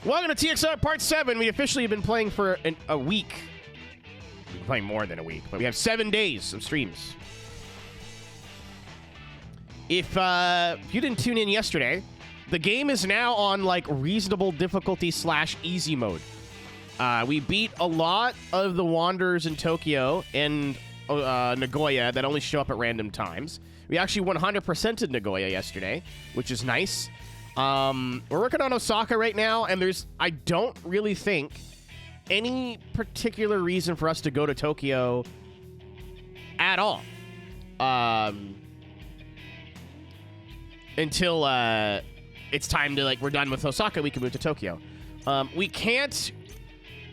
Welcome to TXR Part 7. We officially have been playing for a week. We've been playing more than a week, but we have 7 days of streams. If you didn't tune in yesterday, the game is now on, like, reasonable difficulty / easy mode. We beat a lot of the Wanderers in Tokyo and Nagoya that only show up at random times. We actually 100%ed Nagoya yesterday, which is nice. We're working on Osaka right now, and I don't really think any particular reason for us to go to Tokyo at all. Until it's time to, like, we're done with Osaka, we can move to Tokyo. We can't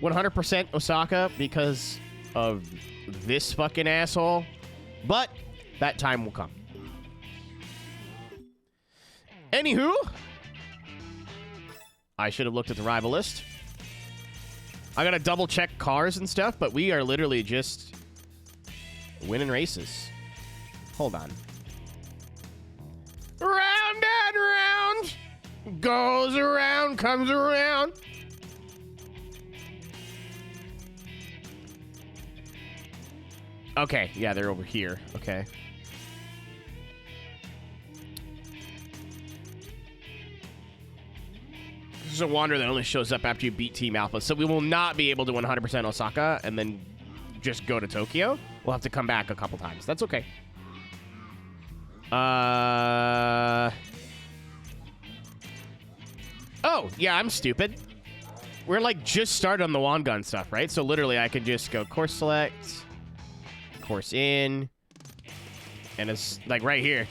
100% Osaka because of this fucking asshole, but that time will come. Anywho, I should have looked at the rival list. I gotta double check cars and stuff, but we are literally just winning races. Hold on. Round and round, goes around, comes around. Okay, yeah, they're over here. Okay. This is a Wanderer that only shows up after you beat Team Alpha, so we will not be able to 100% Osaka and then just go to Tokyo. We'll have to come back a couple times. That's okay. Oh, yeah, I'm stupid. We're, like, just started on the wand gun stuff, right? So literally I could just go course select, course in, and it's, like, right here.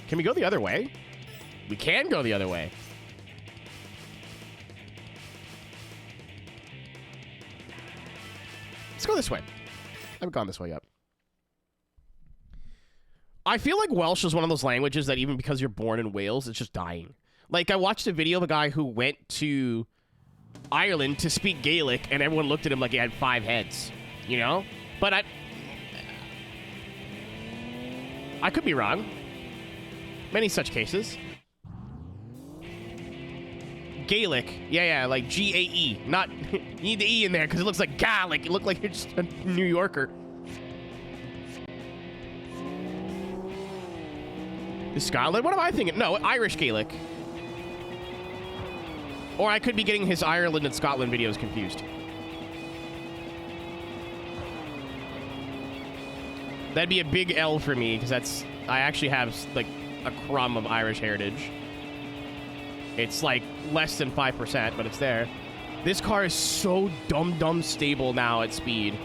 Can we go the other way? We can go the other way. Let's go this way. I haven't gone this way yet. I feel like Welsh is one of those languages that even because you're born in Wales, it's just dying. Like, I watched a video of a guy who went to Ireland to speak Gaelic, and everyone looked at him like he had 5 heads, you know? But I could be wrong. Many such cases. Gaelic. Yeah, like G-A-E. Not, you need the E in there because it looks like Gaelic. It looked like you're just a New Yorker. Scotland? What am I thinking? No, Irish Gaelic. Or I could be getting his Ireland and Scotland videos confused. That'd be a big L for me, because I actually have, like, a crumb of Irish heritage. It's, like, less than 5%, but it's there. This car is so dumb stable now at speed.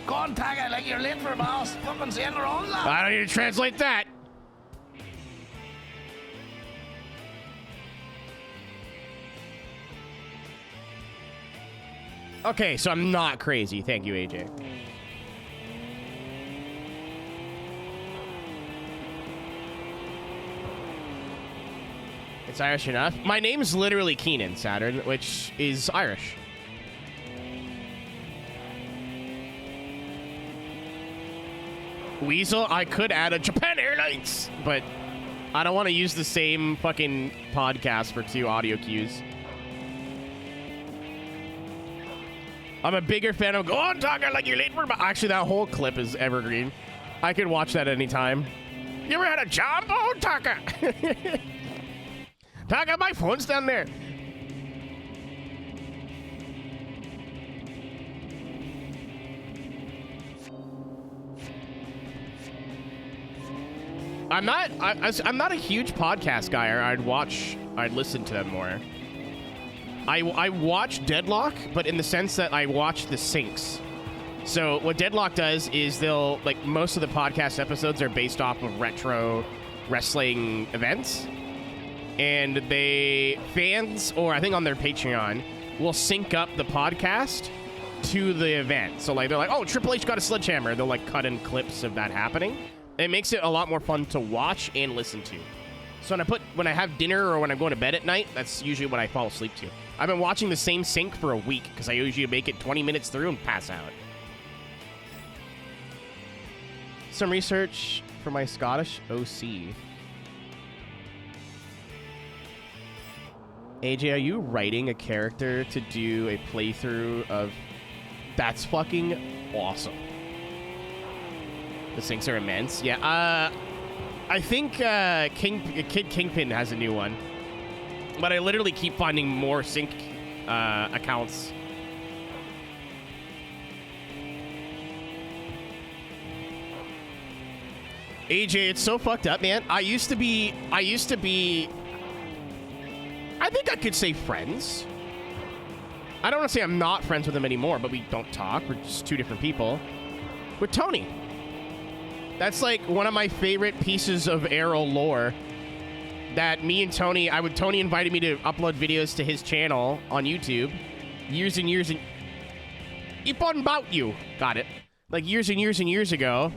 Go on, tag it like you're late for a boss. Fucking saying the wrong lot. I don't need to translate that. Okay, so I'm not crazy. Thank you, AJ. It's Irish enough. My name's literally Keenan, Saturn, which is Irish. Weasel, I could add a Japan Airlines, but I don't want to use the same fucking podcast for 2 audio cues. I'm a bigger fan of go on talking like you're late for actually that whole clip is evergreen. I could watch that anytime. You ever had a jumbo Taka? Taka, my phone's down there. I'm not a huge podcast guy, or I'd listen to them more. I watch Deadlock, but in the sense that I watch the syncs. So what Deadlock does is they'll, like, most of the podcast episodes are based off of retro wrestling events. And fans, or I think on their Patreon, will sync up the podcast to the event. So, like, they're like, oh, Triple H got a sledgehammer. They'll, like, cut in clips of that happening. It makes it a lot more fun to watch and listen to. So when I have dinner or when I'm going to bed at night, that's usually what I fall asleep to. I've been watching the same sync for a week because I usually make it 20 minutes through and pass out. Some research for my Scottish OC. AJ, are you writing a character to do a playthrough of... That's fucking awesome. The sinks are immense. Yeah, I think Kid Kingpin has a new one. But I literally keep finding more sync accounts. AJ, it's so fucked up, man. I used to be, I think I could say friends. I don't want to say I'm not friends with him anymore, but we don't talk. We're just two different people. With Tony. That's like one of my favorite pieces of Aero lore. That me and Tony, Tony invited me to upload videos to his channel on YouTube. Years and years and... Ipon about you. Got it. Like years and years and years ago.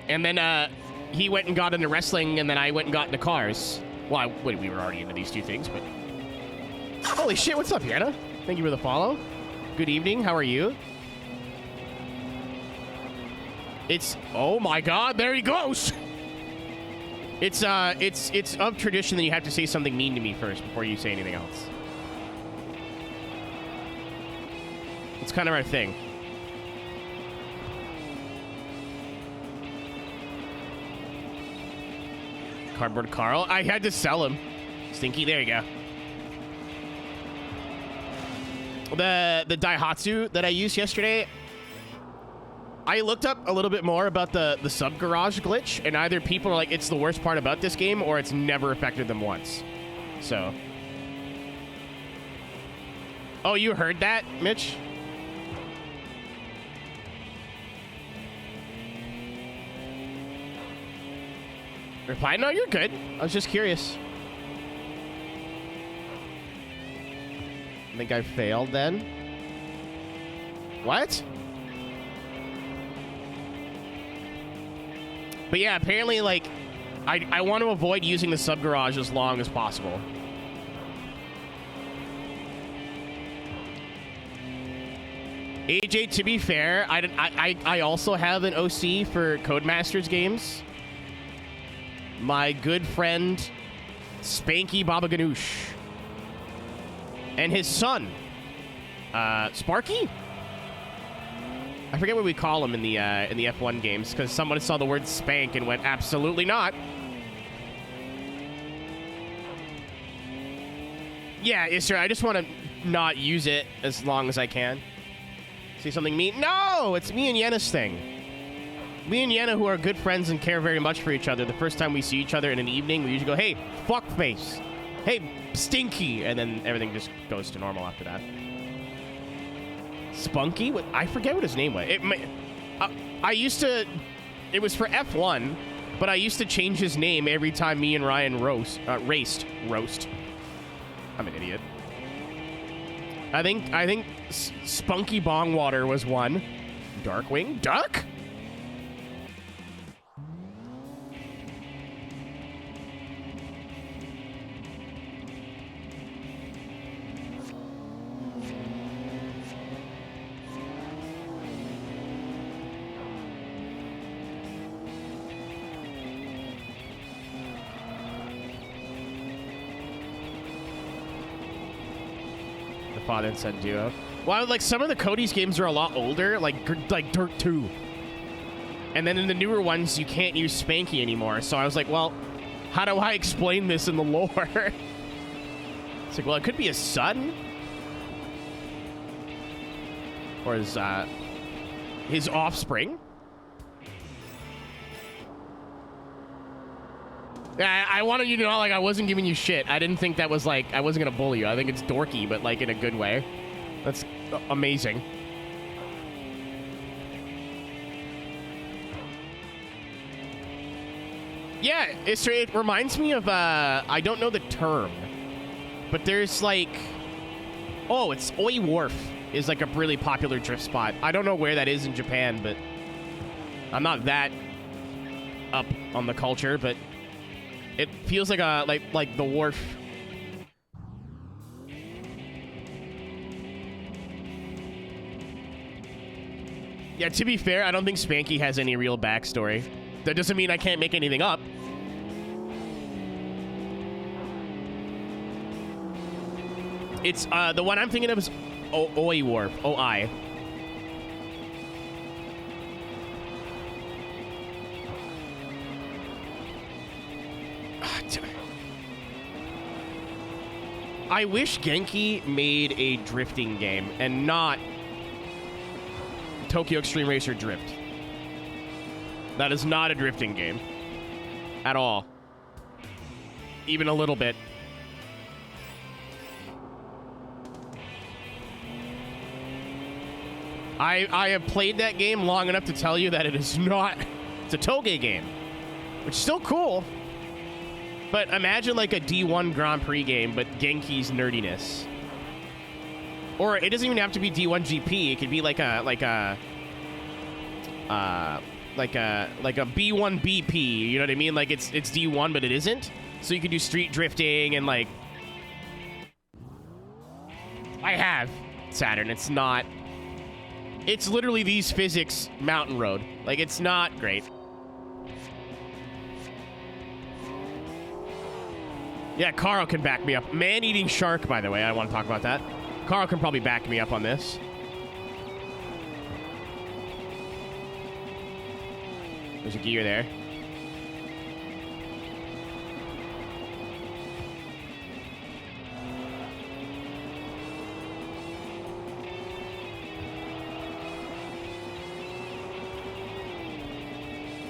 And then he went and got into wrestling, and then I went and got into cars. Well, we were already into these two things, but... Holy shit, what's up, Yana? Thank you for the follow. Good evening, how are you? It's... Oh my god, there he goes! It's of tradition that you have to say something mean to me first before you say anything else. It's kind of our thing. Cardboard Carl. I had to sell him. Stinky, there you go. The Daihatsu that I used yesterday, I looked up a little bit more about the sub-garage glitch, and either people are like, it's the worst part about this game, or it's never affected them once. So. Oh, you heard that, Mitch? Reply? No, you're good. I was just curious. I think I failed then. What? But yeah, apparently, like, I want to avoid using the sub-garage as long as possible. AJ, to be fair, I also have an OC for Codemasters games. My good friend, Spanky Baba Ganoush. And his son, Sparky? I forget what we call him in the F1 games, because someone saw the word spank and went, absolutely not. Yeah, Isra, I just want to not use it as long as I can. See something mean? No! It's me and Yenna's thing. Me and Yenna, who are good friends and care very much for each other, the first time we see each other in an evening, we usually go, hey, fuckface. Hey, stinky. And then everything just goes to normal after that. Spunky? What? I forget what his name was. I used to... It was for F1, but I used to change his name every time me and Ryan raced. Roast. I'm an idiot. I think Spunky Bongwater was one. Darkwing? Duck? Father and son duo. Well, like some of the Cody's games are a lot older, like Dirt 2. And then in the newer ones, you can't use Spanky anymore. So I was like, well, how do I explain this in the lore? It's like, well, it could be his son. Or his offspring. I wanted you to know, like, I wasn't giving you shit. I didn't think that was, like, I wasn't gonna bully you. I think it's dorky, but, like, in a good way. That's amazing. Yeah, it reminds me of, I don't know the term, but there's, like, oh, it's Oi Wharf is, like, a really popular drift spot. I don't know where that is in Japan, but I'm not that up on the culture, but it feels like a like the wharf. Yeah, to be fair, I don't think Spanky has any real backstory. That doesn't mean I can't make anything up. It's, the one I'm thinking of is Oi Warp. O-I. I wish Genki made a drifting game and not Tokyo Xtreme Racer Drift. That is not a drifting game. At all. Even a little bit. I have played that game long enough to tell you that it is not... It's a Toge game. Which is still cool. But imagine like a D1 Grand Prix game, but Genki's nerdiness. Or it doesn't even have to be D1 GP. It could be like a B1 BP. You know what I mean? Like it's D1, but it isn't. So you could do street drifting and like. I have Saturn. It's not. It's literally these physics mountain road. Like it's not great. Yeah, Carl can back me up. Man-eating shark, by the way. I want to talk about that. Carl can probably back me up on this. There's a gear there.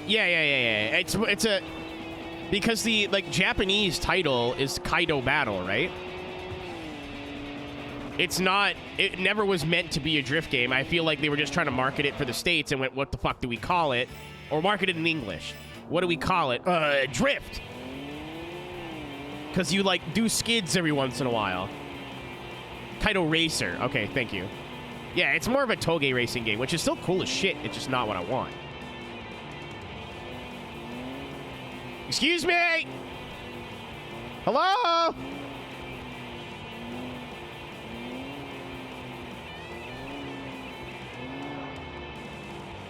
Yeah. It's a... Because the, like, Japanese title is Kaido Battle, right? It's not... It never was meant to be a drift game. I feel like they were just trying to market it for the States and went, what the fuck do we call it? Or market it in English. What do we call it? Drift. Because you, like, do skids every once in a while. Kaido Racer. Okay, thank you. Yeah, it's more of a Toge racing game, which is still cool as shit. It's just not what I want. Excuse me! Hello?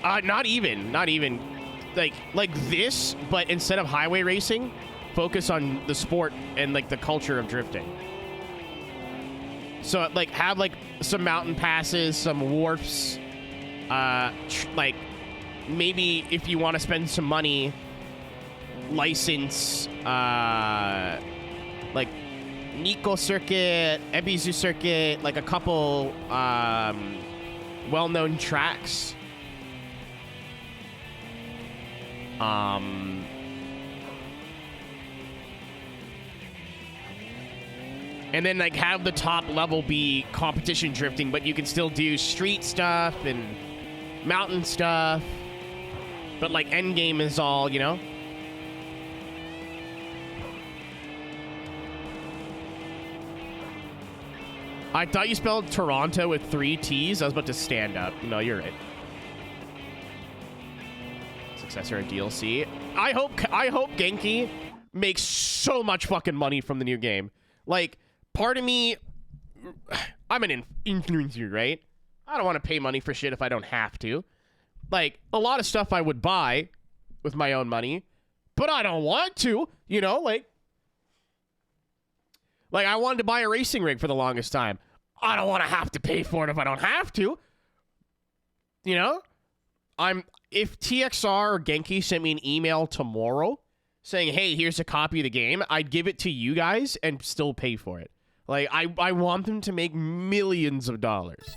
Not even. Like this, but instead of highway racing, focus on the sport and, like, the culture of drifting. So, like, have, like, some mountain passes, some wharfs, like, maybe if you want to spend some money... license like Nikko Circuit, Ebisu Circuit, like a couple well-known tracks. And then like have the top level be competition drifting, but you can still do street stuff and mountain stuff. But like end game is all, you know? I thought you spelled Toronto with 3 T's. I was about to stand up. No, you're right. Successor and DLC. I hope Genki makes so much fucking money from the new game. Like, part of me... I'm an influencer, right? I don't want to pay money for shit if I don't have to. Like, a lot of stuff I would buy with my own money, but I don't want to, you know? Like, I wanted to buy a racing rig for the longest time. I don't want to have to pay for it if I don't have to. You know? If TXR or Genki sent me an email tomorrow saying, hey, here's a copy of the game, I'd give it to you guys and still pay for it. Like, I want them to make millions of dollars.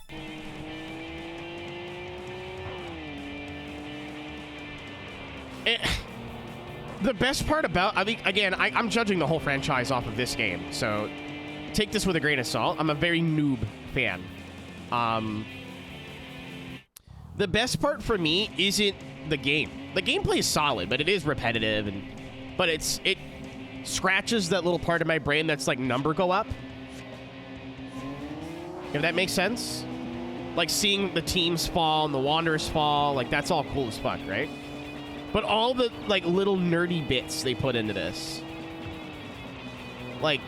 The best part about, I think, again, I'm judging the whole franchise off of this game, so take this with a grain of salt. I'm a very noob fan. The best part for me isn't the game. The gameplay is solid, but it is repetitive, but it scratches that little part of my brain that's like number go up. If that makes sense. Like seeing the teams fall and the Wanderers fall, like that's all cool as fuck, right? But all the, like, little nerdy bits they put into this. Like,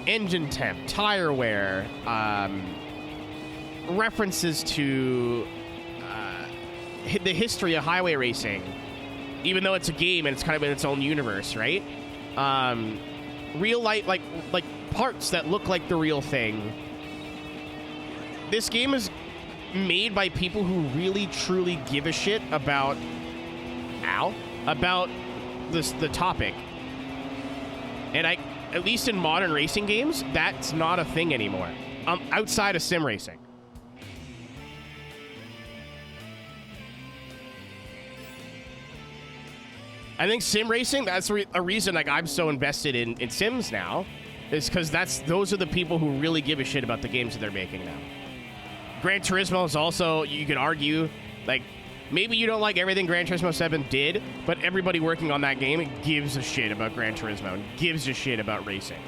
engine temp, tire wear, references to the history of highway racing, even though it's a game and it's kind of in its own universe, right? Real life, like parts that look like the real thing. This game is made by people who really truly give a shit about the topic. And at least in modern racing games, that's not a thing anymore. Outside of sim racing. I think sim racing, that's a reason like I'm so invested in Sims now, is because those are the people who really give a shit about the games that they're making now. Gran Turismo is also, you could argue, like, maybe you don't like everything Gran Turismo 7 did, but everybody working on that game gives a shit about Gran Turismo and gives a shit about racing.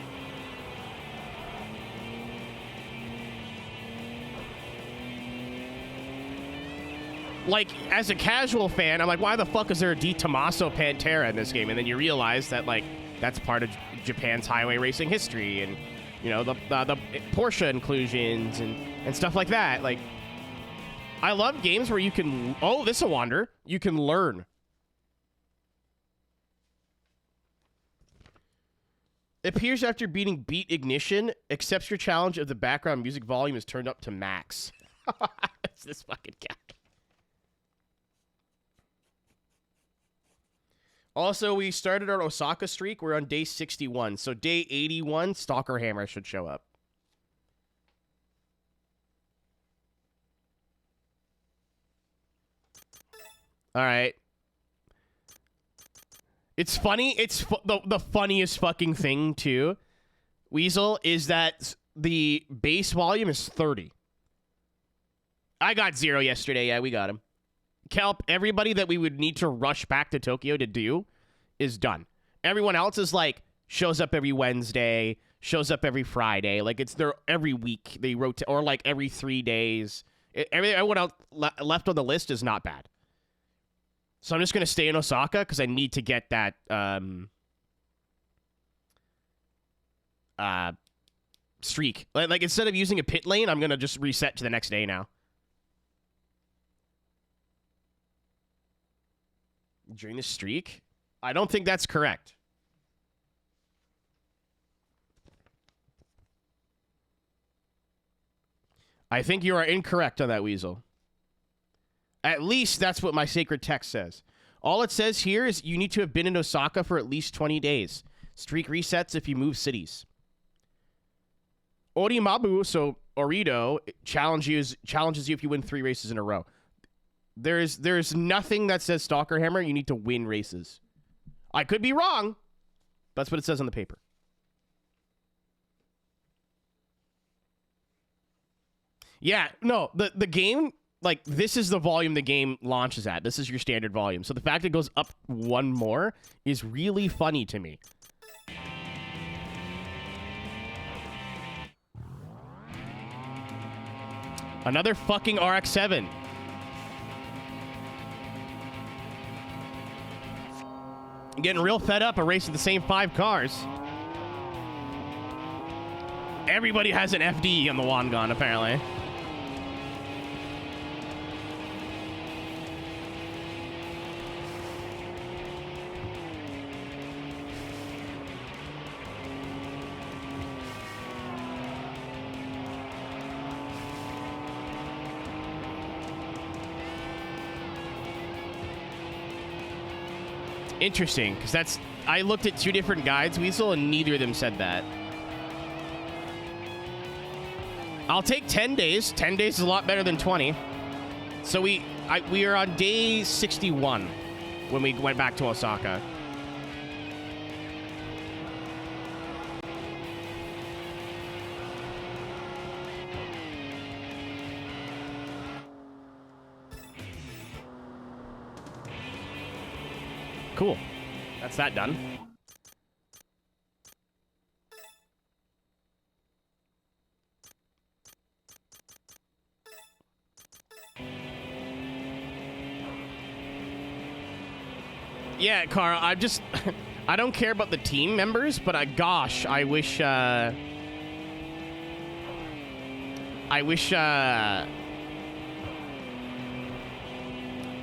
Like, as a casual fan, I'm like, why the fuck is there a Di Tommaso Pantera in this game? And then you realize that, like, that's part of Japan's highway racing history, and, you know, the Porsche inclusions and stuff like that. Like, I love games where you can... Oh, this is a wander. You can learn. It appears after beating Beat Ignition, accepts your challenge if the background music volume is turned up to max. It's this fucking guy. Also, we started our Osaka streak. We're on day 61. So day 81, Stalker Hammer should show up. All right. It's funny. It's the funniest fucking thing, too, Weasel, is that the base volume is 30. I got 0 yesterday. Yeah, we got him. Kelp, everybody that we would need to rush back to Tokyo to do is done. Everyone else is like, shows up every Wednesday, shows up every Friday. Like, it's there every week. They rotate, or like every 3 days. Everyone else left on the list is not bad. So I'm just going to stay in Osaka because I need to get that streak. Like, instead of using a pit lane, I'm going to just reset to the next day now. During the streak? I don't think that's correct. I think you are incorrect on that, Weasel. At least that's what my sacred text says. All it says here is you need to have been in Osaka for at least 20 days. Streak resets if you move cities. Orimabu, so Orido, challenges you if you win 3 races in a row. There's nothing that says Stalker Hammer. You need to win races. I could be wrong. That's what it says on the paper. Yeah, no, the game, like, this is the volume the game launches at. This is your standard volume. So the fact it goes up 1 more is really funny to me. Another fucking RX-7. I'm getting real fed up of racing the same 5 cars. Everybody has an FD on the Wangan, apparently. Interesting, because I looked at 2 different guides, Weasel, and neither of them said that. I'll take 10 days. 10 days is a lot better than 20. So we are on day 61 when we went back to Osaka. Cool. That's that done. Yeah, Carl, I don't care about the team members, but gosh, I wish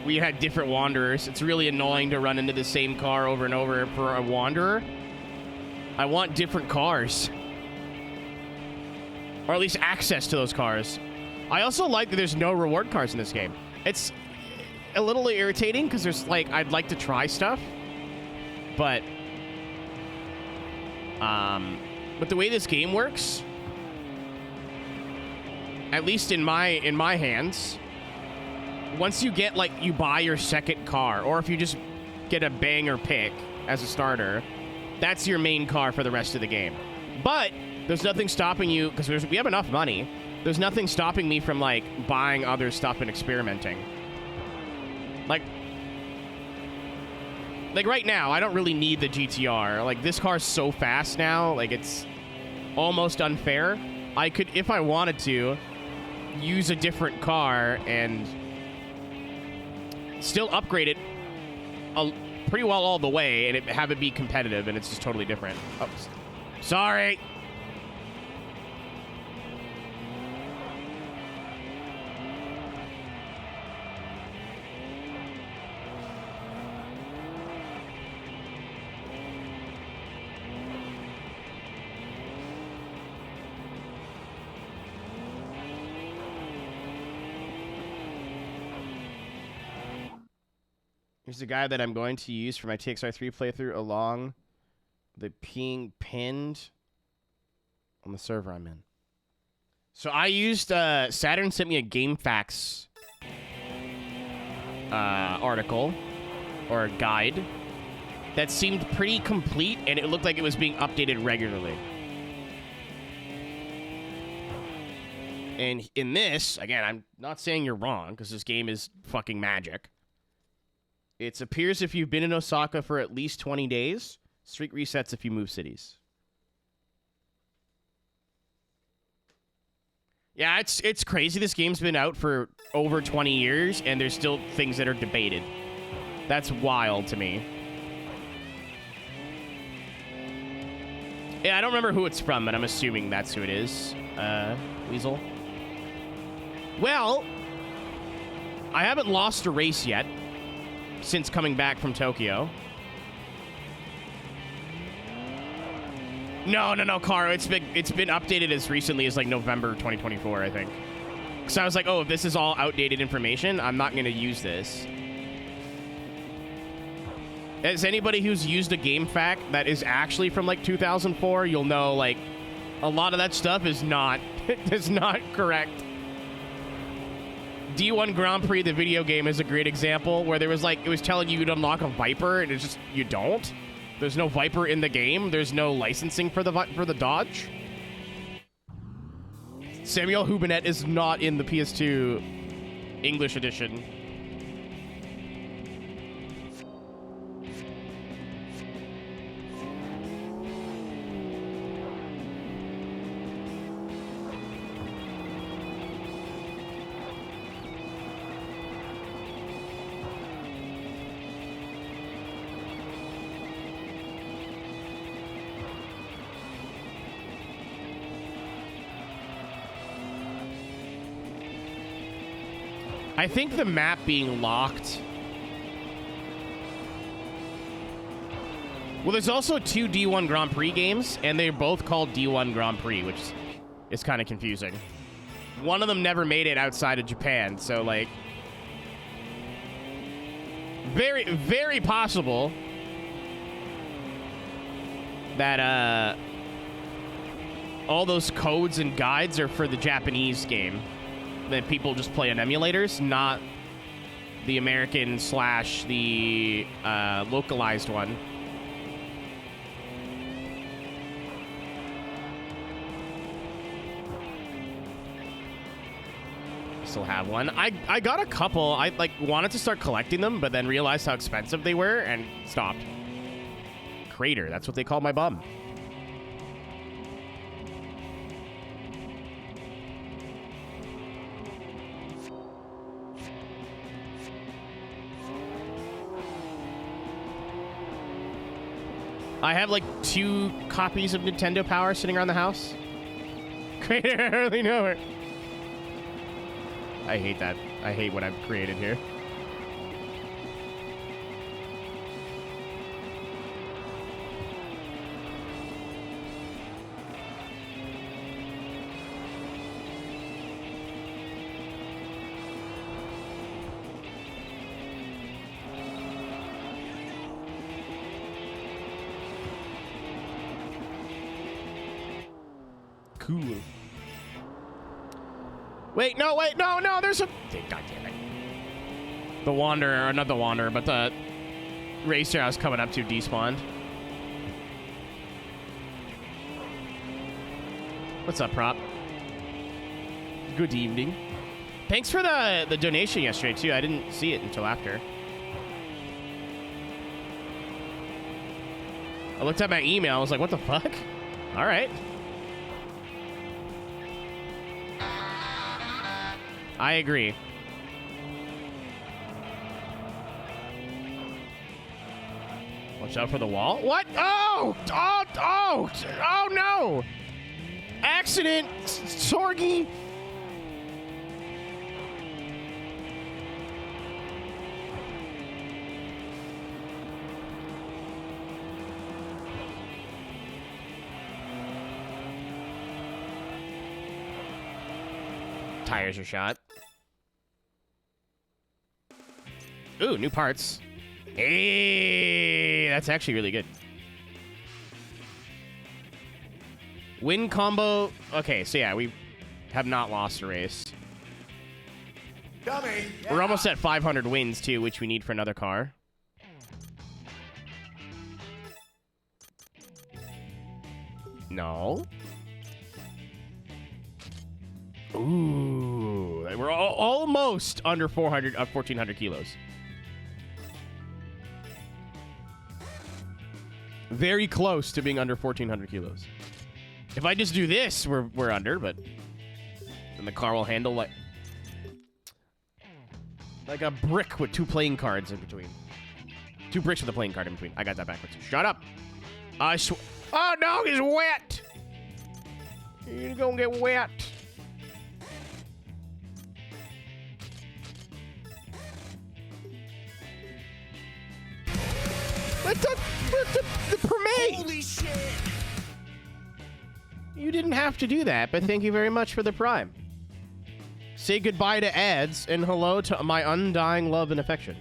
we had different Wanderers. It's really annoying to run into the same car over and over for a Wanderer. I want different cars. Or at least access to those cars. I also like that there's no reward cars in this game. It's a little irritating because there's like, I'd like to try stuff. But the way this game works, at least in my hands, once you get, like, you buy your second car, or if you just get a banger pick as a starter, that's your main car for the rest of the game. But there's nothing stopping you, because we have enough money, there's nothing stopping me from, like, buying other stuff and experimenting. Like right now, I don't really need the GTR. Like, this car's so fast now, like, it's almost unfair. I could, if I wanted to, use a different car and still upgrade it pretty well all the way and have it be competitive, and it's just totally different. Oh, sorry. Here's the guy that I'm going to use for my TXR3 playthrough along the being pinned on the server I'm in. So I used, Saturn sent me a GameFAQs article, or a guide, that seemed pretty complete, and it looked like it was being updated regularly. And in this, again, I'm not saying you're wrong, because this game is fucking magic. It appears if you've been in Osaka for at least 20 days, streak resets if you move cities. Yeah, it's crazy. This game's been out for over 20 years, and there's still things that are debated. That's wild to me. Yeah, I don't remember who it's from, but I'm assuming that's who it is. Weasel. Well, I haven't lost a race yet since coming back from Tokyo. No, Caro. It's been updated as recently as like November 2024, I think. So I was like, oh, if this is all outdated information, I'm not going to use this. As anybody who's used a GameFAQ that is actually from like 2004, you'll know like a lot of that stuff is not correct. D1 Grand Prix, the video game, is a great example where there was like, it was telling you you'd unlock a Viper, and it's just, you don't. There's no Viper in the game. There's no licensing for the Dodge. Samuel Hubinet is not in the PS2 English edition. I think the map being locked. Well, there's also two D1 Grand Prix games, and they're both called D1 Grand Prix, which is kind of confusing. One of them never made it outside of Japan, so like, very, very possible that all those codes and guides are for the Japanese game that people just play on emulators, not the American / the localized one. Still have one. I got a couple. I like wanted to start collecting them, but then realized how expensive they were and stopped. Crater, that's what they call my bum. I have like 2 copies of Nintendo Power sitting around the house. Crater, early nowhere. I hate that. I hate what I've created here. cool. Wait, no, there's a... God damn it. The Wanderer, or not the Wanderer, but the racer I was coming up to despawned. What's up, Prop? Good evening. Thanks for the donation yesterday, too. I didn't see it until after. I looked at my email. I was like, what the fuck? All right. I agree. Watch out for the wall. What? Oh! Oh no! Accident! Sorgy! Tires are shot. Ooh, new parts. Hey, that's actually really good. Win combo. Okay, so yeah, we have not lost a race. Dummy. Yeah. We're almost at 500 wins, too, which we need for another car. No. Ooh, we're almost under 1,400 kilos. Very close to being under 1,400 kilos. If I just do this, we're under, but then the car will handle like a brick with 2 playing cards in between. 2 bricks with a playing card in between. I got that backwards. Shut up. Oh no, he's wet. You're gonna get wet. The permit. Holy shit. You didn't have to do that, but thank you very much for the prime. Say goodbye to ads and hello to my undying love and affection.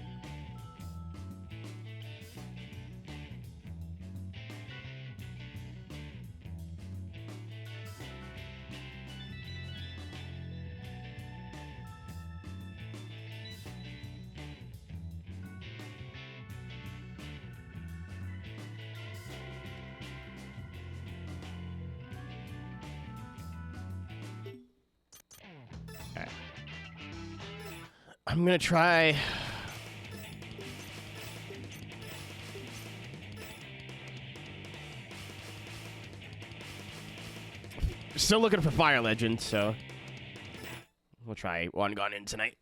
I'm gonna try. Still looking for Fire Legend, so we'll try one gun in tonight.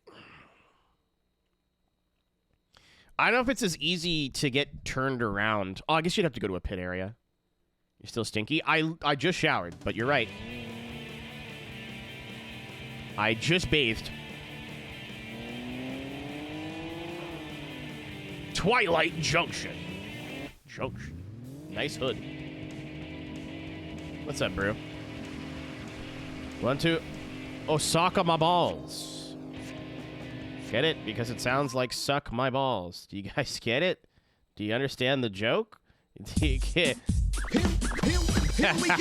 I don't know if it's as easy to get turned around. Oh, I guess you'd have to go to a pit area. You're still stinky. I just showered, but you're right. I just bathed. Twilight Junction. Nice hood. What's up, bro? 1, 2. Oh, sock on my balls. Get it? Because it sounds like suck my balls. Do you guys get it? Do you understand the joke? Do you get... Here we go.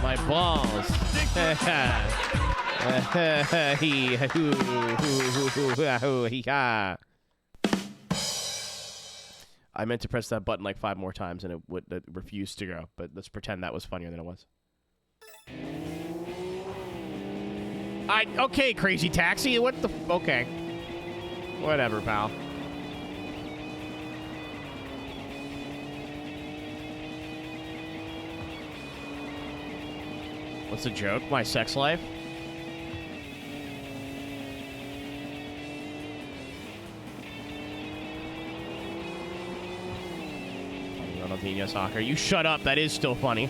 My balls. I meant to press that button like 5 more times and it refused to go, but let's pretend that was funnier than it was. Okay, Crazy Taxi, what the... Okay. Whatever, pal. What's the joke? My sex life? Ronaldinho soccer. You shut up. That is still funny.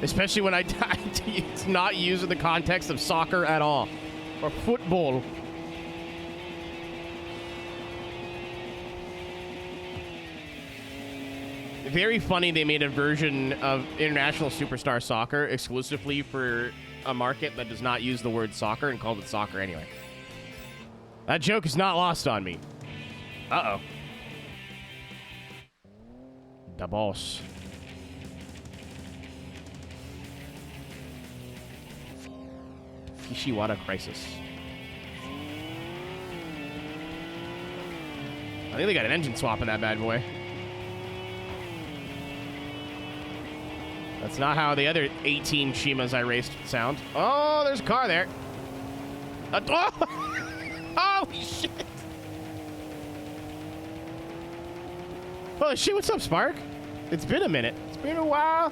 Especially when it's not used in the context of soccer at all. Or football. Very funny they made a version of International Superstar Soccer exclusively for a market that does not use the word soccer and called it soccer anyway. That joke is not lost on me. Uh-oh. The boss. Kishiwada Crisis. I think they got an engine swap in that bad boy. That's not how the other 18 Shimas I raced sound. Oh, there's a car there. Oh, shit. Holy shit, what's up, Spark? It's been a minute. It's been a while.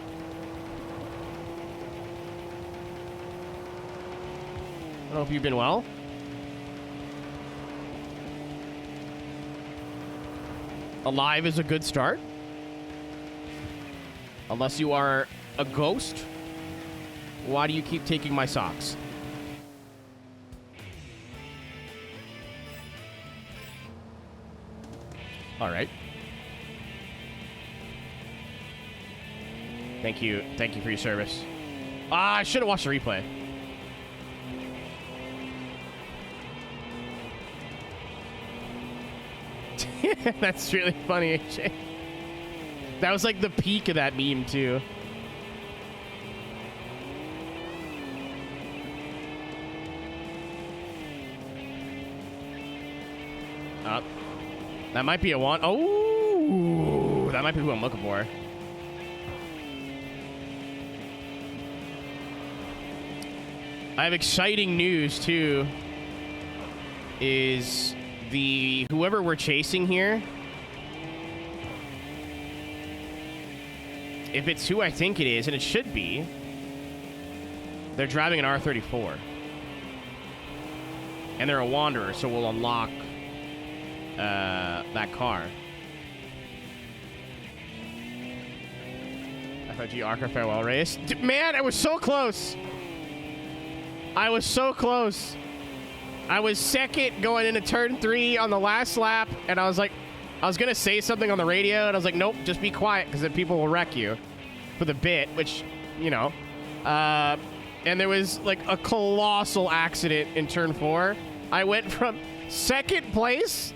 I hope you've been well. Alive is a good start. Unless you are a ghost. Why do you keep taking my socks? All right. Thank you. Thank you for your service. I should have watched the replay. That's really funny, AJ. That was like the peak of that meme, too. That might be a one. Oh, that might be who I'm looking for. I have exciting news, too. Is the whoever we're chasing here, if it's who I think it is, and it should be, they're driving an R34. And they're a Wanderer, so we'll unlock that car. FIG Arca Farewell Race. Man, I was so close. I was so close. I was second going into turn 3 on the last lap, and I was like, I was going to say something on the radio, and I was like, nope, just be quiet, because then people will wreck you for the bit, which, you know. And there was, like, a colossal accident in turn 4. I went from second place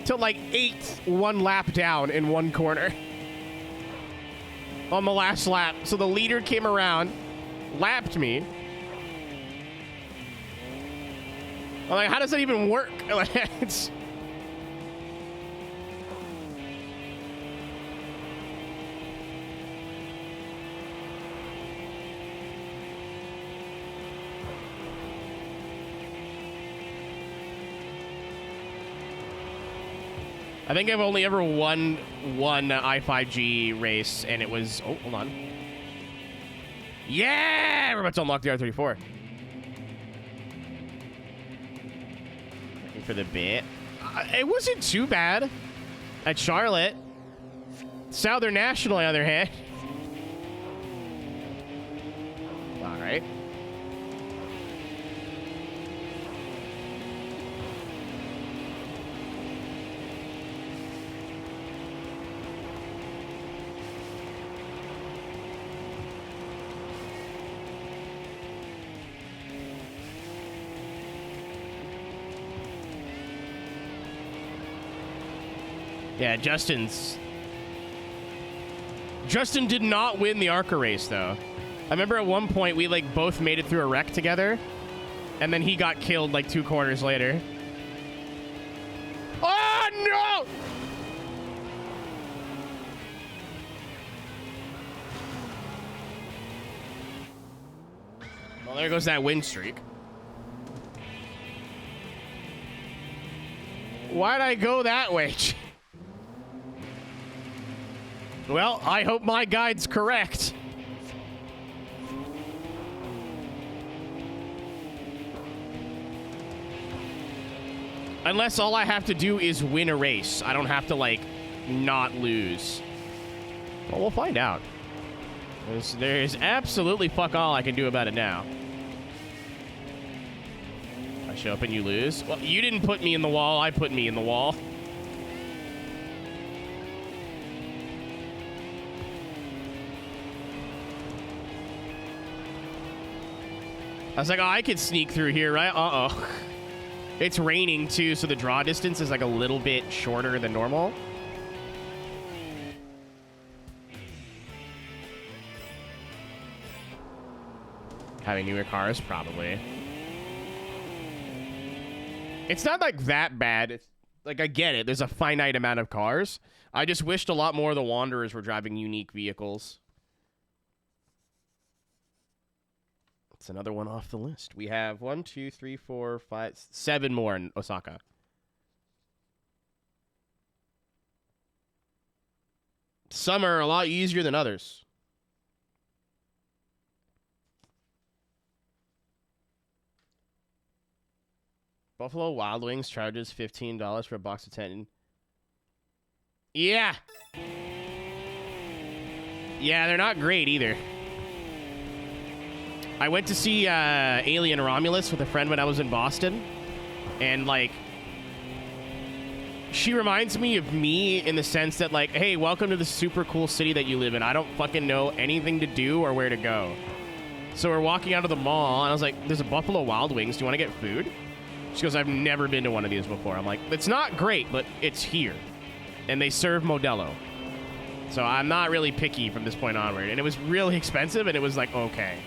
to, like, 8th, one lap down in one corner on the last lap. So the leader came around, lapped me. I'm like, how does that even work? It's... I think I've only ever won one I5G race, and it was... Oh, hold on. Yeah! We're about to unlock the R34. For the bit. It wasn't too bad at Charlotte. Southern National, on the other hand. All right. Yeah, Justin did not win the ARCA race, though. I remember at one point we, like, both made it through a wreck together, and then he got killed, like, 2 corners later. Oh, no! Well, there goes that win streak. Why'd I go that way? Well, I hope my guide's correct. Unless all I have to do is win a race. I don't have to, like, not lose. Well, we'll find out. There's absolutely fuck all I can do about it now. I show up and you lose. Well, you didn't put me in the wall. I put me in the wall. I was like, oh, I could sneak through here, right? Uh-oh. It's raining, too, so the draw distance is, like, a little bit shorter than normal. Having newer cars? Probably. It's not like that bad. It's like, I get it. There's a finite amount of cars. I just wished a lot more of the Wanderers were driving unique vehicles. It's another one off the list. We have 1, 2, 3, 4, 5, 7 more in Osaka. Some are a lot easier than others. Buffalo Wild Wings charges $15 for a box of 10. Yeah. Yeah, they're not great either. I went to see Alien Romulus with a friend when I was in Boston. And, like, she reminds me of me in the sense that, like, hey, welcome to the super cool city that you live in. I don't fucking know anything to do or where to go. So we're walking out of the mall, and I was like, there's a Buffalo Wild Wings. Do you want to get food? She goes, I've never been to one of these before. I'm like, it's not great, but it's here. And they serve Modelo. So I'm not really picky from this point onward. And it was really expensive, and it was like, okay.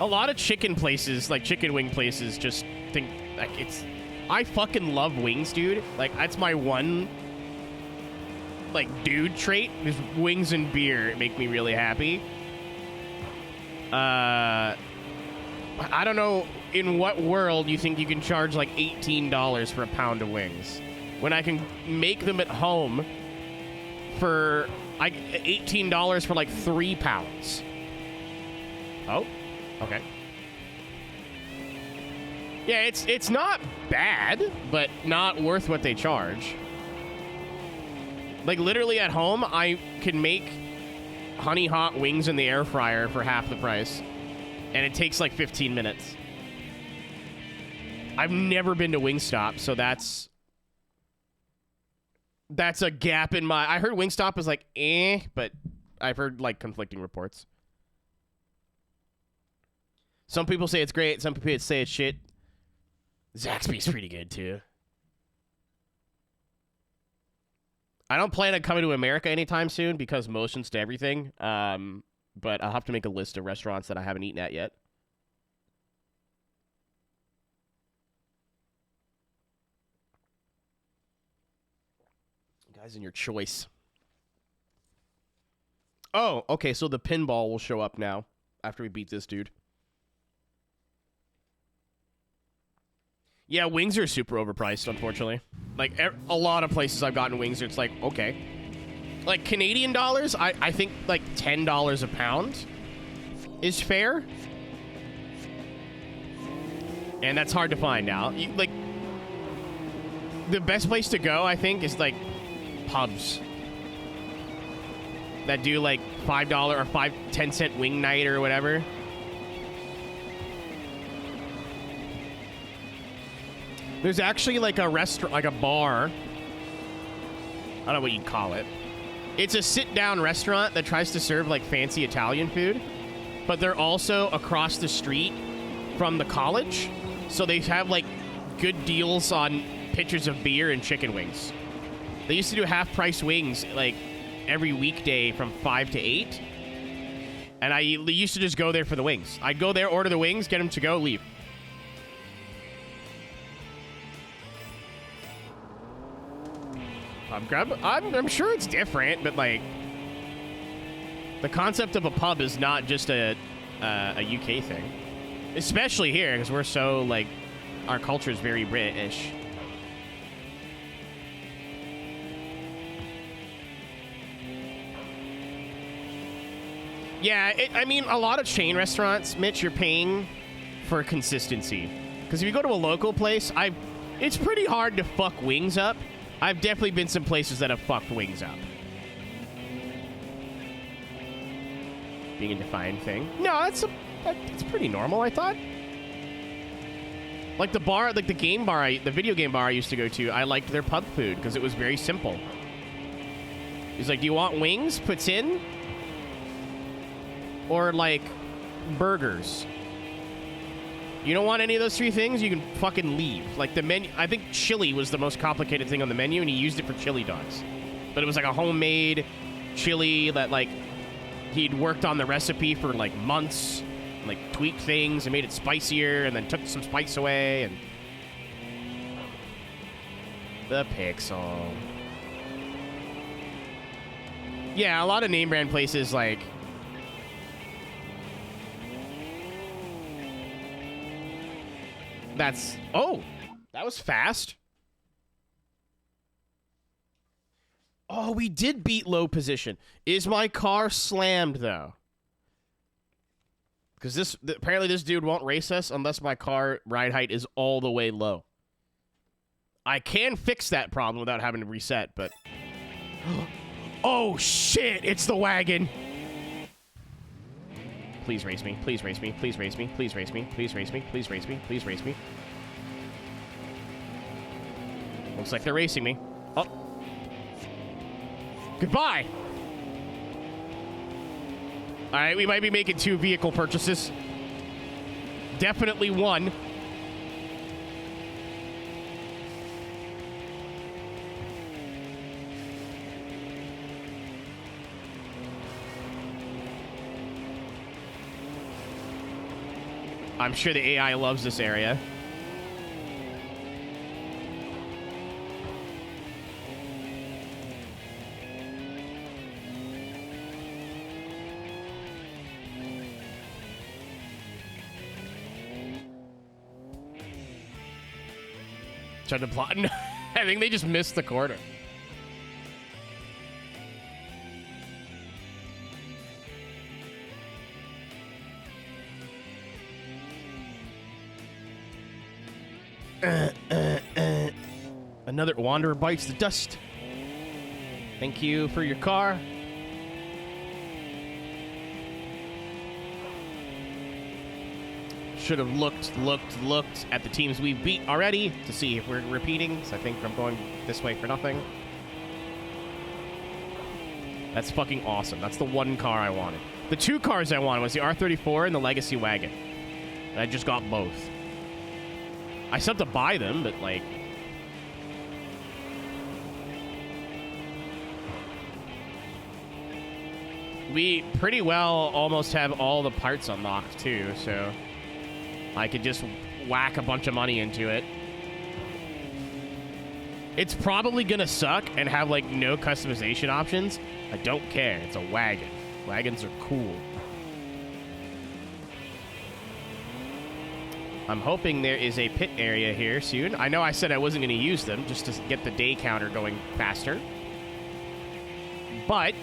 A lot of chicken places, like chicken wing places, just think, like, it's... I fucking love wings, dude. Like, that's my one, like, dude trait. Is wings and beer make me really happy. I don't know in what world you think you can charge, like, $18 for a pound of wings. When I can make them at home for, like, $18 for, like, 3 pounds. Oh? Okay. Yeah, it's not bad, but not worth what they charge. Like, literally at home, I can make honey hot wings in the air fryer for half the price, and it takes like 15 minutes. I've never been to Wingstop, so that's a gap in my... I heard Wingstop is like, but I've heard, like, conflicting reports. Some people say it's great. Some people say it's shit. Zaxby's pretty good, too. I don't plan on coming to America anytime soon because motions to everything. But I'll have to make a list of restaurants that I haven't eaten at yet. Guys, in your choice. Oh, okay, so the pinball will show up now after we beat this dude. Yeah, wings are super overpriced, unfortunately. Like, a lot of places I've gotten wings, it's like, okay. Like, Canadian dollars, I think, like, $10 a pound is fair. And that's hard to find now. Like, the best place to go, I think, is, like, pubs. That do, like, $5 or 10-cent wing night or whatever. There's actually, like, a restaurant, like a bar. I don't know what you'd call it. It's a sit-down restaurant that tries to serve, like, fancy Italian food. But they're also across the street from the college. So they have, like, good deals on pitchers of beer and chicken wings. They used to do half-price wings, like, every weekday from 5 to 8. And I used to just go there for the wings. I'd go there, order the wings, get them to go, leave. I'm sure it's different, but, like, the concept of a pub is not just a UK thing. Especially here, because we're so, like, our culture is very British. Yeah, I mean, a lot of chain restaurants, Mitch, you're paying for consistency. Because if you go to a local place, it's pretty hard to fuck wings up. I've definitely been some places that have fucked wings up. Being a defined thing. No, that's pretty normal, I thought. Like the bar, like the game bar, the video game bar I used to go to, I liked their pub food because it was very simple. He's like, do you want wings? Puts in? Or, like, burgers? You don't want any of those 3 things? You can fucking leave. Like, the menu... I think chili was the most complicated thing on the menu, and he used it for chili dogs. But it was, like, a homemade chili that, like, he'd worked on the recipe for, like, months. like tweaked things and made it spicier, and then took some spice away, and the Pixel. Yeah, a lot of name brand places like. That's... Oh! That was fast. Oh, we did beat low position. Is my car slammed, though? Because apparently this dude won't race us unless my car ride height is all the way low. I can fix that problem without having to reset, but... Oh, shit! It's the wagon! Please race me. Please race me. Please race me. Please race me. Please race me. Please race me. Please race me. Looks like they're racing me. Oh. Goodbye. All right, we might be making 2 vehicle purchases. Definitely 1. I'm sure the AI loves this area. Tried to plot. I think they just missed the corner. Another wanderer bites the dust. Thank you for your car. Should have looked at the teams we've beat already to see if we're repeating. So I think I'm going this way for nothing. That's fucking awesome. That's the 1 car I wanted. The 2 cars I wanted was the R34 and the Legacy Wagon. And I just got both. I still have to buy them, but like... We pretty well almost have all the parts unlocked, too, so... I could just whack a bunch of money into it. It's probably gonna suck and have, like, no customization options. I don't care. It's a wagon. Wagons are cool. I'm hoping there is a pit area here soon. I know I said I wasn't going to use them just to get the day counter going faster. But...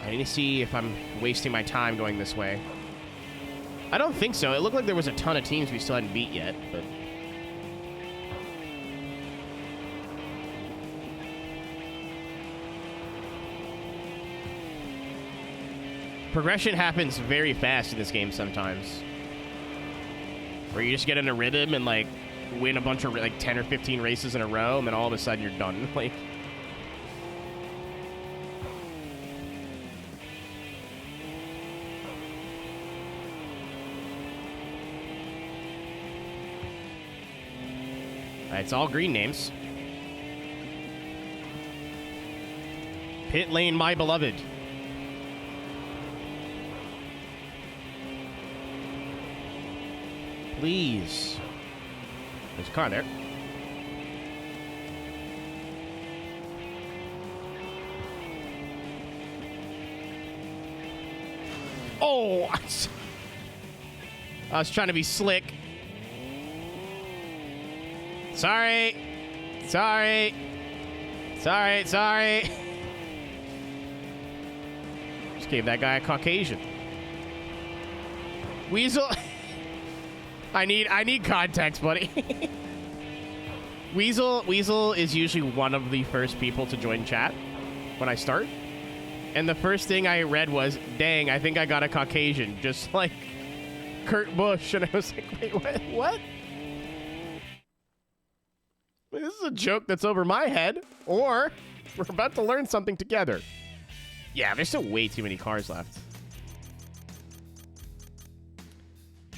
I need to see if I'm wasting my time going this way. I don't think so. It looked like there was a ton of teams we still hadn't beat yet, but... Progression happens very fast in this game sometimes. Where you just get in a rhythm and, like, win a bunch of, like, 10 or 15 races in a row, and then all of a sudden you're done. Like... It's all green names. Pit lane, my beloved. Please. There's a car there. Oh! I was trying to be slick. Sorry. Sorry. Sorry, sorry. Just gave that guy a Caucasian. Weasel. I need context, buddy. Weasel is usually one of the first people to join chat when I start. And the first thing I read was, dang, I think I got a Caucasian, just like Kurt Busch. And I was like, wait, what? This is a joke that's over my head, or we're about to learn something together. Yeah, there's still way too many cars left.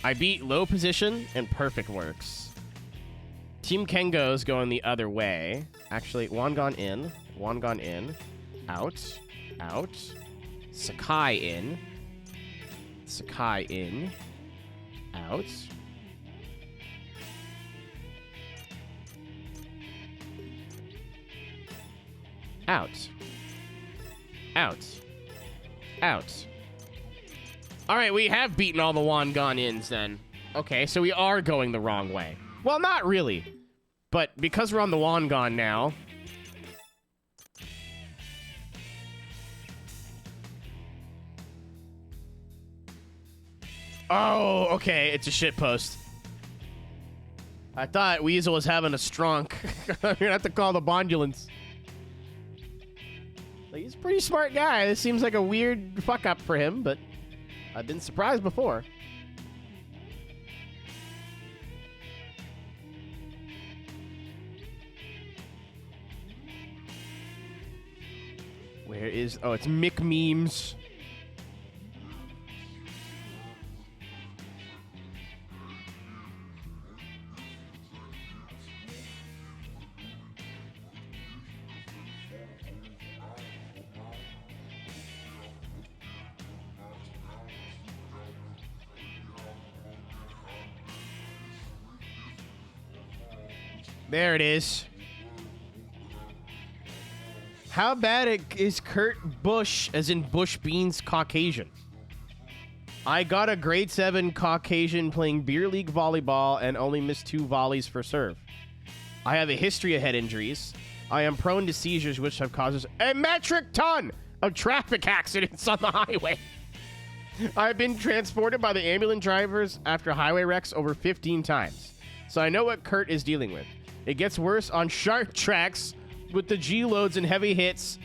I beat low position and perfect works. Team Kengo's going the other way. Actually, Wangon in, out, Sakai in, out. Out. All right, we have beaten all the Wangon ins then. Okay, so we are going the wrong way. Well, not really. But because we're on the Wangon now... Oh, okay, it's a shitpost. I thought Weasel was having a strunk. You're gonna have to call the Bondulance. Like, he's a pretty smart guy. This seems like a weird fuck-up for him, but I've been surprised before. Where is... Oh, it's Mick Memes. There it is. How bad is Kurt Busch, as in Bush Beans, Caucasian? I got a grade 7 Caucasian playing beer league volleyball and only missed 2 volleys for serve. I have a history of head injuries. I am prone to seizures, which have caused a metric ton of traffic accidents on the highway. I've been transported by the ambulance drivers after highway wrecks over 15 times. So I know what Kurt is dealing with. It gets worse on sharp tracks with the G-loads and heavy hits.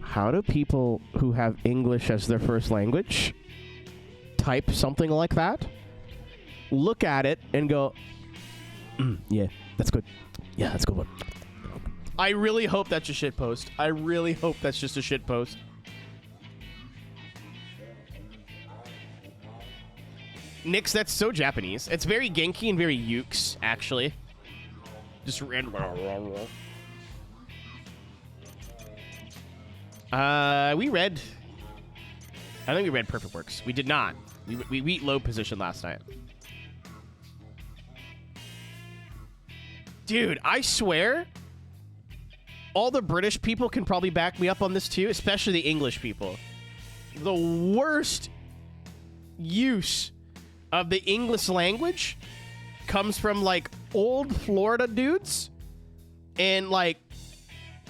How do people who have English as their first language type something like that? Look at it and go, yeah, that's good. Yeah, that's a good one. I really hope that's a shit post. I really hope that's just a shit post. Nix, that's so Japanese. It's very Genki and very Ukes, actually. Just ran. We read. I think we read Perfect Works. We did not. We beat low position last night. Dude, I swear, all the British people can probably back me up on this too, especially the English people. The worst use of the English language comes from, like, old Florida dudes and, like,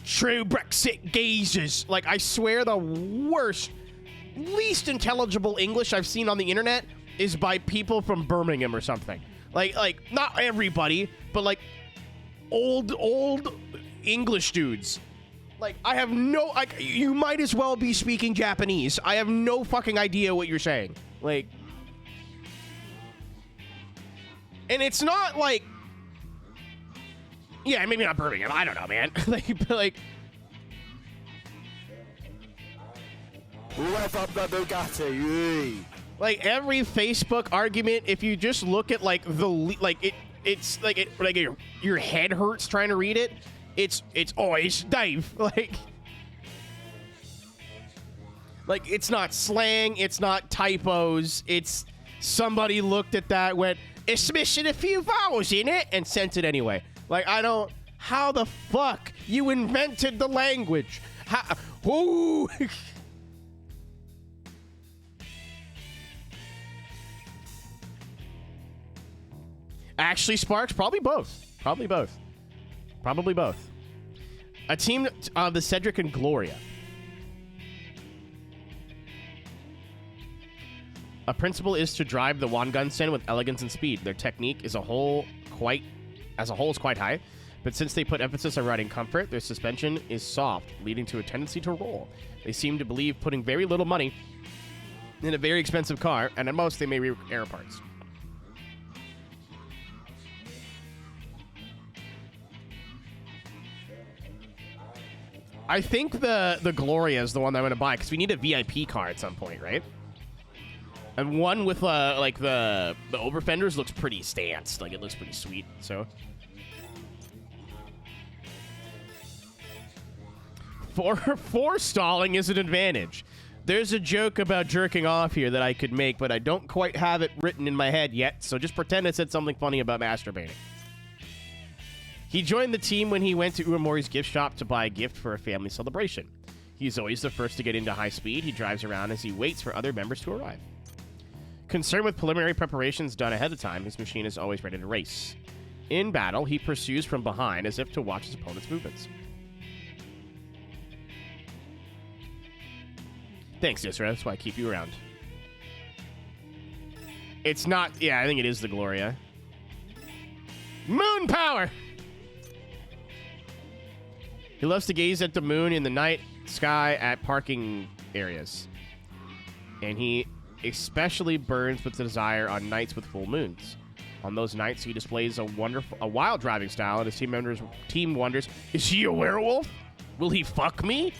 true Brexit geezers. Like, I swear the worst, least intelligible English I've seen on the internet is by people from Birmingham or something. Like not everybody, but, like, old English dudes. Like, I have no... Like, you might as well be speaking Japanese. I have no fucking idea what you're saying. Like... And it's not like, yeah, maybe not Birmingham. I don't know, man. like, rev up the Bugatti. Like every Facebook argument, if you just look at like it's like your head hurts trying to read it. It's always Dave. Like it's not slang. It's not typos. It's somebody looked at that, went, it's missing a few vowels in it, and sent it anyway. Like, I don't... How the fuck you invented the language? How... Ooh. Actually, Sparks, probably both. Probably both. A team of the Cedric and Gloria. A principle is to drive the Wangun-sen with elegance and speed. Their technique is quite high, but since they put emphasis on riding comfort, their suspension is soft, leading to a tendency to roll. They seem to believe putting very little money in a very expensive car, and at most they may repair parts. I think the Gloria is the one that I'm gonna buy because we need a VIP car at some point, right? And one with like the overfenders looks pretty stanced, like it looks pretty sweet. So for stalling is an advantage. There's a joke about jerking off here that I could make, but I don't quite have it written in my head yet. So just pretend I said something funny about masturbating. He joined the team when he went to Uemori's gift shop to buy a gift for a family celebration. He's always the first to get into high speed. He drives around as he waits for other members to arrive. Concerned with preliminary preparations done ahead of time, his machine is always ready to race. In battle, he pursues from behind as if to watch his opponent's movements. Thanks, Isra. That's why I keep you around. It's not... Yeah, I think it is the Gloria. Moon power! He loves to gaze at the moon in the night sky at parking areas. And he especially burns with desire on nights with full moons. On those nights, he displays a wild driving style, and his team wonders, is he a werewolf? Will he fuck me?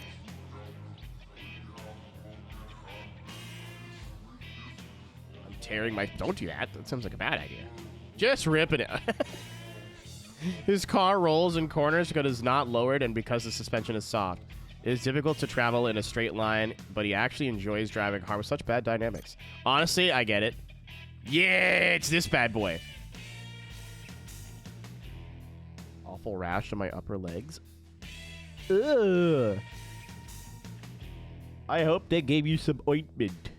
I'm tearing my... Don't do that. That sounds like a bad idea. Just ripping it. His car rolls in corners because it's not lowered and because the suspension is soft. It is difficult to travel in a straight line, but he actually enjoys driving a car with such bad dynamics. Honestly, I get it. Yeah, it's this bad boy. Awful rash on my upper legs. Ugh. I hope they gave you some ointment.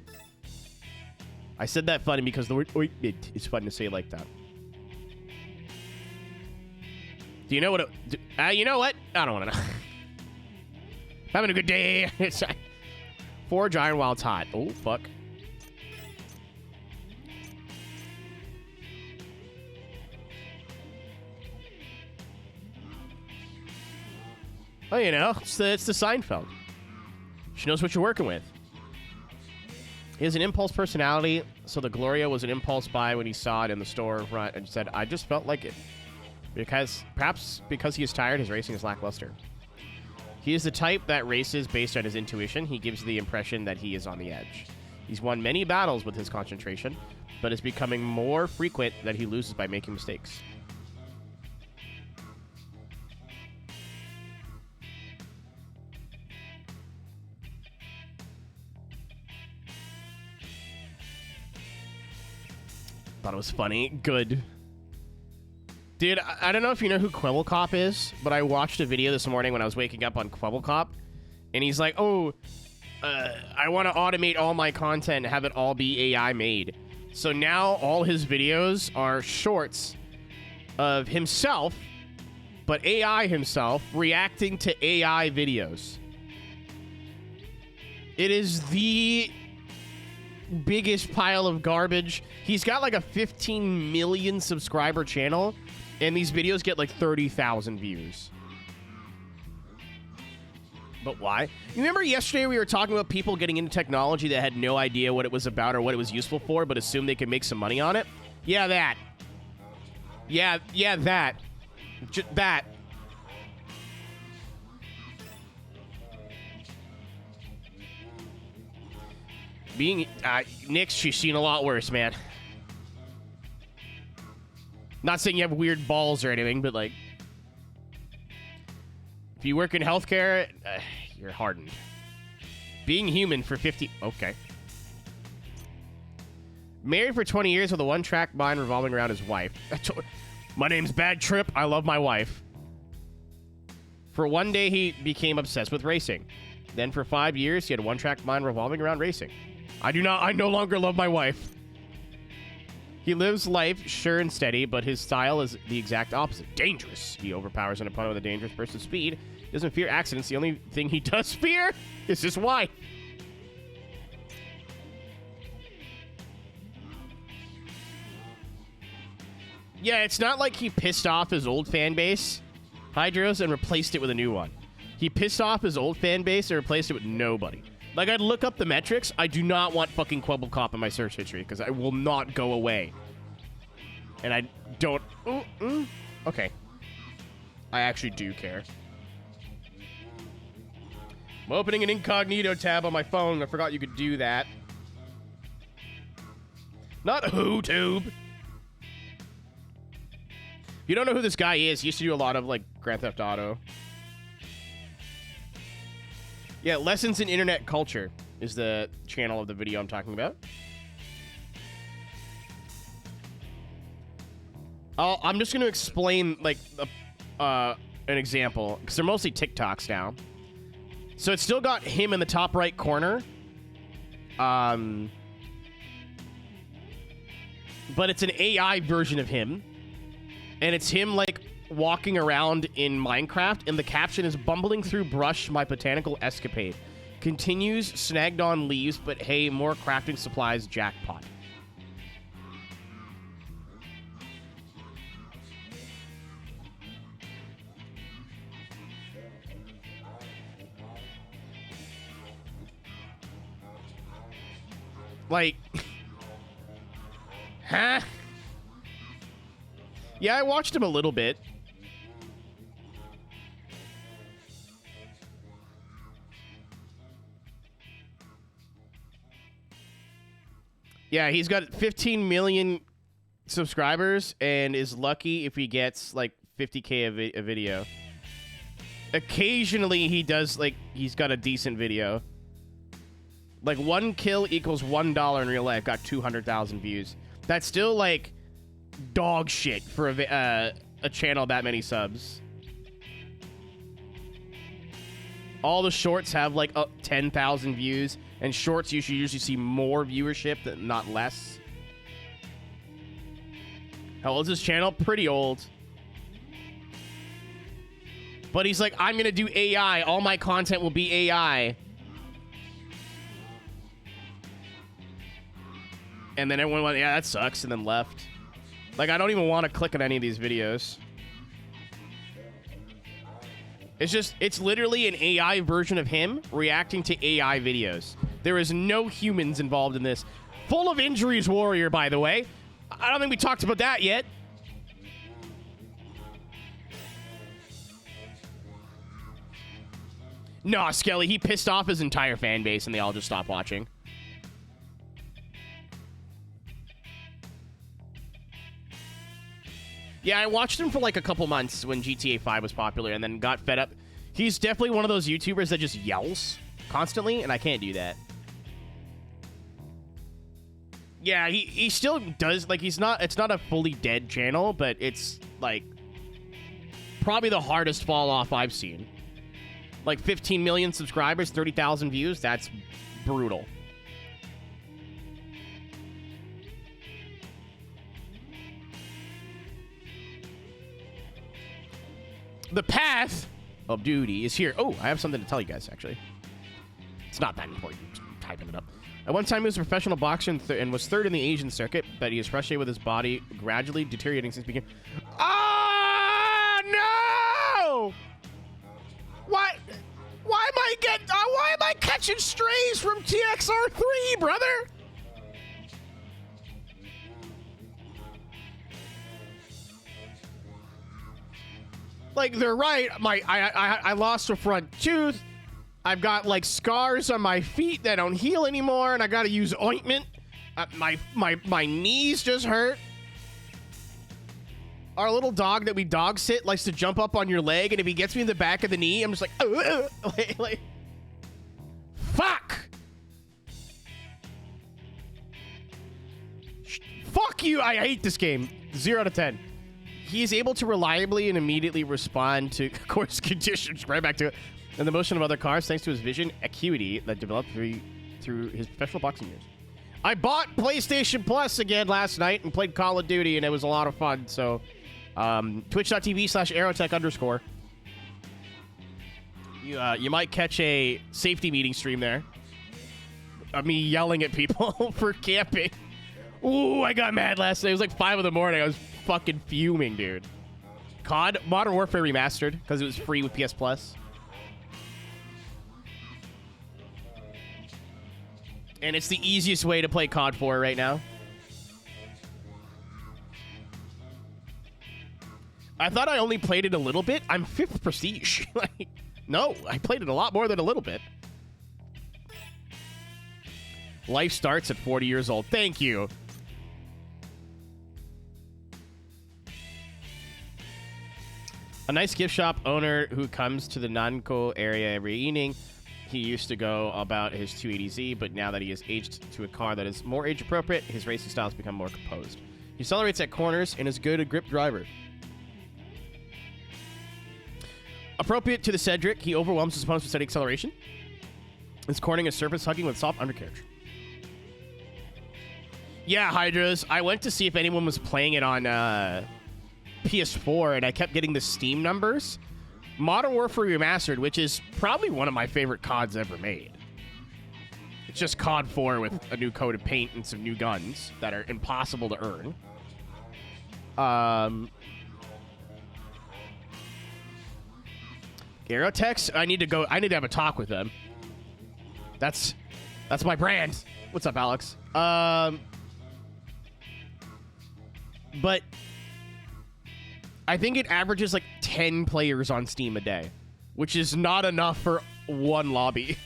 I said that funny because the word ointment is fun to say like that. Do you know what? You know what? I don't want to know. Having a good day. Forge iron while it's hot. Oh, fuck. Oh, you know, it's the Seinfeld. She knows what you're working with. He has an impulse personality, so the Gloria was an impulse buy when he saw it in the store front and said, I just felt like it. Perhaps because he is tired, his racing is lackluster. He is the type that races based on his intuition. He gives the impression that he is on the edge. He's won many battles with his concentration, but it's becoming more frequent that he loses by making mistakes. Thought it was funny. Good. Dude, I don't know if you know who Kwebbelkop is, but I watched a video this morning when I was waking up on Kwebbelkop, and he's like, oh, I want to automate all my content and have it all be AI made. So now all his videos are shorts of himself, but AI himself, reacting to AI videos. It is the biggest pile of garbage. He's got like a 15 million subscriber channel, and these videos get like 30,000 views. But why? You remember yesterday we were talking about people getting into technology that had no idea what it was about or what it was useful for, but assumed they could make some money on it? Yeah, that. Yeah, that. That. Being, Nick's, she's seen a lot worse, man. Not saying you have weird balls or anything, but like, if you work in healthcare, you're hardened. Being human for 50... Okay. Married for 20 years with a one-track mind revolving around his wife. My name's Bad Trip. I love my wife. For one day, he became obsessed with racing. Then for 5 years, he had a one-track mind revolving around racing. I no longer love my wife. He lives life sure and steady, but his style is the exact opposite. Dangerous. He overpowers an opponent with a dangerous burst of speed. He doesn't fear accidents. The only thing he does fear is his wife. Yeah, it's not like he pissed off his old fan base, Hydros, and replaced it with a new one. He pissed off his old fan base and replaced it with nobody. Like, I'd look up the metrics. I do not want fucking Kwebbelkop in my search history because I will not go away. And I don't... Okay. I actually do care. I'm opening an incognito tab on my phone. I forgot you could do that. Not YouTube. If you don't know who this guy is, he used to do a lot of, like, Grand Theft Auto. Yeah, Lessons in Internet Culture is the channel of the video I'm talking about. I'm just going to explain, like, an example, because they're mostly TikToks now. So it's still got him in the top right corner. But it's an AI version of him. And it's him, like, walking around in Minecraft, and the caption is, "Bumbling through brush, my botanical escapade. Continues, snagged on leaves, but hey, more crafting supplies, jackpot." Like, huh? Yeah, I watched him a little bit. Yeah, he's got 15 million subscribers and is lucky if he gets, like, 50K a video. Occasionally, he does, like, he's got a decent video. Like, 1 kill equals $1 in real life. Got 200,000 views. That's still, like, dog shit for a channel that many subs. All the shorts have, like, 10,000 views. And shorts, you should usually see more viewership, than not less. How old is this channel? Pretty old. But he's like, I'm going to do AI. All my content will be AI. And then everyone went, yeah, that sucks, and then left. Like, I don't even want to click on any of these videos. It's literally an AI version of him reacting to AI videos. There is no humans involved in this. Full of injuries warrior, by the way. I don't think we talked about that yet. No, Skelly, he pissed off his entire fan base and they all just stopped watching. Yeah, I watched him for like a couple months when GTA 5 was popular and then got fed up. He's definitely one of those YouTubers that just yells constantly, and I can't do that. Yeah, he still does, like, it's not a fully dead channel, but it's, like, probably the hardest fall off I've seen. Like, 15 million subscribers, 30,000 views, that's brutal. The path of duty is here. Oh, I have something to tell you guys, actually. It's not that important. I'm just typing it up. At one time, he was a professional boxer and was third in the Asian circuit, but he is frustrated with his body gradually deteriorating since beginning. Ah, no! Why am I catching strays from THRUSTMASTER, brother? Like, they're right. I lost a front tooth. I've got, like, scars on my feet that don't heal anymore, and I gotta use ointment. My knees just hurt. Our little dog that we dog sit likes to jump up on your leg, and if he gets me in the back of the knee, I'm just like, like fuck! Fuck you! I hate this game. 0 out of 10. He is able to reliably and immediately respond to course conditions. Right back to it. And the motion of other cars, thanks to his vision acuity that developed through his professional boxing years. I bought PlayStation Plus again last night and played Call of Duty, and it was a lot of fun. So, twitch.tv/aeroteq_. You might catch a safety meeting stream there. Of me yelling at people for camping. Ooh, I got mad last night. It was like 5 in the morning. I was fucking fuming, dude. COD Modern Warfare Remastered because it was free with PS Plus. And it's the easiest way to play COD 4 right now. I thought I only played it a little bit. I'm 5th prestige. Like, No, I played it a lot more than a little bit. Life starts at 40 years old. Thank you. A nice gift shop owner who comes to the Nanko area every evening. He used to go about his 280Z, but now that he has aged to a car that is more age appropriate, his racing style has become more composed. He accelerates at corners and is good at grip driver. Appropriate to the Cedric, he overwhelms his opponents with steady acceleration. His cornering is surface hugging with soft undercarriage. Yeah, Hydras. I went to see if anyone was playing it on PS4, and I kept getting the Steam numbers. Modern Warfare Remastered, which is probably one of my favorite CODs ever made. It's just COD 4 with a new coat of paint and some new guns that are impossible to earn. Aeroteq, I need to have a talk with them. That's my brand. What's up, Alex? But I think it averages like 10 players on Steam a day, which is not enough for one lobby.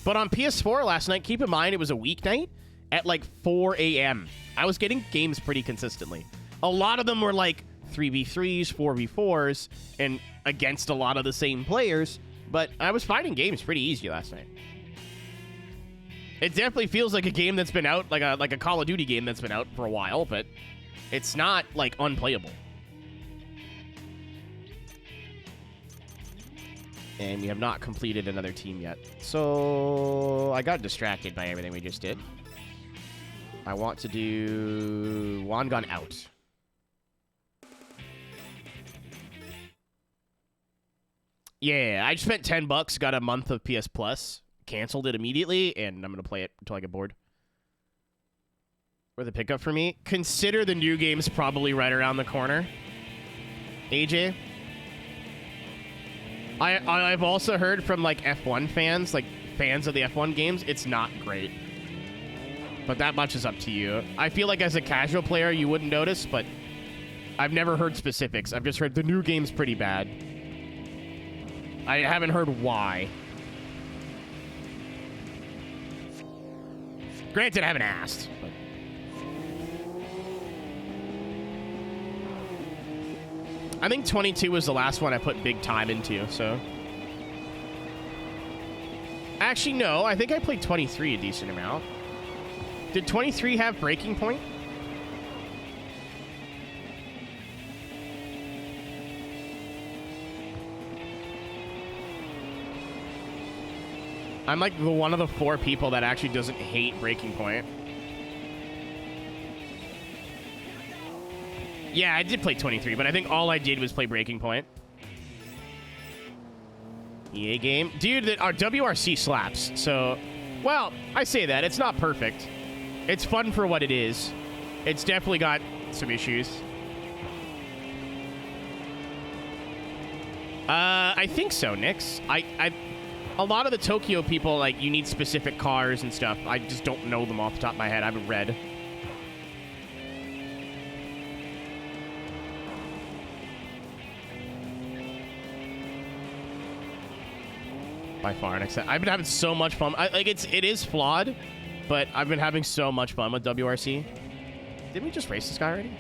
But on PS4 last night, keep in mind it was a weeknight at like 4 a.m. I was getting games pretty consistently. A lot of them were like 3v3s, 4v4s, and against a lot of the same players, but I was finding games pretty easy last night. It definitely feels like a game that's been out, like a Call of Duty game that's been out for a while, but it's not like unplayable. And we have not completed another team yet. So I got distracted by everything we just did. I want to do Wangan out. Yeah, I spent $10, got a month of PS Plus, canceled it immediately, and I'm going to play it until I get bored. Or the pickup for me. Consider the new game's probably right around the corner. AJ? I've also heard from, like, F1 fans, like, fans of the F1 games, it's not great. But that much is up to you. I feel like as a casual player, you wouldn't notice, but I've never heard specifics. I've just heard the new game's pretty bad. I haven't heard why. Granted, I haven't asked, but... I think 22 was the last one I put big time into, so... Actually, no. I think I played 23 a decent amount. Did 23 have Breaking Point? I'm like one of the 4 people that actually doesn't hate Breaking Point. Yeah, I did play 23, but I think all I did was play Breaking Point. EA game. Dude, our WRC slaps. So, well, I say that. It's not perfect. It's fun for what it is. It's definitely got some issues. I think so, Nix. A lot of the Tokyo people, like, you need specific cars and stuff. I just don't know them off the top of my head. I haven't read. By far, I've been having so much fun. It is flawed, but I've been having so much fun with WRC. Didn't we just race this guy already?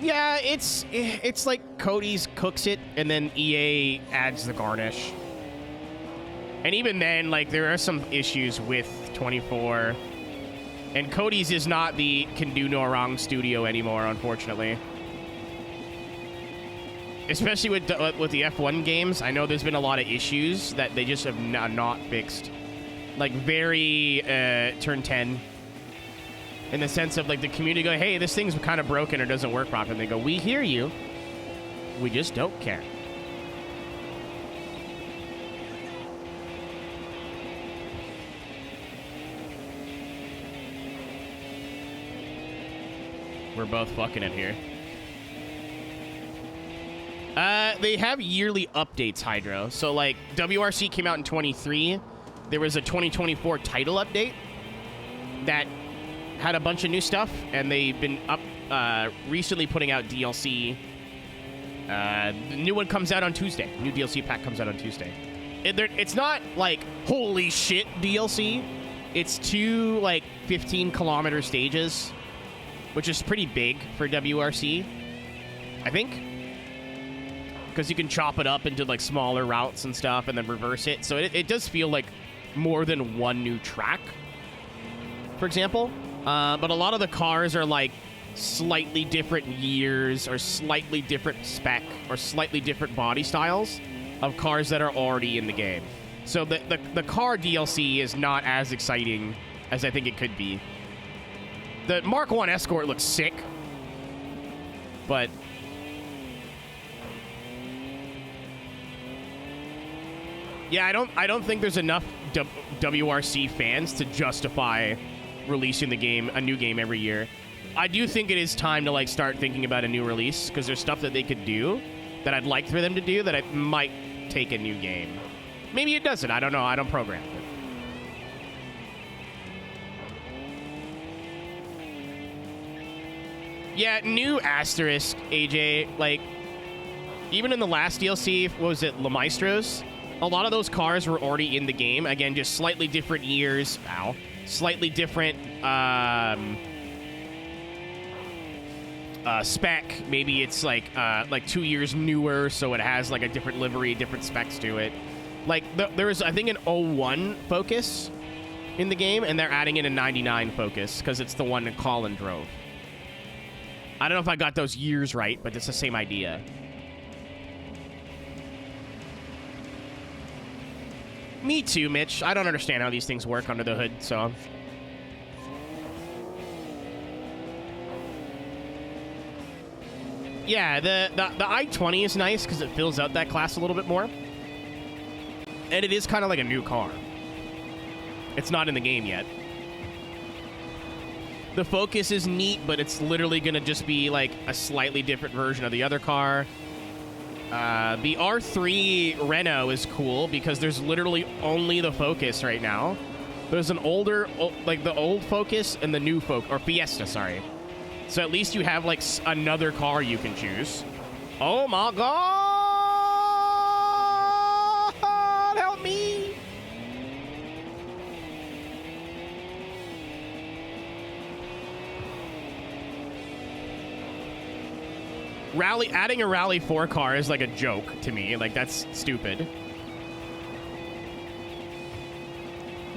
Yeah, it's like Cody's cooks it, and then EA adds the garnish. And even then, like, there are some issues with 24. And Cody's is not the can do no wrong studio anymore, unfortunately. Especially with the F1 games, I know there's been a lot of issues that they just have not fixed. Like, very turn 10. In the sense of, like, the community go, hey, this thing's kind of broken or doesn't work properly. And they go, we hear you. We just don't care. We're both fucking it here. They have yearly updates, Hydro. So, like, WRC came out in 23. There was a 2024 title update that had a bunch of new stuff, and they've been recently putting out DLC The new one comes out on Tuesday. New DLC pack comes out on Tuesday. It's not like holy shit DLC. It's 2 like 15-kilometer stages, which is pretty big for WRC, I think, because you can chop it up into like smaller routes and stuff and then reverse it. So it does feel like more than one new track, for example. But a lot of the cars are like slightly different years or slightly different spec or slightly different body styles of cars that are already in the game. So the car DLC is not as exciting as I think it could be. The Mark 1 Escort looks sick, but yeah, I don't think there's enough WRC fans to justify releasing a new game every year. I do think it is time to like start thinking about a new release, because there's stuff that they could do that I'd like for them to do that I might take a new game. Maybe it doesn't. I don't know. I don't program it. Yeah, new asterisk, AJ. Like, even in the last DLC, what was it, Le Maestros? A lot of those cars were already in the game. Again, just slightly different years. Ow. Slightly different spec. Maybe it's like 2 years newer, so it has like a different livery, different specs to it. Like, there was, I think, an 01 Focus in the game, and they're adding in a 99 Focus because it's the one that Colin drove. I don't know if I got those years right, but it's the same idea. Me too, Mitch. I don't understand how these things work under the hood, so... Yeah, the I-20 is nice because it fills out that class a little bit more. And it is kind of like a new car. It's not in the game yet. The Focus is neat, but it's literally going to just be like a slightly different version of the other car. The R3 Renault is cool because there's literally only the Focus right now. There's an older, like the old Focus and the new Focus, or Fiesta, sorry. So at least you have like another car you can choose. Oh my God, help me. Adding a Rally 4 car is like a joke to me. Like, that's stupid.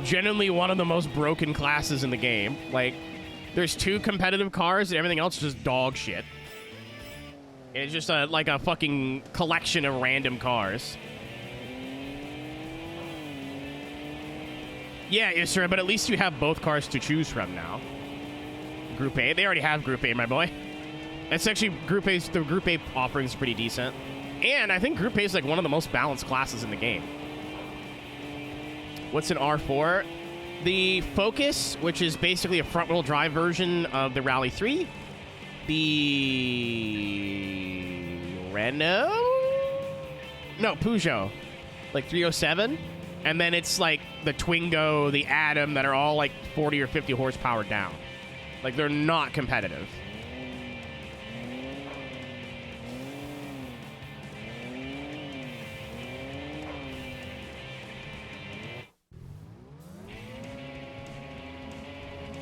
Genuinely one of the most broken classes in the game. Like, there's 2 competitive cars and everything else is just dog shit. It's just like a fucking collection of random cars. Yeah, Isra, but at least you have both cars to choose from now. Group A. They already have Group A, my boy. It's actually the Group A offering is pretty decent. And I think Group A is like one of the most balanced classes in the game. What's an R4? The Focus, which is basically a front-wheel drive version of the Rally 3. The Renault? No, Peugeot. Like 307. And then it's like the Twingo, the Atom, that are all like 40 or 50 horsepower down. Like, they're not competitive.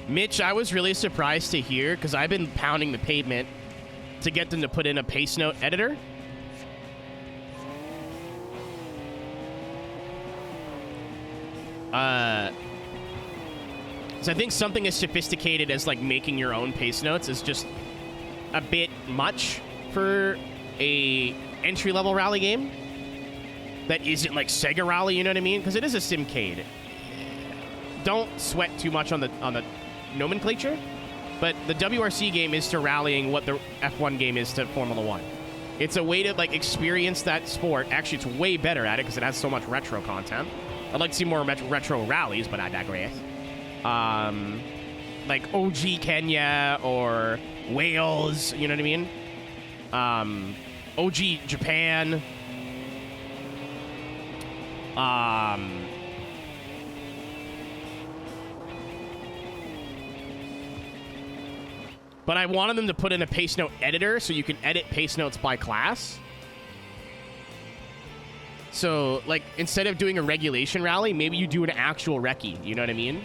Mitch, I was really surprised to hear, because I've been pounding the pavement to get them to put in a pace note editor. So I think something as sophisticated as like making your own pace notes is just a bit much for a entry-level rally game that isn't like Sega Rally, you know what I mean? Because it is a simcade. Don't sweat too much on the nomenclature, but the WRC game is to rallying what the F1 game is to Formula 1. It's a way to like experience that sport. Actually, it's way better at it because it has so much retro content. I'd like to see more retro rallies, but I digress. Like OG Kenya or Wales, you know what I mean? OG Japan. But I wanted them to put in a pace note editor so you can edit pace notes by class. So, like, instead of doing a regulation rally, maybe you do an actual recce. You know what I mean?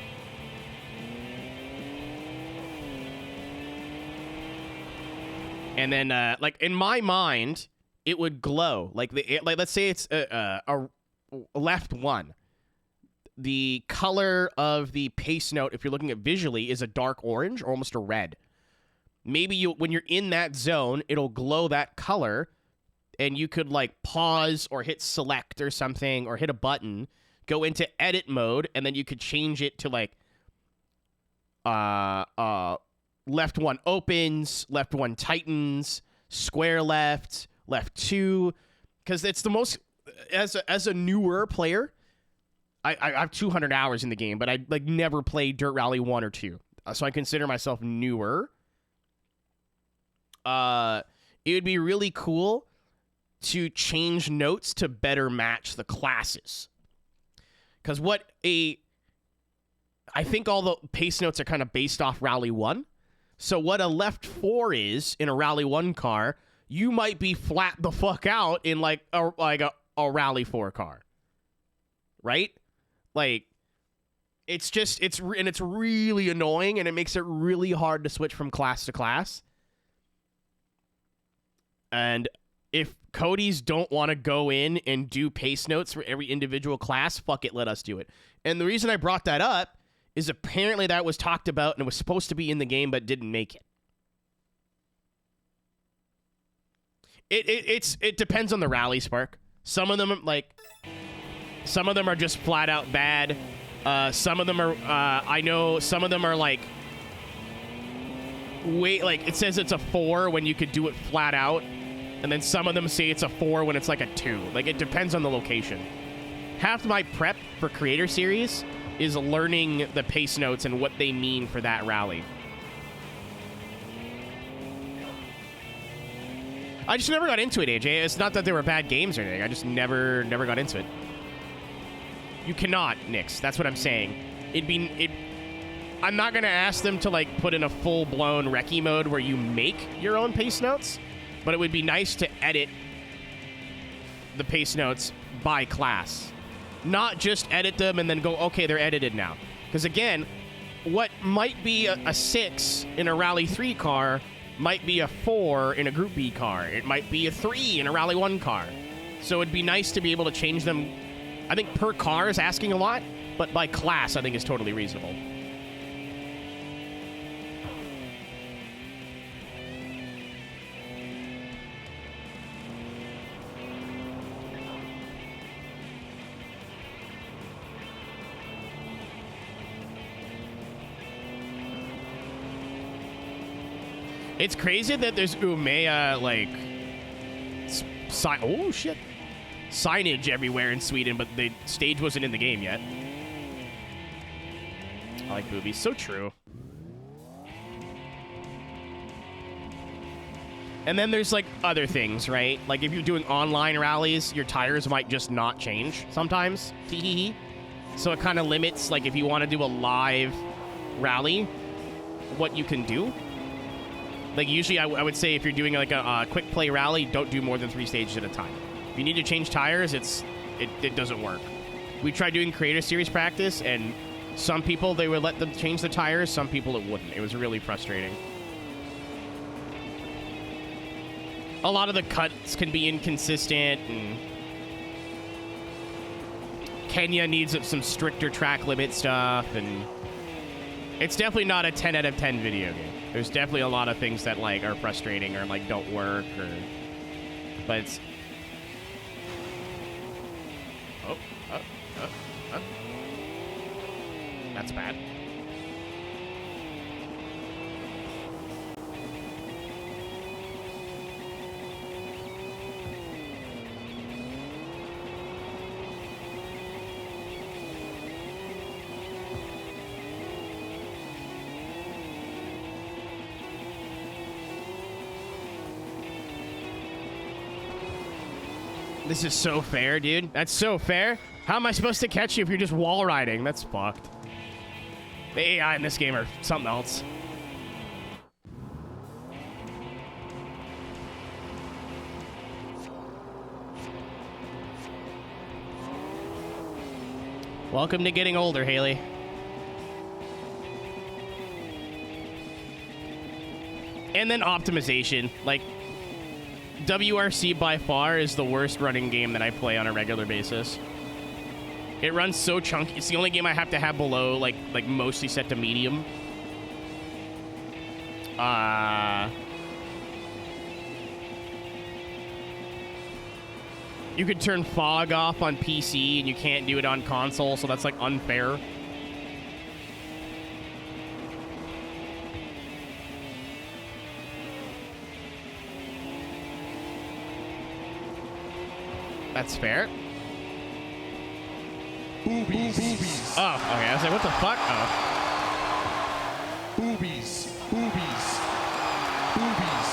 And then, like, in my mind, it would glow. Like, let's say it's a left one. The color of the pace note, if you're looking at visually, is a dark orange or almost a red. Maybe when you're in that zone, it'll glow that color, and you could, like, pause or hit select or something, or hit a button, go into edit mode, and then you could change it to, like, left one opens, left one tightens, square left, left two, because it's the most, as a newer player, I have 200 hours in the game, but I, like, never played Dirt Rally 1 or 2, so I consider myself newer. It would be really cool to change notes to better match the classes. Because I think all the pace notes are kind of based off Rally 1. So what a left 4 is in a Rally 1 car, you might be flat the fuck out in like a Rally 4 car. Right? Like, it's really annoying, and it makes it really hard to switch from class to class. And if Cody's don't want to go in and do pace notes for every individual class, fuck it, let us do it. And the reason I brought that up is apparently that was talked about and it was supposed to be in the game but didn't make it. It depends on the rally, Spark. Some of them are just flat out bad. Some of them are I know some of them are like it says it's a 4 when you could do it flat out. And then some of them say it's a 4 when it's like a 2. Like, it depends on the location. Half my prep for Creator Series is learning the pace notes and what they mean for that rally. I just never got into it, AJ. It's not that they were bad games or anything. I just never got into it. You cannot, Nix. That's what I'm saying. I'm not going to ask them to, like, put in a full-blown recce mode where you make your own pace notes. But it would be nice to edit the pace notes by class. Not just edit them and then go, okay, they're edited now. Because, again, what might be a 6 in a Rally 3 car might be a 4 in a Group B car. It might be a 3 in a Rally 1 car. So it'd be nice to be able to change them. I think per car is asking a lot, but by class I think is totally reasonable. It's crazy that there's Umea, like, oh, shit. Signage everywhere in Sweden, but the stage wasn't in the game yet. I like movies. So true. And then there's, like, other things, right? Like, if you're doing online rallies, your tires might just not change sometimes. Tee-hee-hee. So it kind of limits, like, if you want to do a live rally, what you can do. Like, usually I would say if you're doing, like, a quick play rally, don't do more than 3 stages at a time. If you need to change tires, it doesn't work. We tried doing Creator Series practice, and some people, they would let them change the tires. Some people, it wouldn't. It was really frustrating. A lot of the cuts can be inconsistent, and Kenya needs some stricter track limit stuff, and it's definitely not a 10 out of 10 video game. There's definitely a lot of things that, like, are frustrating or, like, don't work, but it's... That's bad. This is so fair, dude. That's so fair. How am I supposed to catch you if you're just wall riding? That's fucked. The AI in this game are something else. Welcome to getting older, Haley. And then optimization. Like, WRC by far is the worst running game that I play on a regular basis. It runs so chunky. It's the only game I have to have below, like mostly set to medium. You could turn fog off on PC, and you can't do it on console, so that's, like, unfair. That's fair. Boobies. Boobies. Oh, okay. I was like, what the fuck? Oh. Boobies. Boobies. Boobies.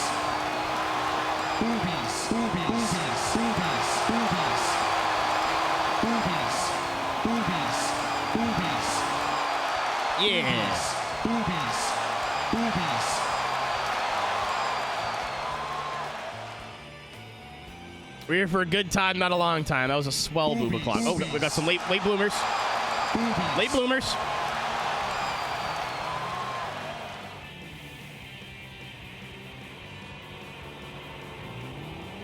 Boobies. Boobies. Boobies. Boobies. Boobies. Boobies. Boobies. Yeah. Boobies. Boobies. We're here for a good time, not a long time. That was a swell booba clock. Oh, we got some late bloomers. Boobies. Late bloomers.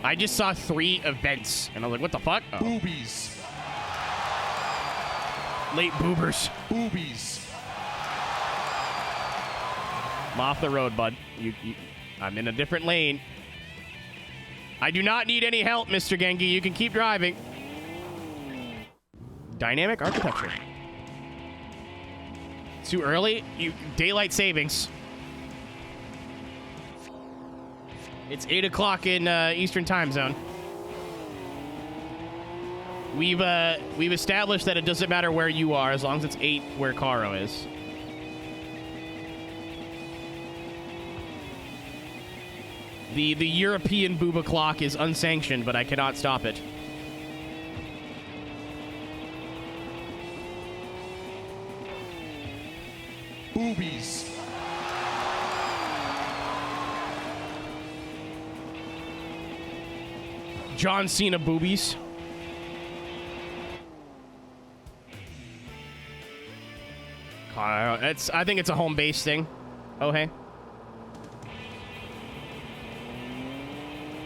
I just saw 3 events, and I was like, what the fuck? Oh. Boobies. Late boobers. Boobies. I'm off the road, bud. I'm in a different lane. I do not need any help, Mr. Genki. You can keep driving. Dynamic architecture. Too early? Daylight savings. It's 8 o'clock in Eastern time zone. We've established that it doesn't matter where you are as long as it's 8 where Caro is. The European booba clock is unsanctioned, but I cannot stop it. Boobies. John Cena boobies. I think it's a home base thing. Oh, hey.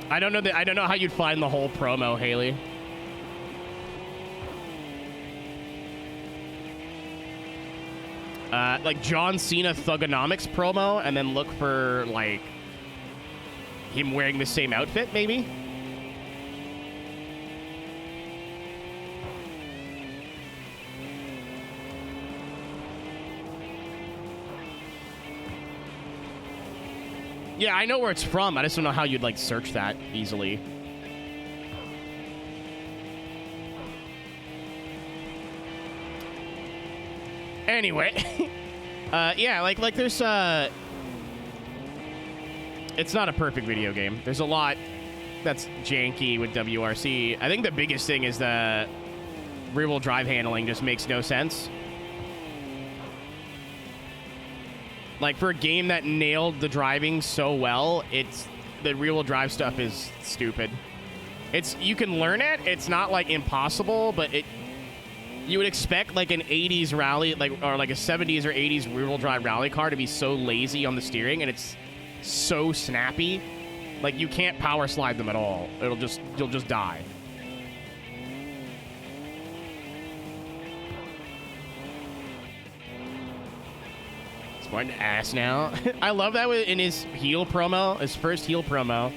I don't know how you'd find the whole promo, Haley. Like John Cena Thugonomics promo, and then look for like him wearing the same outfit, maybe. Yeah, I know where it's from. I just don't know how you'd, like, search that easily. Anyway. Yeah, like there's, it's not a perfect video game. There's a lot that's janky with WRC. I think the biggest thing is the rear-wheel drive handling just makes no sense. Like, for a game that nailed the driving so well, the rear-wheel drive stuff is stupid. You can learn it. It's not, like, impossible, but you would expect, like, an 80s rally, or like a 70s or 80s rear-wheel drive rally car to be so lazy on the steering, and it's so snappy. Like, you can't power slide them at all. You'll just die. Going to ass now. I love that in his heel promo, his first heel promo.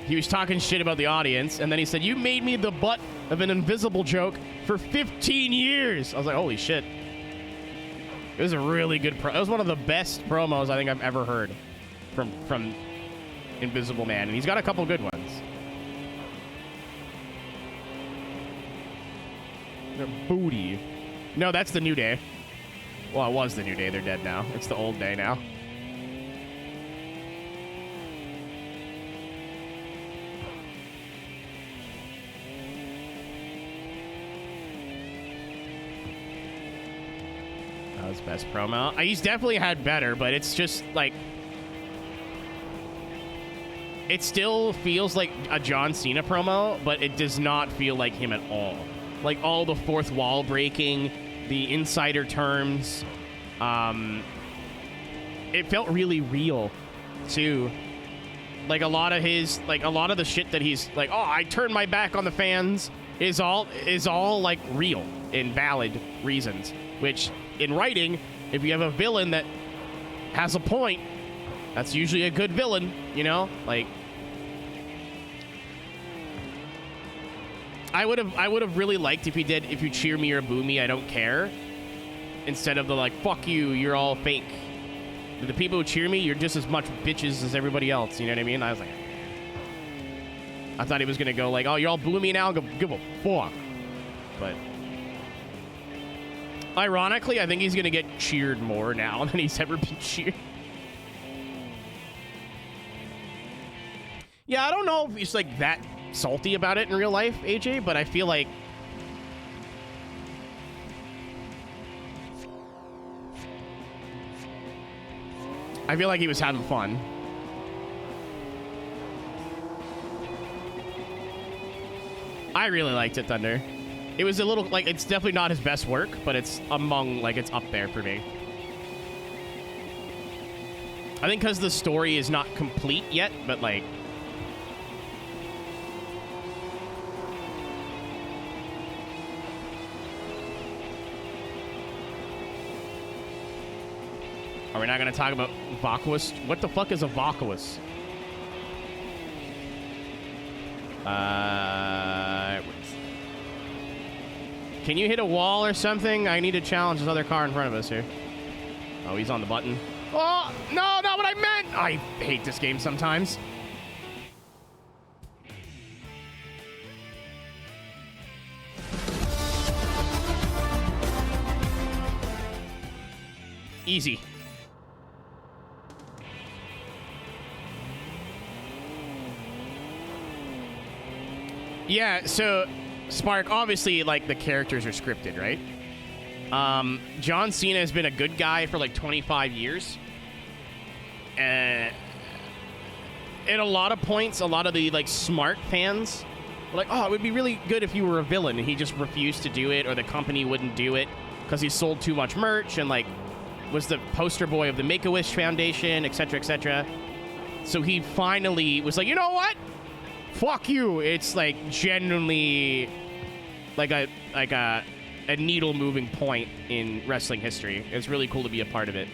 He was talking shit about the audience, and then he said, "You made me the butt of an invisible joke for 15 years." I was like, holy shit. It was a really good it was one of the best promos I think I've ever heard from Invisible Man, and he's got a couple good ones. The booty. No, that's the New Day. Well, it was the New Day. They're dead now. It's the old day now. That was best promo. He's definitely had better, but it's just like... It still feels like a John Cena promo, but it does not feel like him at all. Like all the fourth wall breaking, the insider terms. It felt really real, too. Like a lot of the shit that he's like, oh, I turned my back on the fans is all like real and valid reasons. Which in writing, if you have a villain that has a point, that's usually a good villain, you know? Like, I would have really liked if you cheer me or boo me, I don't care. Instead of the like, fuck you, you're all fake. The people who cheer me, you're just as much bitches as everybody else, you know what I mean? I was like, I thought he was gonna go like, oh, you're all booing me now, give a fuck. But ironically, I think he's gonna get cheered more now than he's ever been cheered. Yeah, I don't know if he's like that salty about it in real life, AJ, but I feel like he was having fun. I really liked it, Thunder. It was a little, like, it's definitely not his best work, but it's among, like, it's up there for me. I think because the story is not complete yet, but, like, are we not going to talk about vacuous? What the fuck is a vacuous? Can you hit a wall or something? I need to challenge this other car in front of us here. Oh, he's on the button. Oh, no, not what I meant! I hate this game sometimes. Easy. Yeah, so Spark, obviously, like, the characters are scripted, right? John Cena has been a good guy for like 25 years. And at a lot of points, a lot of the like smart fans were like, oh, it would be really good if you were a villain, and he just refused to do it, or the company wouldn't do it because he sold too much merch and like was the poster boy of the Make-A-Wish Foundation, etc., etc. So he finally was like, you know what? Fuck you. It's like genuinely like a needle moving point in wrestling history. It's really cool to be a part of it.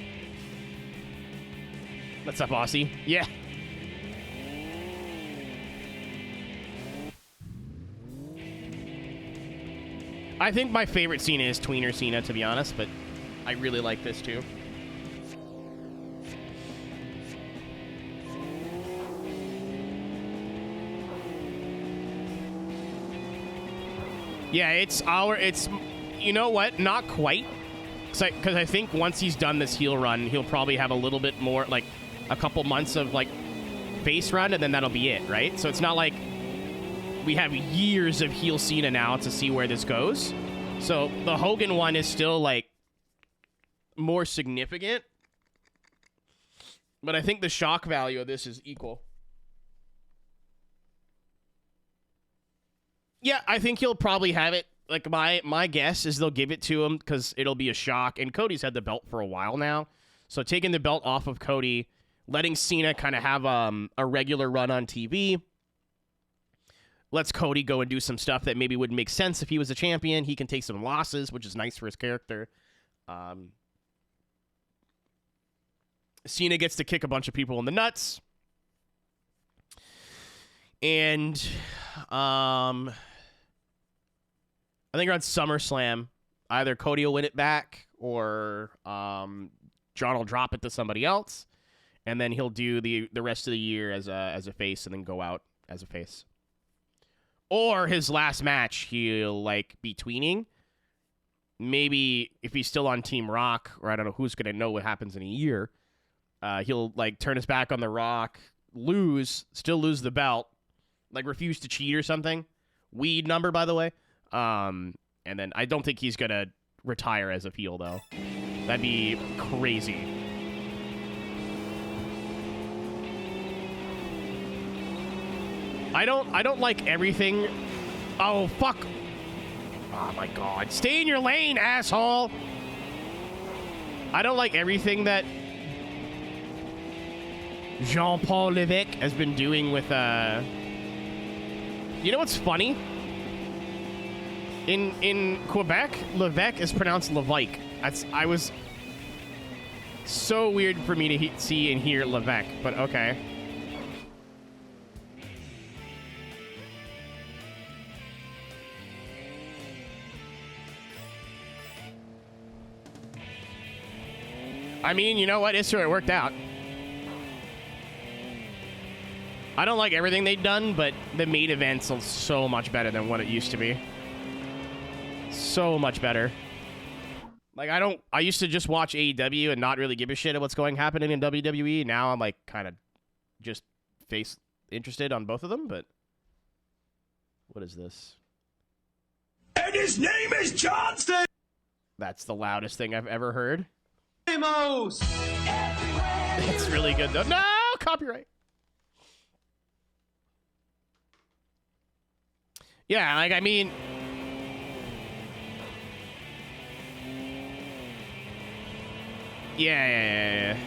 What's up, Aussie? Yeah. I think my favorite Cena is Tweener Cena, to be honest, but I really like this too. Yeah, it's you know what? Not quite. Because I think once he's done this heel run, he'll probably have a little bit more, like a couple months of like face run, and then that'll be it, right? So it's not like we have years of heel Cena now to see where this goes. So the Hogan one is still like more significant. But I think the shock value of this is equal. Yeah, I think he'll probably have it. Like, my guess is they'll give it to him because it'll be a shock. And Cody's had the belt for a while now. So taking the belt off of Cody, letting Cena kind of have a regular run on TV, lets Cody go and do some stuff that maybe wouldn't make sense if he was a champion. He can take some losses, which is nice for his character. Cena gets to kick a bunch of people in the nuts. And I think around SummerSlam, either Cody will win it back or John will drop it to somebody else, and then he'll do the rest of the year as a face and then go out as a face. Or his last match, he'll like be tweening. Maybe if he's still on Team Rock, or I don't know who's gonna know what happens in a year, he'll like turn his back on the Rock, still lose the belt, like refuse to cheat or something. Weed number, by the way. And then I don't think he's gonna retire as a heel though. That'd be crazy. I don't like everything. Oh fuck. Oh my god. Stay in your lane, asshole! I don't like everything that Jean-Paul Levesque has been doing with, You know what's funny? In Quebec, Levesque is pronounced Levesque. I was... So weird for me to see and hear Levesque, but okay. I mean, you know what? It worked out. I don't like everything they've done, but the main event's so much better than what it used to be. So much better. Like, I used to just watch AEW and not really give a shit at what's happening in WWE. Now I'm like kind of just interested on both of them, but what is this? And his name is Johnson! That's the loudest thing I've ever heard. Amos! It's really good though. No, copyright. Yeah, like, I mean, yeah.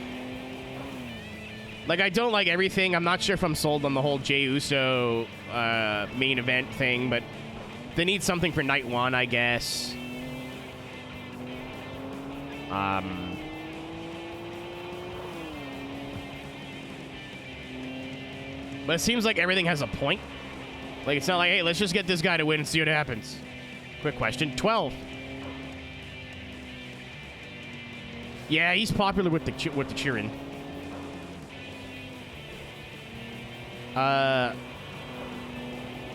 Like, I don't like everything. I'm not sure if I'm sold on the whole Jey Uso main event thing, but they need something for night one, I guess. But it seems like everything has a point. Like, it's not like, hey, let's just get this guy to win and see what happens. Quick question. 12. Yeah, he's popular with the cheering.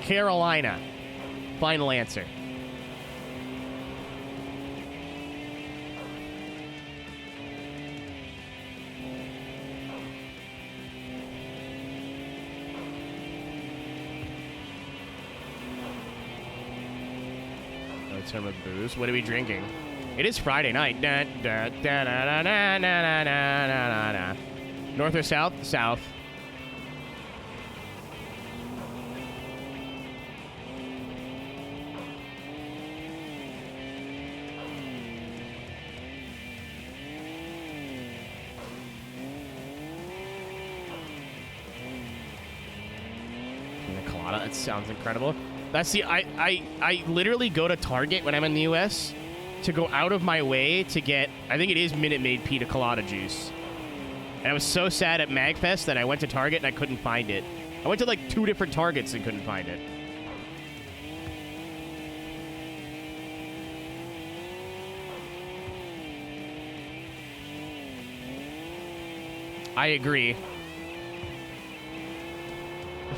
Carolina. Final answer. Term of booze. What are we drinking? It is Friday night. North or south? South. Pina colada. That sounds incredible. That's the I literally go to Target when I'm in the US to go out of my way to get, I think it is Minute Maid pina colada juice. And I was so sad at MagFest that I went to Target and I couldn't find it. I went to like 2 different Targets and couldn't find it. I agree.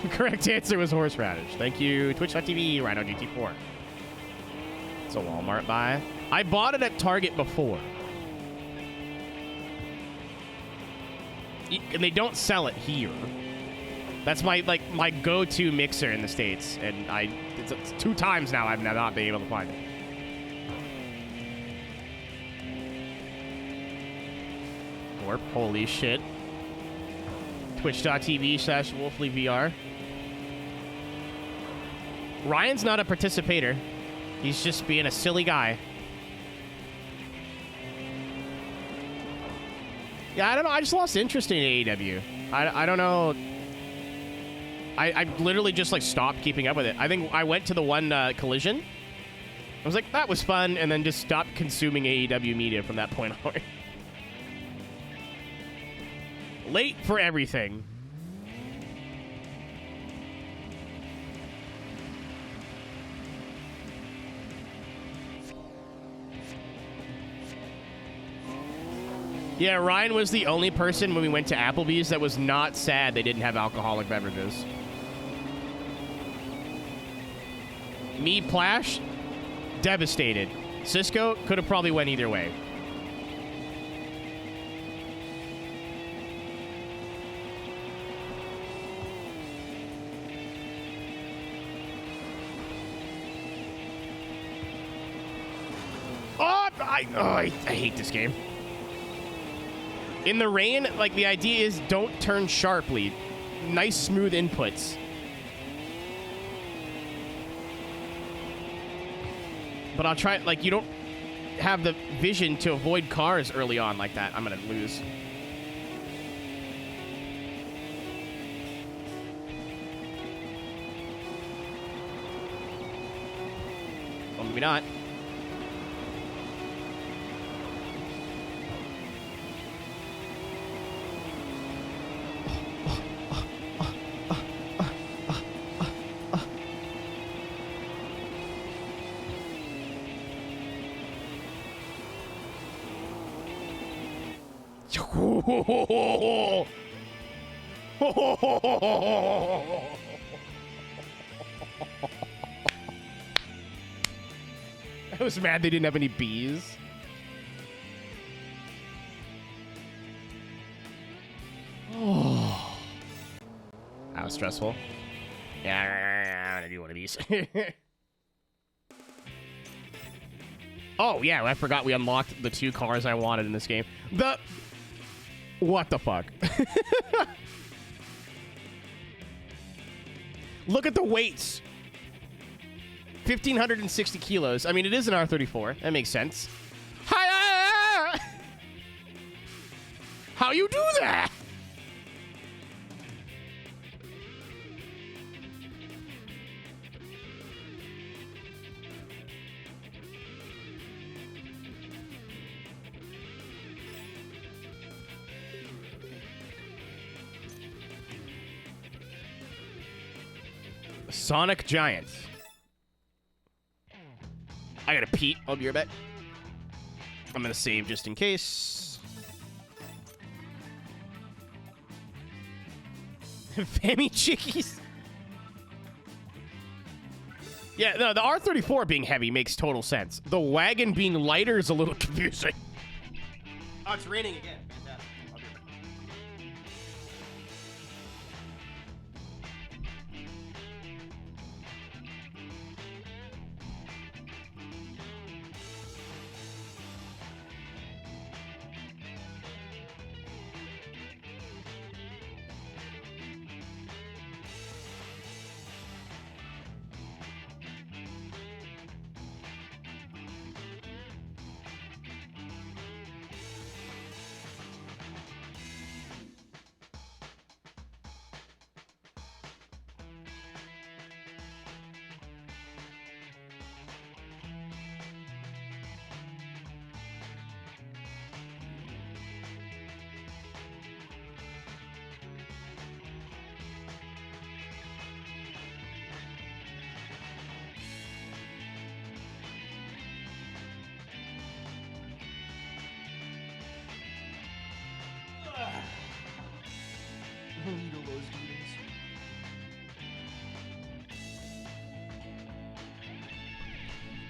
The correct answer was horseradish. Thank you, Twitch.tv, Rhino GT4. It's a Walmart buy. I bought it at Target before. And they don't sell it here. That's my go-to mixer in the States. And it's 2 times now I've not been able to find it. Warp, holy shit. Twitch.tv/WolflyVR. Ryan's not a participator. He's just being a silly guy. Yeah, I don't know. I just lost interest in AEW. I don't know. I literally just like stopped keeping up with it. I think I went to the one Collision. I was like, that was fun, and then just stopped consuming AEW media from that point on. Late for everything. Yeah, Ryan was the only person when we went to Applebee's that was not sad they didn't have alcoholic beverages. Me, Plash, devastated. Cisco could have probably went either way. I hate this game. In the rain, like, the idea is don't turn sharply. Nice, smooth inputs. But I'll try, like, you don't have the vision to avoid cars early on like that. I'm gonna lose. Well, maybe not. I was mad they didn't have any bees. Oh, that was stressful. Yeah, I'm gonna do one of these. Oh, yeah, I forgot we unlocked the 2 cars I wanted in this game. What the fuck? Look at the weights. 1,560 kilos. I mean, it is an R34. That makes sense. Hi-ya! How you do that? Sonic Giants. I gotta pee. I'll be right back. I'm gonna save just in case. Fammy chickies. Yeah, no, the R34 being heavy makes total sense. The wagon being lighter is a little confusing. Oh, it's raining again. Fantastic. I'll be right back.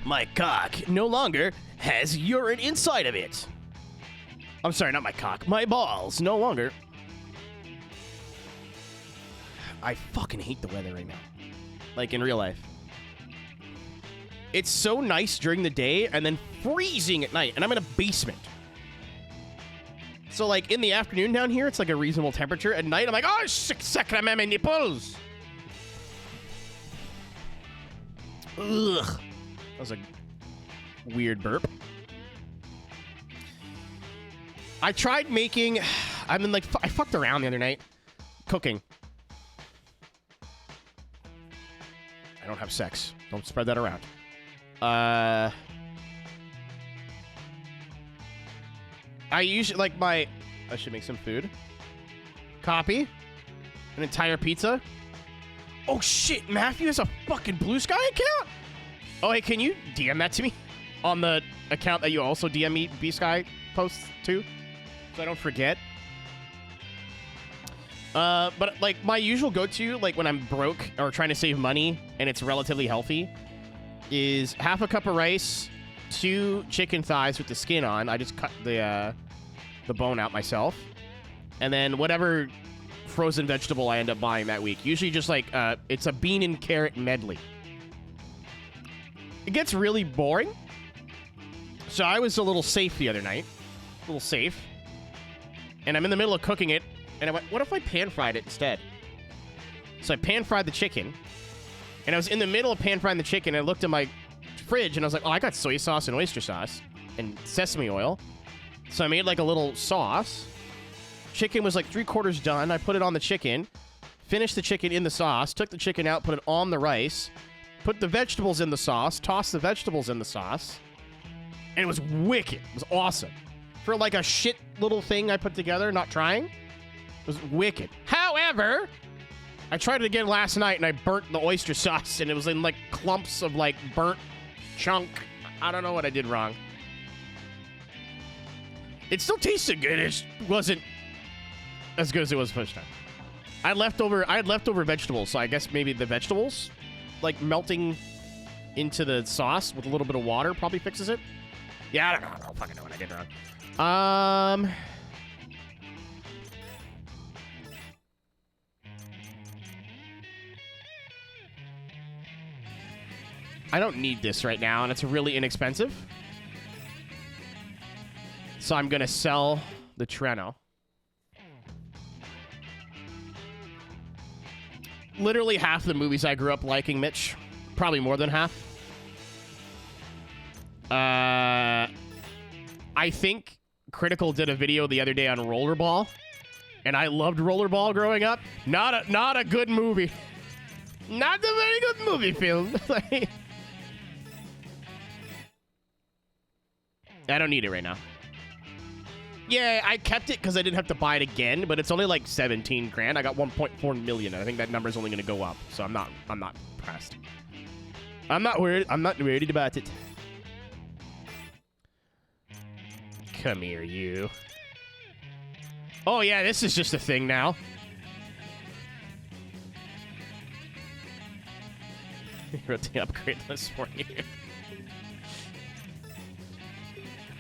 My cock no longer has urine inside of it. I'm sorry, not my cock. My balls no longer. I fucking hate the weather right now. Like in real life. It's so nice during the day and then freezing at night. And I'm in a basement. So like in the afternoon down here, it's like a reasonable temperature. At night, I'm like, oh, sacre my nipples. Ugh. That was a weird burp. I tried making... I mean, like, I fucked around the other night. Cooking. I don't have sex. Don't spread that around. I usually, like, I should make some food. Copy. An entire pizza. Oh, shit. Matthew has a fucking Blue Sky account? Oh, hey, can you DM that to me? On the account that you also DM me B-Sky posts to? So I don't forget. But, like, my usual go-to, like, when I'm broke or trying to save money and it's relatively healthy, is half a cup of rice, 2 chicken thighs with the skin on. I just cut the bone out myself. And then whatever frozen vegetable I end up buying that week. Usually just, like, it's a bean and carrot medley. It gets really boring. So I was a little safe the other night. A little safe. And I'm in the middle of cooking it. And I went, what if I pan-fried it instead? So I pan-fried the chicken. And I was in the middle of pan-frying the chicken. And I looked at my fridge, and I was like, oh, I got soy sauce and oyster sauce and sesame oil. So I made like a little sauce. Chicken was like 3/4 done. I put it on the chicken, finished the chicken in the sauce, took the chicken out, put it on the rice, put the vegetables in the sauce, tossed the vegetables in the sauce, and it was wicked. It was awesome. For like a shit little thing I put together, not trying, it was wicked. However, I tried it again last night, and I burnt the oyster sauce, and it was in like clumps of like burnt chunk. I don't know what I did wrong. It still tasted good. It just wasn't as good as it was the first time. I had leftover vegetables, so I guess maybe the vegetables, like melting into the sauce with a little bit of water, probably fixes it. Yeah, I don't know. I don't fucking know what I did wrong. I don't need this right now, and it's really inexpensive. So I'm going to sell the Treno. Literally half the movies I grew up liking, Mitch. Probably more than half. I think Critical did a video the other day on Rollerball, and I loved Rollerball growing up. Not a good movie. Not a very good movie film. I don't need it right now. Yeah, I kept it because I didn't have to buy it again, but it's only like 17 grand. I got 1.4 million. I think that number's only going to go up, so I'm not pressed. I'm not worried about it. Come here, you. Oh, yeah, this is just a thing now. I wrote the upgrade list for you.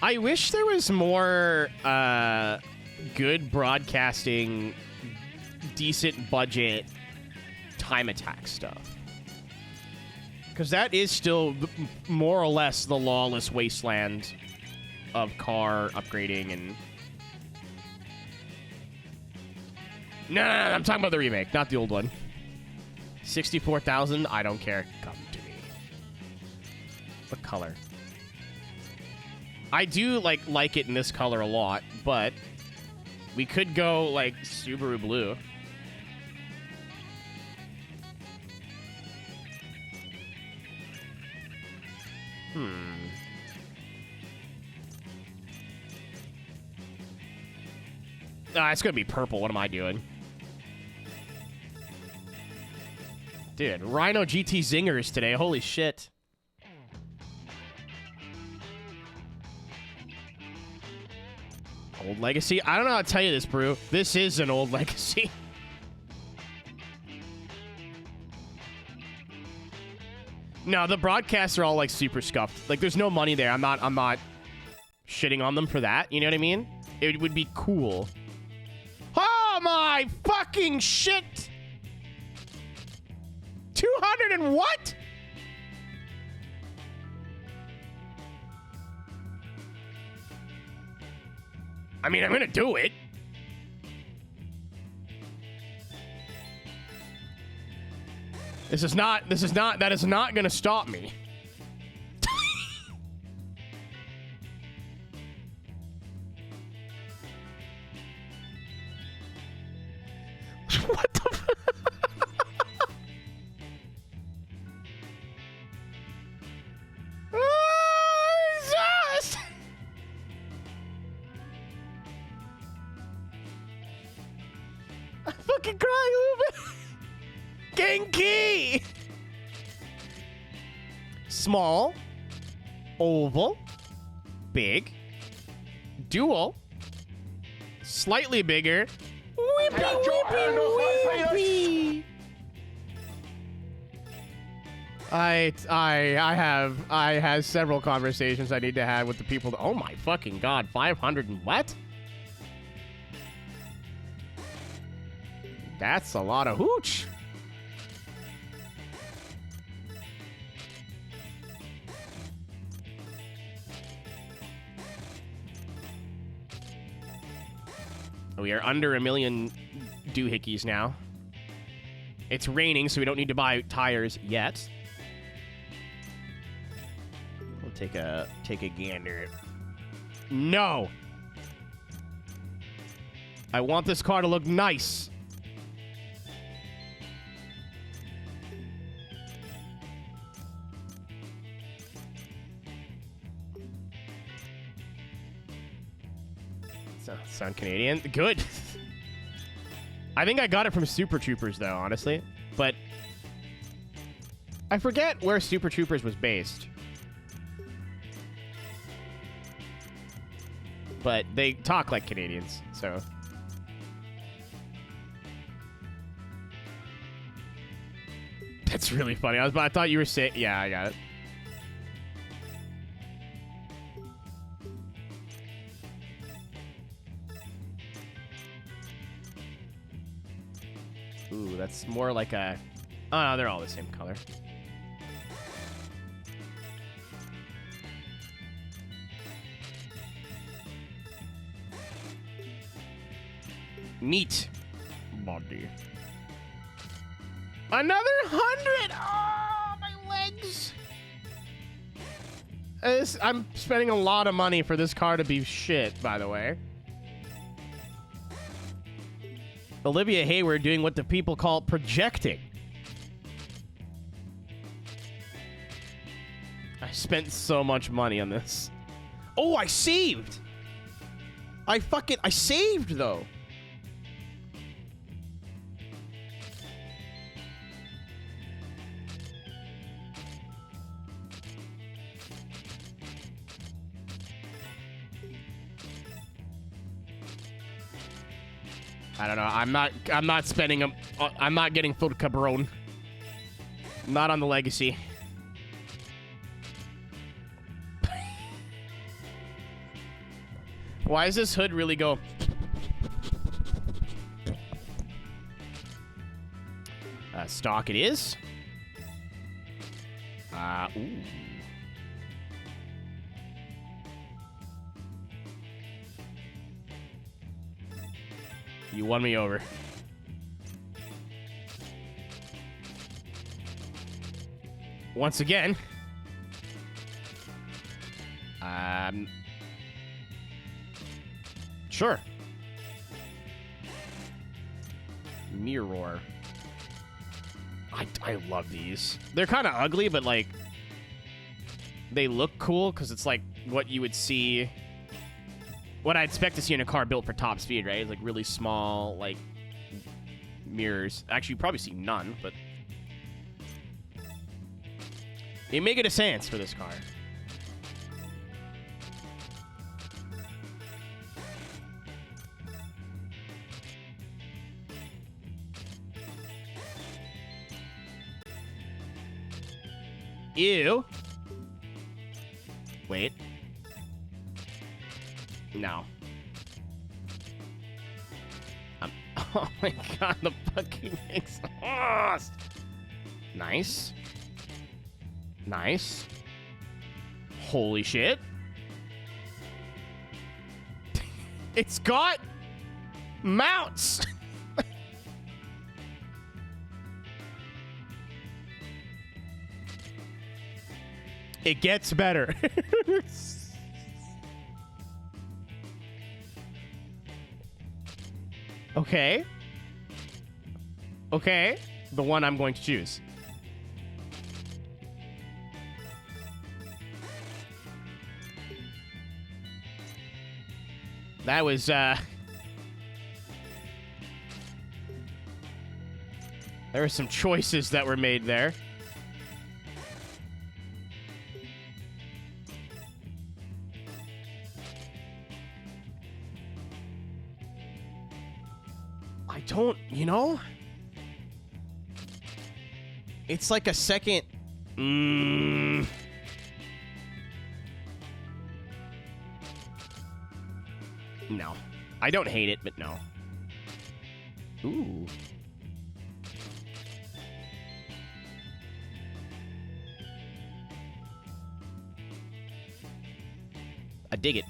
I wish there was more good broadcasting, decent budget time attack stuff. Because that is still more or less the lawless wasteland of car upgrading and... No, I'm talking about the remake, not the old one. 64,000, I don't care. Come to me. What color? I do like it in this color a lot, but we could go like Subaru blue. It's gonna be purple. What am I doing? Dude, Rhino GT Zingers today. Holy shit. Old Legacy? I don't know how to tell you this, Brew. This is an old Legacy. No, the broadcasts are all like super scuffed. Like, there's no money there. I'm not shitting on them for that. You know what I mean? It would be cool. Oh my fucking shit! 200 and what? I mean, I'm gonna do it. That is not gonna stop me. What the fuck? Jesus! I'm fucking crying a little bit. Genki! Small, oval, big, dual, slightly bigger. Whippy, whippy, whippy. I have several conversations I need to have with the people. Oh my fucking god, 500 and what? That's a lot of hooch. We are under 1 million doohickeys now. It's raining, so we don't need to buy tires yet. take a gander. No. I want this car to look nice. Sound Canadian? Good. I think I got it from Super Troopers, though, honestly. But I forget where Super Troopers was based. But they talk like Canadians, so... That's really funny. I thought you were saying... Yeah, I got it. Ooh, that's more like a... Oh, no, they're all the same color. Neat. Body. Another 100! Oh, my legs! I'm spending a lot of money for this car to be shit, by the way. Olivia Hayward doing what the people call projecting. I spent so much money on this. Oh, I saved! I saved, though. I don't know. I'm not spending I'm not getting full cabron. Not on the Legacy. Why does this hood really go? Stock it is. Ooh. You won me over. Once again. Sure. Mirror. I love these. They're kind of ugly, but like they look cool because it's like what you would see. What I expect to see in a car built for top speed, right? It's like really small, like, mirrors. Actually, you probably see none, but... They make it a sense for this car. Ew. Wait. No. Oh my god, the fucking exhaust! Nice. Nice. Holy shit. It's got mounts! It gets better. Okay. Okay. The one I'm going to choose. That was, there were some choices that were made there. I don't, you know? It's like a second... No. I don't hate it, but no. Ooh. I dig it.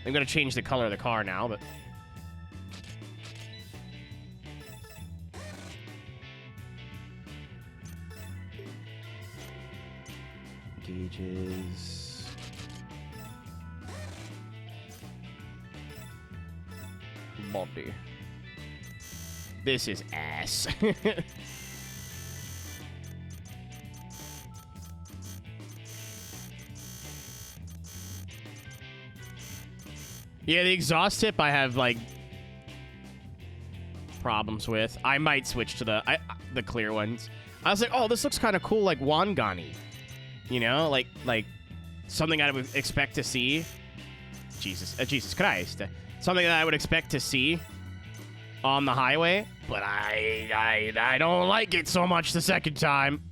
I'm gonna change the color of the car now, but... is... body. This is ass. Yeah, the exhaust tip I have, like, problems with. I might switch to the clear ones. I was like, oh, this looks kind of cool, like Wangani. You know, like something I would expect to see. Jesus Christ. Something that I would expect to see on the highway, but I don't like it so much the second time.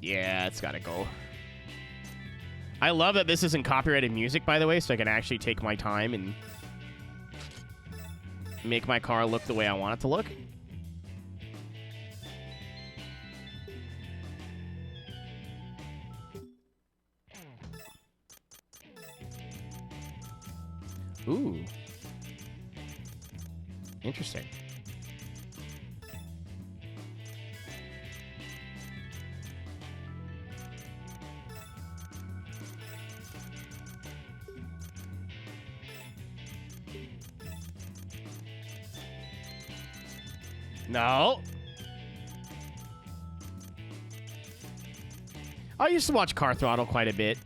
Yeah, it's gotta go. I love that this isn't copyrighted music, by the way, so I can actually take my time and make my car look the way I want it to look. Ooh. Interesting. No. I used to watch Car Throttle quite a bit.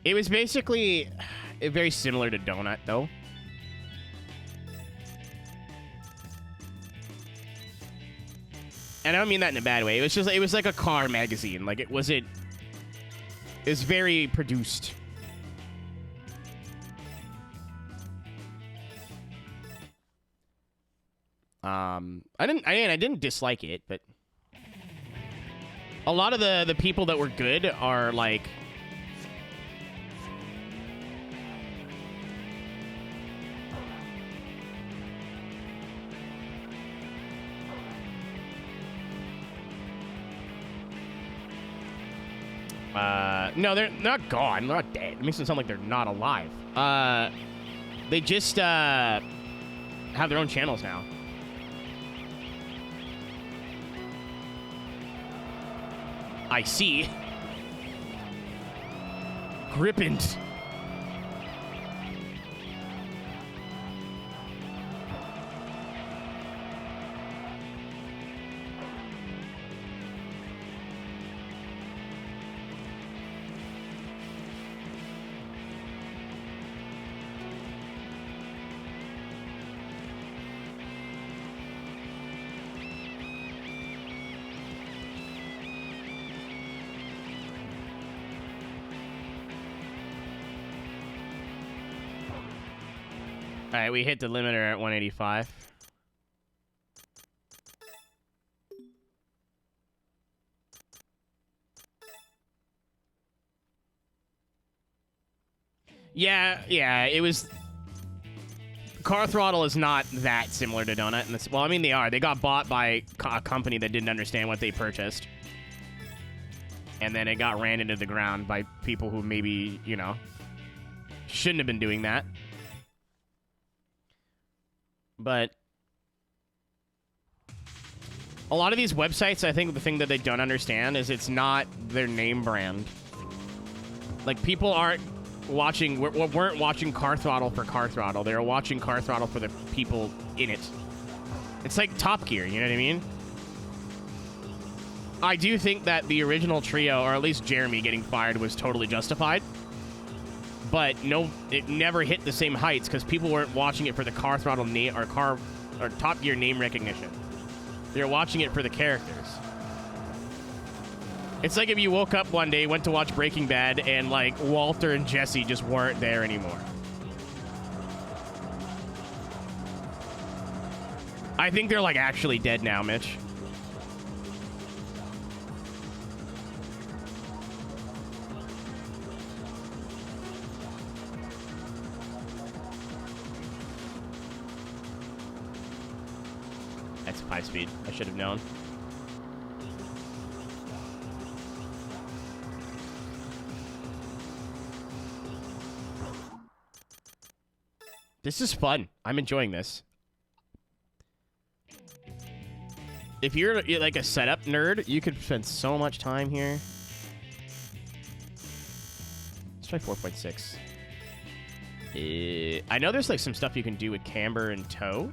It was basically very similar to Donut, though. And I don't mean that in a bad way. It was like a car magazine. Like, it was very produced. I didn't dislike it, but a lot of the people that were good are like no, they're not gone. They're not dead. It makes them sound like they're not alive. They just have their own channels now. I see. Grippins. All right, we hit the limiter at 185. Yeah, it was... Car Throttle is not that similar to Donut. And well, I mean, they are. They got bought by a company that didn't understand what they purchased. And then it got ran into the ground by people who maybe, you know, shouldn't have been doing that. But a lot of these websites, I think the thing that they don't understand is it's not their name brand. Like, people weren't watching Car Throttle for Car Throttle. They were watching Car Throttle for the people in it. It's like Top Gear, you know what I mean? I do think that the original trio, or at least Jeremy getting fired, was totally justified. But no, it never hit the same heights because people weren't watching it for the Car Throttle name or Top Gear name recognition. They were watching it for the characters. It's like if you woke up one day, went to watch Breaking Bad, and like Walter and Jesse just weren't there anymore. I think they're like actually dead now, Mitch. That's 5-speed. I should have known. This is fun. I'm enjoying this. If you're like a setup nerd, you could spend so much time here. Let's try 4.6. I know there's like some stuff you can do with camber and tow,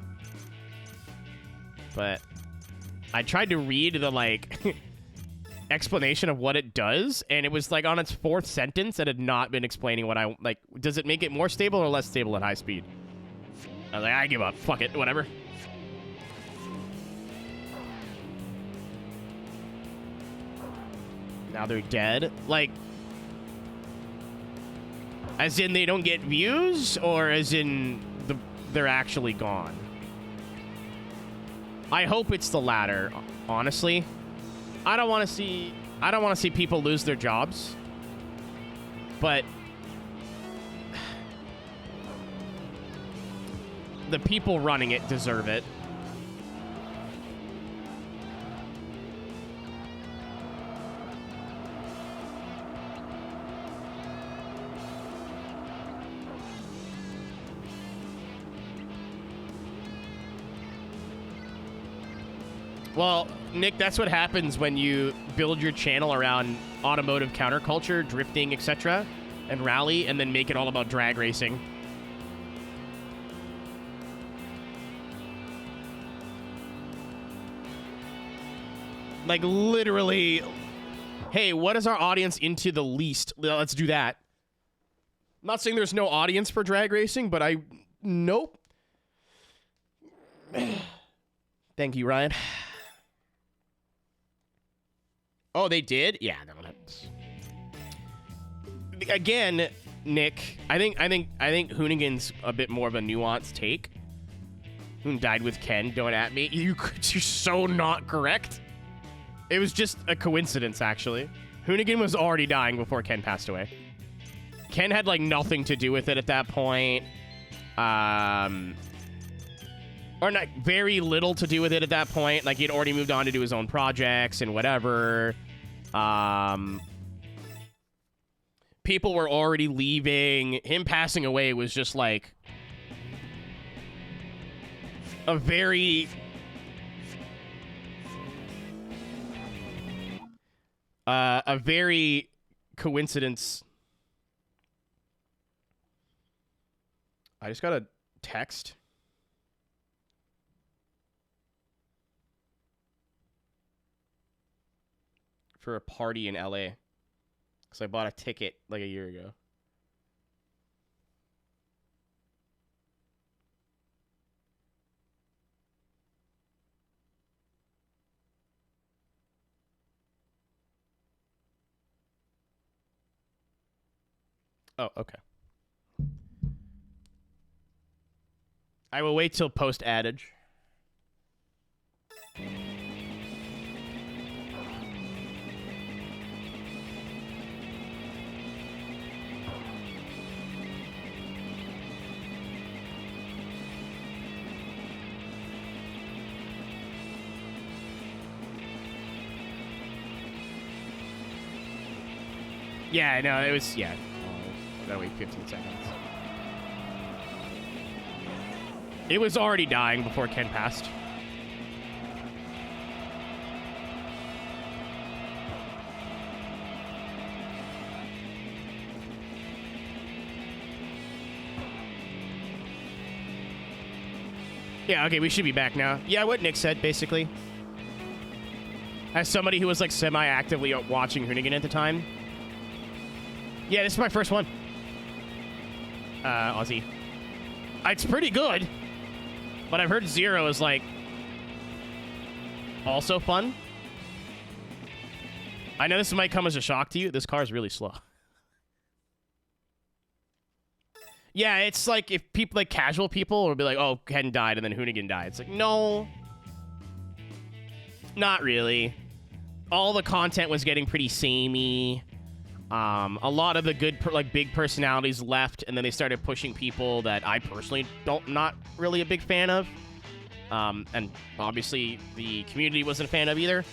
but I tried to read the like explanation of what it does, and it was like on its 4th sentence. It had not been explaining what I like. Does it make it more stable or less stable at high speed? I was like, I give up. Fuck it. Whatever. Now they're dead. Like, as in they don't get views, or as in they're actually gone? I hope it's the latter, honestly. I don't want to see people lose their jobs. But the people running it deserve it. Well, Nick, that's what happens when you build your channel around automotive counterculture, drifting, etc., and rally, and then make it all about drag racing. Like, literally, hey, what is our audience into the least? Let's do that. I'm not saying there's no audience for drag racing, but nope. Thank you, Ryan. Oh, they did? Yeah, no, that's... Again, Nick, I think Hoonigan's a bit more of a nuanced take. Hoon died with Ken, don't at me. You're so not correct. It was just a coincidence, actually. Hoonigan was already dying before Ken passed away. Ken had, like, nothing to do with it at that point. Or not, very little to do with it at that point. Like, he'd already moved on to do his own projects and whatever. People were already leaving. Him passing away was just, like, a very... a very coincidence. I just got a text. For a party in LA. Because I bought a ticket like a year ago. Oh, okay. I will wait till post adage. Yeah, no, it was, yeah. I gotta wait 15 seconds. It was already dying before Ken passed. Yeah, okay, we should be back now. Yeah, what Nick said, basically. As somebody who was, like, semi-actively watching Hoonigan at the time. Yeah, this is my first one. Aussie. It's pretty good. But I've heard Zero is, like, also fun. I know this might come as a shock to you. This car is really slow. Yeah, it's like if people, like, casual people will be like, oh, Ken died and then Hoonigan died. It's like, no. Not really. All the content was getting pretty samey. A lot of the good, big personalities left, and then they started pushing people that I personally not really a big fan of. And obviously the community wasn't a fan of either.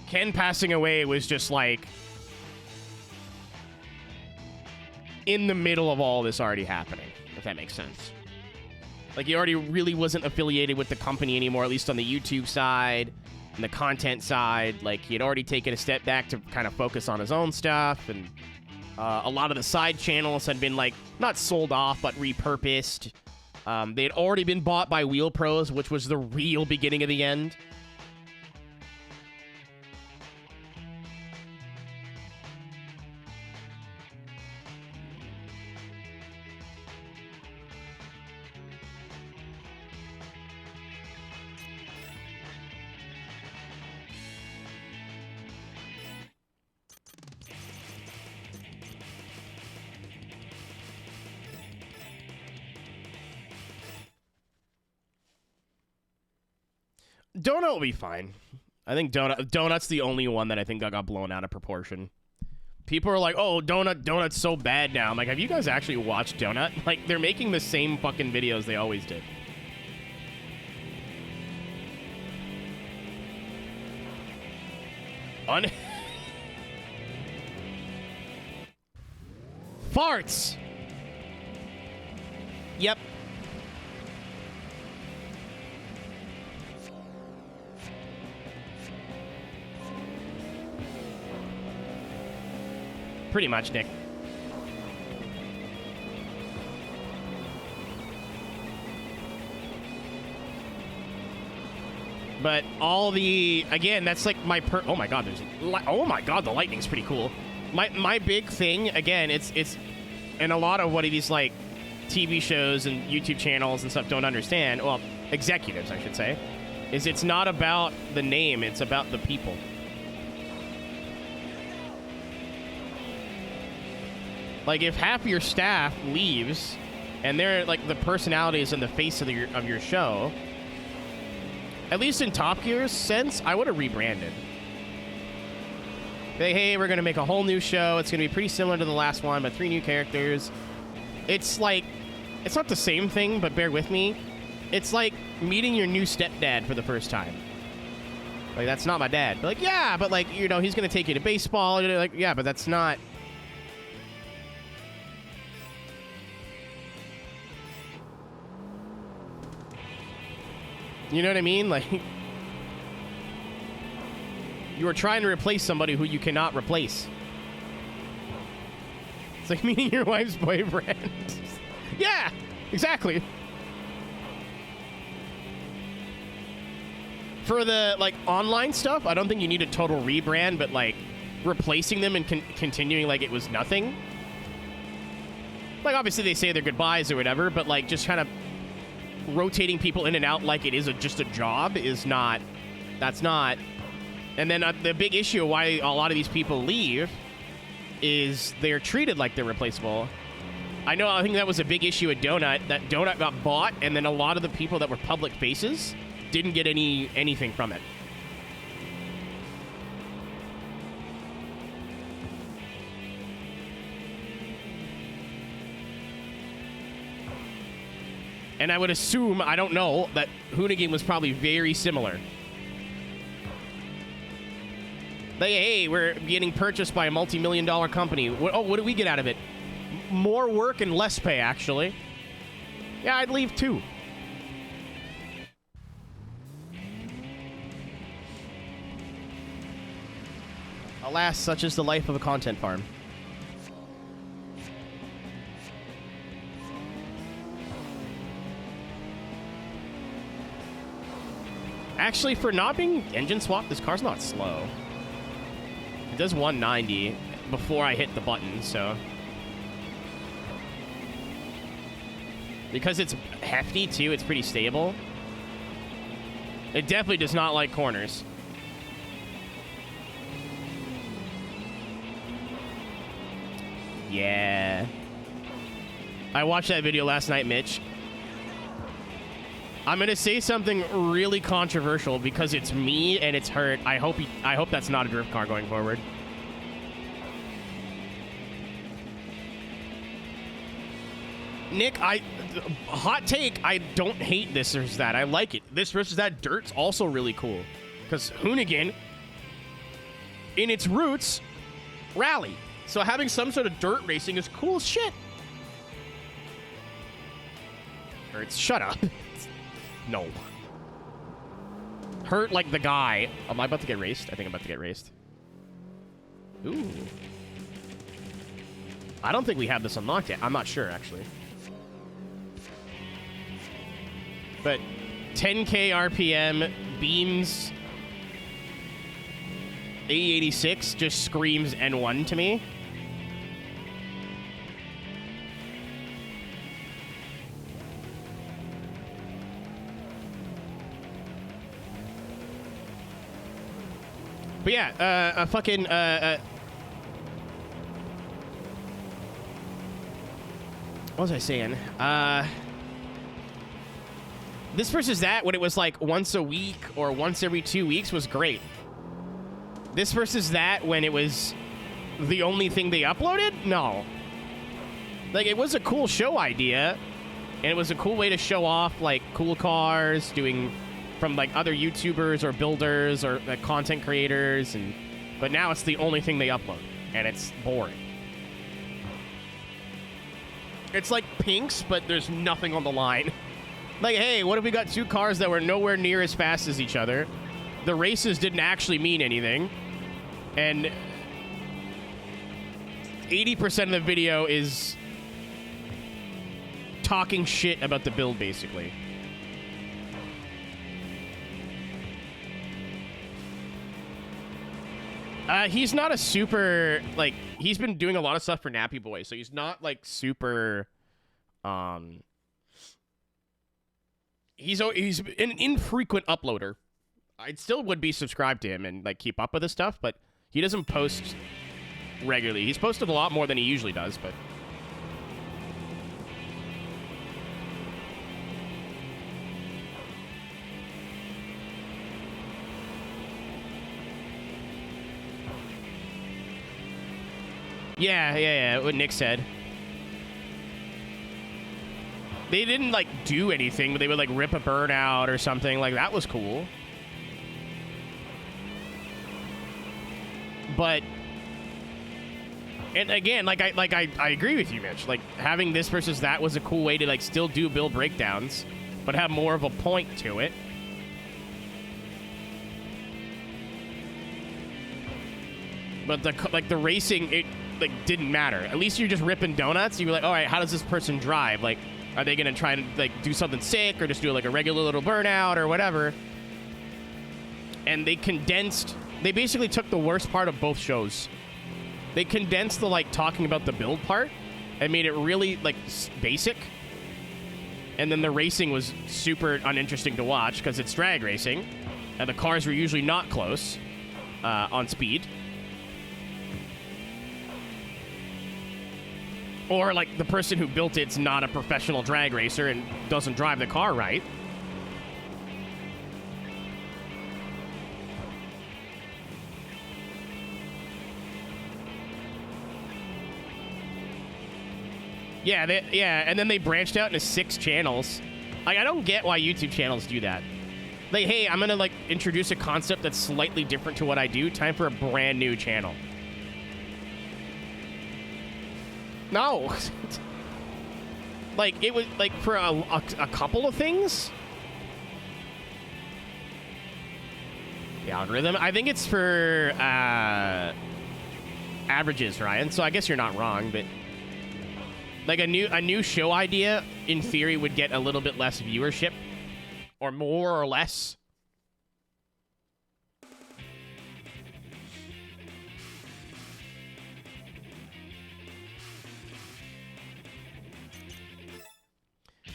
Ken passing away was just like in the middle of all this already happening, if that makes sense. Like, he already really wasn't affiliated with the company anymore, at least on the YouTube side and the content side. Like, he had already taken a step back to kind of focus on his own stuff, and a lot of the side channels had been, like, not sold off, but repurposed. They had already been bought by Wheel Pros, which was the real beginning of the end. Donut will be fine. I think Donut's the only one that I think got blown out of proportion. People are like, oh, Donut's so bad now. I'm like, have you guys actually watched Donut? Like, they're making the same fucking videos they always did. Farts! Yep. Pretty much, Nick. But all the, again, that's like my oh my god, oh my god, the lightning's pretty cool. My big thing, again, it's and a lot of what these like TV shows and YouTube channels and stuff don't understand, well, executives I should say, is it's not about the name, it's about the people. Like, if half your staff leaves and they're like the personalities and the face of your show, at least in Top Gear's sense, I would have rebranded. Say, hey, we're going to make a whole new show. It's going to be pretty similar to the last one, but 3 new characters. It's like, it's not the same thing, but bear with me. It's like meeting your new stepdad for the first time. Like, that's not my dad. But like, yeah, but like, you know, he's going to take you to baseball. You're like, yeah, but that's not... You know what I mean? Like, you are trying to replace somebody who you cannot replace. It's like meeting your wife's boyfriend. Yeah, exactly. For the, like, online stuff, I don't think you need a total rebrand, but, like, replacing them and continuing like it was nothing. Like, obviously they say their goodbyes or whatever, but, like, just kind of rotating people in and out like it is just a job is not, that's not. And then the big issue why a lot of these people leave is they're treated like they're replaceable. I think that was a big issue at Donut, that Donut got bought, and then a lot of the people that were public faces didn't get anything from it. And I would assume, I don't know, that Hoonigan was probably very similar. Like, hey, we're getting purchased by a multi-million-dollar company. What do we get out of it? More work and less pay, actually. Yeah, I'd leave too. Alas, such is the life of a content farm. Actually, for not being engine swap, this car's not slow. It does 190 before I hit the button, so... Because it's hefty, too, it's pretty stable. It definitely does not like corners. Yeah. I watched that video last night, Mitch. I'm gonna say something really controversial because it's me and it's hurt. I hope that's not a drift car going forward. Nick, hot take, I don't hate this versus that. I like it. This versus that dirt's also really cool. Because Hoonigan, in its roots, rally. So having some sort of dirt racing is cool as shit. Hurts, shut up. No. Hurt like the guy. Am I about to get raced? I think I'm about to get raced. Ooh. I don't think we have this unlocked yet. I'm not sure, actually. But 10K RPM, beams, A86 just screams N1 to me. But yeah, a fucking, what was I saying? This versus that, when it was like once a week or once every 2 weeks, was great. This versus that, when it was the only thing they uploaded? No. Like, it was a cool show idea, and it was a cool way to show off, like, cool cars, doing from, like, other YouTubers or builders or content creators, and but now it's the only thing they upload, and it's boring. It's like Pinks, but there's nothing on the line. Like, hey, what if we got two cars that were nowhere near as fast as each other? The races didn't actually mean anything. And 80% of the video is talking shit about the build, basically. He's not a super, like, he's been doing a lot of stuff for Nappy Boy, so he's not, like, super, he's an infrequent uploader. I still would be subscribed to him and, like, keep up with his stuff, but he doesn't post regularly. He's posted a lot more than he usually does, but... Yeah, what Nick said. They didn't, like, do anything, but they would, like, rip a burnout or something. Like, that was cool. But... And again, like I agree with you, Mitch. Like, having this versus that was a cool way to, like, still do build breakdowns, but have more of a point to it. But, the racing, it... like, didn't matter. At least you're just ripping donuts. You were like, all right, how does this person drive? Like, are they gonna try and, like, do something sick or just do, like, a regular little burnout or whatever? And they basically took the worst part of both shows. They condensed the, like, talking about the build part and made it really, like, basic. And then the racing was super uninteresting to watch because it's drag racing and the cars were usually not close on speed. Or, like, the person who built it's not a professional drag racer and doesn't drive the car right. Yeah, and then they branched out into 6 channels. Like, I don't get why YouTube channels do that. Like, hey, I'm gonna, like, introduce a concept that's slightly different to what I do. Time for a brand new channel. No. Like, it was, like, for a couple of things. The algorithm, I think it's for averages, Ryan. So I guess you're not wrong, but like a new show idea, in theory, would get a little bit less viewership, or more or less.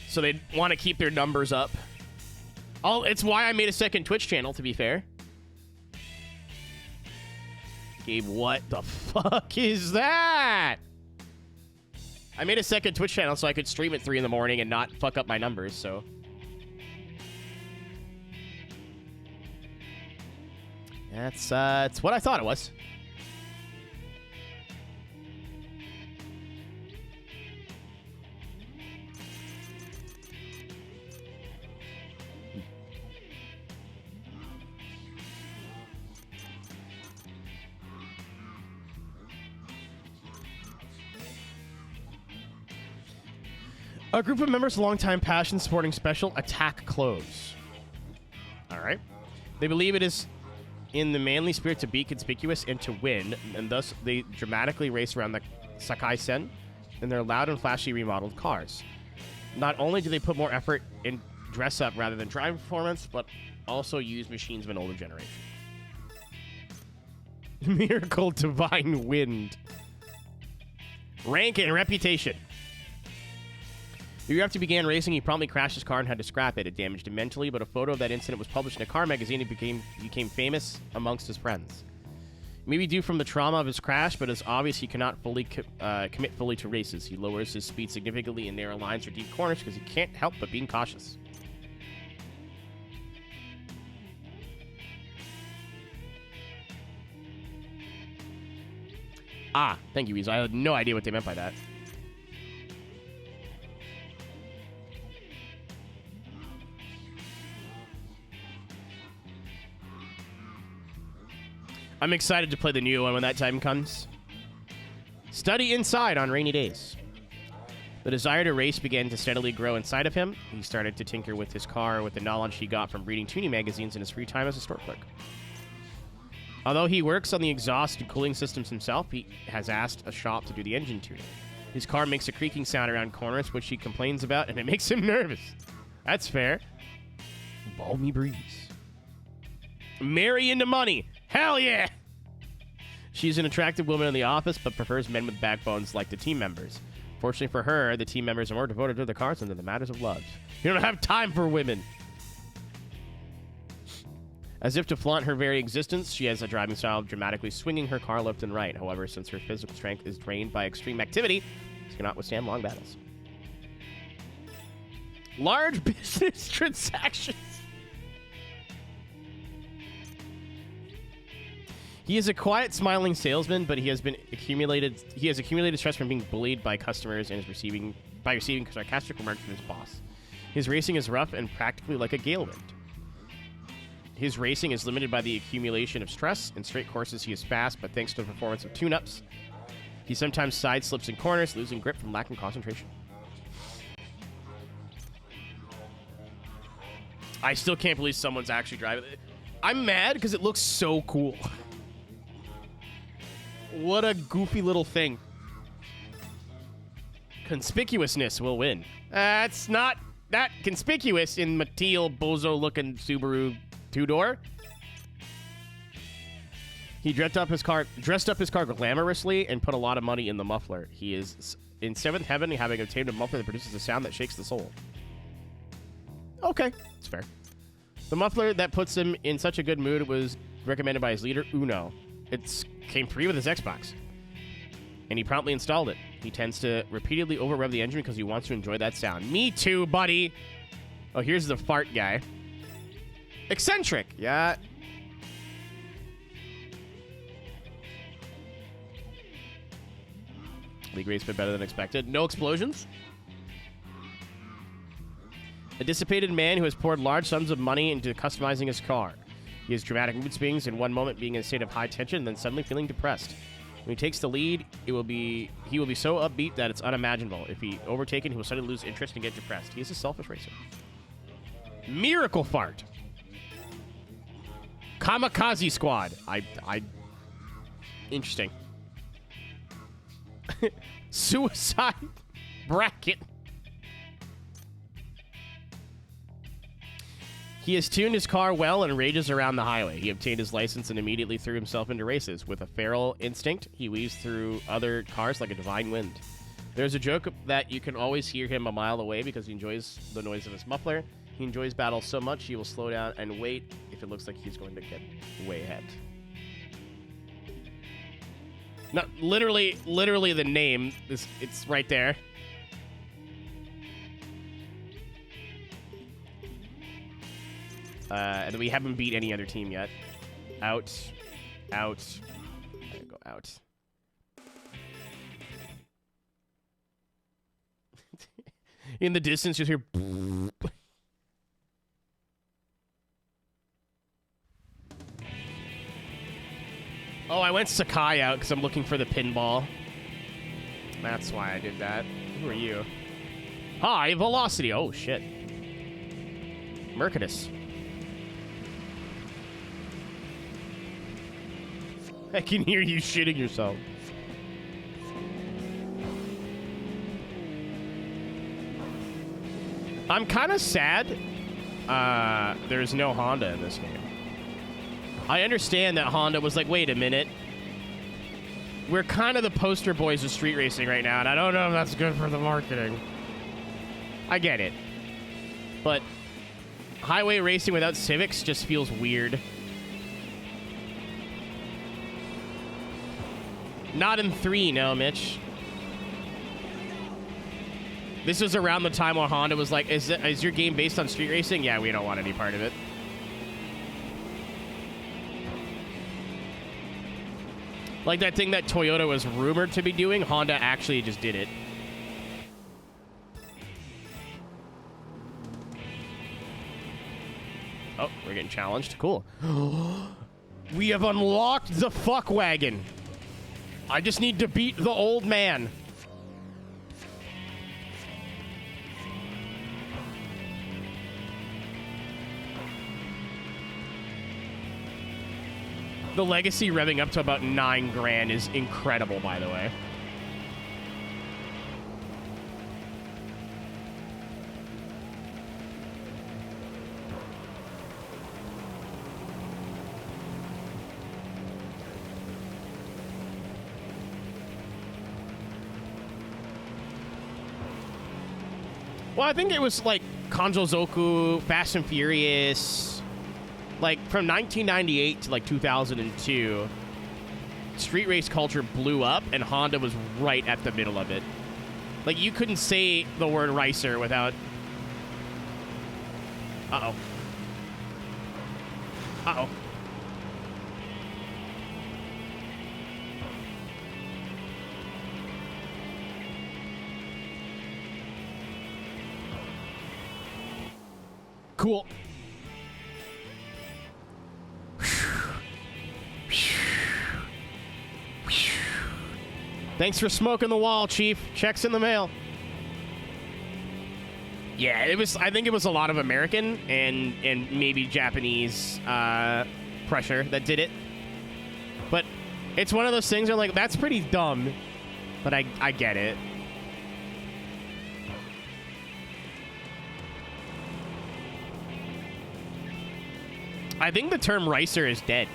So they want to keep their numbers up. Oh, it's why I made a second Twitch channel, to be fair. Gabe, what the fuck is that? I made a second Twitch channel so I could stream at 3 in the morning and not fuck up my numbers, so. That's what I thought it was. A group of members' longtime passion sporting special attack clothes. All right. They believe it is in the manly spirit to be conspicuous and to win, and thus they dramatically race around the Sakai-sen in their loud and flashy remodeled cars. Not only do they put more effort in dress up rather than driving performance, but also use machines of an older generation. Miracle Divine Wind. Rank and reputation. The year after he began racing, he promptly crashed his car and had to scrap it. It damaged him mentally, but a photo of that incident was published in a car magazine and became famous amongst his friends. Maybe due from the trauma of his crash, but it's obvious he cannot fully commit fully to races. He lowers his speed significantly in narrow lines or deep corners because he can't help but being cautious. Ah, thank you, Weezer. I had no idea what they meant by that. I'm excited to play the new one when that time comes. Study inside on rainy days. The desire to race began to steadily grow inside of him. He started to tinker with his car with the knowledge he got from reading tuning magazines in his free time as a store clerk. Although he works on the exhaust and cooling systems himself, he has asked a shop to do the engine tuning. His car makes a creaking sound around corners, which he complains about, and it makes him nervous. That's fair. Balmy breeze. Marry into money. Hell yeah! She's an attractive woman in the office, but prefers men with backbones like the team members. Fortunately for her, the team members are more devoted to the cars than to the matters of love. You don't have time for women. As if to flaunt her very existence, she has a driving style of dramatically swinging her car left and right. However, since her physical strength is drained by extreme activity, she cannot withstand long battles. Large business transactions. He is a quiet, smiling salesman, but he has accumulated stress from being bullied by customers and is receiving sarcastic remarks from his boss. His racing is rough and practically like a gale wind. His racing is limited by the accumulation of stress. In straight courses, he is fast, but thanks to the performance of tune-ups, he sometimes side slips in corners, losing grip from lack of concentration. I still can't believe someone's actually driving it. I'm mad because it looks so cool. What a goofy little thing. Conspicuousness will win. It's not that conspicuous in Mateel bozo-looking Subaru two-door. He dressed up his car glamorously and put a lot of money in the muffler. He is in seventh heaven, having obtained a muffler that produces a sound that shakes the soul. Okay, it's fair. The muffler that puts him in such a good mood was recommended by his leader, Uno. It came free with his Xbox, and he promptly installed it. He tends to repeatedly over-rev the engine because he wants to enjoy that sound. Me too, buddy. Oh, here's the fart guy. Eccentric. Yeah. League race been better than expected. No explosions. A dissipated man who has poured large sums of money into customizing his car. He has dramatic mood swings, in one moment being in a state of high tension, and then suddenly feeling depressed. When he takes the lead, he will be so upbeat that it's unimaginable. If he overtaken, he will suddenly lose interest and get depressed. He is a selfish racer. Miracle fart. Kamikaze squad. Interesting. Suicide bracket. He has tuned his car well and rages around the highway. He obtained his license and immediately threw himself into races. With a feral instinct, he weaves through other cars like a divine wind. There's a joke that you can always hear him a mile away because he enjoys the noise of his muffler. He enjoys battles so much he will slow down and wait if it looks like he's going to get way ahead. Not literally the name. It's right there. And we haven't beat any other team yet. Out. There we go, out. In the distance, you hear... Oh, I went Sakai out because I'm looking for the pinball. That's why I did that. Who are you? High velocity. Oh, shit. Mercatus. I can hear you shitting yourself. I'm kind of sad there's no Honda in this game. I understand that Honda was like, wait a minute. We're kind of the poster boys of street racing right now, and I don't know if that's good for the marketing. I get it. But highway racing without civics just feels weird. Not in 3, no, Mitch. This was around the time where Honda was like, is your game based on street racing? Yeah, we don't want any part of it. Like that thing that Toyota was rumored to be doing, Honda actually just did it. Oh, we're getting challenged. Cool. We have unlocked the fuck wagon. I just need to beat the old man. The Legacy revving up to about 9 grand is incredible, by the way. Well, I think it was like Kanjo-Zoku, Fast and Furious. Like, from 1998 to, like, 2002, street race culture blew up, and Honda was right at the middle of it. Like, you couldn't say the word racer without... Uh-oh. Uh-oh. Cool. Thanks for smoking the wall, Chief. Checks in the mail. Yeah, it was. I think it was a lot of American and maybe Japanese pressure that did it. But it's one of those things where, like, that's pretty dumb. But I get it. I think the term racer is dead.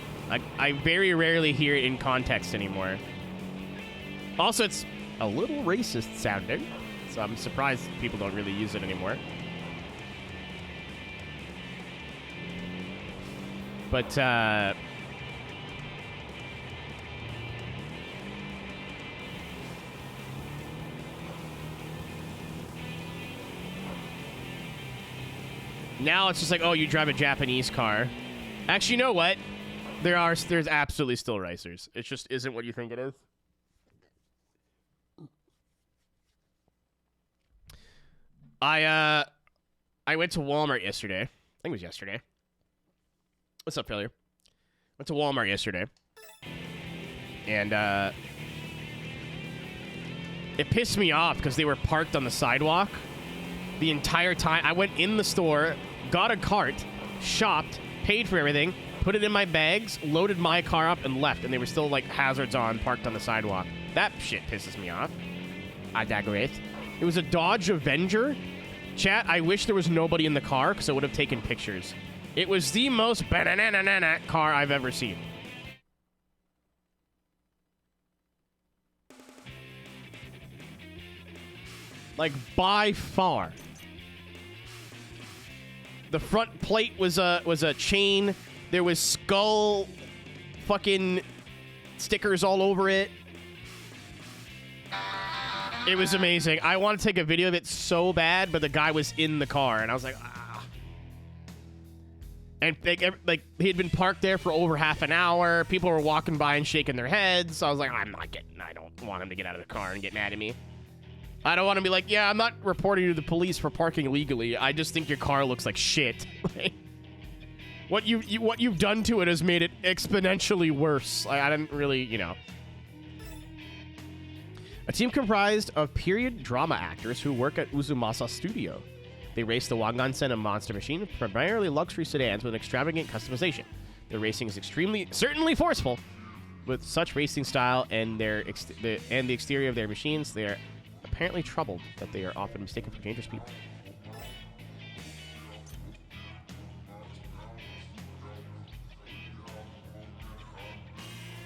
I very rarely hear it in context anymore. Also, it's a little racist sounding, so I'm surprised people don't really use it anymore. But, now it's just like, oh, you drive a Japanese car. Actually, you know what? There's absolutely still racers. It just isn't what you think it is. I went to Walmart yesterday. I think it was yesterday. What's up, failure? Went to Walmart yesterday. And, it pissed me off because they were parked on the sidewalk the entire time. I went in the store, got a cart, shopped, paid for everything, put it in my bags, loaded my car up, and left. And they were still, like, hazards on, parked on the sidewalk. That shit pisses me off. I digress. It was a Dodge Avenger. Chat, I wish there was nobody in the car because I would have taken pictures. It was the most banana car I've ever seen. Like, by far. The front plate was a chain. There was skull fucking stickers all over it. It was amazing. I want to take a video of it so bad, but the guy was in the car, and I was like, ah. And like he had been parked there for over half an hour. People were walking by and shaking their heads. So I was like, I don't want him to get out of the car and get mad at me. I don't want to be like, yeah, I'm not reporting you to the police for parking illegally. I just think your car looks like shit. What you've done to it has made it exponentially worse. I didn't really, you know. A team comprised of period drama actors who work at Uzumasa Studio. They race the Wangan-sen monster machine, primarily luxury sedans with extravagant customization. Their racing is certainly forceful. With such racing style and the exterior of their machines, they are apparently troubled that they are often mistaken for dangerous people.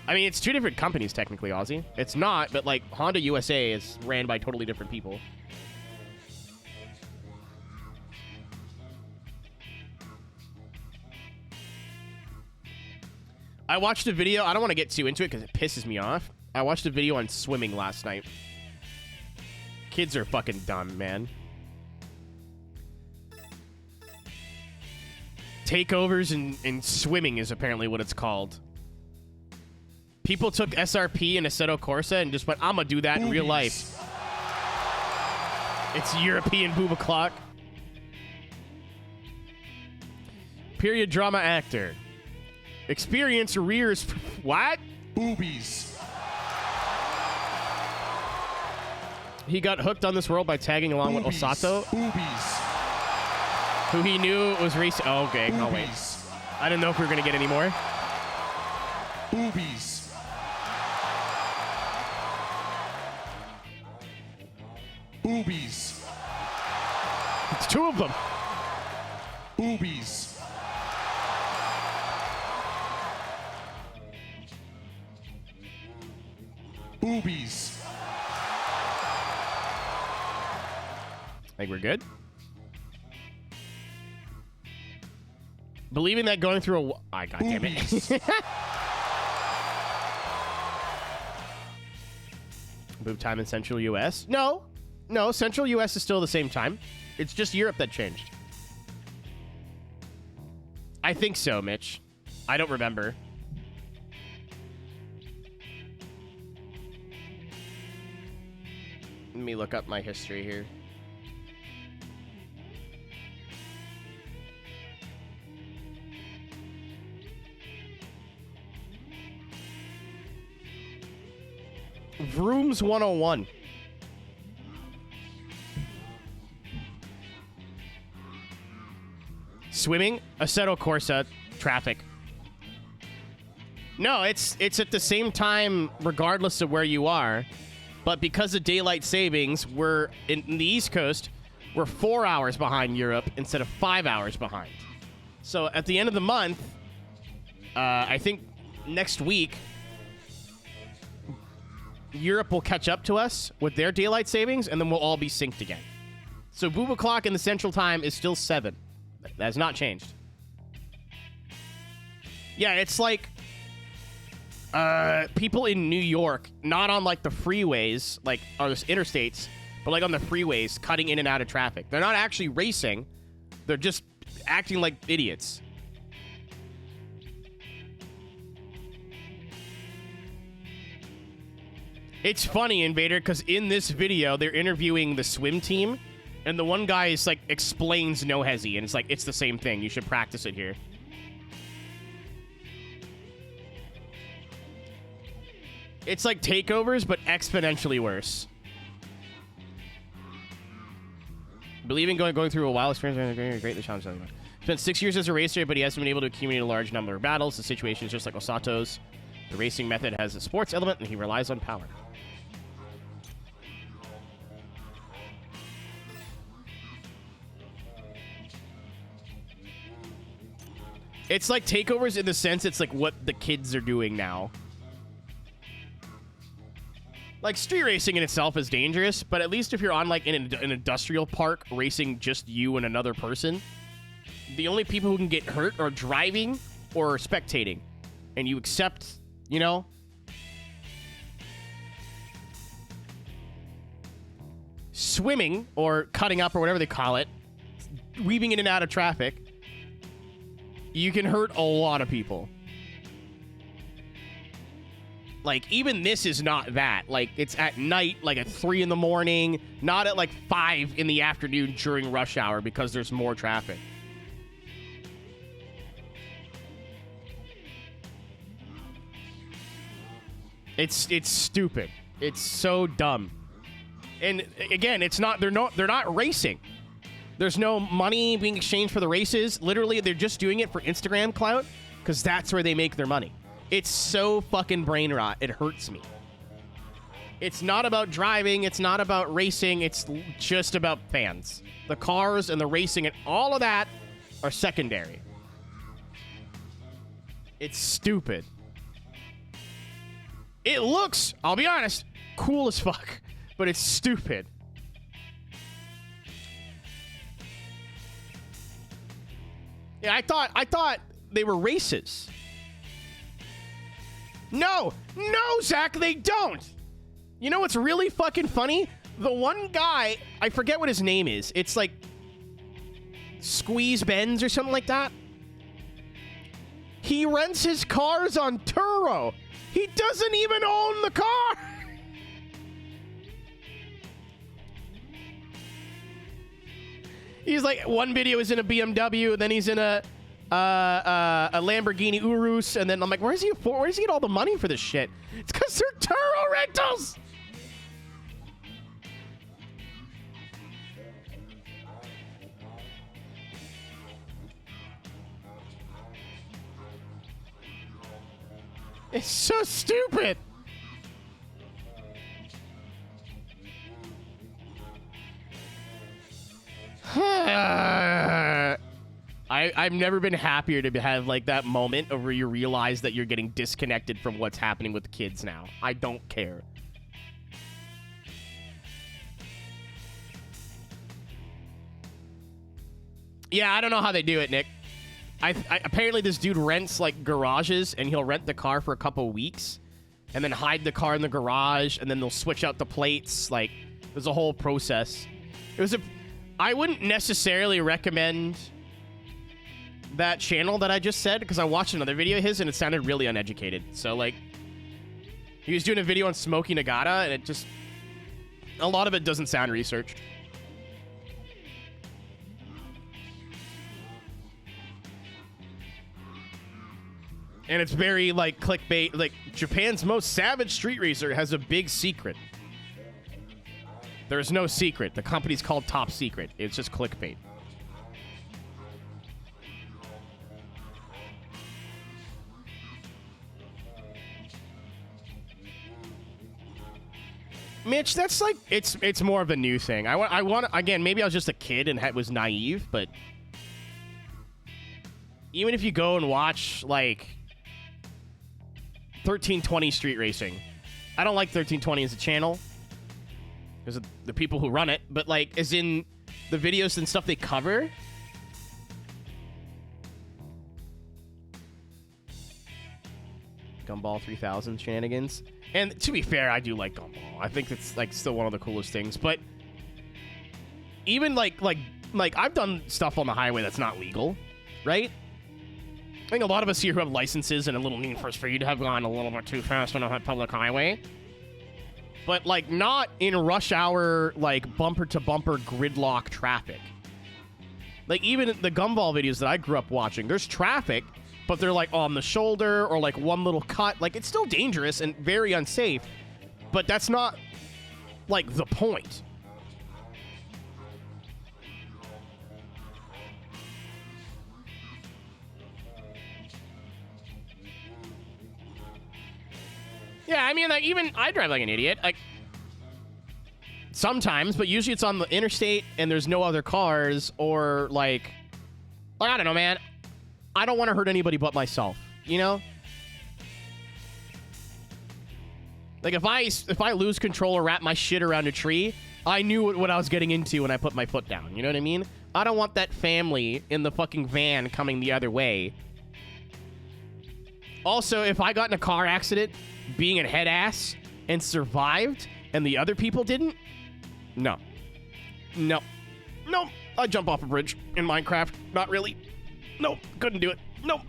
I mean, it's two different companies, technically, Aussie. It's not, but, like, Honda USA is ran by totally different people. I watched a video. I don't want to get too into it because it pisses me off. I watched a video on swimming last night. Kids are fucking dumb, man. Takeovers in swimming is apparently what it's called. People took SRP and Assetto Corsa and just went, I'm going to do that in real life. It's European booba clock. Period drama actor. Experience rears... What? Boobies. He got hooked on this world by tagging along with Osato, Boobies. who he knew was racing... Oh, okay. Boobies. Oh, wait. I didn't know if we were going to get any more. Boobies. Boobies. It's two of them. Boobies. Boobies. I think we're good. Believing that going through a... Ah, God damn it. Boob time in Central U.S.? No. No, Central U.S. is still the same time. It's just Europe that changed. I think so, Mitch. I don't remember. Let me look up my history here. Vrooms 101. Swimming, Assetto Corsa, traffic. No, it's at the same time regardless of where you are. But because of daylight savings, we're in the East Coast, we're 4 hours behind Europe instead of 5 hours behind. So at the end of the month, I think next week, Europe will catch up to us with their daylight savings, and then we'll all be synced again. So booba clock in the Central Time is still 7. That has not changed. Yeah, it's like people in New York, not on like the freeways, like on the interstates, but like on the freeways, cutting in and out of traffic. They're not actually racing. They're just acting like idiots. It's funny, Invader, because in this video, they're interviewing the swim team, and the one guy is like, explains no hezzy, and it's like, it's the same thing. You should practice it here. It's like takeovers, but exponentially worse. Believing going through a wild experience, greatly challenged. Spent 6 years as a racer, but he hasn't been able to accumulate a large number of battles. The situation is just like Osato's. The racing method has a sports element, and he relies on power. It's like takeovers in the sense it's like what the kids are doing now. Like, street racing in itself is dangerous, but at least if you're on, like, in an industrial park racing just you and another person, the only people who can get hurt are driving or spectating. And you accept, you know? Swimming, or cutting up, or whatever they call it, weaving in and out of traffic, you can hurt a lot of people. Like, even this is not that. Like, it's at night, like at 3 in the morning, not at like 5 in the afternoon during rush hour because there's more traffic. It's stupid. It's so dumb. And again, it's not. They're not racing. There's no money being exchanged for the races. Literally, they're just doing it for Instagram clout because that's where they make their money. It's so fucking brain rot. It hurts me. It's not about driving. It's not about racing. It's just about fans. The cars and the racing and all of that are secondary. It's stupid. It looks, I'll be honest, cool as fuck, but it's stupid. Yeah, I thought they were races. No, Zach, they don't. You know what's really fucking funny? The one guy, I forget what his name is. It's like Squeeze Benz or something like that. He rents his cars on Turo. He doesn't even own the car. He's like, one video is in a BMW, then he's in a Lamborghini Urus, and then I'm like, where's he get all the money for this shit? It's because they're Turo rentals. It's so stupid. I've never been happier to have like that moment where you realize that you're getting disconnected from what's happening with the kids now. I don't care. Yeah, I don't know how they do it, Nick. Apparently this dude rents like garages and he'll rent the car for a couple weeks and then hide the car in the garage and then they'll switch out the plates. Like, there's a whole process. I wouldn't necessarily recommend that channel that I just said because I watched another video of his and it sounded really uneducated. So like, he was doing a video on Smokey Nagata and it just, a lot of it doesn't sound researched. And it's very, like, clickbait. Like, Japan's most savage street racer has a big secret. There's no secret. The company's called Top Secret. It's just clickbait. Mitch, that's like, it's more of a new thing. I want, again, maybe I was just a kid and was naive, but even if you go and watch, like, 1320 Street Racing. I don't like 1320 as a channel because of the people who run it, but like as in the videos and stuff they cover. Gumball 3000 shenanigans. And to be fair, I do like Gumball. I think it's like still one of the coolest things, but even like I've done stuff on the highway that's not legal, right? I think a lot of us here who have licenses and a little Need for Speed have gone a little bit too fast on a public highway. But, like, not in rush hour, like, bumper-to-bumper gridlock traffic. Like, even the Gumball videos that I grew up watching, there's traffic, but they're, like, on the shoulder or, like, one little cut. Like, it's still dangerous and very unsafe, but that's not, like, the point. Yeah, I mean, like, even I drive like an idiot. Like, sometimes, but usually it's on the interstate and there's no other cars or, like, I don't know, man. I don't want to hurt anybody but myself, you know? Like, if I lose control or wrap my shit around a tree, I knew what I was getting into when I put my foot down. You know what I mean? I don't want that family in the fucking van coming the other way. Also, if I got in a car accident, being a head ass, and survived, and the other people didn't, no. I'd jump off a bridge in Minecraft. Not really. Nope, couldn't do it. Nope.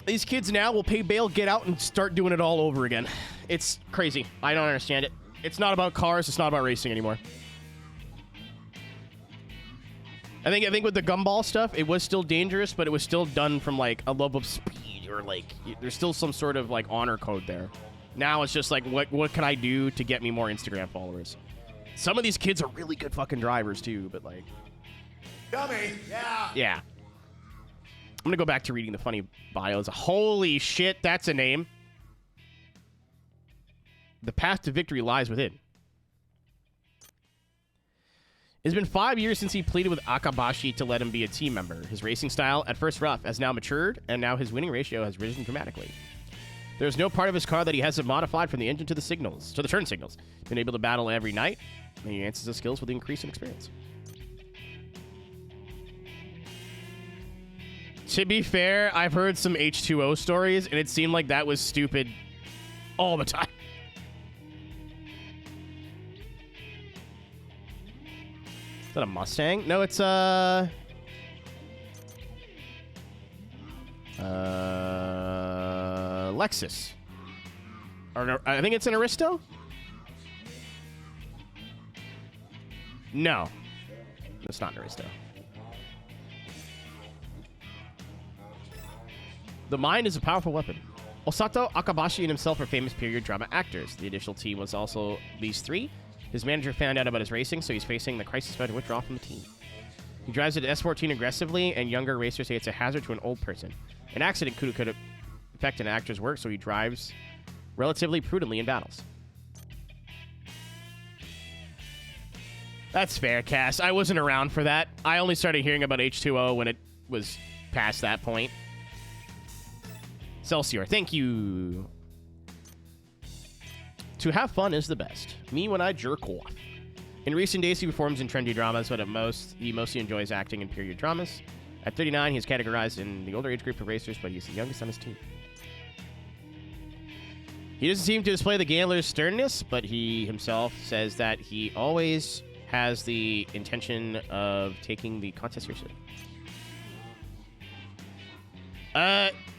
These kids now will pay bail, get out, and start doing it all over again. It's crazy. I don't understand it. It's not about cars. It's not about racing anymore. I think with the Gumball stuff, it was still dangerous, but it was still done from, like, a love of speed. or like there's still some sort of like honor code there. Now it's just like, what can I do to get me more Instagram followers? Some of these kids are really good fucking drivers too, but like, Dummy. Yeah. yeah. I'm gonna go back to reading the funny bios. Holy shit, that's a name. The path to victory lies within. It's been 5 years since he pleaded with Akabashi to let him be a team member. His racing style, at first rough, has now matured, and now his winning ratio has risen dramatically. There's no part of his car that he hasn't modified from the engine to the signals, to the turn signals. Been able to battle every night, and he enhances his skills with the increase in experience. To be fair, I've heard some H2O stories, and it seemed like that was stupid all the time. Is that a Mustang? No, it's Lexus. Or I think it's an Aristo? No. It's not an Aristo. The mind is a powerful weapon. Osato, Akabashi, and himself are famous period drama actors. The initial team was also these three. His manager found out about his racing, so he's facing the crisis mode to withdraw from the team. He drives an S14 aggressively, and younger racers say it's a hazard to an old person. An accident could affect an actor's work, so he drives relatively prudently in battles. That's fair, Cass. I wasn't around for that. I only started hearing about H2O when it was past that point. Celsior, thank you. To have fun is the best. Me when I jerk off. In recent days, he performs in trendy dramas, but he mostly enjoys acting in period dramas. At 39, he's categorized in the older age group of racers, but he's the youngest on his team. He doesn't seem to display the gambler's sternness, but he himself says that he always has the intention of taking the contest seriously.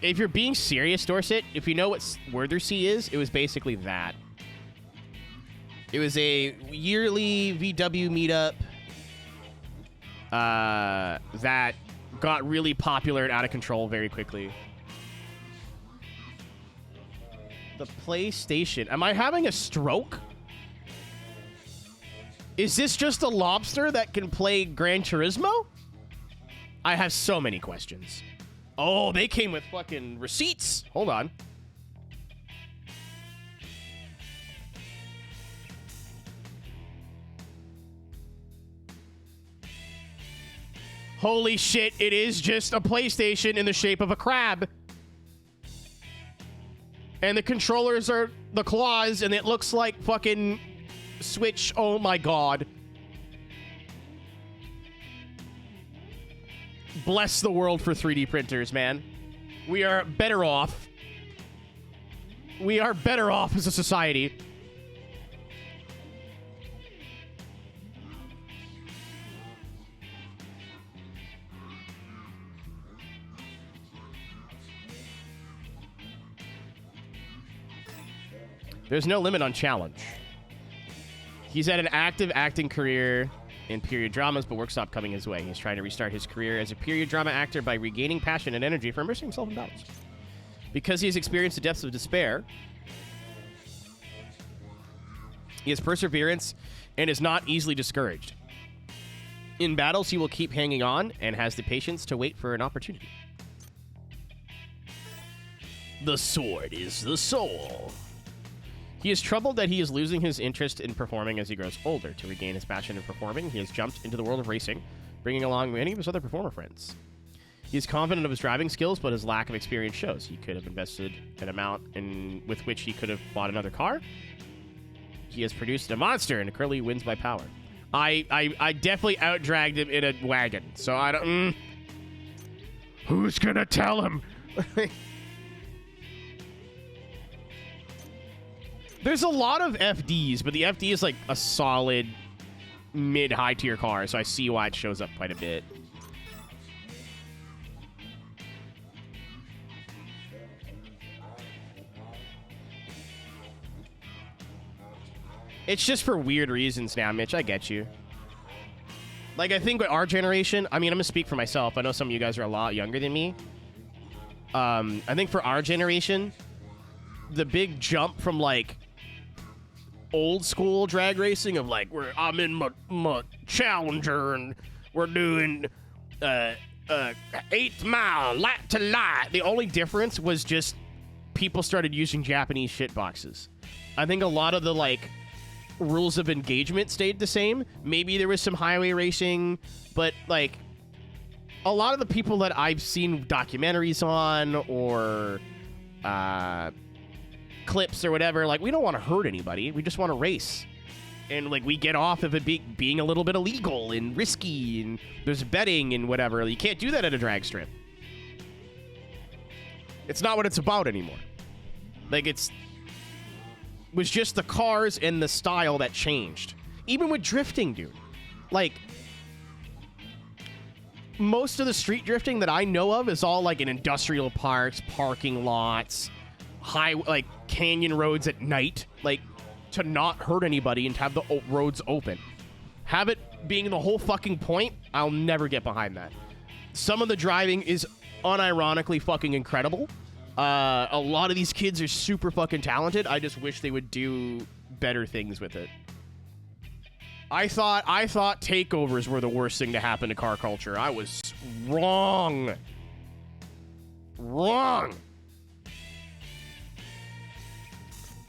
If you're being serious, Dorset, if you know what Werthersee is, it was basically that. It was a yearly VW meetup that got really popular and out of control very quickly. The PlayStation. Am I having a stroke? Is this just a lobster that can play Gran Turismo? I have so many questions. Oh, they came with fucking receipts. Hold on. Holy shit, it is just a PlayStation in the shape of a crab. And the controllers are the claws, and it looks like fucking Switch. Oh my god. Bless the world for 3D printers, man. We are better off. We are better off as a society. There's no limit on challenge. He's had an active acting career in period dramas, but work stopped coming his way. He's trying to restart his career as a period drama actor by regaining passion and energy for immersing himself in battles. Because he has experienced the depths of despair, he has perseverance and is not easily discouraged. In battles, he will keep hanging on and has the patience to wait for an opportunity. The sword is the soul. He is troubled that he is losing his interest in performing as he grows older. To regain his passion in performing, he has jumped into the world of racing, bringing along many of his other performer friends. He is confident of his driving skills, but his lack of experience shows. He could have invested an amount with which he could have bought another car. He has produced a monster and currently wins by power. I definitely outdragged him in a wagon, so I don't... Who's gonna tell him? There's a lot of FDs, but the FD is like a solid mid-high tier car, so I see why it shows up quite a bit. It's just for weird reasons now, Mitch. I get you. Like, I think with our generation, I mean, I'm going to speak for myself. I know some of you guys are a lot younger than me. I think for our generation, the big jump from like old school drag racing of like where I'm in my Challenger and we're doing 8th mile lap to light. The only difference was just people started using Japanese shitboxes. I think a lot of the like rules of engagement stayed the same. Maybe there was some highway racing, but like a lot of the people that I've seen documentaries on or clips or whatever, like, we don't want to hurt anybody. We just want to race. And, like, we get off of it being a little bit illegal and risky, and there's betting and whatever. You can't do that at a drag strip. It's not what it's about anymore. Like, was just the cars and the style that changed. Even with drifting, dude. Like, most of the street drifting that I know of is all like in industrial parks, parking lots, like canyon roads at night, like to not hurt anybody and to have the roads open. Have it being the whole fucking point, I'll never get behind that. Some of the driving is unironically fucking incredible. A lot of these kids are super fucking talented. I just wish they would do better things with it. I thought takeovers were the worst thing to happen to car culture. I was wrong. Wrong.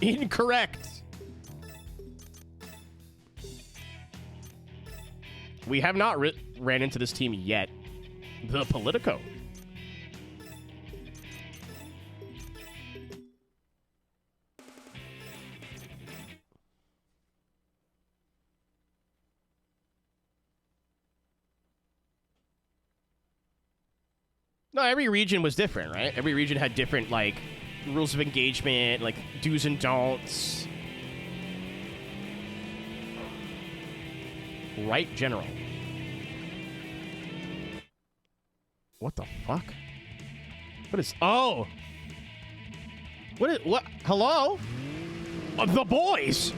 Incorrect. We have not ran into this team yet. The Politico. No, every region was different, right? Every region had different, like, rules of engagement, like, do's and don'ts. Right, General. What the fuck? What is... Oh! What? Hello? The boys!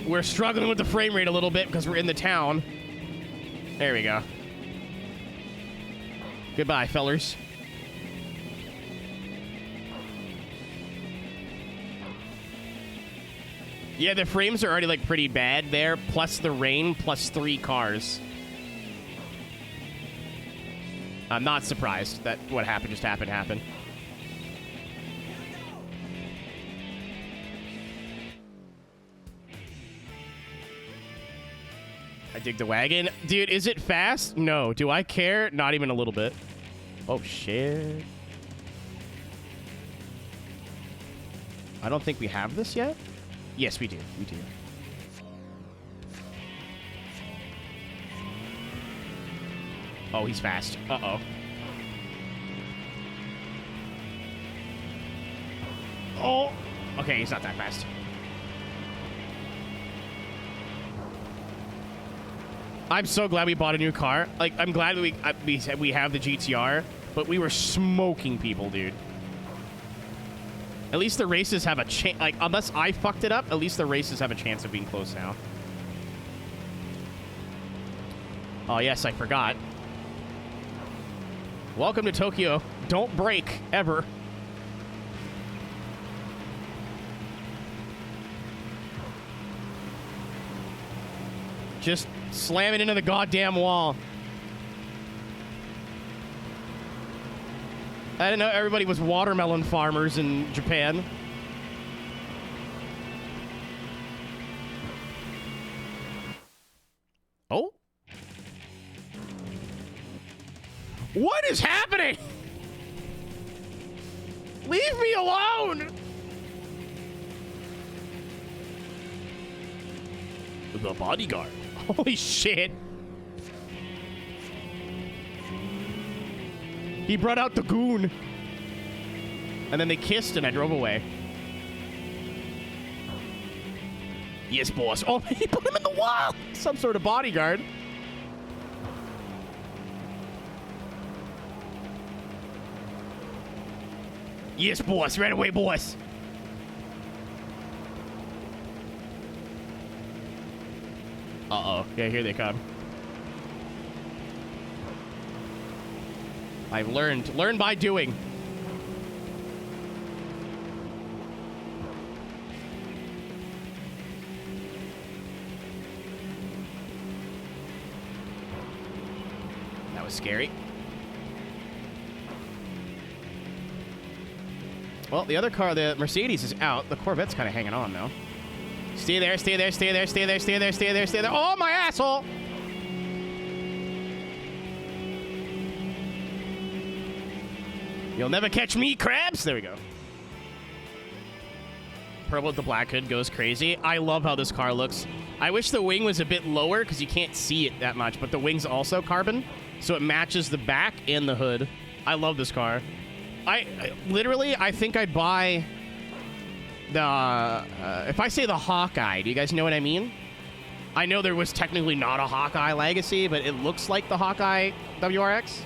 We're struggling with the frame rate a little bit because we're in the town. There we go. Goodbye, fellers. Yeah, the frames are already, like, pretty bad there, plus the rain, plus 3 cars. I'm not surprised that what happened just happened. I dig the wagon. Dude, is it fast? No. Do I care? Not even a little bit. Oh, shit. I don't think we have this yet. Yes, we do. We do. Oh, he's fast. Uh-oh. Oh! Okay, he's not that fast. I'm so glad we bought a new car. Like, I'm glad we have the GTR, but we were smoking people, dude. At least the races have a chance. Like, unless I fucked it up, at least the races have a chance of being close now. Oh, yes, I forgot. Welcome to Tokyo. Don't brake, ever. Just slam it into the goddamn wall. I didn't know everybody was watermelon farmers in Japan. Oh? What is happening? Leave me alone! The bodyguard. Holy shit. He brought out the goon. And then they kissed and I drove away. Yes, boss. Oh, he put him in the wall. Some sort of bodyguard. Yes, boss. Right away, boss. Uh-oh. Yeah, here they come. I've learned. Learn by doing. That was scary. Well, the other car, the Mercedes, is out. The Corvette's kind of hanging on, though. Stay there, stay there, stay there, stay there, stay there, stay there, stay there. Oh, my asshole! You'll never catch me, crabs! There we go. Purple with the black hood goes crazy. I love how this car looks. I wish the wing was a bit lower because you can't see it that much, but the wing's also carbon, so it matches the back and the hood. I love this car. I literally, I think I'd buy the, if I say the Hawkeye, do you guys know what I mean? I know there was technically not a Hawkeye Legacy, but it looks like the Hawkeye WRX.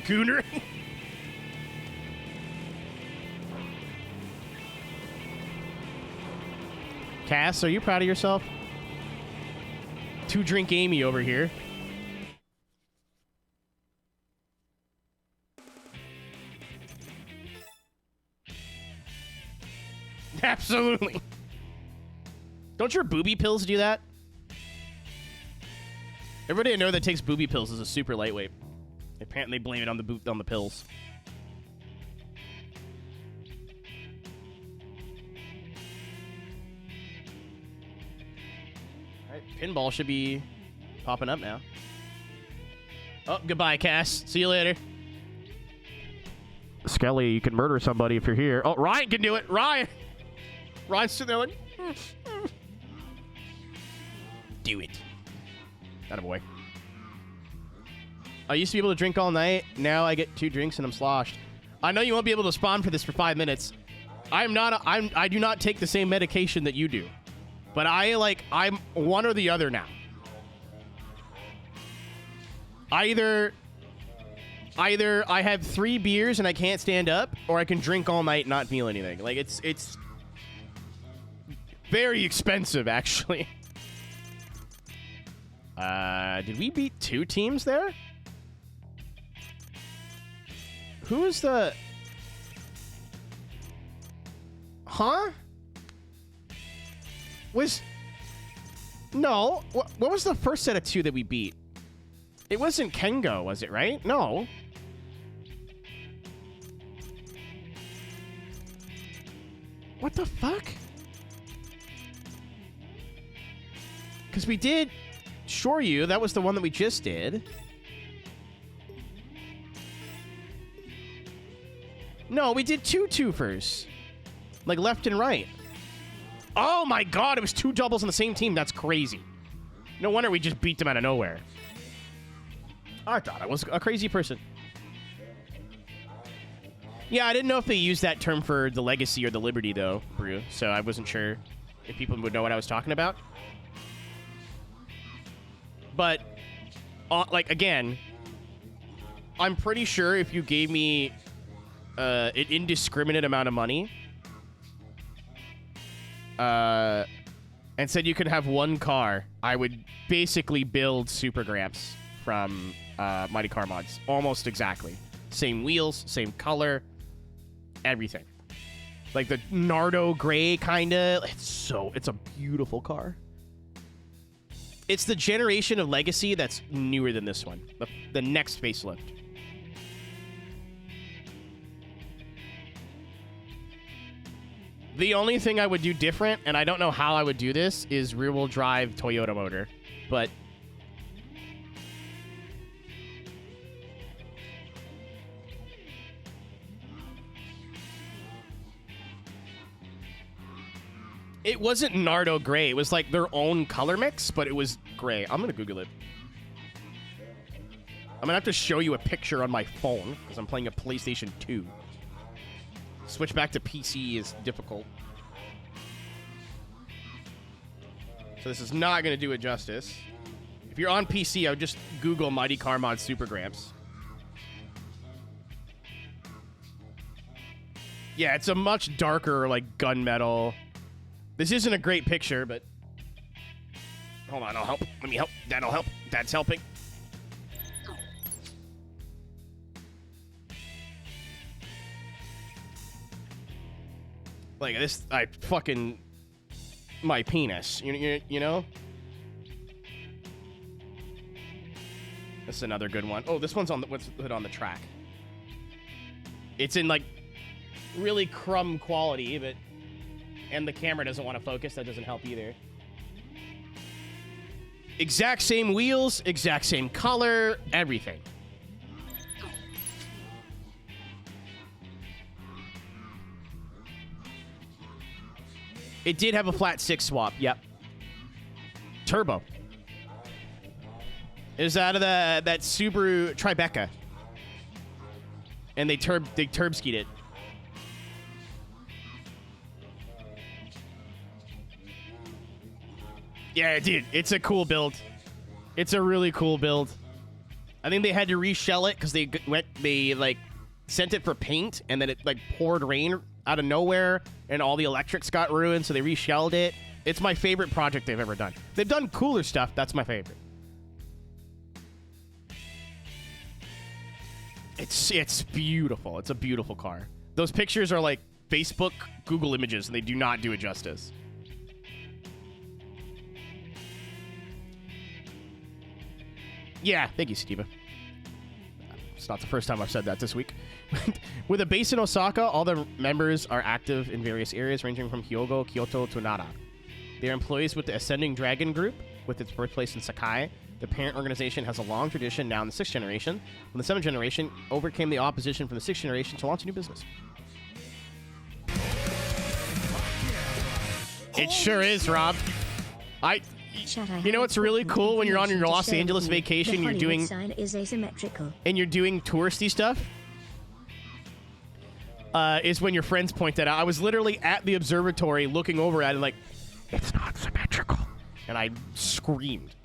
Gooner. Cass, are you proud of yourself? 2-drink Amy over here. Absolutely. Don't your booby pills do that? Everybody I know that takes booby pills is a super lightweight. Apparently they blame it on the pills. Alright, pinball should be popping up now. Oh, goodbye, Cass. See you later. Skelly, you can murder somebody if you're here. Oh, Ryan can do it. Ryan's sitting there like... Do it. Attaboy. I used to be able to drink all night. Now I get 2 drinks and I'm sloshed. I know you won't be able to spawn for this for 5 minutes. I do not take the same medication that you do. But I'm one or the other now. Either I have 3 beers and I can't stand up, or I can drink all night and not feel anything. Like, it's very expensive, actually. Did we beat 2 teams there? Who is the... Huh? No. What was the first set of 2 that we beat? It wasn't Kengo, was it, right? No. What the fuck? Because we did Shoryu. That was the one that we just did. No, we did 2 twofers. Like left and right. Oh my god, it was 2 doubles on the same team. That's crazy. No wonder we just beat them out of nowhere. I thought I was a crazy person. Yeah, I didn't know if they used that term for the Legacy or the Liberty, though, Brew. So I wasn't sure if people would know what I was talking about. But, like, again, I'm pretty sure if you gave me an indiscriminate amount of money and said you could have 1 car, I would basically build Super Gramps from Mighty Car Mods. Almost exactly. Same wheels, same color, everything. Like the Nardo gray, kind of. It's a beautiful car. It's the generation of Legacy that's newer than this one. The next facelift. The only thing I would do different, and I don't know how I would do this, is rear-wheel drive Toyota motor. But it wasn't Nardo gray. It was like their own color mix, but it was gray. I'm going to Google it. I'm going to have to show you a picture on my phone because I'm playing a PlayStation 2. Switch back to PC is difficult. So this is not going to do it justice. If you're on PC, I would just Google Mighty Car Mod Super Gramps. Yeah, it's a much darker, like, gunmetal. This isn't a great picture, but Hold on, I'll help. Let me help. That'll help. That's helping. Like this, I fucking my penis. You know. This is another good one. Oh, this one's on the what's it on the track. It's in like really crumb quality, but and the camera doesn't want to focus. That doesn't help either. Exact same wheels, exact same color, everything. It did have a flat six swap. Yep. Turbo. It was out of that Subaru Tribeca. And they turb skied it. Yeah, dude, it's a cool build. It's a really cool build. I think they had to reshell it because they like sent it for paint and then it like poured rain out of nowhere and all the electrics got ruined, so they reshelled it. It's my favorite project they've ever done. They've done cooler stuff. That's my favorite. It's beautiful. It's a beautiful car. Those pictures are like Facebook, Google images, and they do not do it justice. Yeah, thank you, Steve. It's not the first time I've said that this week. With a base in Osaka, all the members are active in various areas ranging from Hyogo, Kyoto to Nara. They are employees with the Ascending Dragon Group, with its birthplace in Sakai. The parent organization has a long tradition now in the 6th generation, when the 7th generation overcame the opposition from the 6th generation to launch a new business. It sure is, Rob. You know what's really cool when you're on your Los Angeles vacation, you're doing and you're doing touristy stuff? Is when your friends point that out. I was literally at the observatory looking over at it like, it's not symmetrical. And I screamed.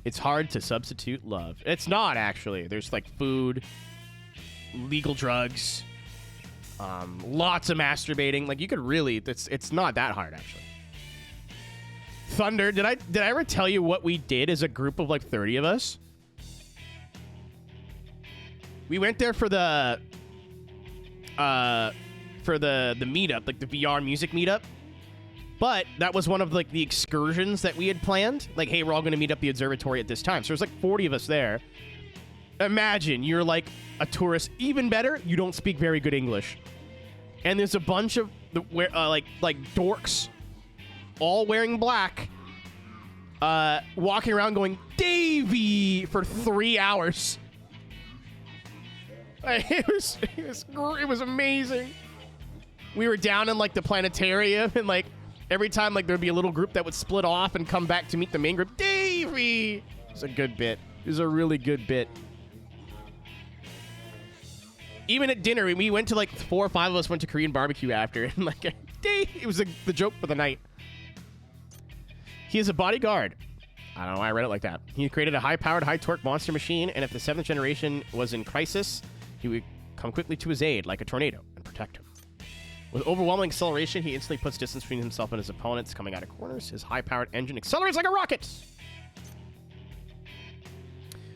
It's hard to substitute love. It's not, actually. There's like food, legal drugs, lots of masturbating. Like you could really, it's not that hard, actually. Thunder, did I ever tell you what we did as a group of like 30 of us? We went there for the meetup, like the VR music meetup. But that was one of like the excursions that we had planned. Like, hey, we're all going to meet up the observatory at this time. So there's like 40 of us there. Imagine you're like a tourist. Even better, you don't speak very good English. And there's a bunch of like dorks, all wearing black, walking around going, Davey, for 3 hours. It was amazing. We were down in like the planetarium, and like every time like there'd be a little group that would split off and come back to meet the main group. Davey! It's a good bit. It was a really good bit. Even at dinner, we went to like 4 or 5 of us went to Korean barbecue after, and like it was the joke for the night. He is a bodyguard. I don't know why I read it like that. He created a high-powered, high-torque monster machine, and if the 7th generation was in crisis, he would come quickly to his aid like a tornado and protect him. With overwhelming acceleration, he instantly puts distance between himself and his opponents coming out of corners. His high-powered engine accelerates like a rocket.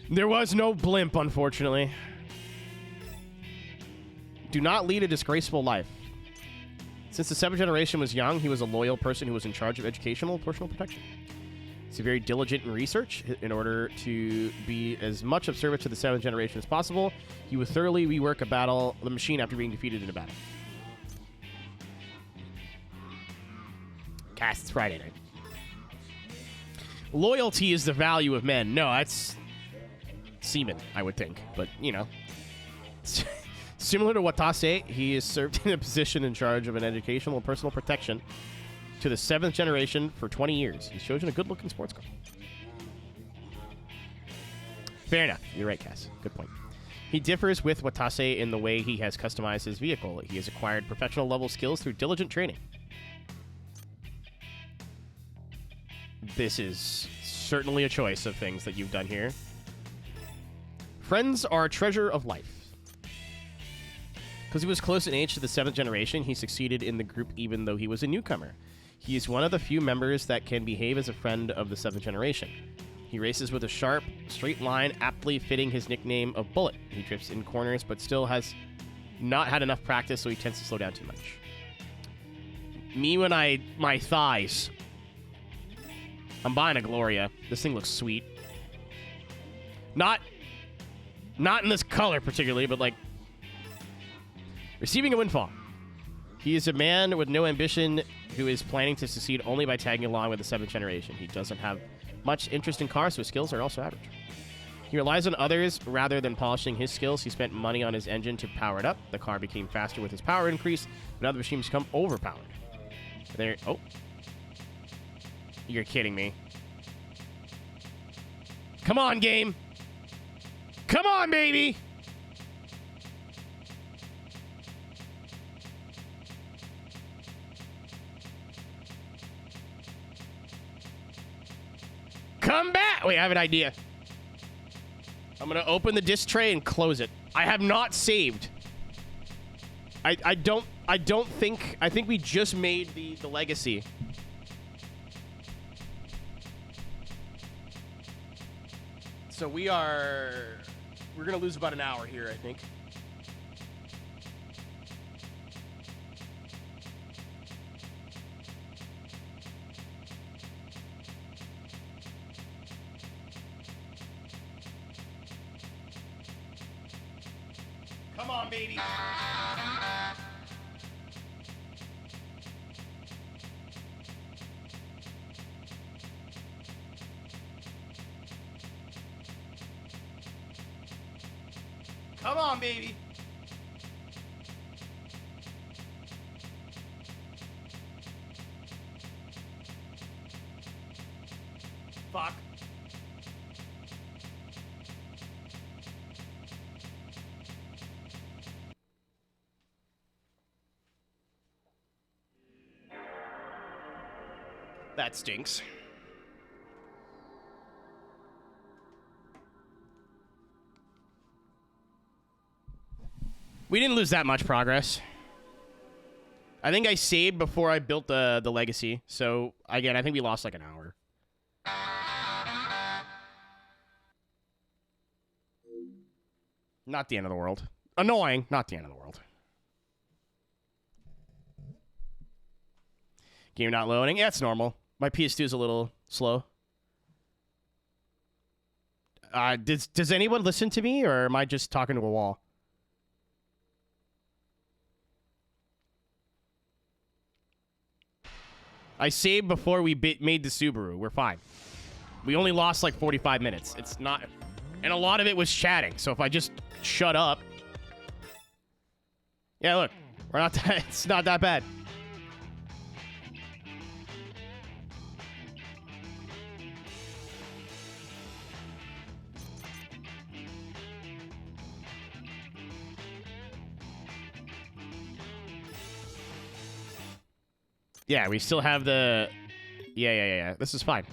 There was no blimp, unfortunately. Do not lead a disgraceful life. Since the 7th generation was young, he was a loyal person who was in charge of educational and personal protection. He's very diligent in research. In order to be as much of service to the 7th generation as possible, he would thoroughly rework the machine after being defeated in a battle. Cast, it's Friday night. Loyalty is the value of men. No, that's semen, I would think. But, you know. Similar to Watase, he is served in a position in charge of an educational and personal protection to the 7th generation for 20 years. He's chosen a good-looking sports car. Fair enough. You're right, Cass. Good point. He differs with Watase in the way he has customized his vehicle. He has acquired professional-level skills through diligent training. This is certainly a choice of things that you've done here. Friends are a treasure of life. Because he was close in age to the 7th generation, he succeeded in the group even though he was a newcomer. He is one of the few members that can behave as a friend of the 7th generation. He races with a sharp, straight line, aptly fitting his nickname of Bullet. He drifts in corners, but still has not had enough practice, so he tends to slow down too much. Me when my thighs. I'm buying a Gloria. This thing looks sweet. Not in this color particularly, but like receiving a windfall. He is a man with no ambition who is planning to succeed only by tagging along with the 7th generation. He doesn't have much interest in cars, so his skills are also average. He relies on others rather than polishing his skills. He spent money on his engine to power it up. The car became faster with his power increase, but now the machine's become overpowered. There. Oh. You're kidding me. Come on, game. Come on, baby. Come back. Wait, I have an idea. I'm going to open the disc tray and close it. I have not saved. I think we just made the legacy. So we're going to lose about an hour here, I think. Come on, baby. Come on, baby. Fuck. That stinks. We didn't lose that much progress. I think I saved before I built the legacy. So, again, I think we lost like an hour. Not the end of the world. Annoying, not the end of the world. Game not loading. Yeah, it's normal. My PS2 is a little slow. Does anyone listen to me, or am I just talking to a wall? I saved before we made the Subaru. We're fine. We only lost like 45 minutes. It's not... And a lot of it was chatting, so if I just shut up... Yeah, look. We're not that, it's not that bad. Yeah, we still have the... Yeah. This is fine.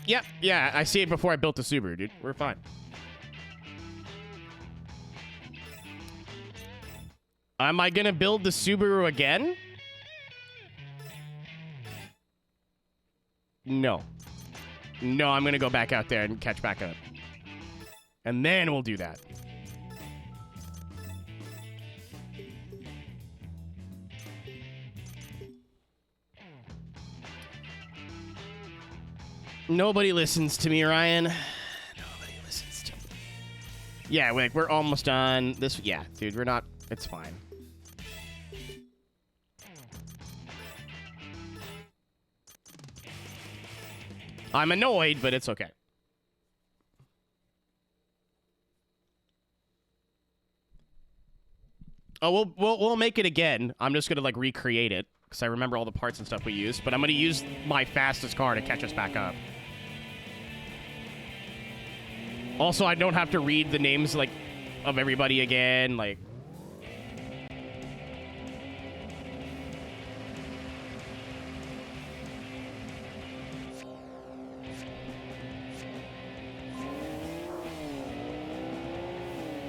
Yep, yeah, I see it before I built the Subaru, dude. We're fine. Am I gonna build the Subaru again? No. No, I'm gonna go back out there and catch back up. And then we'll do that. Nobody listens to me, Ryan. Nobody listens to me. Yeah, we're almost done. This, yeah, dude, we're not. It's fine. I'm annoyed, but it's okay. Oh, we'll make it again. I'm just gonna like recreate it because I remember all the parts and stuff we used. But I'm gonna use my fastest car to catch us back up. Also, I don't have to read the names, like, of everybody again, like...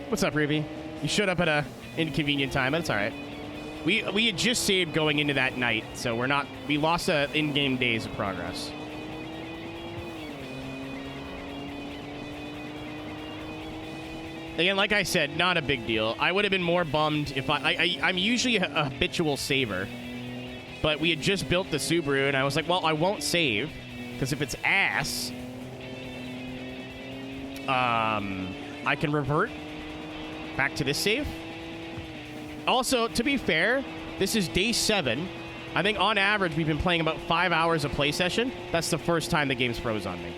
What's up, Ruby? You showed up at a inconvenient time, but it's all right. We had just saved going into that night, so we're not... We lost in-game days of progress. Again, like I said, not a big deal. I would have been more bummed if I'm usually a habitual saver, but we had just built the Subaru, and I was like, well, I won't save, because if it's ass, I can revert back to this save. Also, to be fair, this is day 7. I think on average, we've been playing about 5 hours a play session. That's the first time the game's froze on me.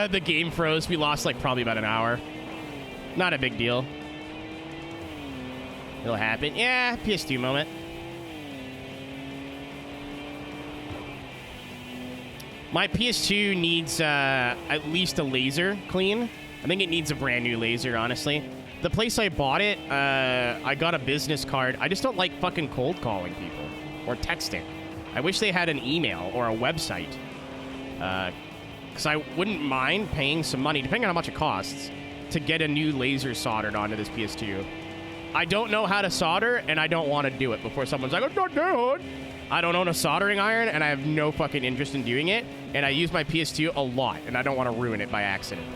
The game froze. We lost like probably about an hour. Not a big deal. It'll happen. Yeah, PS2 moment. My PS2 needs at least a laser clean. I think it needs a brand new laser, honestly. The place I bought it, I got a business card. I just don't like fucking cold calling people or texting. I wish they had an email or a website. Because I wouldn't mind paying some money, depending on how much it costs, to get a new laser soldered onto this PS2. I don't know how to solder, and I don't want to do it before someone's like, oh, dude. I don't own a soldering iron, and I have no fucking interest in doing it, and I use my PS2 a lot, and I don't want to ruin it by accident.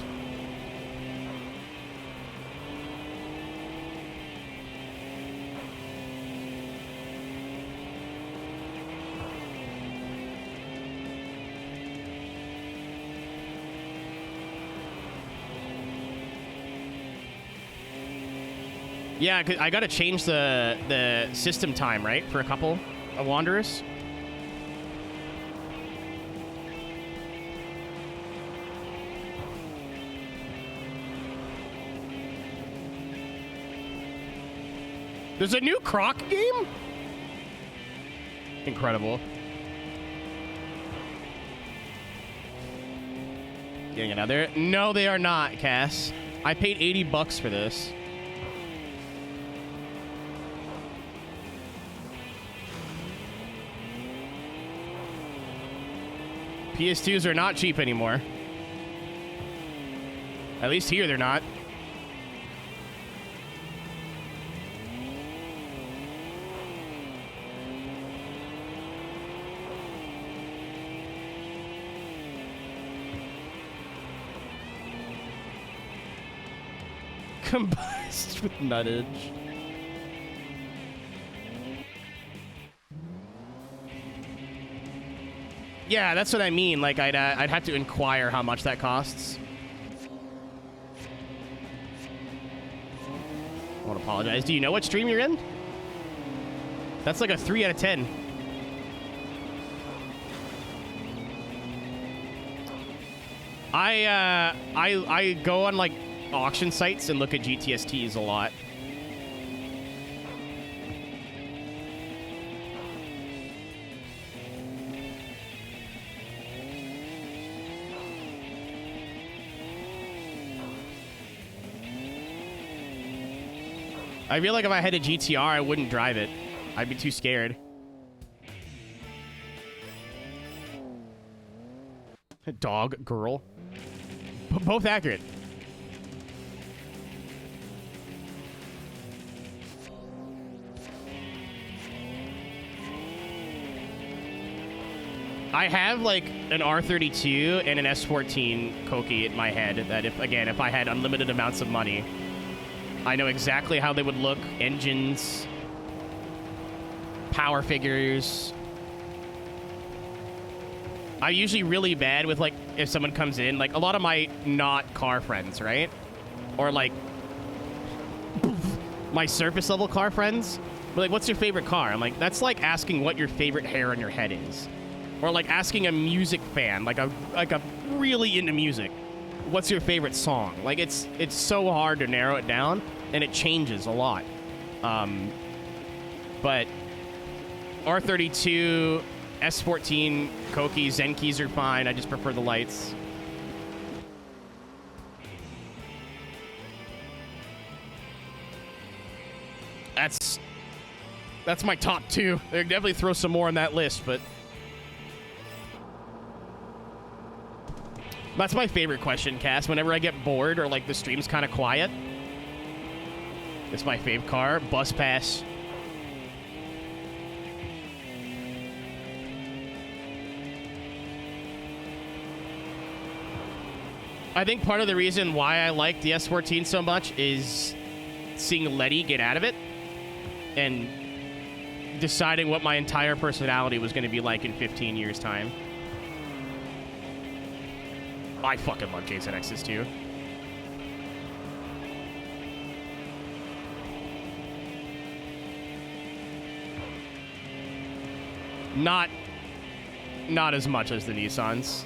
Yeah, I gotta change the system time, right, for a couple of Wanderers. There's a new Croc game? Incredible. Getting another? No, they are not, Cass. I paid $80 for this. PS2s are not cheap anymore. At least here they're not. Combust with nuttage. Yeah, that's what I mean. Like, I'd have to inquire how much that costs. I won't apologize. Do you know what stream you're in? That's like a 3 out of 10. I go on like auction sites and look at GTSTs a lot. I feel like if I had a GTR, I wouldn't drive it. I'd be too scared. Dog, girl. Both accurate. I have like an R32 and an S14 Koki in my head that if I had unlimited amounts of money, I know exactly how they would look. Engines, power figures. I'm usually really bad with, like, if someone comes in, like, a lot of my not car friends, right? Or, like, my surface level car friends. But, like, what's your favorite car? I'm like, that's like asking what your favorite hair on your head is. Or, like, asking a music fan, like a really into music, what's your favorite song? Like, it's so hard to narrow it down, and it changes a lot. But R32 S14 Koki Zen keys are fine. I just prefer the lights. That's my top 2. They definitely throw some more on that list, but that's my favorite question, Cass. Whenever I get bored or like the stream's kind of quiet, it's my fave car. Bus pass. I think part of the reason why I like the S14 so much is seeing Letty get out of it and deciding what my entire personality was going to be like in 15 years' time. I fucking love JZXs too. Not as much as the Nissans.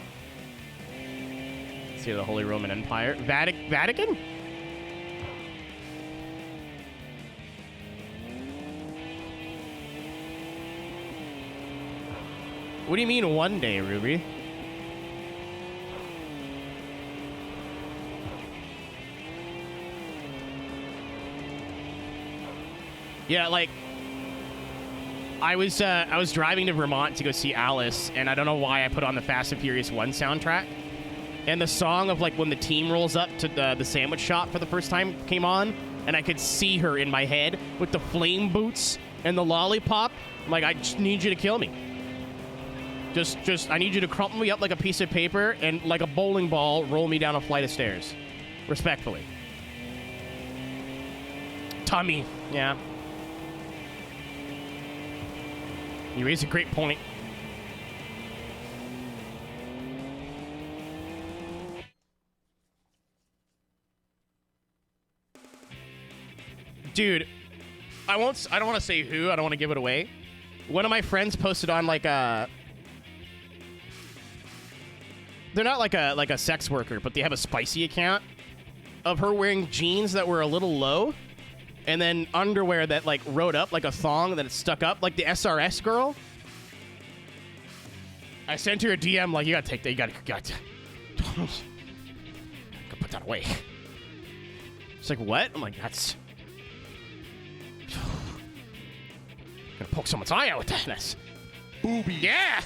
Let's see the Holy Roman Empire. Vatican? What do you mean one day, Ruby? Yeah, like I was driving to Vermont to go see Alice, and I don't know why I put on the Fast and Furious 1 soundtrack. And the song of like when the team rolls up to the sandwich shop for the first time came on, and I could see her in my head with the flame boots and the lollipop. I'm like, I just need you to kill me. Just, I need you to crumple me up like a piece of paper and like a bowling ball, roll me down a flight of stairs. Respectfully. Tummy. Yeah. You raise a great point. Dude, I don't want to say who. I don't want to give it away. One of my friends posted on like a... They're not like a sex worker, but they have a spicy account of her wearing jeans that were a little low, and then underwear that like rode up like a thong that it stuck up, like the SRS girl. I sent her a DM like, you gotta take that, you gotta put that away. She's like, what? I'm like, that's gonna poke someone's eye out with that. That's Boobies. yeah.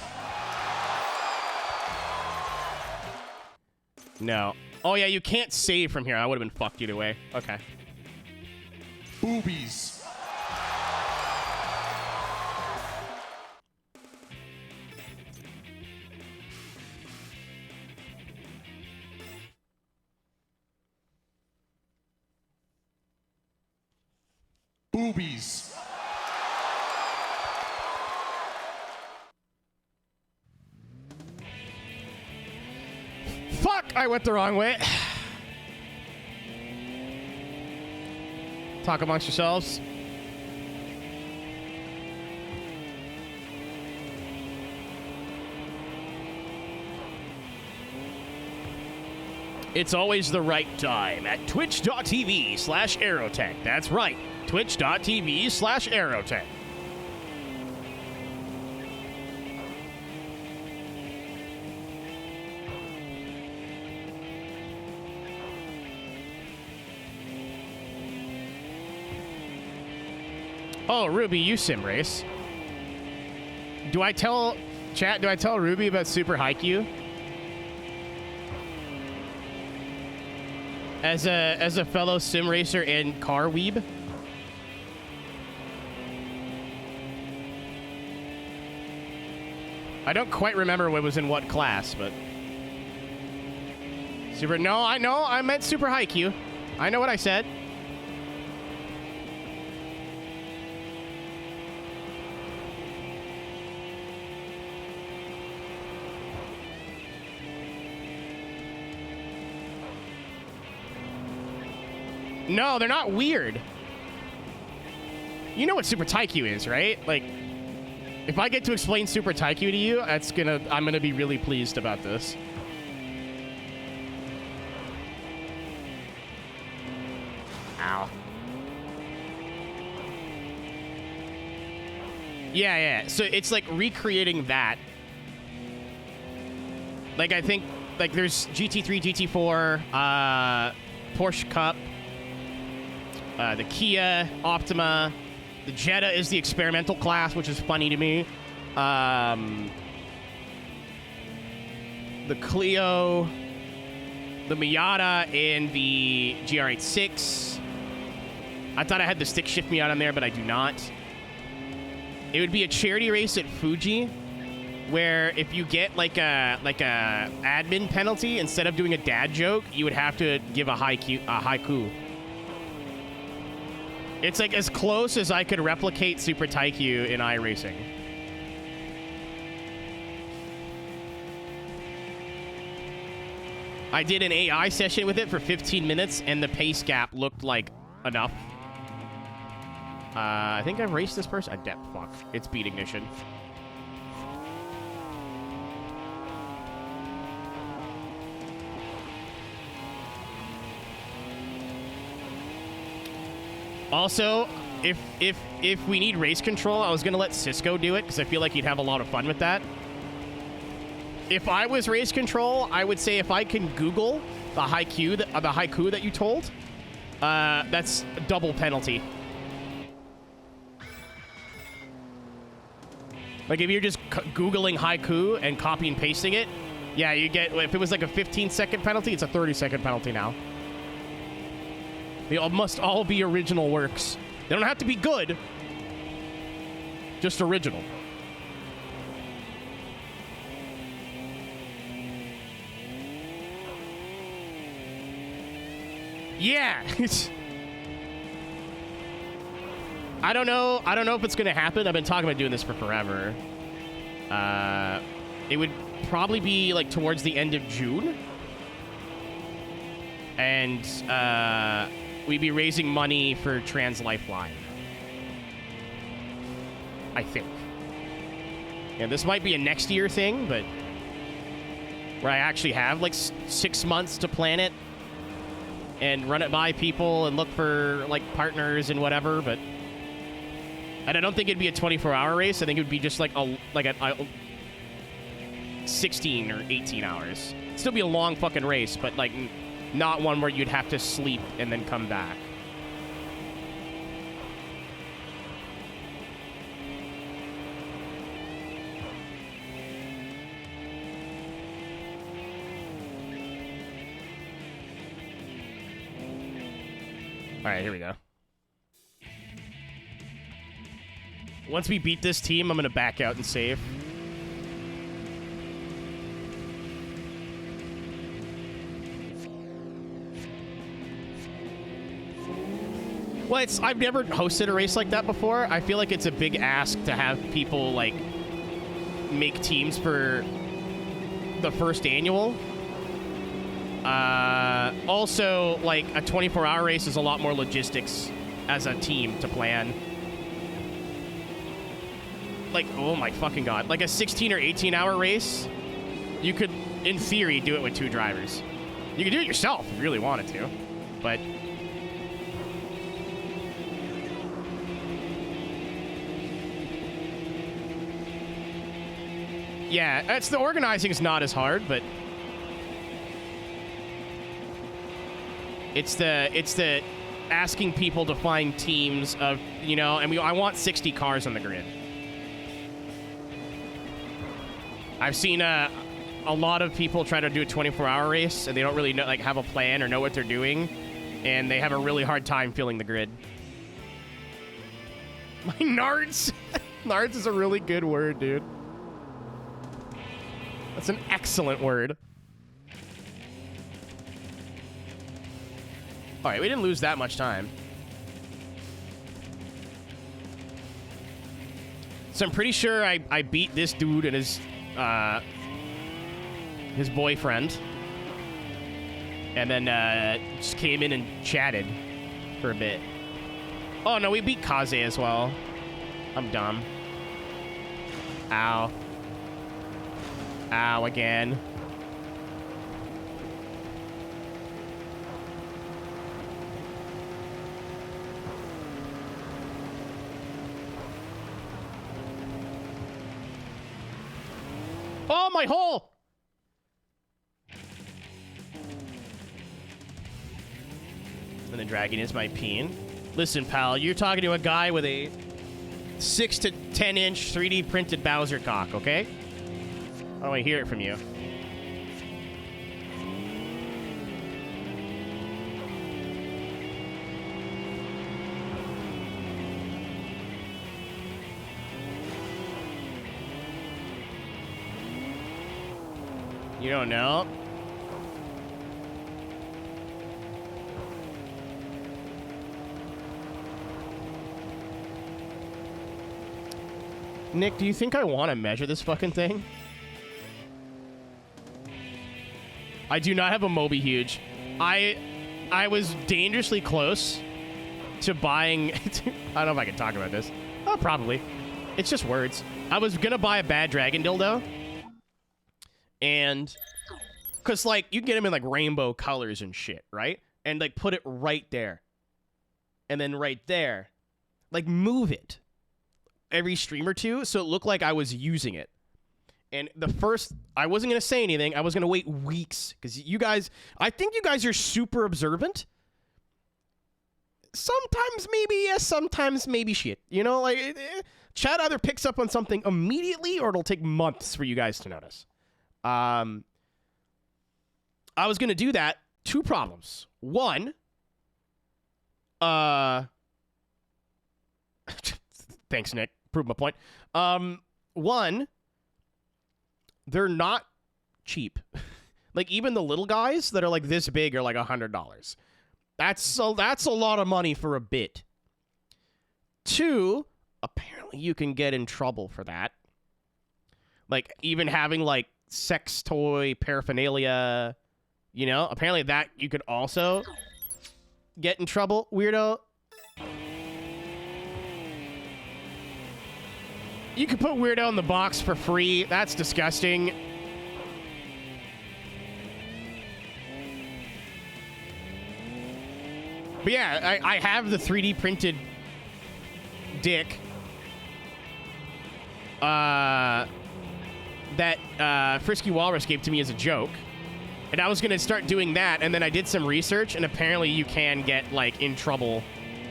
No. Oh, yeah, you can't save from here. I would have been fucked either way. Okay. Boobies. Boobies. Fuck! I went the wrong way. Talk amongst yourselves. It's always the right time at twitch.tv/Aeroteq. That's right, twitch.tv/Aeroteq. Oh, Ruby, you sim race. Do I tell Ruby about Super Haikyuu? As a fellow sim racer and car weeb? I don't quite remember what was in what class, but no, I know, I meant Super Haikyuu. I know what I said. No, they're not weird. You know what Super Haikyuu is, right? Like, if I get to explain Super Haikyuu to you, I'm gonna be really pleased about this. Ow. Yeah. So it's like recreating that. Like, I think, like, there's GT3, GT4, Porsche Cup, the Kia Optima, the Jetta is the experimental class, which is funny to me. The Clio, the Miata, and the GR86. I thought I had the stick shift Miata on there, but I do not. It would be a charity race at Fuji, where if you get like a admin penalty, instead of doing a dad joke, you would have to give a haiku. It's like as close as I could replicate Super Taikyu in iRacing. I did an AI session with it for 15 minutes, and the pace gap looked like enough. I think I've raced this person. Fuck. It's beat ignition. Also, if we need race control, I was gonna let Cisco do it because I feel like he'd have a lot of fun with that. If I was race control, I would say if I can Google the haiku that you told, that's a double penalty. Like, if you're just Googling haiku and copy and pasting it, yeah, you get, if it was like a 15-second penalty, it's a 30-second penalty now. They must all be original works. They don't have to be good, just original. Yeah. I don't know if it's gonna happen. I've been talking about doing this for forever. It would probably be like towards the end of June, and we'd be raising money for Trans Lifeline, I think. And this might be a next year thing, but where I actually have like 6 months to plan it and run it by people and look for like partners and whatever. But and I don't think it'd be a 24-hour race. I think it would be just like a 16 or 18 hours. It'd still be a long fucking race, but like not one where you'd have to sleep and then come back. All right, here we go. Once we beat this team, I'm going to back out and save. Well, I've never hosted a race like that before. I feel like it's a big ask to have people, like, make teams for the first annual. Also, like, a 24-hour race is a lot more logistics as a team to plan. Like, oh my fucking god. Like a 16 or 18-hour race, you could, in theory, do it with 2 drivers. You could do it yourself if you really wanted to, but... yeah, the organizing is not as hard, but... It's the asking people to find teams of, you know, and I want 60 cars on the grid. I've seen a lot of people try to do a 24-hour race, and they don't really know, like, have a plan or know what they're doing, and they have a really hard time filling the grid. My nards. Nards is a really good word, dude. That's an excellent word. All right, we didn't lose that much time. So I'm pretty sure I beat this dude and his boyfriend. And then just came in and chatted for a bit. Oh, no, we beat Kaze as well. I'm dumb. Ow. Ow, again. down my hole! And the dragon is my peen. Listen, pal, you're talking to a guy with a 6 to 10 inch 3D printed Bowser cock, okay? I want to hear it from you. You don't know? Nick, do you think I want to measure this fucking thing? I do not have a Moby Huge. I was dangerously close to buying... I don't know if I can talk about this. Oh, probably. It's just words. I was gonna buy a bad dragon dildo. And... Because, like, you can get them in, like, rainbow colors and shit, right? And, like, put it right there. And then right there. Like, move it every stream or two so it looked like I was using it. And the first, I wasn't going to say anything. I was going to wait weeks because you guys, I think you guys are super observant. Sometimes maybe yes, sometimes maybe shit. You know, like, chat either picks up on something immediately or it'll take months for you guys to notice. I was going to do that. 2 problems. One, thanks, Nick. Prove my point. One, they're not cheap. Like, even the little guys that are, like, this big are, like, $100. That's a lot of money for a bit. 2, apparently you can get in trouble for that. Like, even having, like, sex toy paraphernalia, you know? Apparently that you could also get in trouble, weirdo. You can put weirdo in the box for free. That's disgusting. But yeah, I have the 3D printed dick. That Frisky Walrus gave to me as a joke. And I was going to start doing that, and then I did some research, and apparently you can get, like, in trouble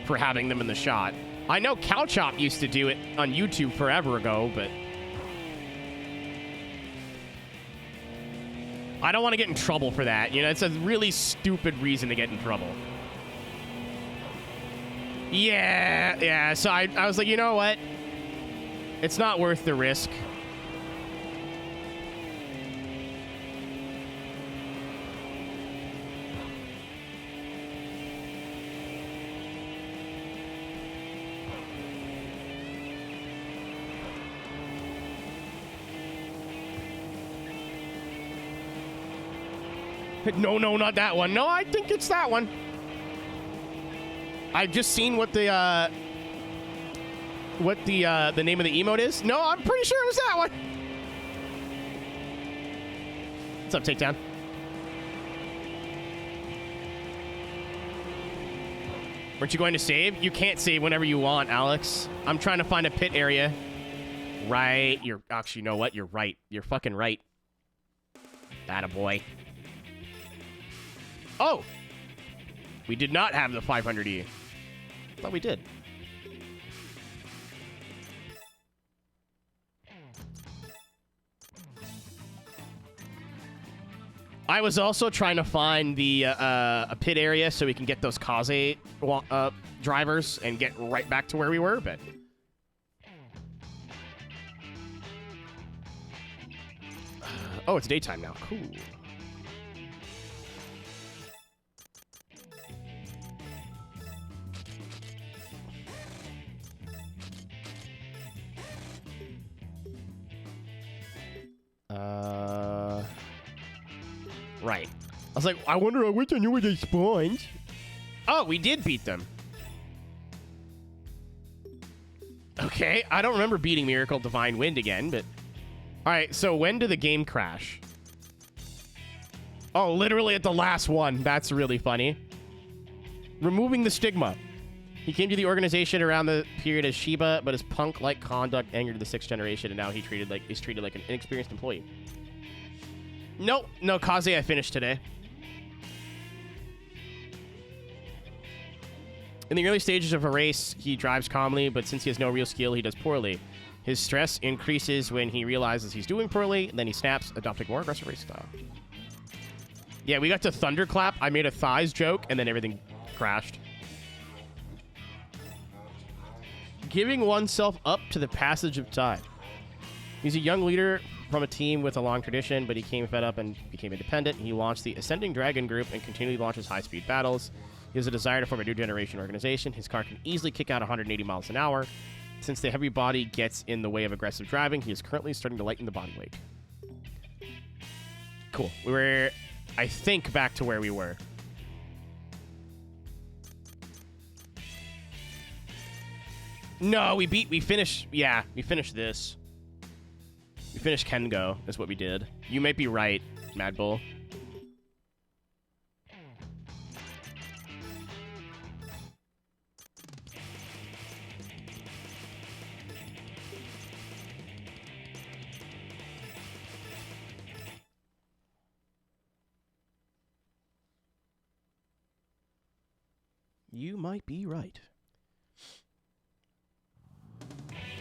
for having them in the shot. I know Cowchop used to do it on YouTube forever ago, but... I don't want to get in trouble for that. You know, it's a really stupid reason to get in trouble. Yeah, so I was like, you know what? It's not worth the risk. No, not that one. No, I think it's that one. I've just seen what the name of the emote is. No, I'm pretty sure it was that one. What's up, Takedown? Weren't you going to save? You can't save whenever you want, Alex. I'm trying to find a pit area. Right. You're actually, you know what? You're right. You're fucking right. Attaboy. Oh! We did not have the 500E. Thought we did. I was also trying to find the a pit area so we can get those Kaze drivers and get right back to where we were, but... Oh, it's daytime now. Cool. Right. I was like, I wonder which one were they spawned. Oh, we did beat them. Okay, I don't remember beating Miracle Divine Wind again, but... Alright, so when did the game crash? Oh, literally at the last one. That's really funny. Removing the stigma. He came to the organization around the period as Shiba, but his punk-like conduct angered the 6th generation, and now he's treated like an inexperienced employee. Nope. No, Kaze I finished today. In the early stages of a race, he drives calmly, but since he has no real skill, he does poorly. His stress increases when he realizes he's doing poorly, and then he snaps, adopting more aggressive race style. Yeah, we got to thunderclap. I made a thighs joke, and then everything crashed. Giving oneself up to the passage of time. He's a young leader from a team with a long tradition, but he came fed up and became independent. He launched the Ascending Dragon Group and continually launches high-speed battles. He has a desire to form a new generation organization. His car can easily kick out 180 miles an hour. Since the heavy body gets in the way of aggressive driving, he is currently starting to lighten the body weight. Cool. We were, I think, back to where we were. No, we finished this. We finished Kengo, is what we did. You might be right, Mad Bull. You might be right.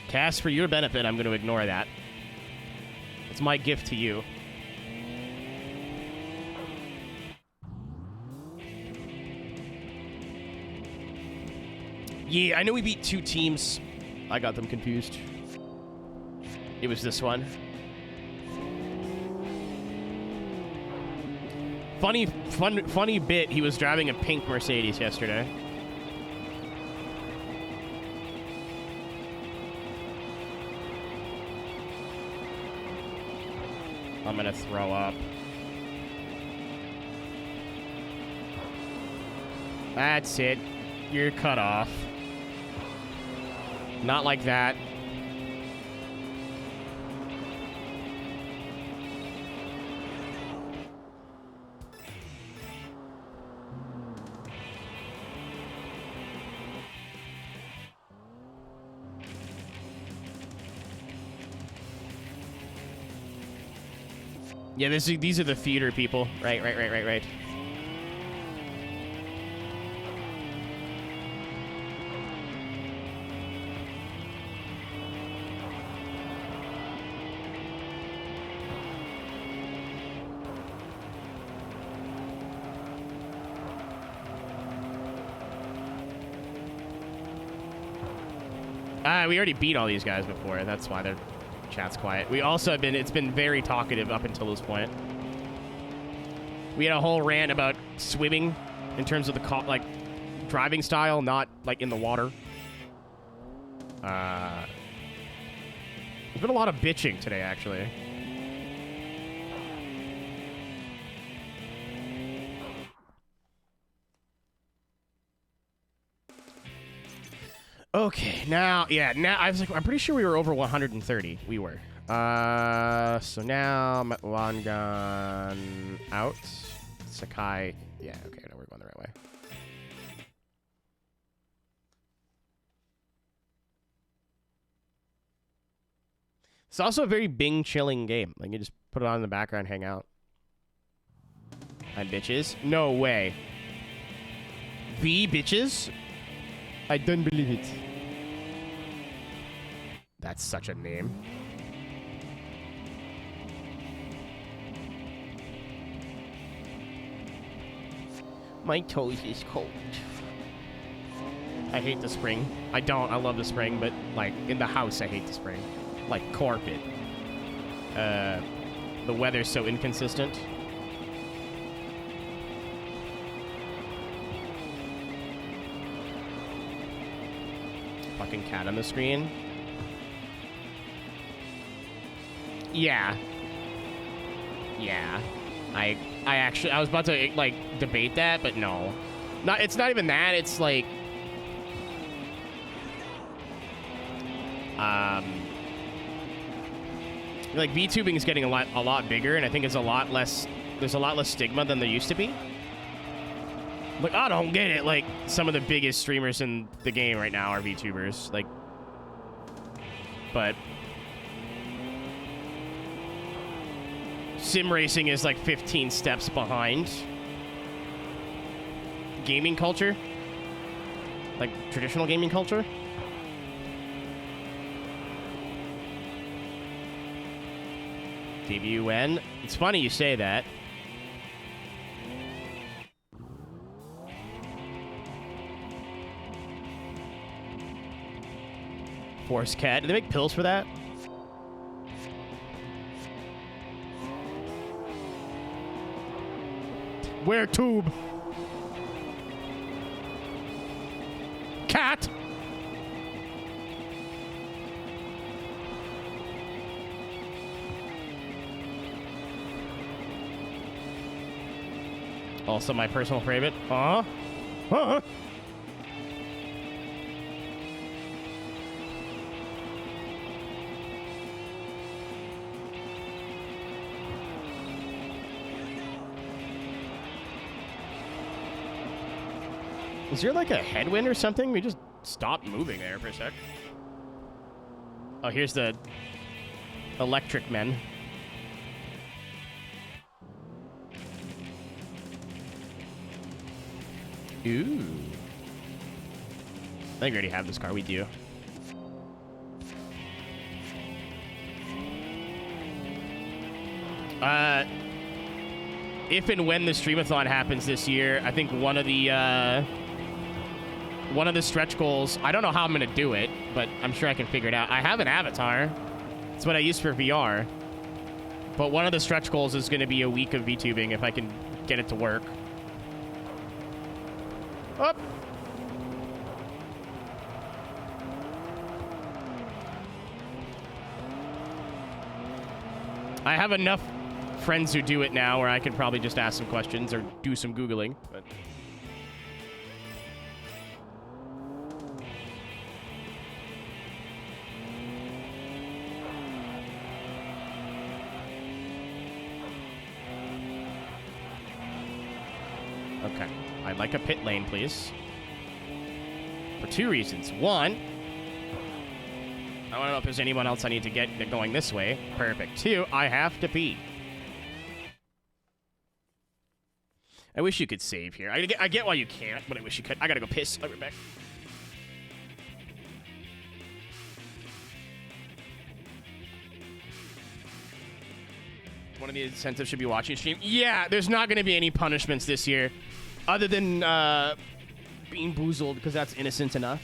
Cass, for your benefit, I'm going to ignore that. It's my gift to you. Yeah, I know we beat 2 teams. I got them confused. It was this one. Funny bit, he was driving a pink Mercedes yesterday. I'm gonna throw up. That's it. You're cut off. Not like that. Yeah, these are the theater people. Right. We already beat all these guys before. That's why their chat's quiet. We also have been, it's been very talkative up until this point. We had a whole rant about swimming in terms of the driving style, not like in the water. There's been a lot of bitching today, actually. Okay, now I was like, I'm pretty sure we were over 130. We were. So now Wangan out. Sakai. Yeah, okay, no, we're going the right way. It's also a very Bing chilling game. Like, you just put it on in the background, hang out. Hi, bitches. No way. V bitches? I don't believe it. That's such a name. My toes is cold. I hate the spring. I don't. I love the spring, but like in the house, I hate the spring. Like carpet. The weather's so inconsistent. Fucking cat on the screen. Yeah. I was about to like debate that, but no. It's not even that. It's like VTubing is getting a lot bigger, and I think there's a lot less stigma than there used to be. Like, I don't get it. Like, some of the biggest streamers in the game right now are VTubers. Like, but sim racing is like 15 steps behind gaming culture. Like traditional gaming culture. Debut when? It's funny you say that. Force Cat. Do they make pills for that? Wear tube. Cat. Also my personal favorite. Is there like a headwind or something? We just stopped moving there for a sec. Oh, here's the electric men. Ooh. I think we already have this car. We do. If and when the streamathon happens this year, I think one of the stretch goals, I don't know how I'm going to do it, but I'm sure I can figure it out. I have an avatar. It's what I use for VR. But one of the stretch goals is going to be a week of VTubing if I can get it to work. Up. I have enough friends who do it now where I can probably just ask some questions or do some Googling, but... Okay. I'd like a pit lane, please. For two reasons. One, I want to know if there's anyone else I need to get going this way. Perfect. Two, I have to pee. I wish you could save here. I get why you can't, but I wish you could. I gotta go piss. I'll be back. One of the incentives should be watching stream. Yeah, there's not gonna be any punishments this year. Other than being boozled, because that's innocent enough.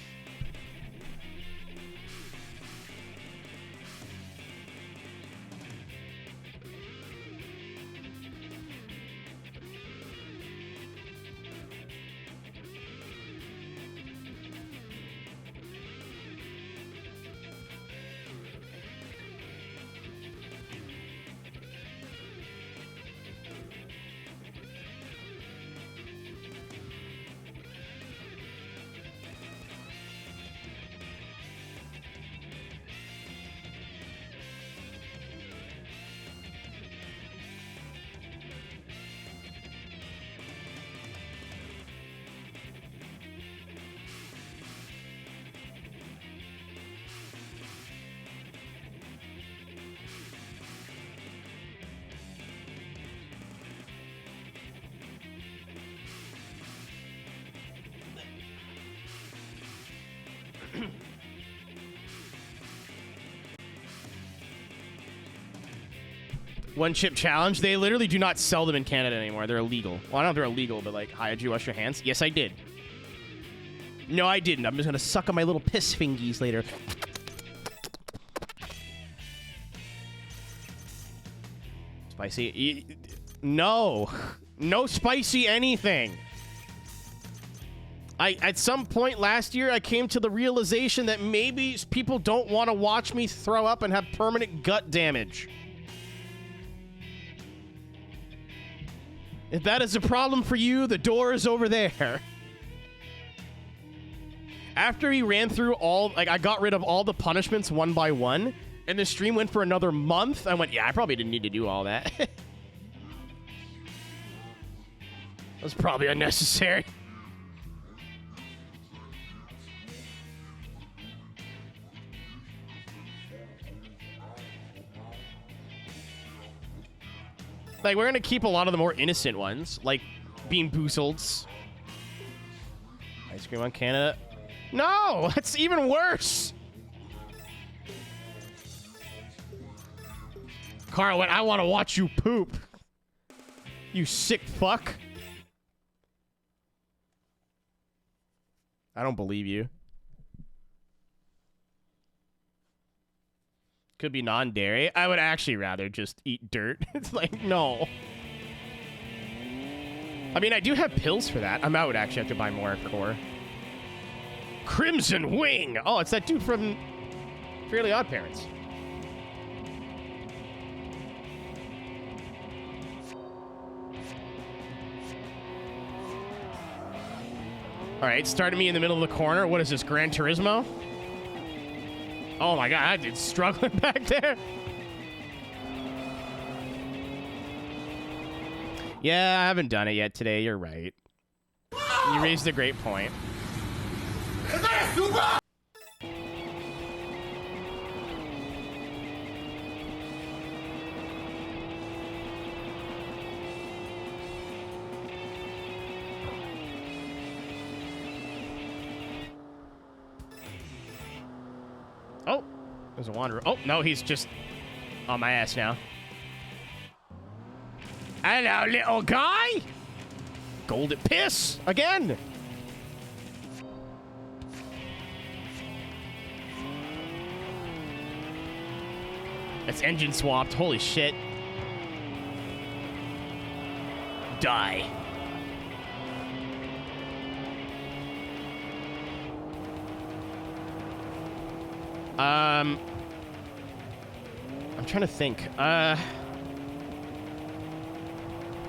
One chip challenge. They literally do not sell them in Canada anymore. They're illegal. Well, I don't know if they're illegal, but like, hi, did you wash your hands? Yes, I did. No, I didn't. I'm just gonna suck on my little piss fingies later. Spicy? No. No spicy anything. At some point last year, I came to the realization that maybe people don't want to watch me throw up and have permanent gut damage. If that is a problem for you, the door is over there. After he ran through I got rid of all the punishments one by one, and the stream went for another month, I went, yeah, I probably didn't need to do all that. That was probably unnecessary. Like, we're gonna keep a lot of the more innocent ones, like bean boozleds. Ice cream on Canada. No, that's even worse. Carl went, I want to watch you poop. You sick fuck. I don't believe you. Could be non-dairy. I would actually rather just eat dirt. It's like, no. I mean, I do have pills for that. I would actually have to buy more for core. Crimson Wing! Oh, it's that dude from Fairly Odd Parents. Alright, started me in the middle of the corner. What is this, Gran Turismo? Oh my god, that dude's struggling back there. Yeah, I haven't done it yet today. You're right. You raised a great point. Oh, there's a wanderer. Oh, no, he's just on my ass now. Hello, little guy. Golden piss again. It's engine swapped. Holy shit. Die. I'm trying to think.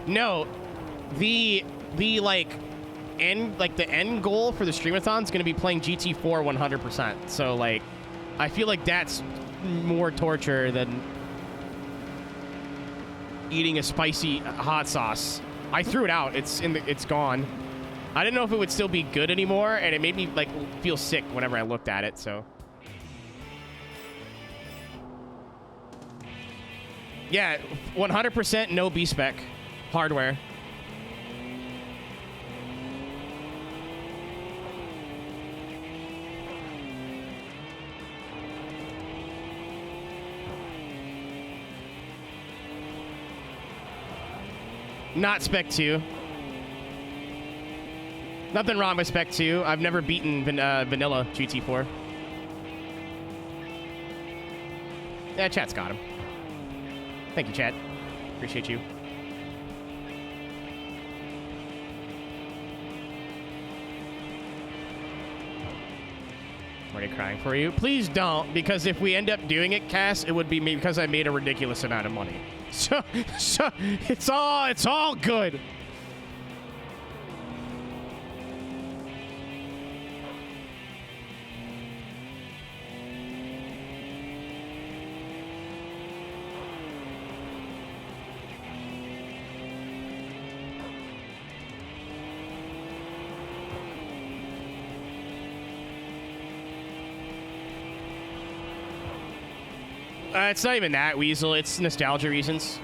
No, the end goal for the streamathon is going to be playing GT4 100%. So like, I feel like that's more torture than eating a spicy hot sauce. I threw it out. It's gone. I didn't know if it would still be good anymore, and it made me like feel sick whenever I looked at it. So. Yeah, 100% no B-spec hardware. Not Spec 2. Nothing wrong with Spec 2. I've never beaten vanilla GT4. Yeah, chat's got him. Thank you, chat. Appreciate you. I'm already crying for you. Please don't, because if we end up doing it, Cass, it would be me because I made a ridiculous amount of money. So it's all good. It's not even that, Weasel. It's nostalgia reasons.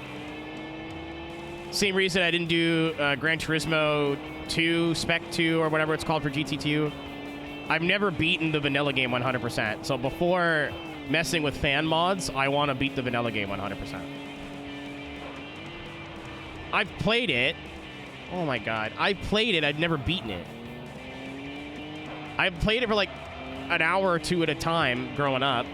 Same reason I didn't do Gran Turismo 2, Spec 2, or whatever it's called for GT2. I've never beaten the vanilla game 100%. So before messing with fan mods, I want to beat the vanilla game 100%. I've played it. Oh my god. I played it. I've never beaten it. I've played it for like an hour or two at a time growing up.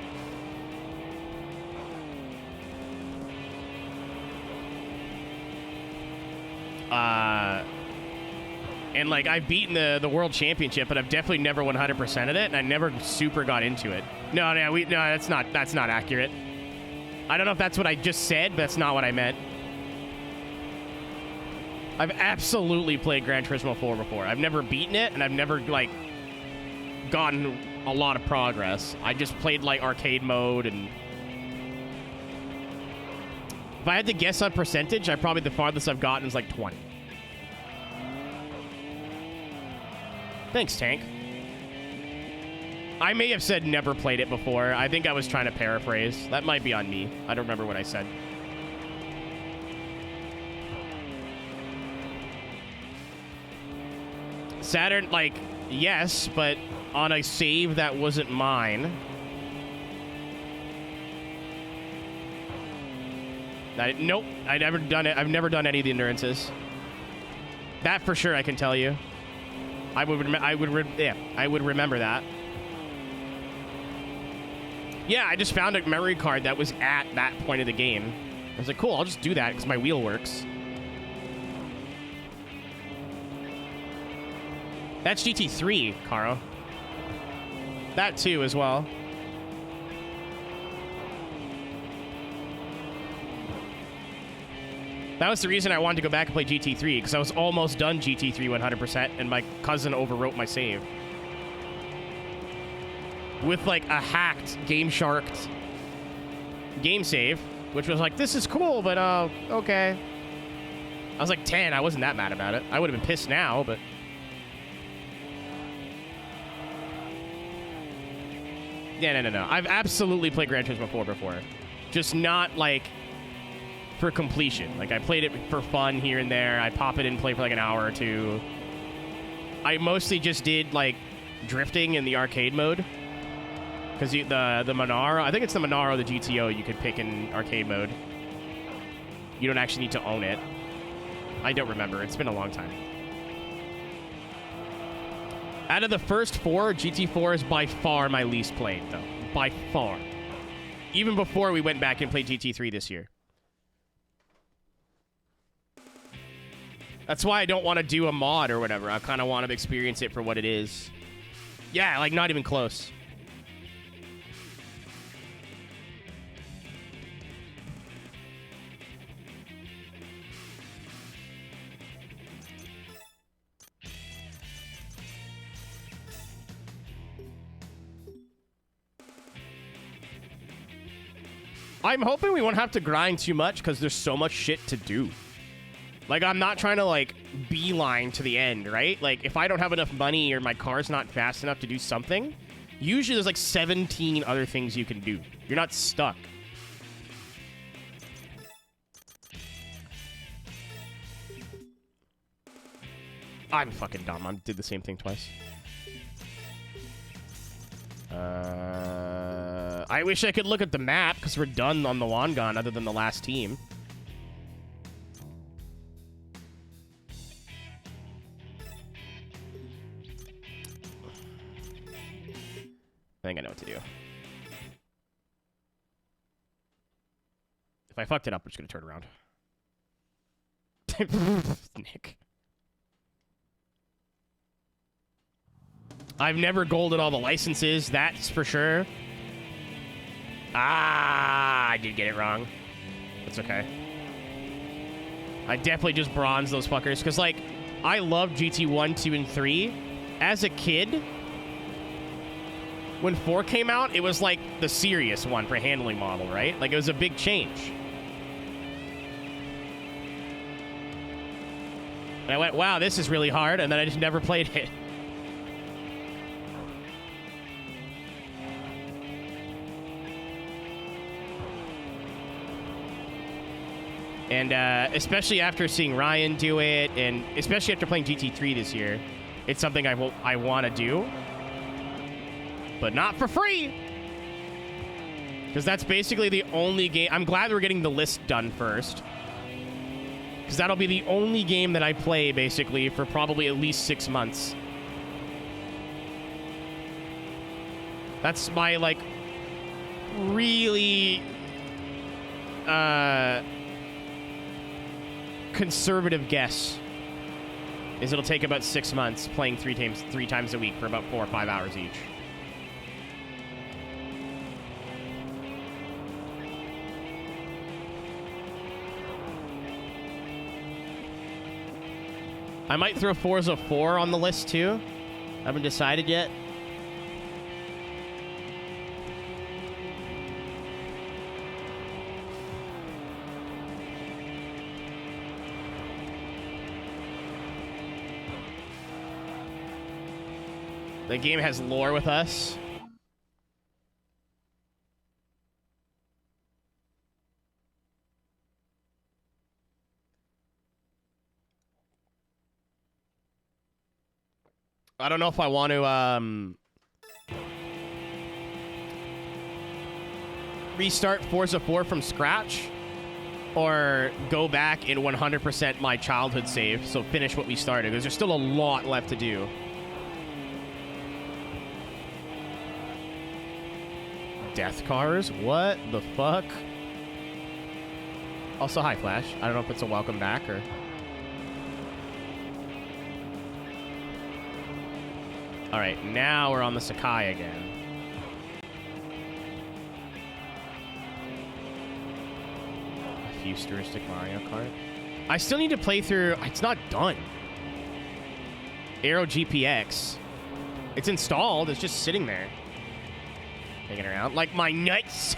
And like I've beaten the world championship, but I've definitely never 100%ed it, and I never super got into it. No, that's not accurate. I don't know if that's what I just said, but that's not what I meant. I've absolutely played Gran Turismo 4 before. I've never beaten it, and I've never like gotten a lot of progress. I just played like arcade mode, and if I had to guess on percentage, probably the farthest I've gotten is like 20. Thanks, Tank. I may have said never played it before. I think I was trying to paraphrase. That might be on me. I don't remember what I said. Saturn, like, yes, but on a save that wasn't mine. Nope, I've never done it. I've never done any of the endurances. That for sure, I can tell you. I would remember that. Yeah, I just found a memory card that was at that point of the game. I was like, cool, I'll just do that because my wheel works. That's GT3, Caro. That too, as well. That was the reason I wanted to go back and play GT3, because I was almost done GT3 100%, and my cousin overwrote my save. With, like, a hacked, game-sharked game save, which was like, this is cool, but, okay. I was like 10, I wasn't that mad about it. I would have been pissed now, but... Yeah, no. I've absolutely played Gran Turismo 4 before. Just not, like... for completion. Like, I played it for fun here and there. I pop it in and play for like an hour or two. I mostly just did, like, drifting in the arcade mode. Because the Monaro, I think it's the Monaro or the GTO you could pick in arcade mode. You don't actually need to own it. I don't remember. It's been a long time. Out of the first 4, GT4 is by far my least played, though. By far. Even before we went back and played GT3 this year. That's why I don't want to do a mod or whatever. I kind of want to experience it for what it is. Yeah, like, not even close. I'm hoping we won't have to grind too much because there's so much shit to do. Like, I'm not trying to, like, beeline to the end, right? Like, if I don't have enough money or my car's not fast enough to do something, usually there's, like, 17 other things you can do. You're not stuck. I'm fucking dumb. I did the same thing twice. I wish I could look at the map, because we're done on the Wangan other than the last team. I think I know what to do. If I fucked it up, I'm just going to turn around. Nick. I've never golded all the licenses, that's for sure. Ah, I did get it wrong. That's okay. I definitely just bronzed those fuckers, because, like, I loved GT 1, 2, and 3. As a kid, when 4 came out, it was, like, the serious one for handling model, right? Like, it was a big change. And I went, wow, this is really hard, and then I just never played it. And especially after seeing Ryan do it, and especially after playing GT3 this year, it's something I want to do. But not for free! Because that's basically the only game... I'm glad we're getting the list done first. Because that'll be the only game that I play, basically, for probably at least 6 months. That's my, like, really... conservative guess. Is it'll take about 6 months playing three times a week for about 4 or 5 hours each. I might throw Forza 4 on the list, too. Haven't decided yet. The game has lore with us. I don't know if I want to restart Forza 4 from scratch or go back and 100% my childhood save, so finish what we started, because there's still a lot left to do. Death cars? What the fuck? Also, hi, Flash. I don't know if it's a welcome back or... Alright, now we're on the Sakai again. A futuristic Mario Kart. I still need to play through... It's not done. AeroGPX. It's installed. It's just sitting there. Hanging around like my nuts.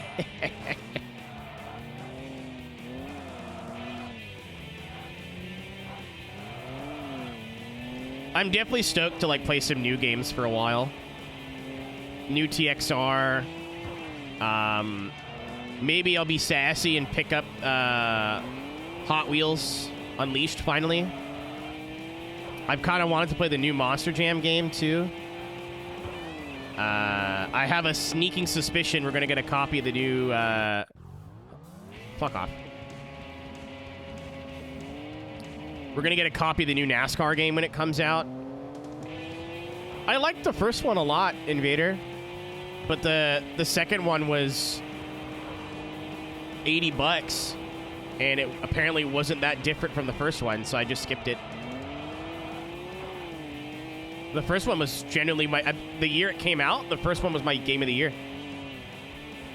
I'm definitely stoked to like play some new games for a while. New TXR. Maybe I'll be sassy and pick up Hot Wheels Unleashed finally. I've kind of wanted to play the new Monster Jam game too. I have a sneaking suspicion we're gonna get a copy of the new fuck off. We're gonna get a copy of the new NASCAR game when it comes out. I liked the first one a lot, Invader, but the second one was $80, and it apparently wasn't that different from the first one, so I just skipped it. The first one was genuinely the year it came out, the first one was my game of the year.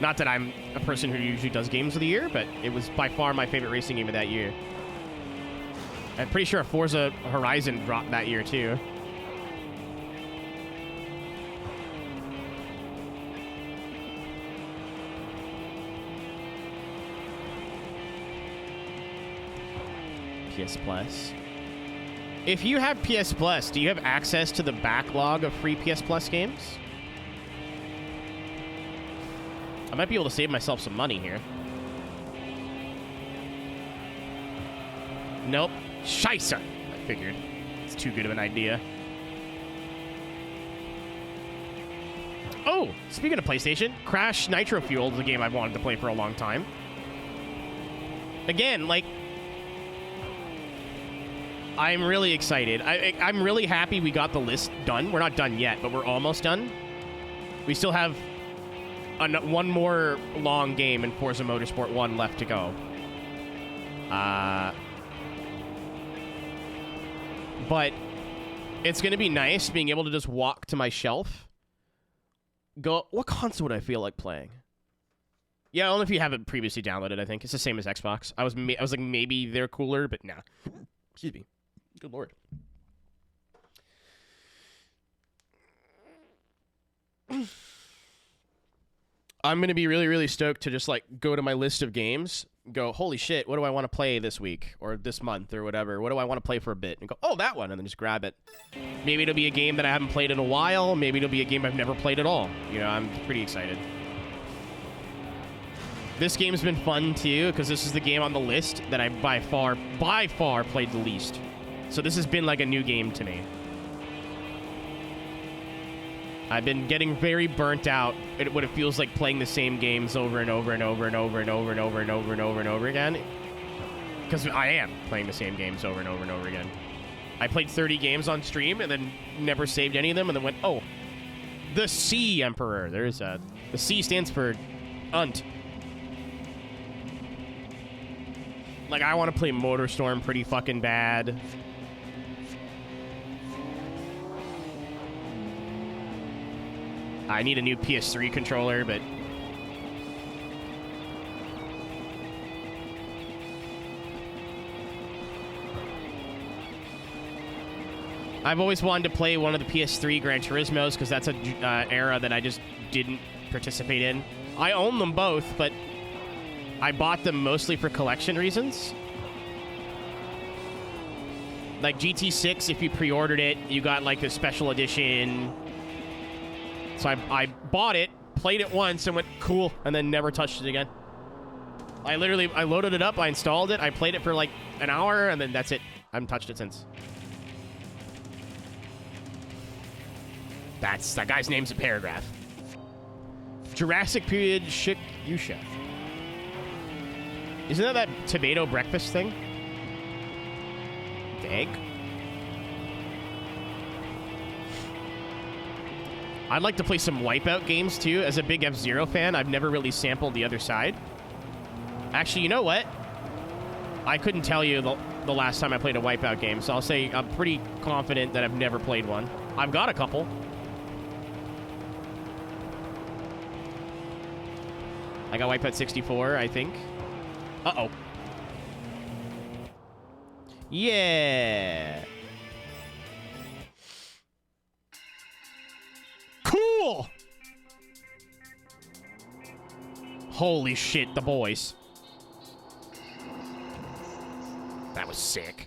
Not that I'm a person who usually does games of the year, but it was by far my favorite racing game of that year. I'm pretty sure Forza Horizon dropped that year, too. PS Plus. If you have PS Plus, do you have access to the backlog of free PS Plus games? I might be able to save myself some money here. Nope. Scheisse! I figured. It's too good of an idea. Oh! Speaking of PlayStation, Crash Nitro Fuel is a game I've wanted to play for a long time. Again, like... I'm really excited. I'm really happy we got the list done. We're not done yet, but we're almost done. We still have one more long game in Forza Motorsport 1 left to go. But it's going to be nice being able to just walk to my shelf. Go, what console would I feel like playing? Yeah, only if you haven't previously downloaded, I think. It's the same as Xbox. I was like, maybe they're cooler, but nah. Excuse me. Good lord. I'm going to be really, really stoked to just, like, go to my list of games, go, holy shit, what do I want to play this week or this month or whatever? What do I want to play for a bit? And go, oh, that one, and then just grab it. Maybe it'll be a game that I haven't played in a while. Maybe it'll be a game I've never played at all. You know, I'm pretty excited. This game's been fun, too, because this is the game on the list that I by far played the least. So this has been like a new game to me. I've been getting very burnt out at what it feels like playing the same games over and over and over and over and over and over and over and over and over again. Because I am playing the same games over and over and over again. I played 30 games on stream and then never saved any of them and then went, oh, the C Emperor. There's a... The C stands for Unt. Like, I want to play MotorStorm pretty fucking bad. I need a new PS3 controller, but... I've always wanted to play one of the PS3 Gran Turismos, because that's an era that I just didn't participate in. I own them both, but I bought them mostly for collection reasons. Like GT6, if you pre-ordered it, you got like a special edition. So I bought it, played it once, and went, cool, and then never touched it again. I loaded it up, I installed it, I played it for like an hour, and then that's it. I haven't touched it since. That guy's name's a paragraph. Jurassic period Shik Yusha. Isn't that tomato breakfast thing? The egg? I'd like to play some Wipeout games too. As a big F-Zero fan, I've never really sampled the other side. Actually, you know what? I couldn't tell you the last time I played a Wipeout game, so I'll say I'm pretty confident that I've never played one. I've got a couple. I got Wipeout 64, I think. Uh-oh. Yeah. Cool! Holy shit, the boys. That was sick.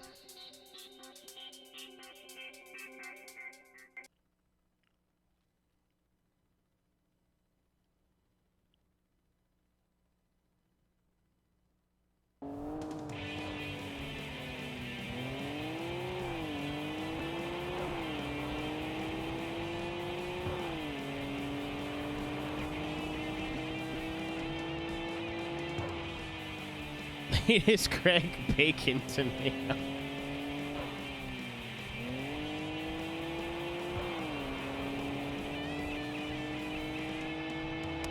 It is Craig Bacon Tomato.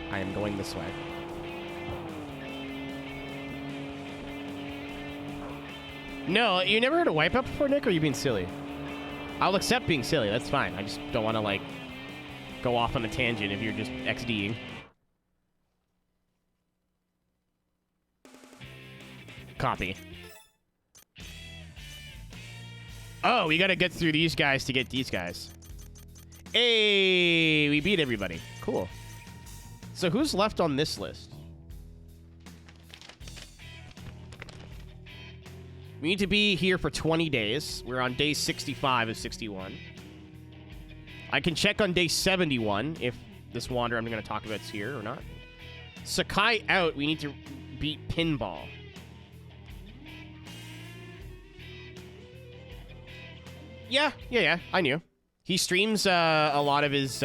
I am going this way. No, you never heard of Wipeout before, Nick, or are you being silly? I'll accept being silly, that's fine. I just don't want to, like, go off on a tangent if you're just XDing. Copy. Oh, we gotta get through these guys to get these guys. Hey, we beat everybody. Cool. So who's left on this list? We need to be here for 20 days. We're on day 65 of 61. I can check on day 71 if this Wanderer I'm going to talk about is here or not. Sakai out. We need to beat Pinball. Yeah, I knew. He streams a lot of his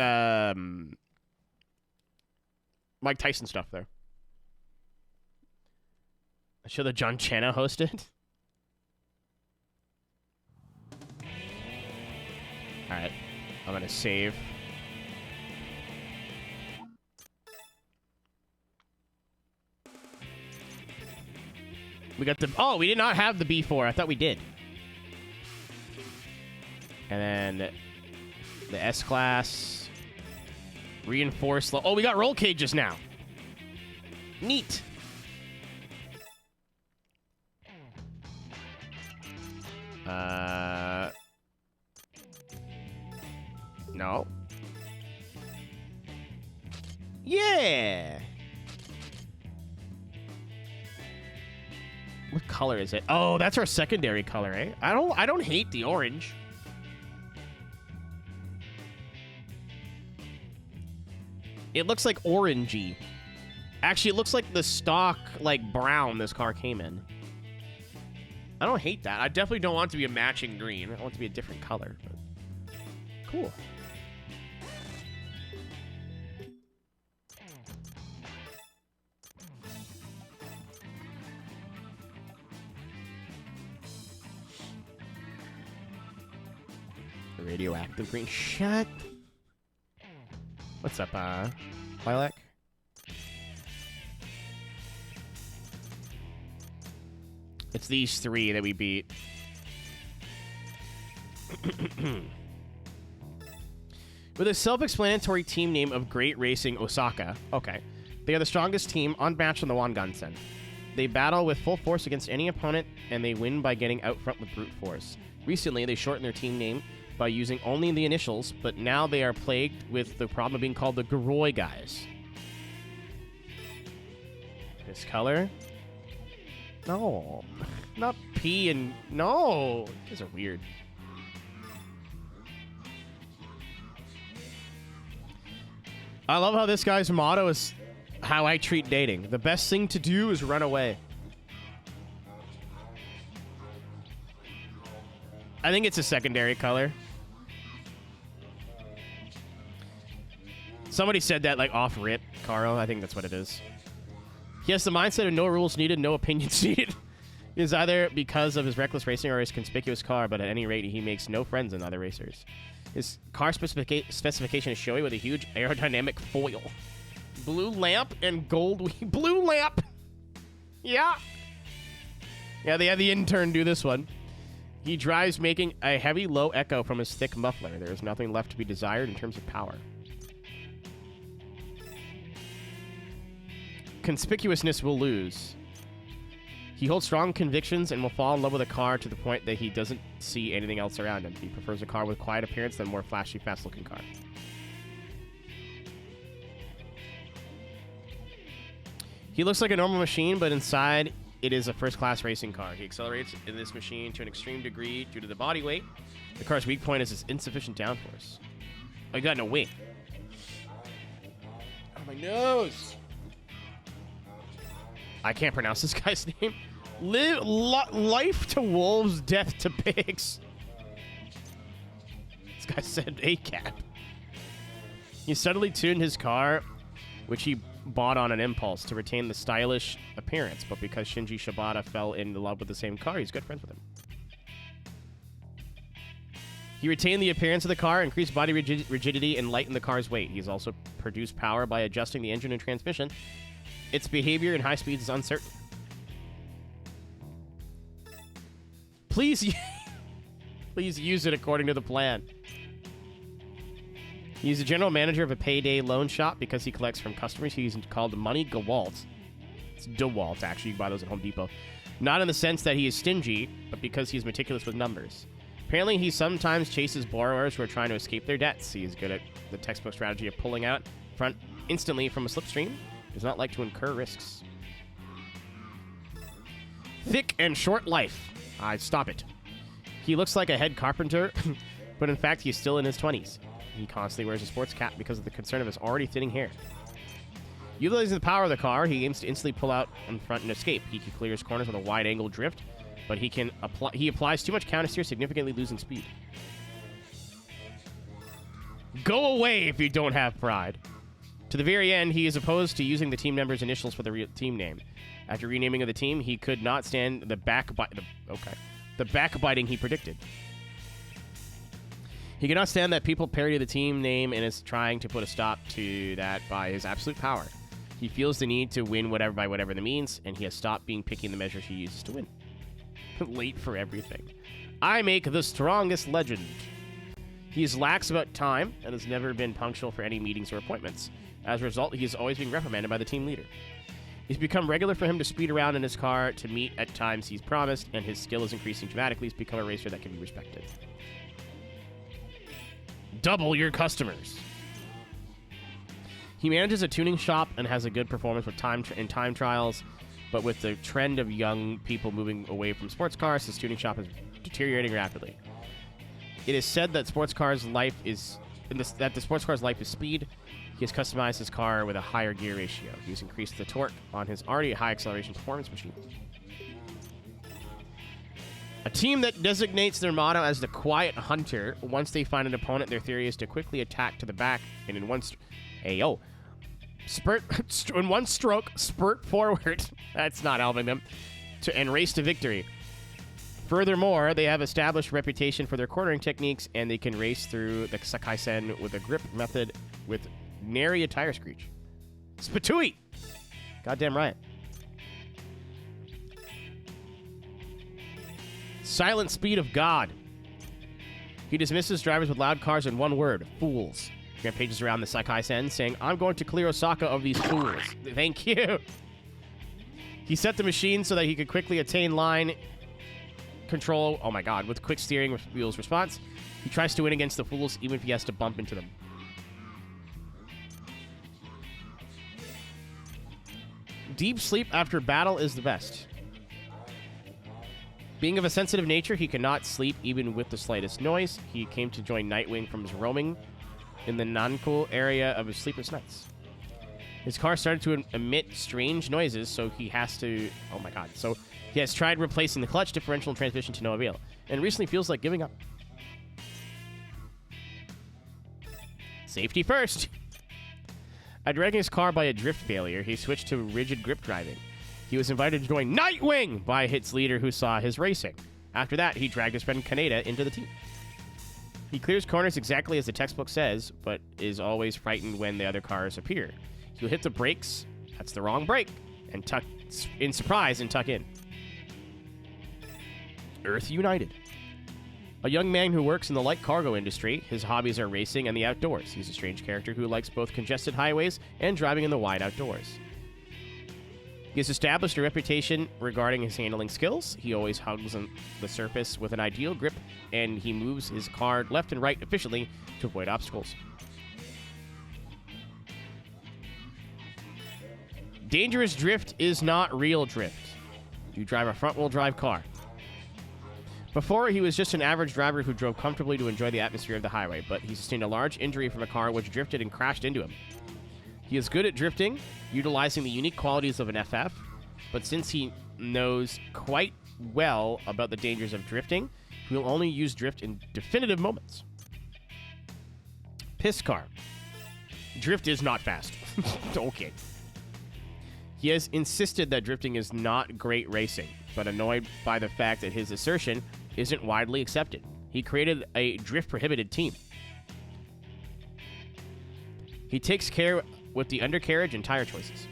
Mike Tyson stuff there. A show that John Chena hosted. Alright, I'm gonna save. We got the... Oh, we did not have the B4. I thought we did. And then the S-Class. Reinforced... Oh, we got roll cages now. Neat. No. Yeah. What color is it? Oh, that's our secondary color, eh? I don't hate the orange. It looks like orangey. Actually, it looks like the stock, like, brown this car came in. I don't hate that. I definitely don't want it to be a matching green. I want it to be a different color. But cool. Radioactive green. Shut. What's up, Lilac? It's these three that we beat. With a self-explanatory team name of Great Racing Osaka. Okay. They are the strongest team, unmatched on the Wangansen. They battle with full force against any opponent, and they win by getting out front with brute force. Recently, they shortened their team name by using only the initials, but now they are plagued with the problem of being called the Garoi guys. This color? No. Not P and... No! These are weird. I love how this guy's motto is how I treat dating. The best thing to do is run away. I think it's a secondary color. Somebody said that like off rip, Carl. I think that's what it is. He has the mindset of no rules needed, no opinions needed. It is either because of his reckless racing or his conspicuous car, but at any rate, he makes no friends in other racers. His car specification is showy with a huge aerodynamic foil. Blue lamp and gold blue lamp. Yeah. Yeah, they had the intern do this one. He drives making a heavy low echo from his thick muffler. There is nothing left to be desired in terms of power. Conspicuousness will lose. He holds strong convictions and will fall in love with a car to the point that he doesn't see anything else around him. He prefers a car with quiet appearance than a more flashy, fast-looking car. He looks like a normal machine, but inside it is a first-class racing car. He accelerates in this machine to an extreme degree due to the body weight. The car's weak point is its insufficient downforce. Oh, you got no weight. Oh, my nose. I can't pronounce this guy's name. Life to wolves, death to pigs. This guy said ACAP. He suddenly tuned his car, which he bought on an impulse, to retain the stylish appearance, but because Shinji Shibata fell in love with the same car, he's good friends with him. He retained the appearance of the car, increased body rigidity, and lightened the car's weight. He's also produced power by adjusting the engine and transmission. Its behavior in high speeds is uncertain. Please use it according to the plan. He's a general manager of a payday loan shop because he collects from customers. He's called Money Gewalt. It's DeWalt, actually. You can buy those at Home Depot. Not in the sense that he is stingy, but because he's meticulous with numbers. Apparently, he sometimes chases borrowers who are trying to escape their debts. He is good at the textbook strategy of pulling out front instantly from a slipstream. Does not like to incur risks. Thick and short life. Stop it. He looks like a head carpenter, but in fact, he's still in his 20s. He constantly wears a sports cap because of the concern of his already thinning hair. Utilizing the power of the car, he aims to instantly pull out in front and escape. He can clear his corners with a wide-angle drift, but he applies too much countersteer, significantly losing speed. Go away if you don't have pride. To the very end, he is opposed to using the team members' initials for the real team name. After renaming of the team, he could not stand the backbiting he predicted. He cannot stand that people parody the team name and is trying to put a stop to that by his absolute power. He feels the need to win by whatever the means, and he has stopped being picky in the measures he uses to win. Late for everything. I make the strongest legend. He is lax about time and has never been punctual for any meetings or appointments. As a result, he is always being reprimanded by the team leader. It's become regular for him to speed around in his car to meet at times he's promised, and his skill is increasing dramatically. He's become a racer that can be respected. Double your customers. He manages a tuning shop and has a good performance with time trials, but with the trend of young people moving away from sports cars, his tuning shop is deteriorating rapidly. It is said that the sports car's life is speed. He has customized his car with a higher gear ratio. He's increased the torque on his already high acceleration performance machine. A team that designates their motto as the Quiet Hunter. Once they find an opponent, their theory is to quickly attack to the back and in one stroke, spurt forward. That's not helping them. And race to victory. Furthermore, they have established reputation for their cornering techniques, and they can race through the Sakai-sen with a grip method with nary a tire screech. Spatui! Goddamn right. Silent speed of God. He dismisses drivers with loud cars in one word: fools. He rampages around the Sakai-sen, saying, I'm going to clear Osaka of these fools. Thank you. He set the machine so that he could quickly attain line control, oh my god, with quick steering wheel's response. He tries to win against the fools even if he has to bump into them. Deep sleep after battle is the best. Being of a sensitive nature, he cannot sleep even with the slightest noise. He came to join Nightwing from his roaming in the Nanko area of his sleepless nights. His car started to emit strange noises, so he has to... Oh my god. So he has tried replacing the clutch, differential, and transmission to no avail, and recently feels like giving up. Safety first. After wrecking his car by a drift failure, he switched to rigid grip driving. He was invited to join Nightwing by its leader who saw his racing. After that, he dragged his friend Kaneda into the team. He clears corners exactly as the textbook says, but is always frightened when the other cars appear. He'll hit the brakes, that's the wrong brake, and tuck in surprise and tuck in. Earth United. A young man who works in the light cargo industry. His hobbies are racing and the outdoors. He's a strange character who likes both congested highways and driving in the wide outdoors. He has established a reputation regarding his handling skills. He always hugs on the surface with an ideal grip, and he moves his car left and right efficiently to avoid obstacles. Dangerous drift is not real drift. You drive a front-wheel drive car. Before, he was just an average driver who drove comfortably to enjoy the atmosphere of the highway, but he sustained a large injury from a car which drifted and crashed into him. He is good at drifting, utilizing the unique qualities of an FF, but since he knows quite well about the dangers of drifting, he will only use drift in definitive moments. Piss car. Drift is not fast. Okay. He has insisted that drifting is not great racing, but annoyed by the fact that his assertion isn't widely accepted. He created a drift-prohibited team. He takes care with the undercarriage and tire choices.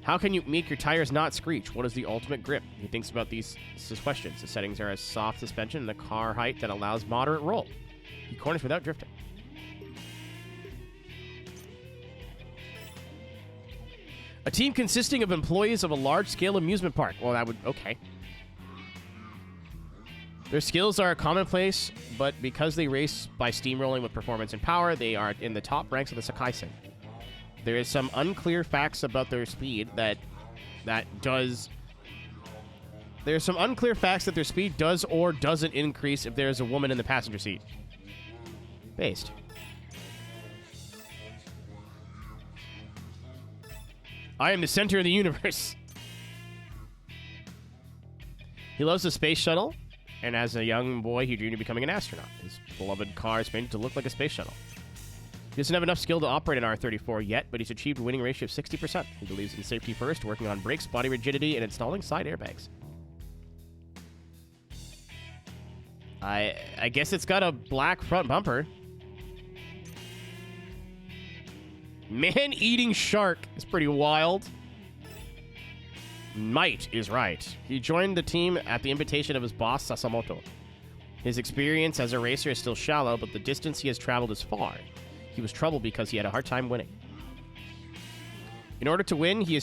How can you make your tires not screech? What is the ultimate grip? He thinks about these questions. The settings are a soft suspension and a car height that allows moderate roll. He corners without drifting. A team consisting of employees of a large-scale amusement park. Well, that would... Okay. Their skills are commonplace, but because they race by steamrolling with performance and power, they are in the top ranks of the Sakaisen. There is some unclear facts about their speed that does... There's some unclear facts that their speed does or doesn't increase if there is a woman in the passenger seat. Based. I am the center of the universe. He loves the space shuttle, and as a young boy, he dreamed of becoming an astronaut. His beloved car is painted to look like a space shuttle. He doesn't have enough skill to operate an R-34 yet, but he's achieved a winning ratio of 60%. He believes in safety first, working on brakes, body rigidity, and installing side airbags. I guess it's got a black front bumper. Man-eating shark is pretty wild. Might is right. He joined the team at the invitation of his boss, Sasamoto. His experience as a racer is still shallow, but the distance he has traveled is far. He was troubled because he had a hard time winning. In order to win, he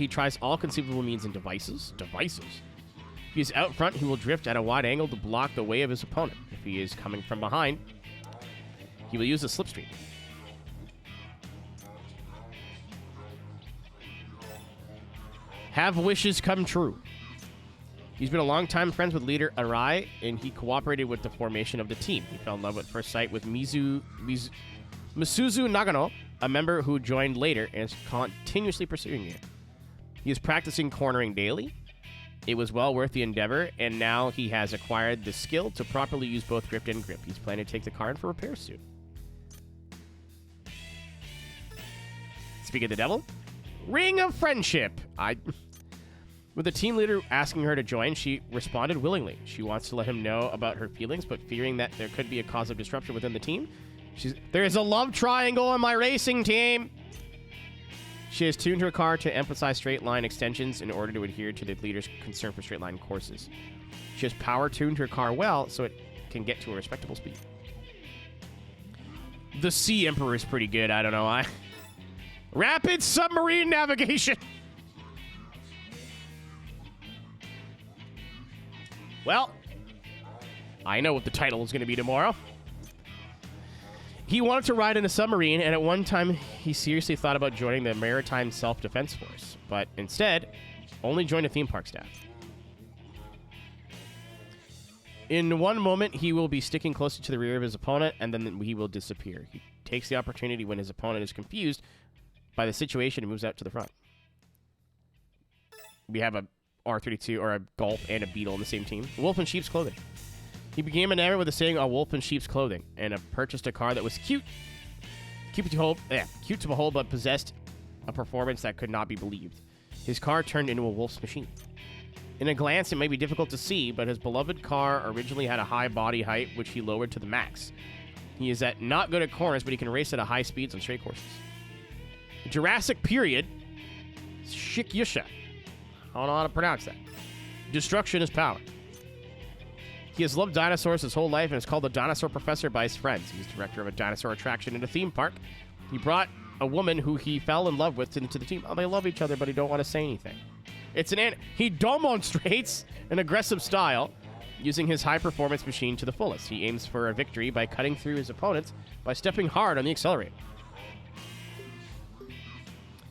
tries all conceivable means and devices. If he is out front, he will drift at a wide angle to block the way of his opponent. If he is coming from behind, he will use a slipstream. Have wishes come true. He's been a long-time friends with leader Arai, and he cooperated with the formation of the team. He fell in love at first sight with Misuzu Nagano, a member who joined later and is continuously pursuing it. He is practicing cornering daily. It was well worth the endeavor, and now he has acquired the skill to properly use both drift and grip. He's planning to take the car in for repairs soon. Speak of the devil. Ring of friendship. With the team leader asking her to join, she responded willingly. She wants to let him know about her feelings, but fearing that there could be a cause of disruption within the team, there is a love triangle on my racing team. She has tuned her car to emphasize straight line extensions in order to adhere to the leader's concern for straight line courses. She has power tuned her car well so it can get to a respectable speed. The Sea Emperor is pretty good. I don't know. Rapid submarine navigation. Well, I know what the title is going to be tomorrow. He wanted to ride in a submarine, and at one time, he seriously thought about joining the Maritime Self-Defense Force, but instead, only joined a theme park staff. In one moment, he will be sticking closer to the rear of his opponent, and then he will disappear. He takes the opportunity when his opponent is confused by the situation and moves out to the front. We have a R32 or a Golf and a Beetle in the same team. Wolf in sheep's clothing. He became enamored with the saying, "A wolf in sheep's clothing," and purchased a car that was cute. cute to behold, but possessed a performance that could not be believed. His car turned into a wolf's machine. In a glance, it may be difficult to see, but his beloved car originally had a high body height, which he lowered to the max. He is not good at corners, but he can race at a high speeds on straight courses. Jurassic period. Shikyusha. I don't know how to pronounce that. Destruction is power. He has loved dinosaurs his whole life and is called the dinosaur professor by his friends. He's director of a dinosaur attraction in a theme park. He brought a woman who he fell in love with into the team. Oh, they love each other, but he don't want to say anything. He demonstrates an aggressive style using his high-performance machine to the fullest. He aims for a victory by cutting through his opponents by stepping hard on the accelerator.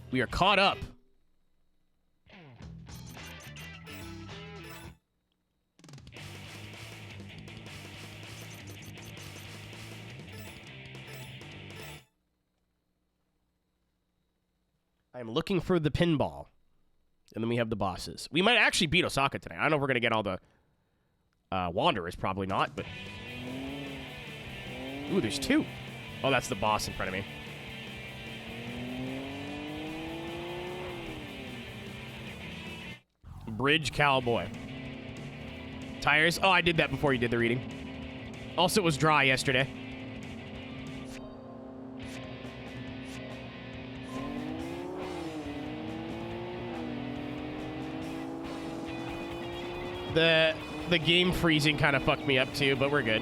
We are caught up. I'm looking for the pinball. And then we have the bosses. We might actually beat Osaka tonight. I don't know if we're going to get all the Wanderers. Probably not, but... Ooh, there's 2. Oh, that's the boss in front of me. Bridge Cowboy. Tires. Oh, I did that before you did the reading. Also, it was dry yesterday. The game freezing kind of fucked me up too, but we're good.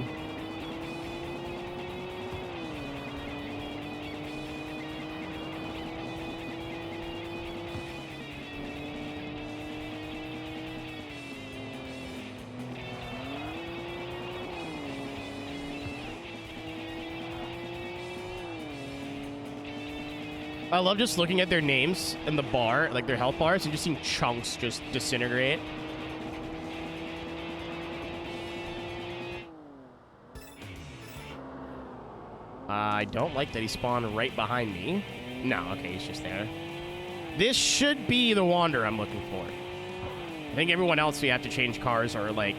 I love just looking at their names in the bar, like their health bars, and just seeing chunks just disintegrate. I don't like that he spawned right behind me. No, okay, he's just there. This should be the Wanderer I'm looking for. I think everyone else we have to change cars or, like,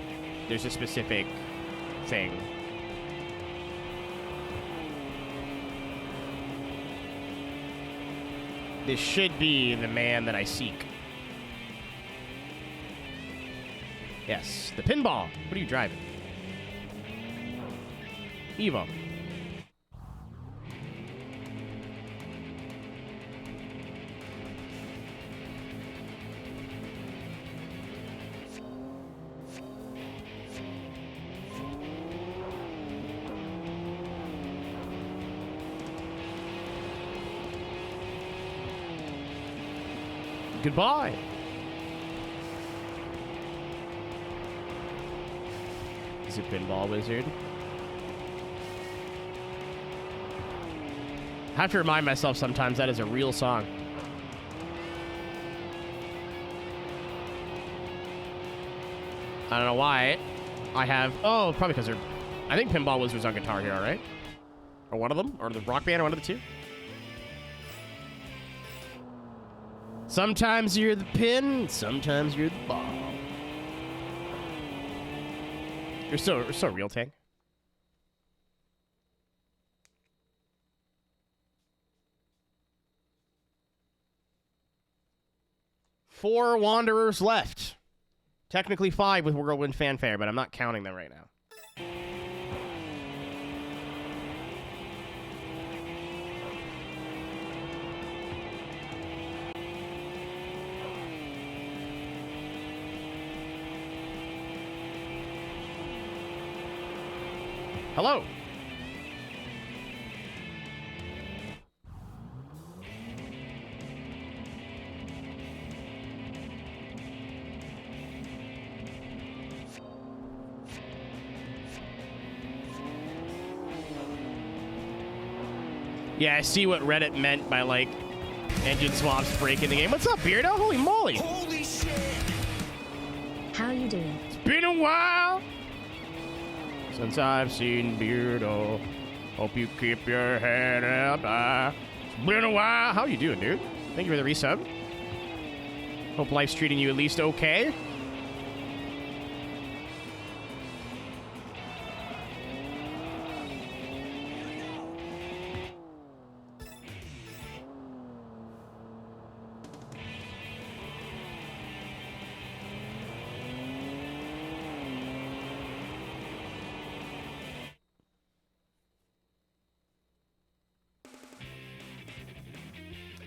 there's a specific thing. This should be the man that I seek. Yes, the pinball. What are you driving? Evo. Goodbye. Is it Pinball Wizard? I have to remind myself sometimes that is a real song. I don't know why. I have... Oh, probably because they're... I think Pinball Wizard's on Guitar Hero, right? Or one of them? Or the Rock Band, or one of the two? Sometimes you're the pin, sometimes you're the ball. You're so real, Tank. Four Wanderers left. Technically 5 with Whirlwind Fanfare, but I'm not counting them right now. Hello. Yeah, I see what Reddit meant by, like, engine swaps breaking the game. What's up, Beardo? Holy moly. Holy shit! How you doing? It's been a while since I've seen Beardo. Hope you keep your head up high. It's been a while. How you doing, dude? Thank you for the resub. Hope life's treating you at least okay.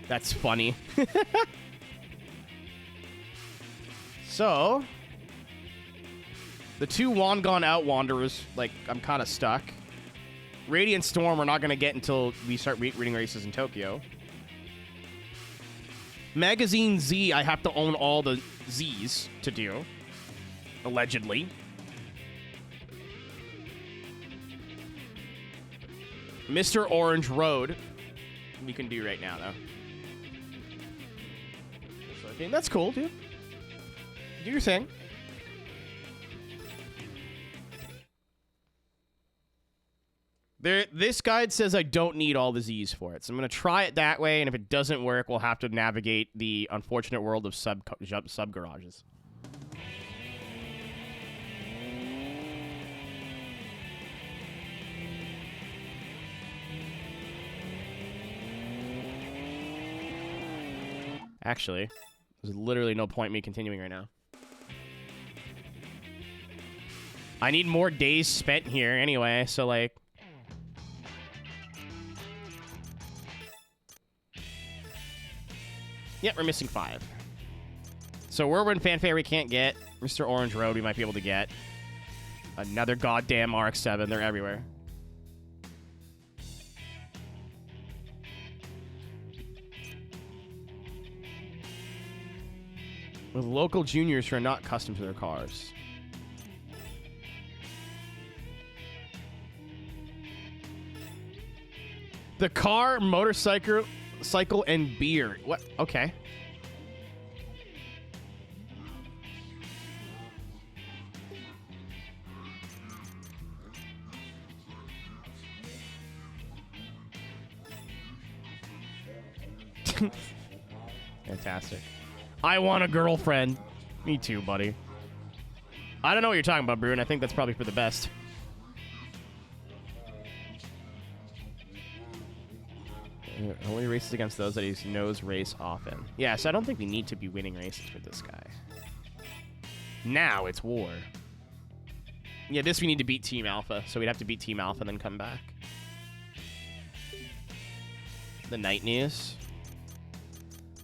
That's funny. So, the two Wongon Outwanderers, like, I'm kind of stuck. Radiant Storm we're not going to get until we start reading races in Tokyo. Magazine Z, I have to own all the Zs to do. Allegedly. Mr. Orange Road, we can do right now, though. So, okay, that's cool, dude. Do your thing. This guide says I don't need all the Z's for it, so I'm going to try it that way, and if it doesn't work, we'll have to navigate the unfortunate world of sub garages. Actually, there's literally no point in me continuing right now. I need more days spent here anyway, so like... Yep, we're missing 5. So Whirlwind Fanfare we can't get. Mr. Orange Road we might be able to get. Another goddamn RX-7. They're everywhere. With local juniors who are not accustomed to their cars. The car, motorcycle, and beer. What? Okay. Fantastic. I want a girlfriend. Me too, buddy. I don't know what you're talking about, Bruin. I think that's probably for the best. Only races against those that he knows race often. Yeah, so I don't think we need to be winning races with this guy. Now it's war. Yeah, this we need to beat Team Alpha, so we'd have to beat Team Alpha and then come back. The night news.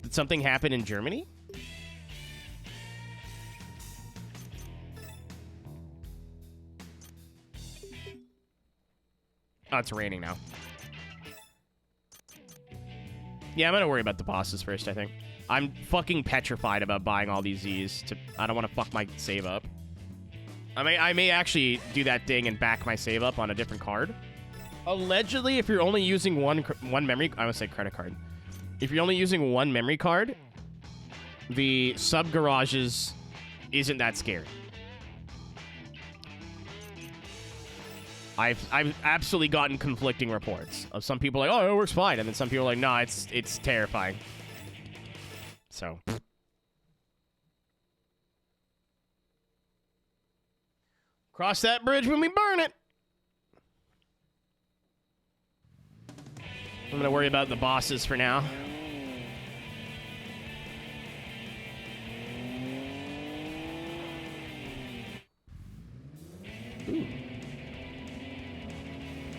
Did something happen in Germany? Oh, it's raining now. Yeah, I'm gonna worry about the bosses first, I think. I'm fucking petrified about buying all these Z's. I don't want to fuck my save up. I may actually do that thing and back my save up on a different card. Allegedly, if you're only using one memory... I would say credit card. If you're only using one memory card, the sub-garages isn't that scary. I've absolutely gotten conflicting reports of some people like, oh, it works fine, and then some people are like, no, it's terrifying. So, cross that bridge when we burn it. I'm gonna worry about the bosses for now. Ooh.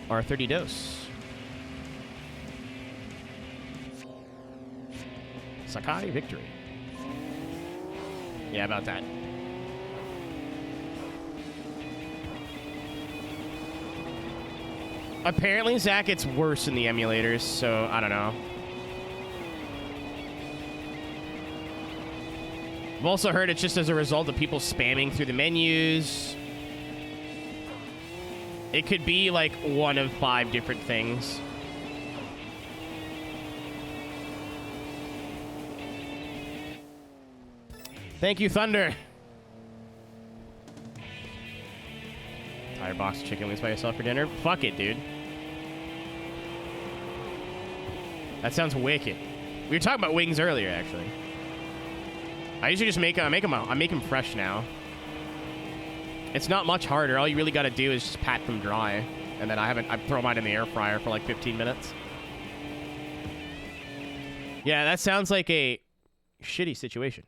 R30 dose. Sakai victory. Yeah, about that. Apparently, Zach, it's worse in the emulators, so I don't know. I've also heard it's just as a result of people spamming through the menus. It could be like one of 5 different things. Thank you, Thunder. Entire box of chicken wings by yourself for dinner? Fuck it, dude. That sounds wicked. We were talking about wings earlier, actually. I usually just make them fresh now. It's not much harder. All you really got to do is just pat them dry, and then I throw mine in the air fryer for like 15 minutes. Yeah, that sounds like a shitty situation.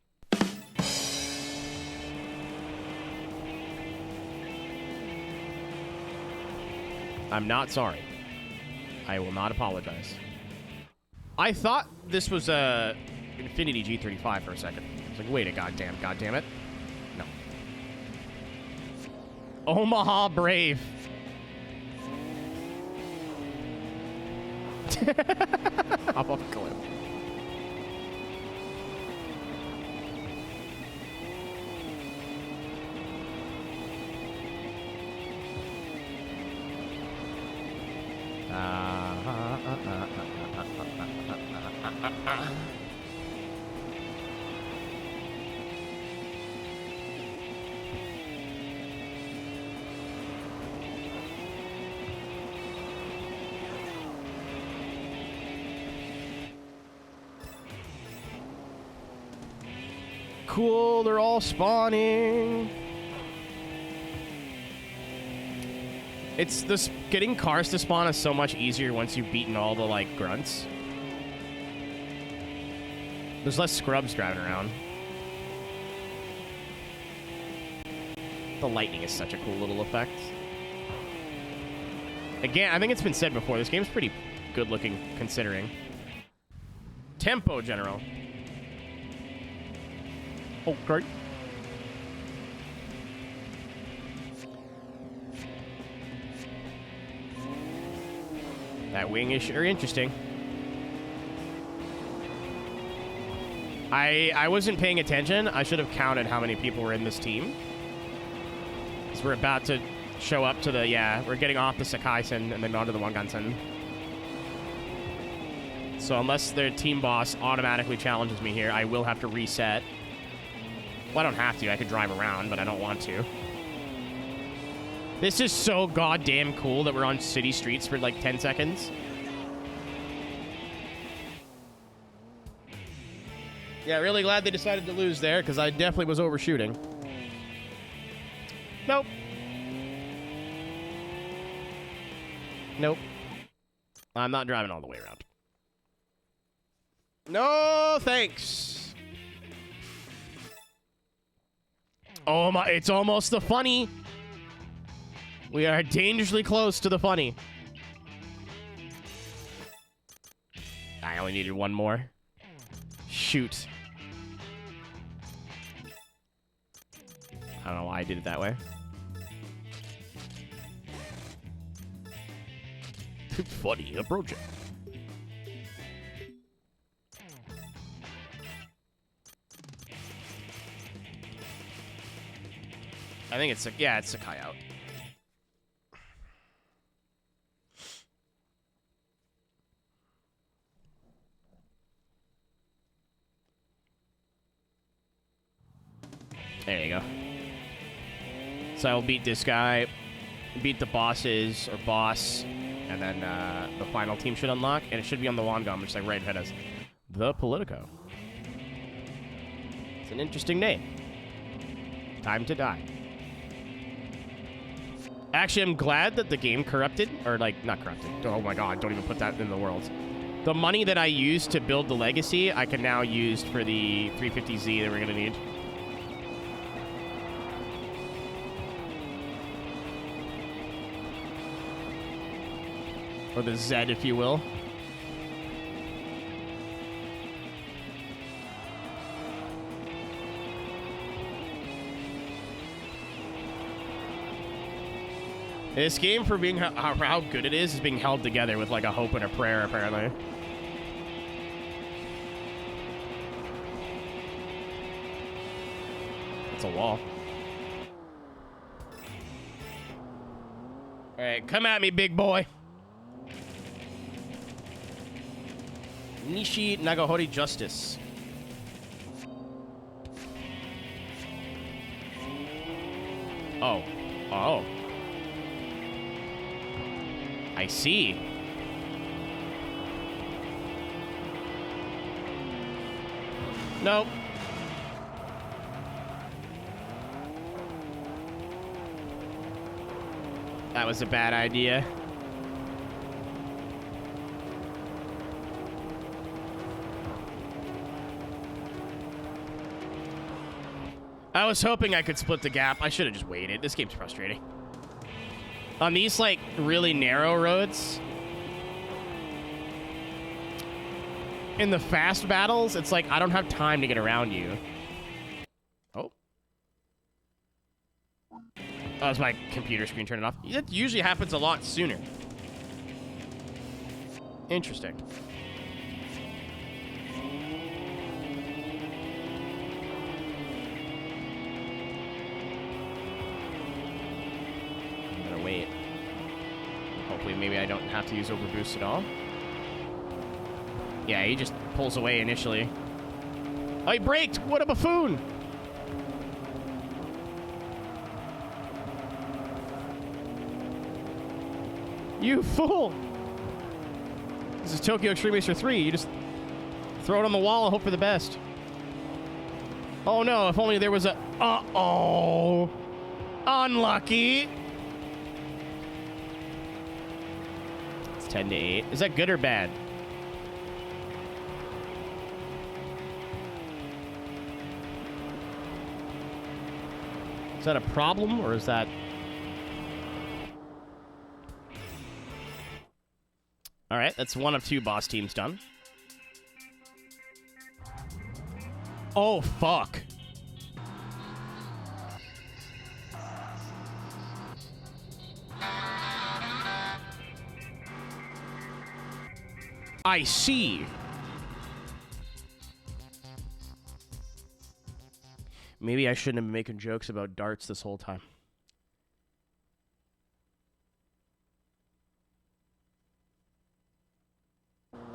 I'm not sorry. I will not apologize. I thought this was a Infinity G35 for a second. I was like, wait a goddamn it. No. Omaha Brave. Hop off a cliff. Cool, they're all spawning. It's this getting cars to spawn is so much easier once you've beaten all the like grunts. There's less scrubs driving around. The lightning is such a cool little effect. Again, I think it's been said before, this game's pretty good looking considering. Tempo, General. Oh, great. That wing is sure interesting. I wasn't paying attention. I should have counted how many people were in this team. Because we're about to show up to the, yeah, we're getting off the Sakaisen and then onto the Wangansen. So unless their team boss automatically challenges me here, I will have to reset. Well, I don't have to. I could drive around, but I don't want to. This is so goddamn cool that we're on city streets for like 10 seconds. Yeah, really glad they decided to lose there, because I definitely was overshooting. Nope. Nope. I'm not driving all the way around. No, thanks. Oh my, it's almost the funny. We are dangerously close to the funny. I only needed one more. Shoot. I don't know why I did it that way. Funny, a project. I think it's, yeah, it's Sakai out. There you go. So I'll beat this guy, beat the bosses, or boss, and then the final team should unlock, and it should be on the Wangam, which is like right ahead of us. The Politico. It's an interesting name. Time to die. Actually, I'm glad that the game corrupted, or like, not corrupted. Oh my god, don't even put that in the world. The money that I used to build the legacy, I can now use for the 350Z that we're gonna need. Or the Z, if you will. This game, for being how good it is being held together with like a hope and a prayer, apparently. It's a wall. All right, come at me, big boy. Nishi Nagahori Justice. Oh. Oh. I see. Nope. That was a bad idea. I was hoping I could split the gap. I should have just waited. This game's frustrating. On these, like, really narrow roads, in the fast battles, it's like, I don't have time to get around you. Oh. Oh, that's my computer screen turning off. It usually happens a lot sooner. Interesting. I'm gonna wait. Hopefully maybe I don't have to use overboost at all. Yeah, he just pulls away initially. Oh, he braked! What a buffoon! You fool! This is Tokyo Extreme Racer 3. You just throw it on the wall and hope for the best. Oh no, if only there was a... Uh-oh! Unlucky! It's 10 to 8. Is that good or bad? Is that a problem, or is that... Alright, that's one of 2 boss teams done. Oh, fuck. I see. Maybe I shouldn't have been making jokes about darts this whole time.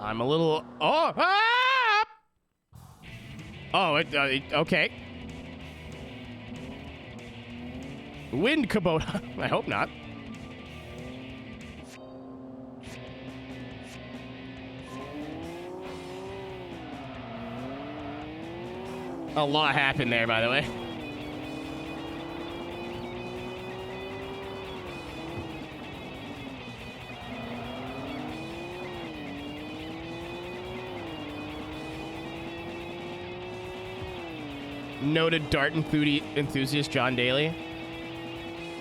I'm a little... Oh! Ah! Oh, okay. Wind Kubota. I hope not. A lot happened there, by the way. Noted dart enthusiast John Daly.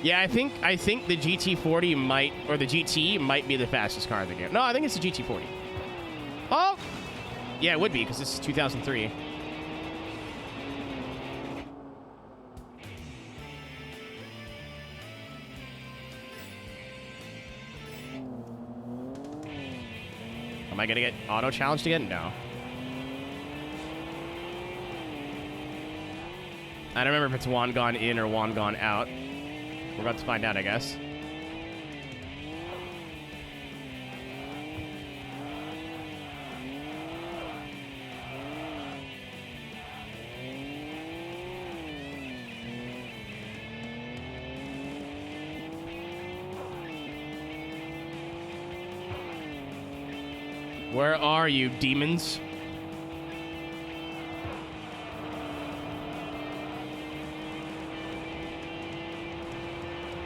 Yeah, I think the GT40 might, or the GT might be the fastest car in the game. No, I think it's the GT40. Oh! Yeah, it would be, because this is 2003. Am I gonna get auto-challenged again? No. I don't remember if it's one gone in or one gone out. We're about to find out, I guess. Where are you, demons?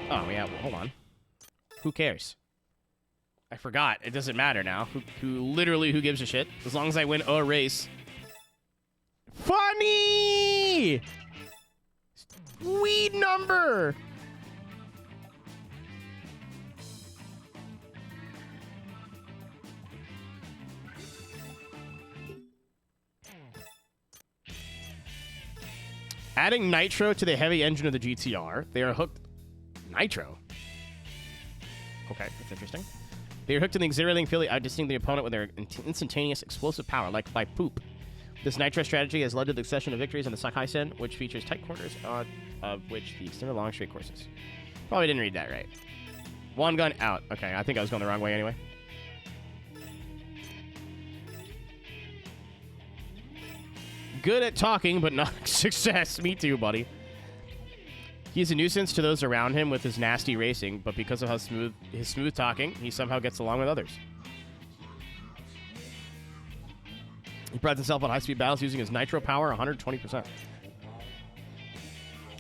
Oh, yeah, well, hold on. Who cares? I forgot. It doesn't matter now. Who gives a shit? As long as I win a race. Funny! Weed number! Adding nitro to the heavy engine of the GTR, they are hooked... Nitro? Okay, that's interesting. They are hooked in the exhilarating feeling outdistancing the opponent with their instantaneous explosive power, like by poop. This nitro strategy has led to the succession of victories on the Sakai-sen, which features tight corners, of which the extended long straight courses. Probably didn't read that right. One gun out. Okay, I think I was going the wrong way anyway. Good at talking, but not success. Me too, buddy. He's a nuisance to those around him with his nasty racing, but because of his smooth talking, he somehow gets along with others. He prides himself on high-speed battles using his nitro power 120%.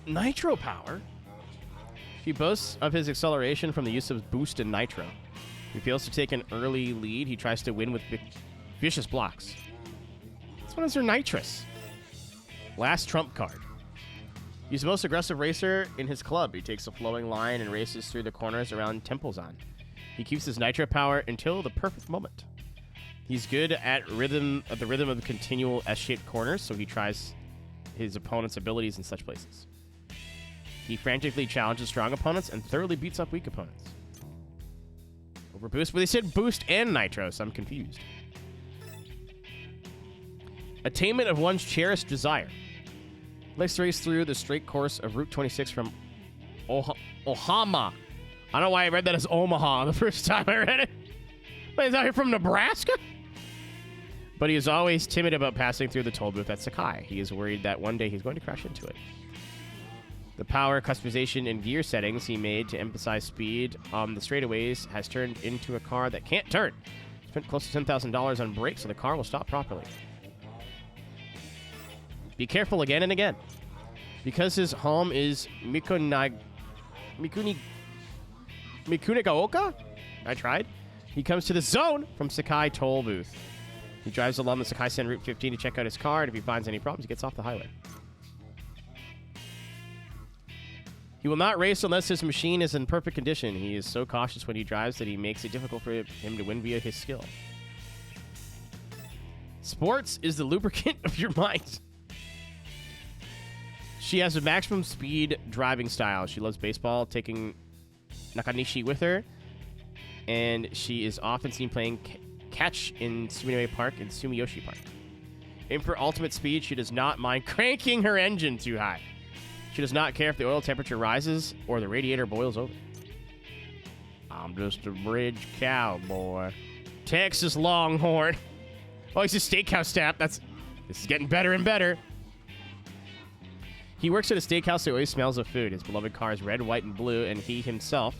Nitro power? He boasts of his acceleration from the use of boost and nitro. If he fails to take an early lead, he tries to win with vicious blocks. This one is their nitrous. Last trump card. He's the most aggressive racer in his club. He takes a flowing line and races through the corners around Templezon. He keeps his nitro power until the perfect moment. He's good at the rhythm of the continual S-shaped corners, so he tries his opponent's abilities in such places. He frantically challenges strong opponents and thoroughly beats up weak opponents. Overboost, but they said boost and nitro, so I'm confused. Attainment of one's cherished desire. Let's race through the straight course of Route 26 from Ohama. I don't know why I read that as Omaha the first time I read it. But he's out here from Nebraska? But he is always timid about passing through the toll booth at Sakai. He is worried that one day he's going to crash into it. The power customization and gear settings he made to emphasize speed on the straightaways has turned into a car that can't turn. Spent close to $10,000 on brakes so the car will stop properly. Be careful again and again. Because his home is Mikunegaoka? I tried. He comes to the zone from Sakai toll booth. He drives along the Sakai-sen Route 15 to check out his car, and if he finds any problems, he gets off the highway. He will not race unless his machine is in perfect condition. He is so cautious when he drives that he makes it difficult for him to win via his skill. Sports is the lubricant of your mind. She has a maximum speed driving style. She loves baseball, taking Nakanishi with her, and she is often seen playing catch in Sumiyoshi Park and Sumiyoshi Park. Aim for ultimate speed. She does not mind cranking her engine too high. She does not care if the oil temperature rises or the radiator boils over. I'm just a bridge cowboy. Texas Longhorn. Oh, he's a steakhouse staff. This is getting better and better. He works at a steakhouse that always smells of food. His beloved car is red, white, and blue, and he himself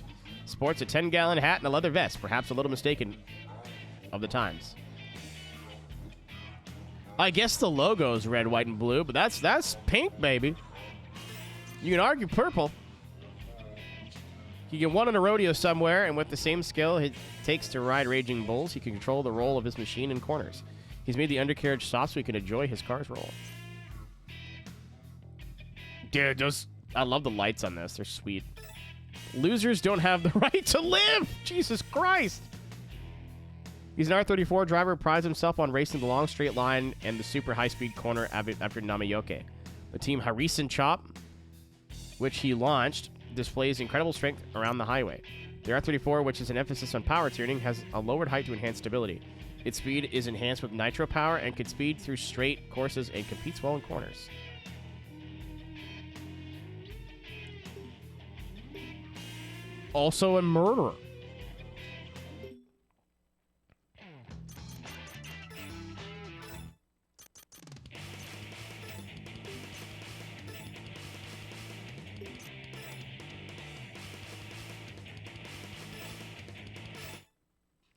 sports a 10-gallon hat and a leather vest, perhaps a little mistaken of the times. I guess the logo is red, white, and blue, but that's pink, baby. You can argue purple. He can win in a rodeo somewhere, and with the same skill it takes to ride raging bulls, he can control the roll of his machine in corners. He's made the undercarriage soft so he can enjoy his car's roll. Dude, I love the lights on this. They're sweet. Losers don't have the right to live! Jesus Christ! He's an R34 driver who prides himself on racing the long straight line and the super high-speed corner after Namayoke. The team Harisen Chop, which he launched, displays incredible strength around the highway. The R34, which is an emphasis on power tuning, has a lowered height to enhance stability. Its speed is enhanced with nitro power and can speed through straight courses and competes well in corners. Also a murderer.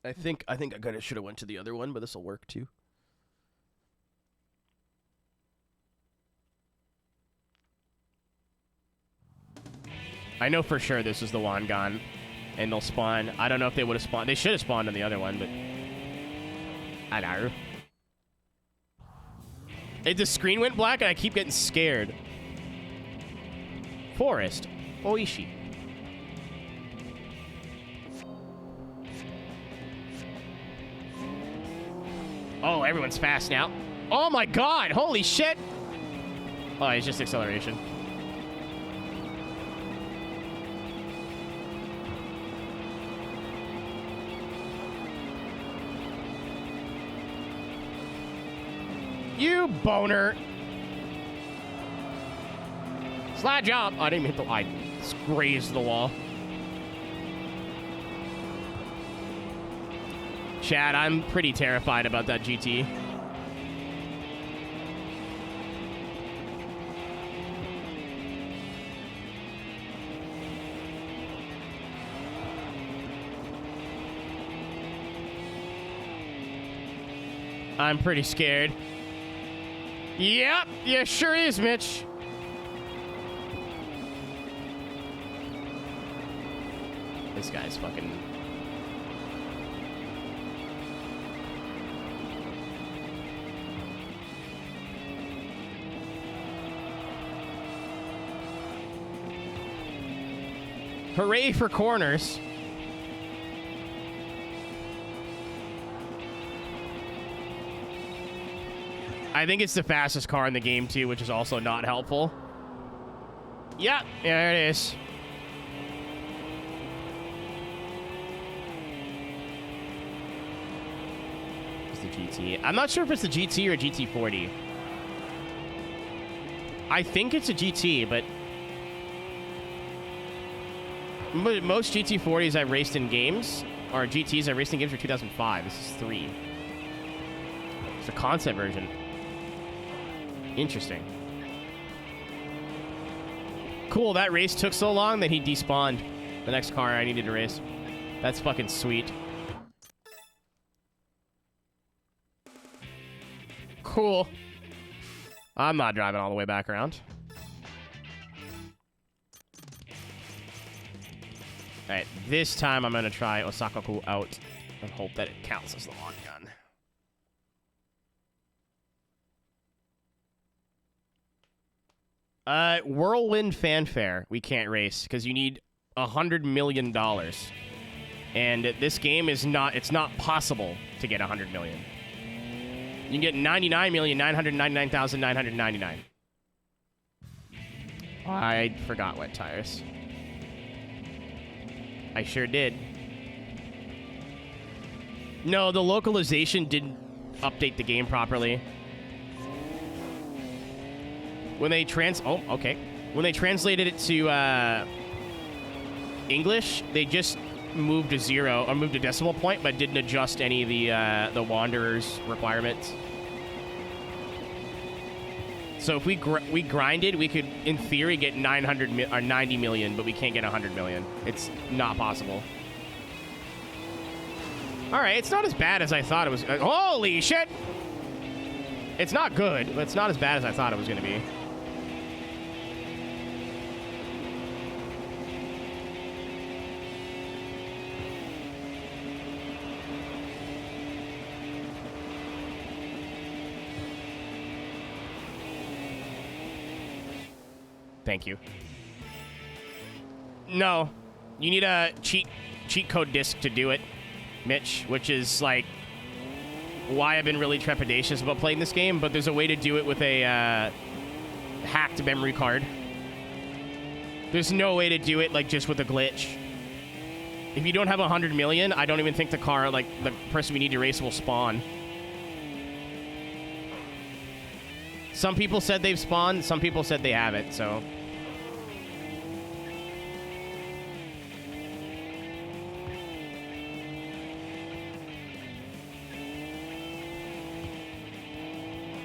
I think I kind of should have went to the other one, but this will work too. I know for sure this is the Wangan, and they'll spawn. I don't know if they would have spawned. They should have spawned on the other one, but I don't know. The screen went black, and I keep getting scared. Forest Oishi. Oh, everyone's fast now. Oh my god, holy shit! Oh, it's just acceleration. You boner! Slide jump! Oh, I didn't even hit the line. Just grazed the wall. Chad, I'm pretty terrified about that GT. I'm pretty scared. Yep, yeah, sure is, Mitch. This guy's fucking... Hooray for corners. I think it's the fastest car in the game, too, which is also not helpful. Yeah, there it is. It's the GT. I'm not sure if it's the GT or a GT40. I think it's a GT, but most GT40s I've raced in games, or GTs I've raced in games, were 2005. This is 3. It's a concept version. Interesting. Cool, that race took so long that he despawned the next car I needed to race. That's fucking sweet. Cool. I'm not driving all the way back around. Alright, this time I'm going to try Osakaku out and hope that it counts as the long gun. Whirlwind Fanfare, we can't race because you need $100 million. And this game is not, it's not possible to get $100 million. You can get 99,999,999. I forgot wet tires. I sure did. No, the localization didn't update the game properly. When they When they translated it to English, they just moved a 0 or moved a decimal point, but didn't adjust any of the Wanderer's requirements. So if we grinded, we could, in theory, get 90 million, but we can't get 100 million. It's not possible. All right, it's not as bad as I thought it was. Holy shit! It's not good, but it's not as bad as I thought it was going to be. Thank you. No, you need a cheat code disc to do it, Mitch, which is like why I've been really trepidatious about playing this game, but there's a way to do it with a hacked memory card. There's no way to do it like just with a glitch. If you don't have 100 million, I don't even think the car, like the person we need to race, will spawn. Some people said they've spawned, some people said they haven't, so.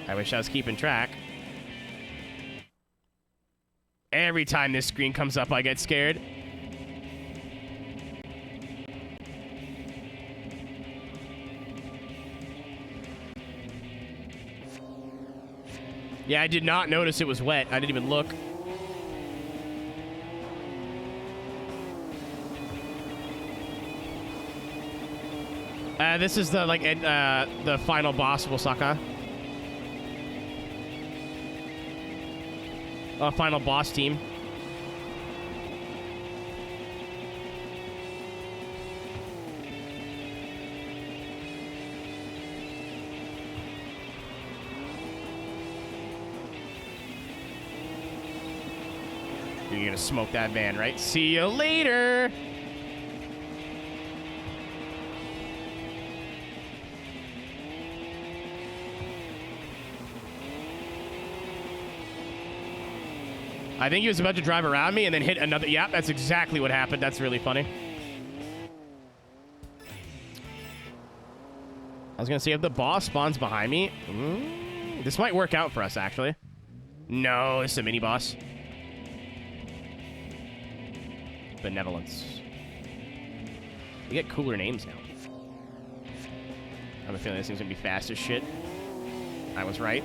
I wish I was keeping track. Every time this screen comes up, I get scared. Yeah, I did not notice it was wet. I didn't even look. This is the the final boss of Osaka. Final boss team. You're gonna smoke that van, right? See you later! I think he was about to drive around me and then hit another. Yeah, that's exactly what happened. That's really funny. I was gonna see if the boss spawns behind me. This might work out for us, actually. No, it's a mini boss. Benevolence. We get cooler names now. I have a feeling this thing's gonna be fast as shit. I was right.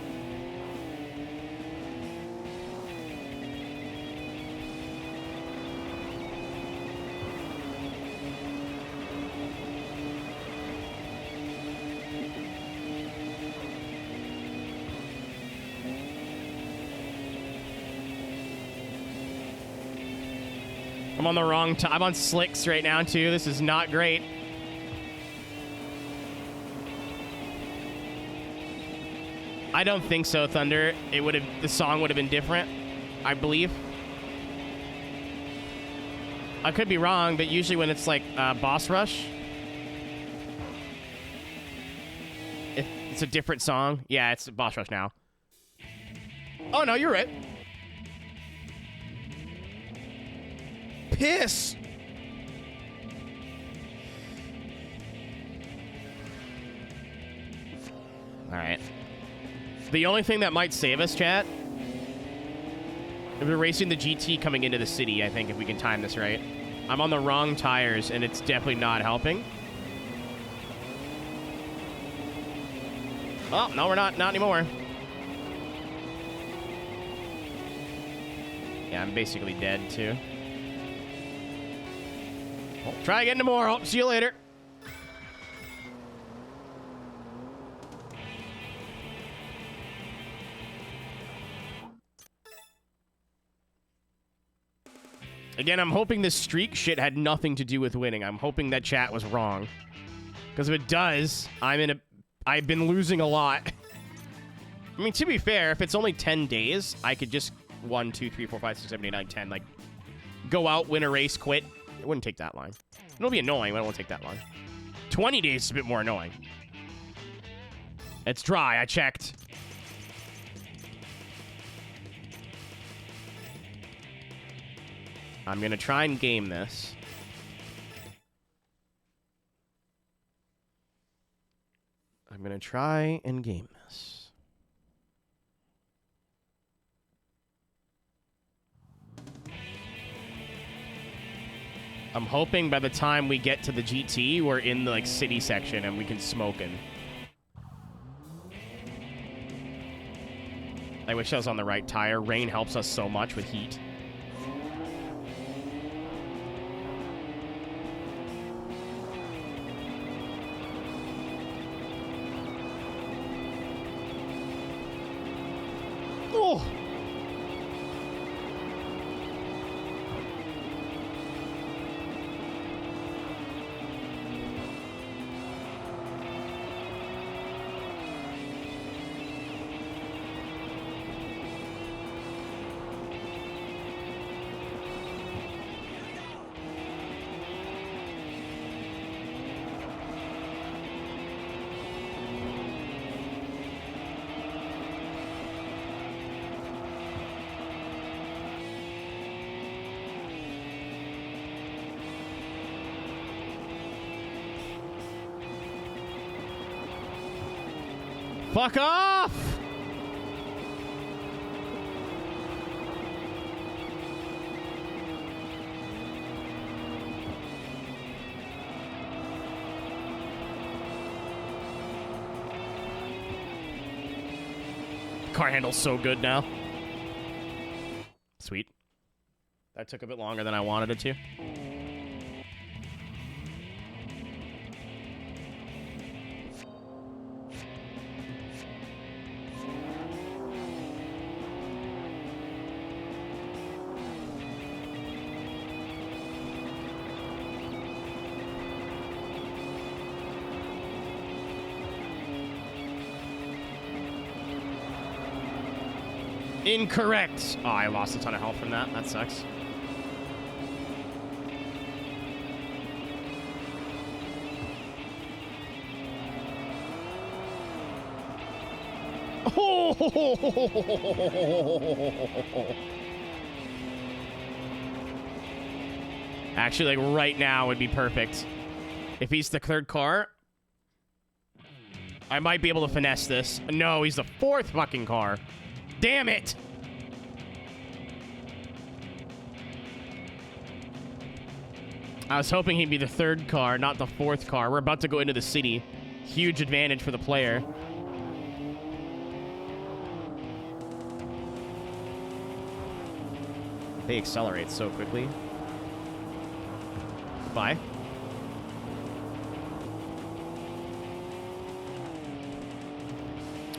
I'm on the wrong I'm on slicks right now, too. This is not great. I don't think so, Thunder. The song would have been different, I believe. I could be wrong, but usually when it's like Boss Rush, it's a different song. Yeah, it's Boss Rush now. Oh, no, you're right. Piss! Alright. The only thing that might save us, chat, if we're racing the GT coming into the city, I think, if we can time this right. I'm on the wrong tires, and it's definitely not helping. Oh, no, we're not. Not anymore. Yeah, I'm basically dead, too. Well, try again tomorrow. See you later. Again, I'm hoping this streak shit had nothing to do with winning. I'm hoping that chat was wrong. Because if it does, I've been losing a lot. I mean, to be fair, if it's only 10 days, I could just 1, 2, 3, 4, 5, 6, 7, 8, 9, 10, like, go out, win a race, quit. It wouldn't take that long. It'll be annoying, but it won't take that long. 20 days is a bit more annoying. It's dry, I checked. I'm going to try and game this. I'm going to try and game this. I'm hoping by the time we get to the GT, we're in the like city section and we can smoke in. I wish I was on the right tire. Rain helps us so much with heat. Oh! Fuck off! Car handle's so good now. Sweet. That took a bit longer than I wanted it to. Incorrect. Oh, I lost a ton of health from that. That sucks. Actually, like right now would be perfect. If he's the third car, I might be able to finesse this. No, he's the fourth fucking car. Damn it! I was hoping he'd be the third car, not the fourth car. We're about to go into the city. Huge advantage for the player. They accelerate so quickly. Bye.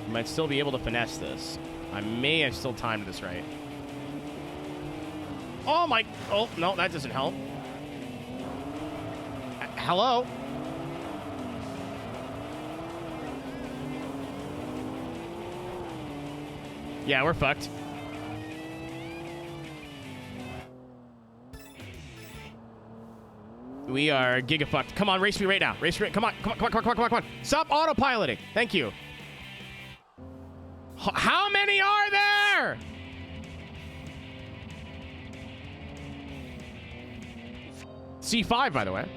Might still be able to finesse this. I may have still timed this right. Oh my... Oh, no, that doesn't help. Hello? Yeah, we're fucked. We are giga-fucked. Come on, race me right now. Race me. Come on. Come on, come on, come on, come on, come on, come on. Stop autopiloting. Thank you. How many are there? C5, by the way.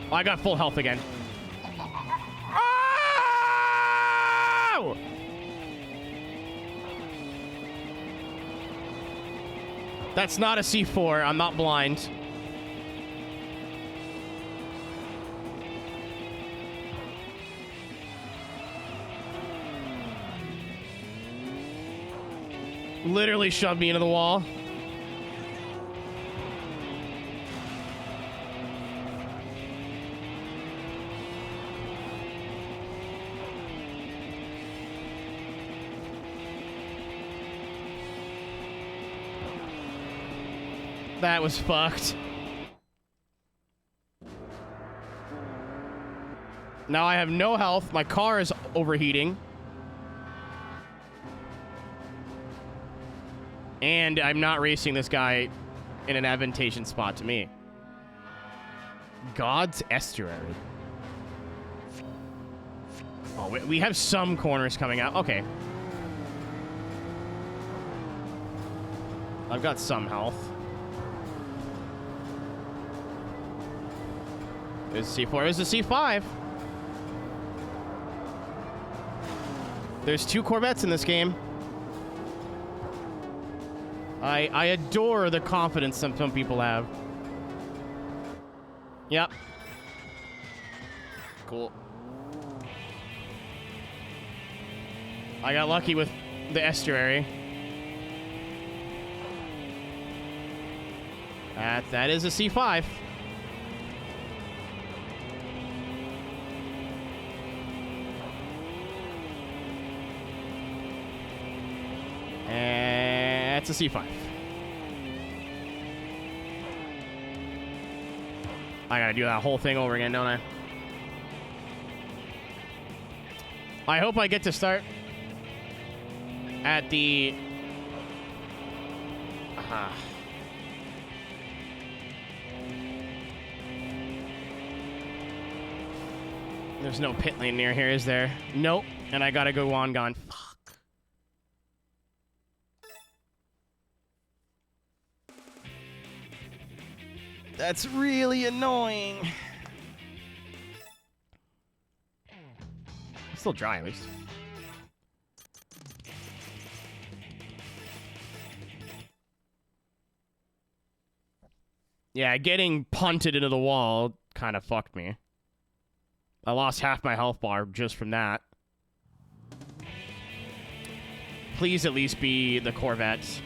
Oh, I got full health again. Oh! That's not a C4. I'm not blind. Literally shoved me into the wall. That was fucked. Now I have no health. My car is overheating. And I'm not racing this guy in an advantageous spot to me. God's Estuary. Oh, we have some corners coming out. Okay. I've got some health. There's a C4. There's a C5. There's 2 Corvettes in this game. I adore the confidence some people have. Yep. Cool. I got lucky with the estuary. That is a C5. And it's a C5. I gotta do that whole thing over again, don't I? I hope I get to start at the... There's no pit lane near here, is there? Nope. And I gotta go on gone. Fuck. That's really annoying. It's still dry, at least. Yeah, getting punted into the wall kind of fucked me. I lost half my health bar just from that. Please at least be the Corvettes.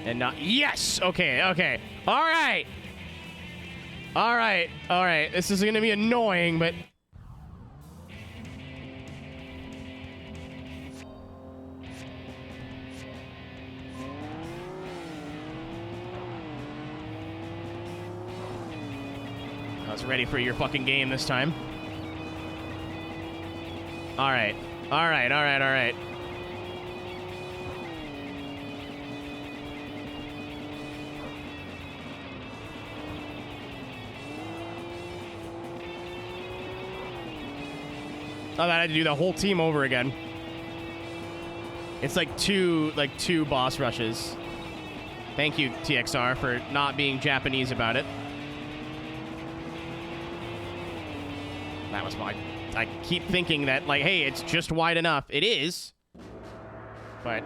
And not... Yes! Okay, okay. All right. All right, all right. This is going to be annoying, but... I was ready for your fucking game this time. All right. All right, all right, all right. Oh, I had to do the whole team over again. It's like two boss rushes. Thank you, TXR, for not being Japanese about it. That was my... I keep thinking that, like, hey, it's just wide enough. It is. But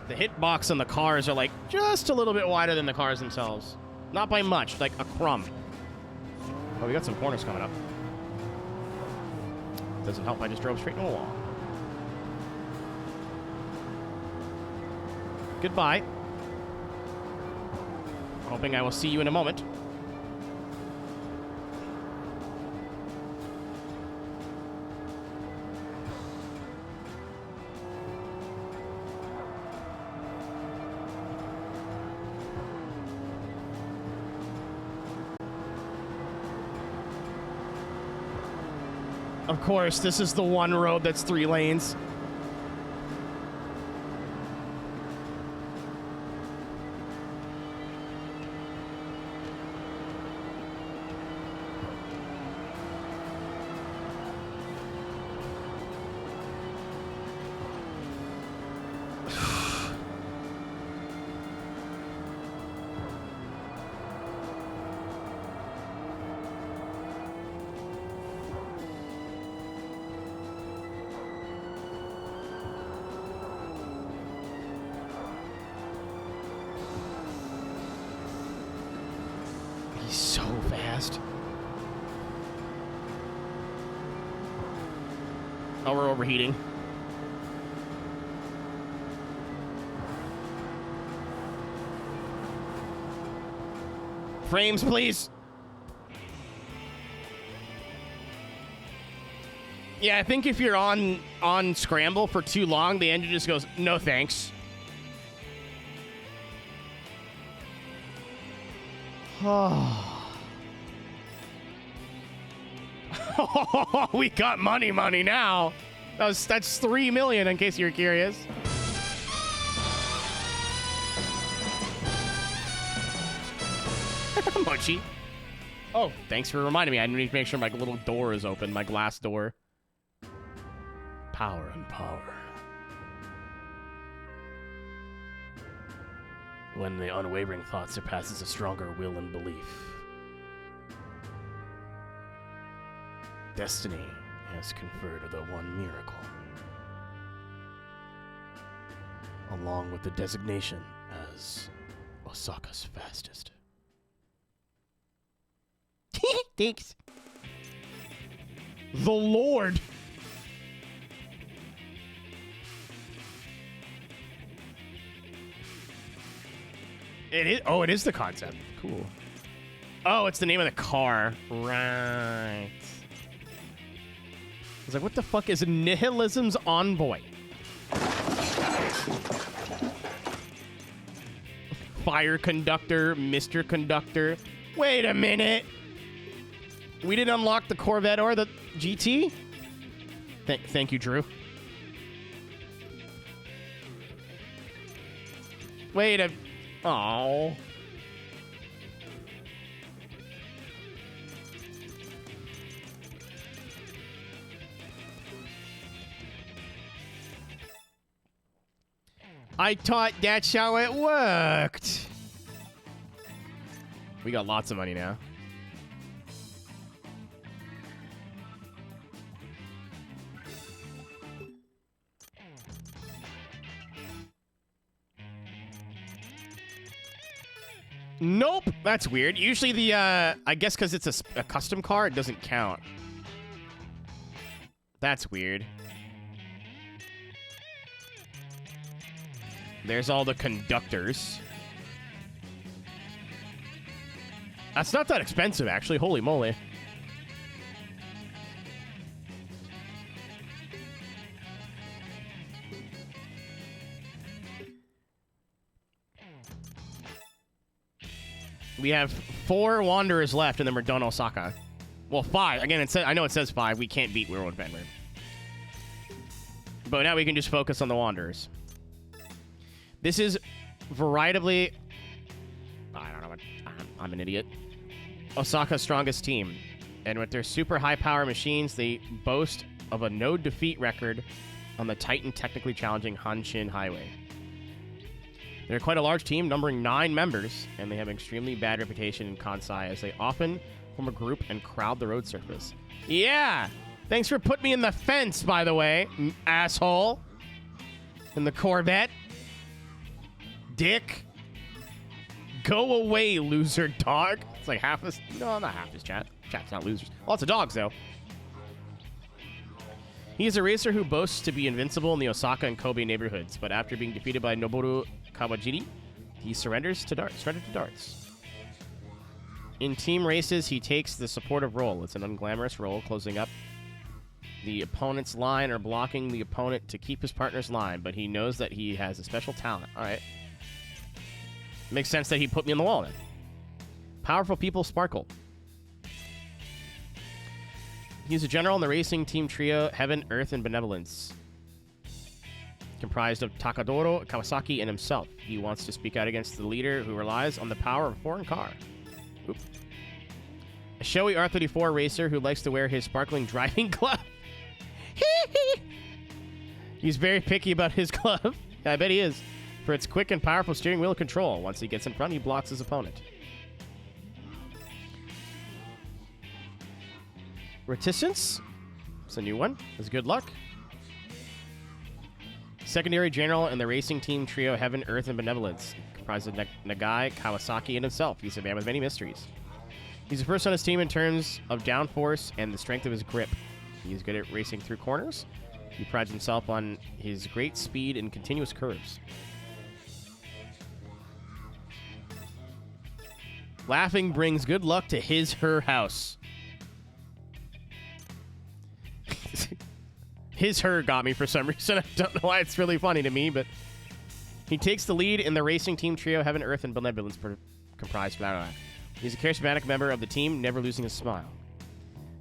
the hitbox on the cars are, like, just a little bit wider than the cars themselves. Not by much, like a crumb. Oh, we got some corners coming up. Doesn't help, I just drove straight into a wall. Goodbye. Hoping I will see you in a moment. Of course, this is the one road that's 3 lanes. He's so fast. Oh, we're overheating. Frames, please. Yeah, I think if you're on scramble for too long, the engine just goes, no thanks. Oh. We got money now. That's 3 million in case you're curious. Mochi. Oh, thanks for reminding me. I need to make sure my little door is open, my glass door. Power and power. When the unwavering thought surpasses a stronger will and belief. Destiny has conferred the one miracle. Along with the designation as Osaka's fastest. Thanks. The Lord. It is. Oh, it is the concept. Cool. Oh, it's the name of the car. Right. I was like, what the fuck is Nihilism's Envoy? Fire Conductor, Mr. Conductor. Wait a minute. We didn't unlock the Corvette or the GT? Thank you, Drew. Wait a... Oh. I thought that's how it worked. We got lots of money now. Nope, that's weird. Usually the, I guess because it's a custom car, it doesn't count. That's weird. There's all the conductors. That's not that expensive, actually. Holy moly. We have 4 Wanderers left, and then we're done Osaka. Well, 5. Again, I know it says 5. We can't beat Whirlwind Fenrir. But now we can just focus on the Wanderers. This is varietably... I don't know what... I'm an idiot. Osaka's strongest team. And with their super high-power machines, they boast of a no-defeat record on the tight and technically challenging Hanshin Highway. They're quite a large team, numbering 9 members, and they have an extremely bad reputation in Kansai, as they often form a group and crowd the road surface. Yeah! Thanks for putting me in the fence, by the way, asshole. In the Corvette. Dick. Go away, loser dog. It's like half his... No, not half his chat. Chat's not losers. Lots of dogs, though. He is a racer who boasts to be invincible in the Osaka and Kobe neighborhoods, but after being defeated by Noboru Kawajiri, he surrendered to darts. In team races, he takes the supportive role. It's an unglamorous role, closing up the opponent's line or blocking the opponent to keep his partner's line, but he knows that he has a special talent. All right. Makes sense that he put me on the wall then. Powerful people sparkle. He's a general in the racing team trio Heaven, Earth, and Benevolence, comprised of Takadoro, Kawasaki, and himself. He wants to speak out against the leader who relies on the power of a foreign car. Oop. A showy R34 racer who likes to wear his sparkling driving glove. He's very picky about his glove. I bet he is. For its quick and powerful steering wheel control. Once he gets in front, he blocks his opponent. Reticence. It's a new one. It's good luck. Secondary general in the racing team trio Heaven, Earth, and Benevolence, comprised of Nagai, Kawasaki, and himself. He's a man with many mysteries. He's the first on his team in terms of downforce and the strength of his grip. He's good at racing through corners. He prides himself on his great speed and continuous curves. Laughing brings good luck to her house. Her got me for some reason. I don't know why it's really funny to me, but he takes the lead in the racing team trio Heaven, Earth, and Benevolence comprised of He's a charismatic member of the team, never losing his smile.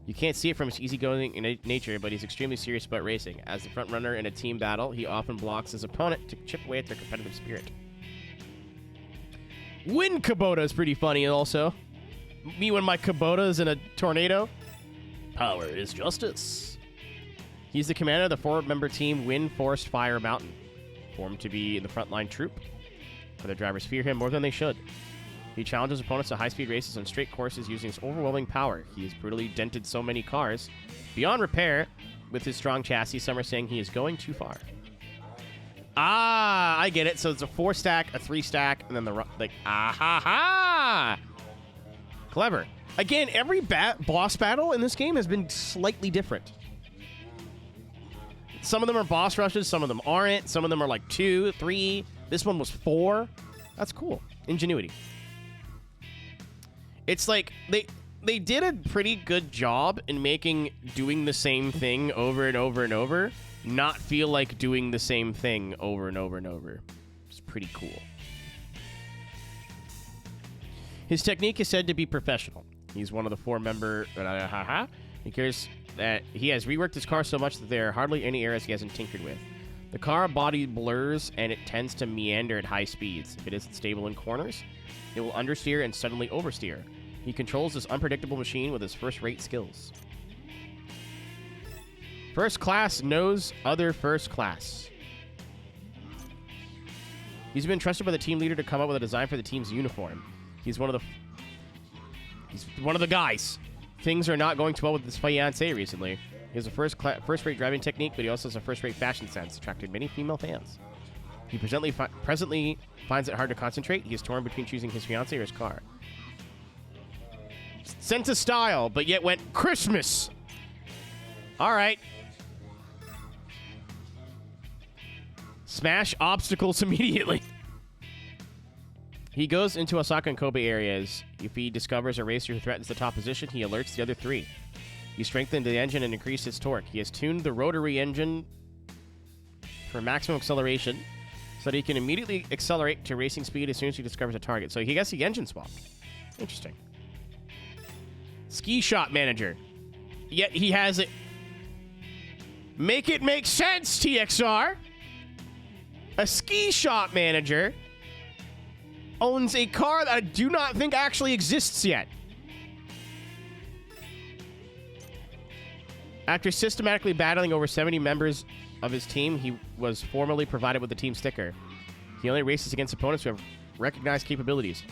You can't see it from his easygoing nature, but he's extremely serious about racing. As the front runner in a team battle, he often blocks his opponent to chip away at their competitive spirit. Wind Kubota is pretty funny also. Me when my Kubota is in a tornado. Power is justice. He's the commander of the four-member team Wind, Forest, Fire, Mountain. Formed to be in the frontline troop. Other drivers fear him more than they should. He challenges opponents to high-speed races on straight courses using his overwhelming power. He has brutally dented so many cars beyond repair with his strong chassis. Some are saying he is going too far. Ah, I get it. So it's a 4-stack, a 3-stack, and then the ah-ha-ha! Clever. Again, every boss battle in this game has been slightly different. Some of them are boss rushes, some of them aren't. Some of them are like 2, 3. This one was 4. That's cool. Ingenuity. It's like they did a pretty good job in making doing the same thing over and over and over not feel like doing the same thing over and over and over. It's pretty cool. His technique is said to be professional. He's one of the 4-member... He cares that he has reworked his car so much that there are hardly any areas he hasn't tinkered with. The car body blurs and it tends to meander at high speeds. If it isn't stable in corners, it will understeer and suddenly oversteer. He controls this unpredictable machine with his first-rate skills. First class knows other first class. He's been trusted by the team leader to come up with a design for the team's uniform. He's one of the guys. Things are not going too well with his fiancée recently. He has a first-rate driving technique, but he also has a first-rate fashion sense, attracting many female fans. He presently finds it hard to concentrate. He is torn between choosing his fiancée or his car. Sense of style, but yet went Christmas. All right. Smash obstacles immediately. He goes into Osaka and Kobe areas. If he discovers a racer who threatens the top position, he alerts the other 3. He strengthened the engine and increased its torque. He has tuned the rotary engine for maximum acceleration so that he can immediately accelerate to racing speed as soon as he discovers a target. So he gets the engine swapped. Interesting. Ski shop manager. Yet he has it. Make it make sense, TXR. A ski shop manager owns a car that I do not think actually exists yet. After systematically battling over 70 members of his team, he was formally provided with the team sticker. He only races against opponents who have recognized capabilities.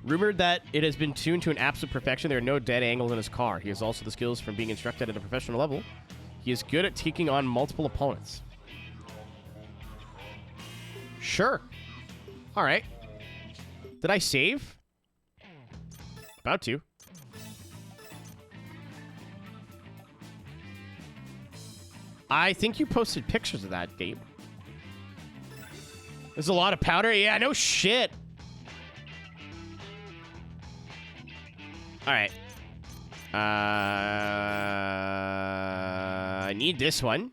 Rumored that it has been tuned to an absolute perfection, there are no dead angles in his car. He has also the skills from being instructed at a professional level. He is good at taking on multiple opponents. Sure. All right. Did I save? About to. I think you posted pictures of that, Gabe. There's a lot of powder. Yeah, no shit. All right. I need this one.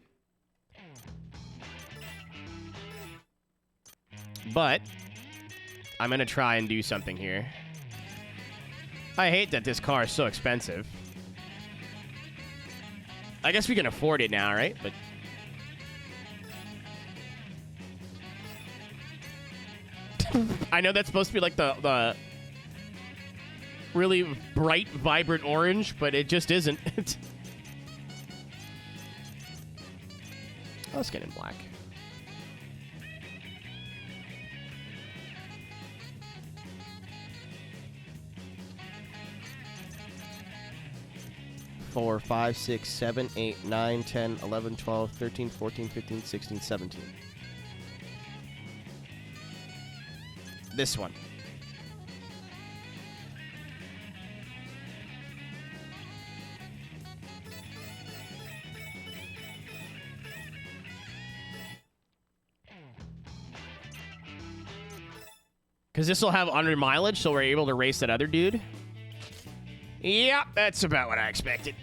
But I'm going to try and do something here. I hate that this car is so expensive. I guess we can afford it now, right? But I know that's supposed to be like the really bright, vibrant orange, but it just isn't. Let's get in black. Four, 5, 6, 7, 8, 9, 10, 11, 12, 13, 14, 15, 16, 17. This one. Because this will have under mileage, so we're able to race that other dude. Yep, that's about what I expected.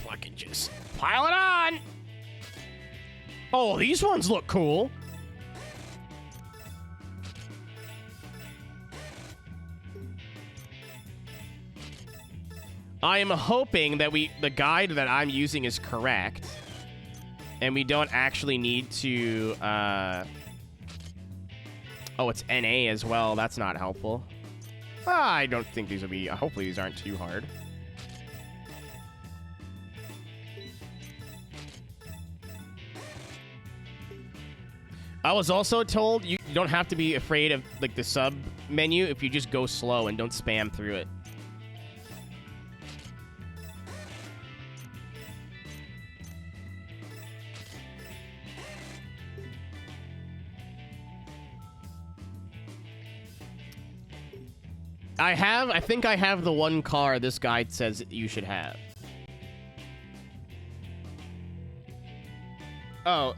Fucking just pile it on. Oh, these ones look cool. I am hoping that the guide that I'm using is correct, and we don't actually need to. Oh, it's NA as well. That's not helpful. I don't think these will be... Hopefully these aren't too hard. I was also told you don't have to be afraid of like the sub menu if you just go slow and don't spam through it. I think I have the one car this guide says you should have. Oh,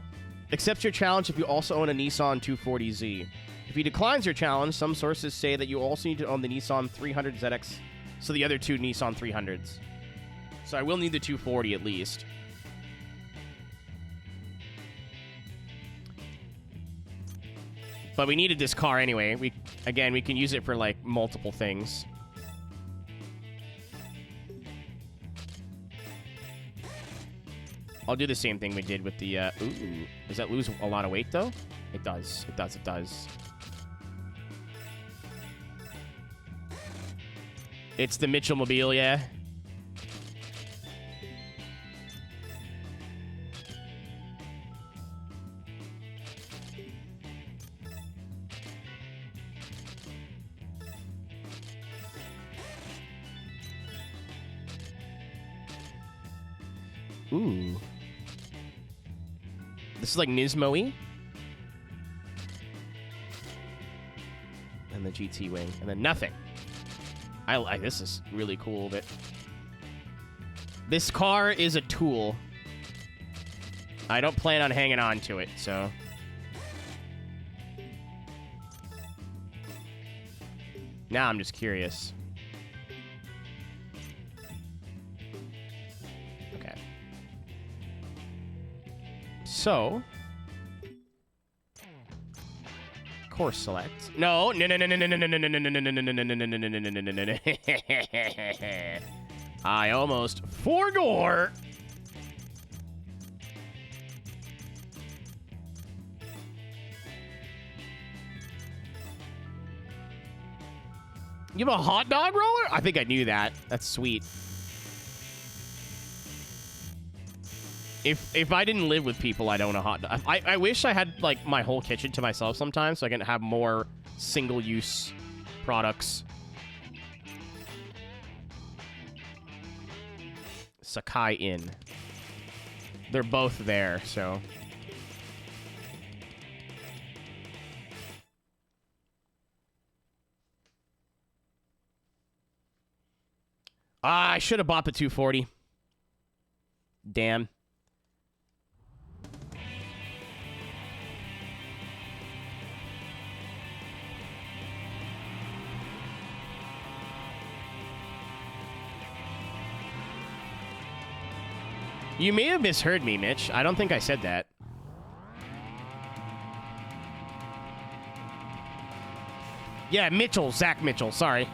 accepts your challenge if you also own a Nissan 240Z. If he declines your challenge, some sources say that you also need to own the Nissan 300 ZX, so the other two Nissan 300s. So I will need the 240 at least. But we needed this car anyway. We can use it for, like, multiple things. I'll do the same thing we did with the, ooh. Does that lose a lot of weight, though? It does. It does. It does. It's the Mitchell-mobile, yeah. Ooh. This is like Nismo-y. And the GT wing. And then nothing. This is really cool, but... This car is a tool. I don't plan on hanging on to it, so... Now I'm just curious. Okay. So... Course select. No. I almost forgot. You have a hot dog roller? I think I knew that. That's sweet. If I didn't live with people, I'd own a hot dog. I wish I had, like, my whole kitchen to myself sometimes so I can have more single-use products. Sakai Inn. They're both there, so... I should have bought the 240. Damn. You may have misheard me, Mitch. I don't think I said that. Yeah, Mitchell. Zach Mitchell. Sorry.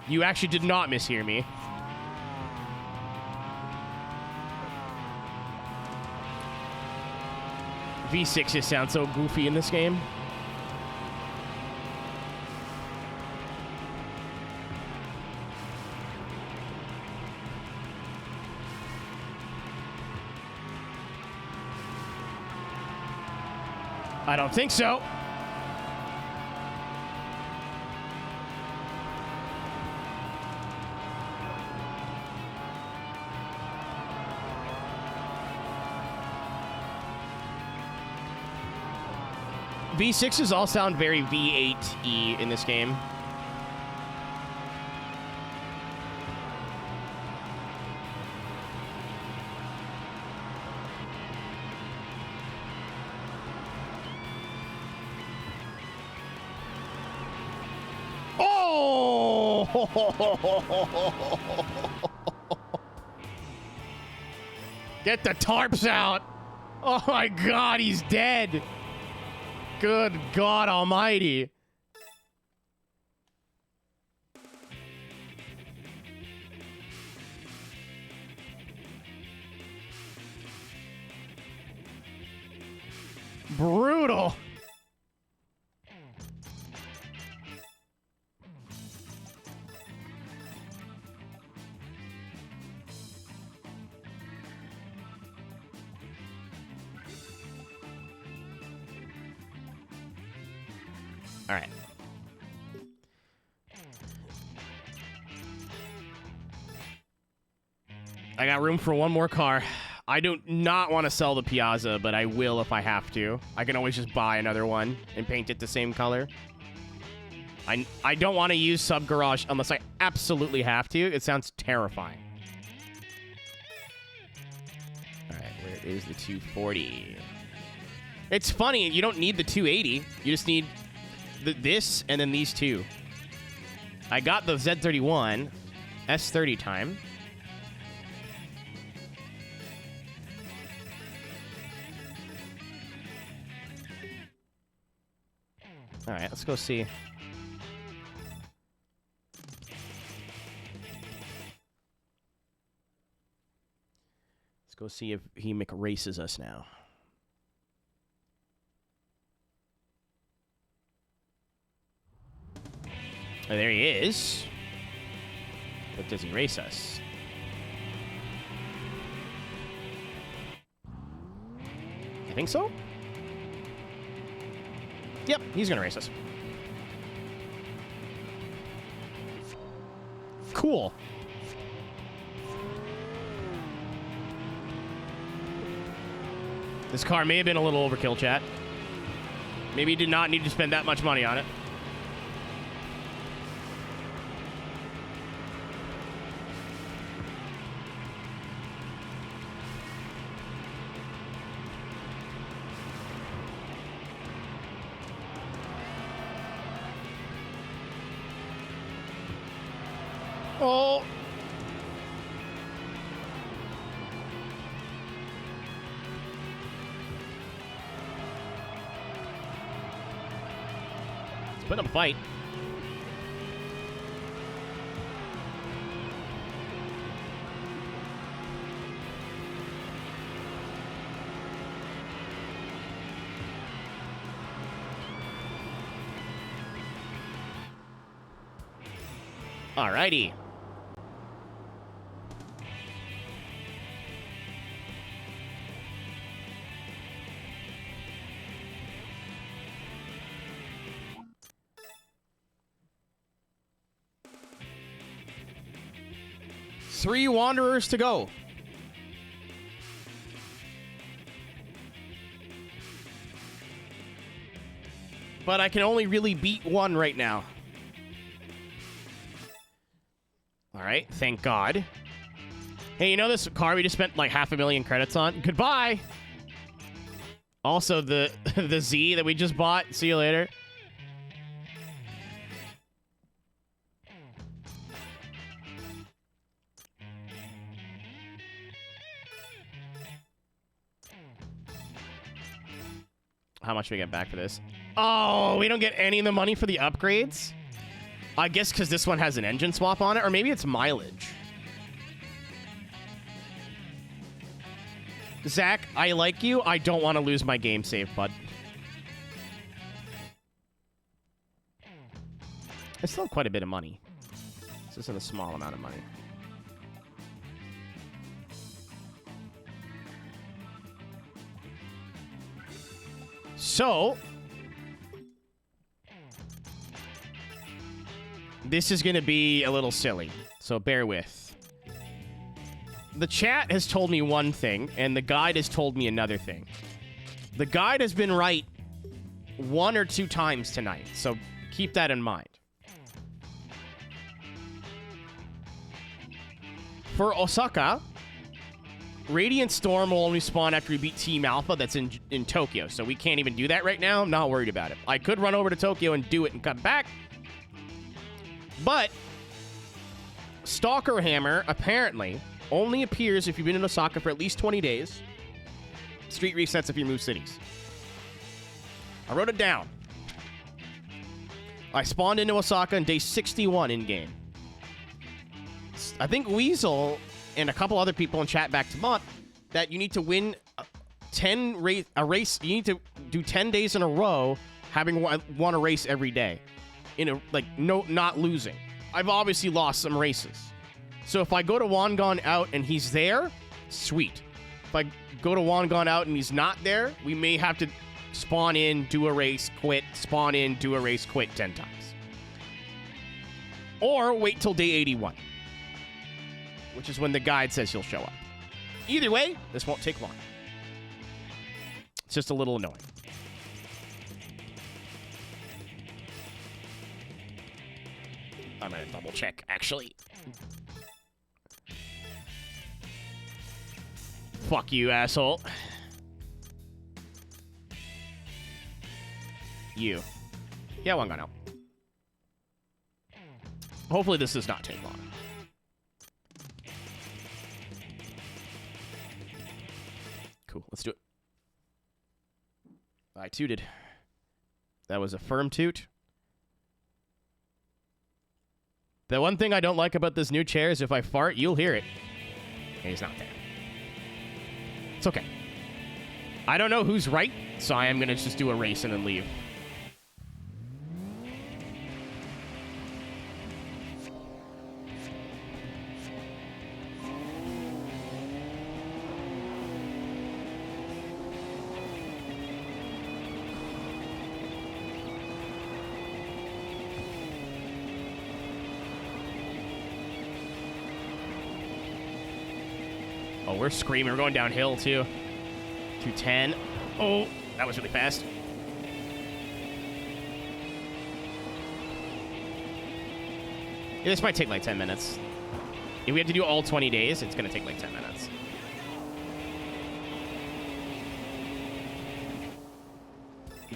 You actually did not mishear me. V6s sound so goofy in this game. I don't think so. V6s all sound very V8-y in this game. Oh! Get the tarps out. Oh my God, he's dead. Good God almighty. Brutal. All right. I got room for one more car. I do not want to sell the Piazza, but I will if I have to. I can always just buy another one and paint it the same color. I don't want to use Sub Garage unless I absolutely have to. It sounds terrifying. All right, where is the 240? It's funny, you don't need the 280. You just need this and then these two. I got the Z31 S30 time. All right, let's go see. Let's go see if he McRaces us now. Oh, there he is. But does he race us? I think so. Yep, he's gonna race us. Cool. This car may have been a little overkill, chat. Maybe he did not need to spend that much money on it. Oh. Let's put up a fight. Alrighty. Three Wanderers to go. But I can only really beat one right now. All right, thank God. Hey, you know this car we just spent like 500,000 credits on? Goodbye. Also, the Z that we just bought. See you later. How much do we get back for this? Oh, we don't get any of the money for the upgrades? I guess because this one has an engine swap on it, or maybe it's mileage. Zach, I like you. I don't want to lose my game save, bud. It's still quite a bit of money. This isn't a small amount of money. So, this is going to be a little silly, so bear with. The chat has told me one thing, and the guide has told me another thing. The guide has been right 1 or 2 times tonight, so keep that in mind. For Osaka, Radiant Storm will only spawn after we beat Team Alpha that's in Tokyo, so we can't even do that right now. I'm not worried about it. I could run over to Tokyo and do it and come back, but Stalker Hammer apparently only appears if you've been in Osaka for at least 20 days. Street resets if you move cities. I wrote it down. I spawned into Osaka on day 61 in-game. I think Weasel and a couple other people in chat back to Mont that you need to win a race. You need to do 10 days in a row having won a race every day. Not losing. I've obviously lost some races. So if I go to Wangon out and he's there, sweet. If I go to Wangon out and he's not there, we may have to spawn in, do a race, quit, spawn in, do a race, quit 10 times. Or wait till day 81, which is when the guide says he'll show up. Either way, this won't take long. It's just a little annoying. I'm gonna double check, actually. Fuck you, asshole. You. Yeah, one gone out. Hopefully this does not take long. Cool, let's do it. I tooted. That was a firm toot. The one thing I don't like about this new chair is if I fart, you'll hear it. And he's not there. It's okay. I don't know who's right, so I am going to just do a race and then leave. Oh, we're screaming. We're going downhill, too. 210. Oh, that was really fast. Yeah, this might take like 10 minutes. If we have to do all 20 days, it's going to take like 10 minutes.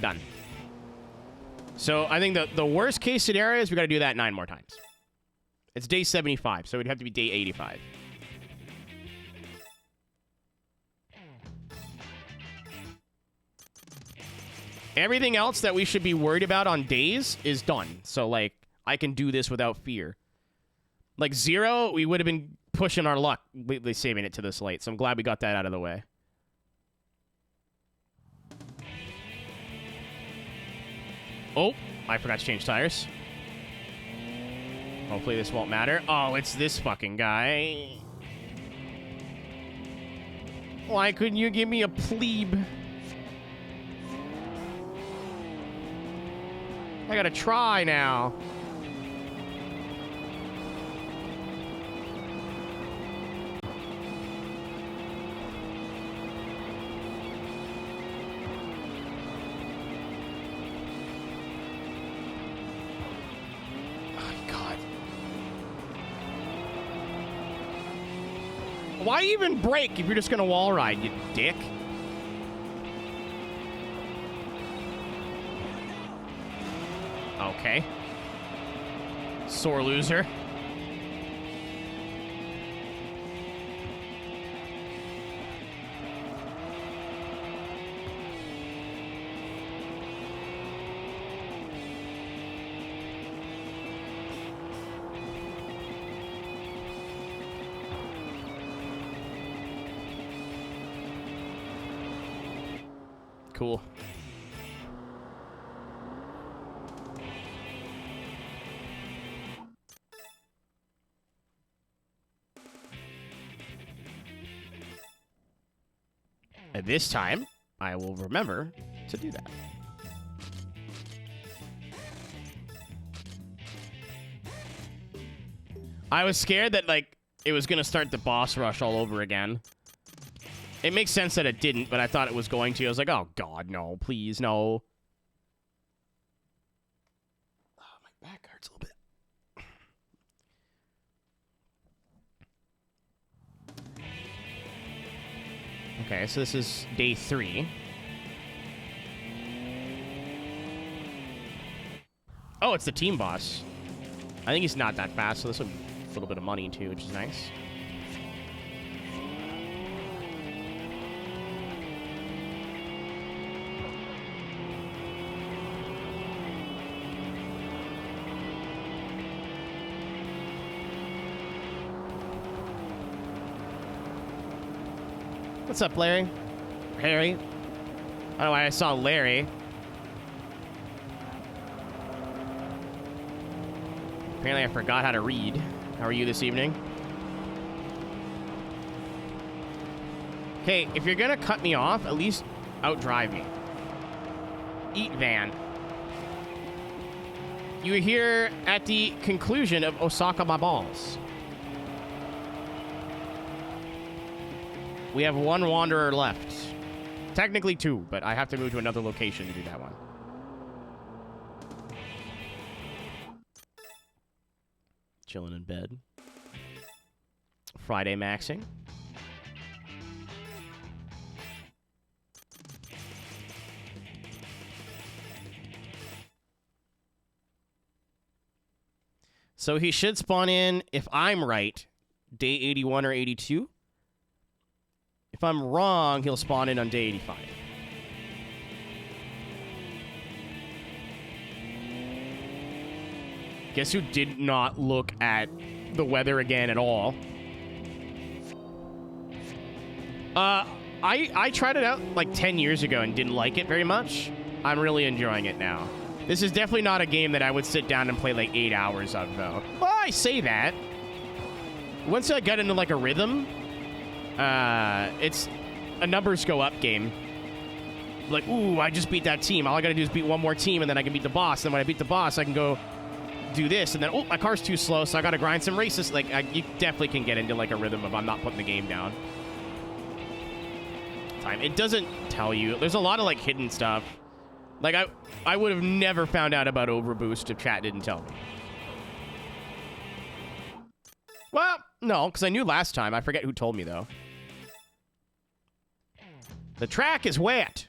Done. So I think the worst case scenario is we got to do that 9 more times. It's day 75, so it'd have to be day 85. Everything else that we should be worried about on days is done. So, like, I can do this without fear. Like, 0, we would have been pushing our luck, saving it to this late. So I'm glad we got that out of the way. Oh, I forgot to change tires. Hopefully this won't matter. Oh, it's this fucking guy. Why couldn't you give me a plebe? I gotta try now. Oh, God. Why even brake if you're just gonna wall ride, you dick? Okay. Sore loser. Cool. And this time, I will remember to do that. I was scared that, like, it was going to start the boss rush all over again. It makes sense that it didn't, but I thought it was going to. I was like, oh, God, no, please, no. Oh, my back hurts a little bit. Okay, so this is day 3. Oh, it's the team boss. I think he's not that fast, so this will be a little bit of money, too, which is nice. What's up, Larry? Harry? I don't know why I saw Larry. Apparently I forgot how to read. How are you this evening? Okay, if you're gonna cut me off, at least outdrive me. Eat van. You are here at the conclusion of Osaka My Balls. We have 1 wanderer left. Technically 2, but I have to move to another location to do that one. Chilling in bed. Friday maxing. So he should spawn in, if I'm right, day 81 or 82. If I'm wrong, he'll spawn in on day 85. Guess who did not look at the weather again at all? I tried it out like 10 years ago and didn't like it very much. I'm really enjoying it now. This is definitely not a game that I would sit down and play like 8 hours of, though. Well, I say that. Once I got into like a rhythm, it's a numbers go up game. Like, ooh, I just beat that team. All I gotta do is beat one more team, and then I can beat the boss. And when I beat the boss, I can go do this, and then, oh, my car's too slow, so I gotta grind some races. Like, you definitely can get into like a rhythm of I'm not putting the game down. It doesn't tell you. There's a lot of like hidden stuff. Like, I would have never found out about overboost if chat didn't tell me. Well, no, because I knew last time. I forget who told me, though. The track is wet.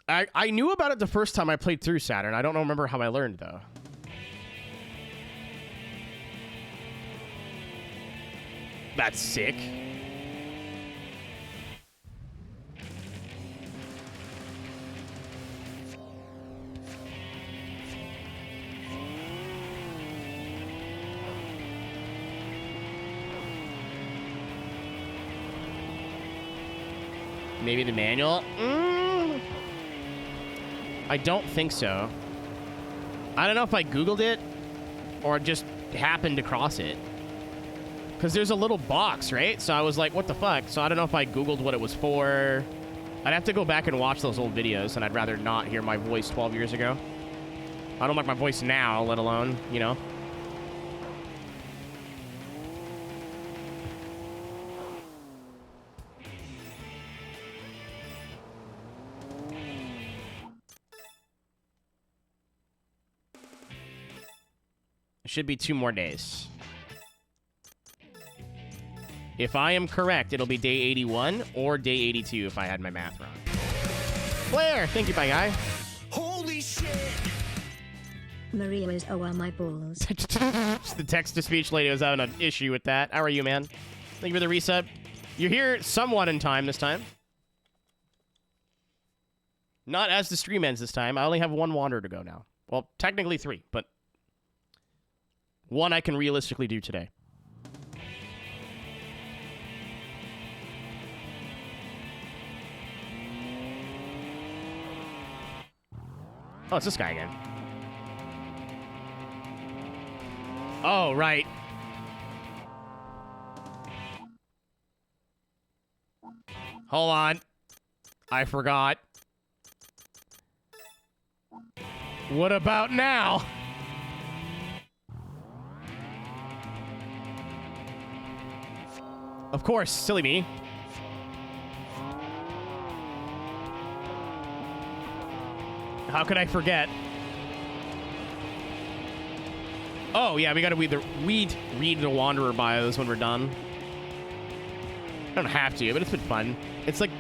I knew about it the first time I played through Saturn. I don't remember how I learned, though. That's sick. Maybe the manual? I don't think so. I don't know if I Googled it or just happened across it. Because there's a little box, right? So I was like, what the fuck? So I don't know if I Googled what it was for. I'd have to go back and watch those old videos, and I'd rather not hear my voice 12 years ago. I don't like my voice now, let alone, you know. It should be 2 more days. If I am correct, it'll be day 81 or day 82 if I had my math wrong. Blair, thank you, bye guy. Holy shit! Maria is my balls. The text-to-speech lady was having an issue with that. How are you, man? Thank you for the reset. You're here somewhat in time this time. Not as the stream ends this time. I only have one wander to go now. Well, technically 3, but one I can realistically do today. Oh, it's this guy again. Oh, right. Hold on. I forgot. What about now? Of course, silly me. How could I forget? Oh, yeah, we gotta read the Wanderer bios when we're done. I don't have to, but it's been fun. It's like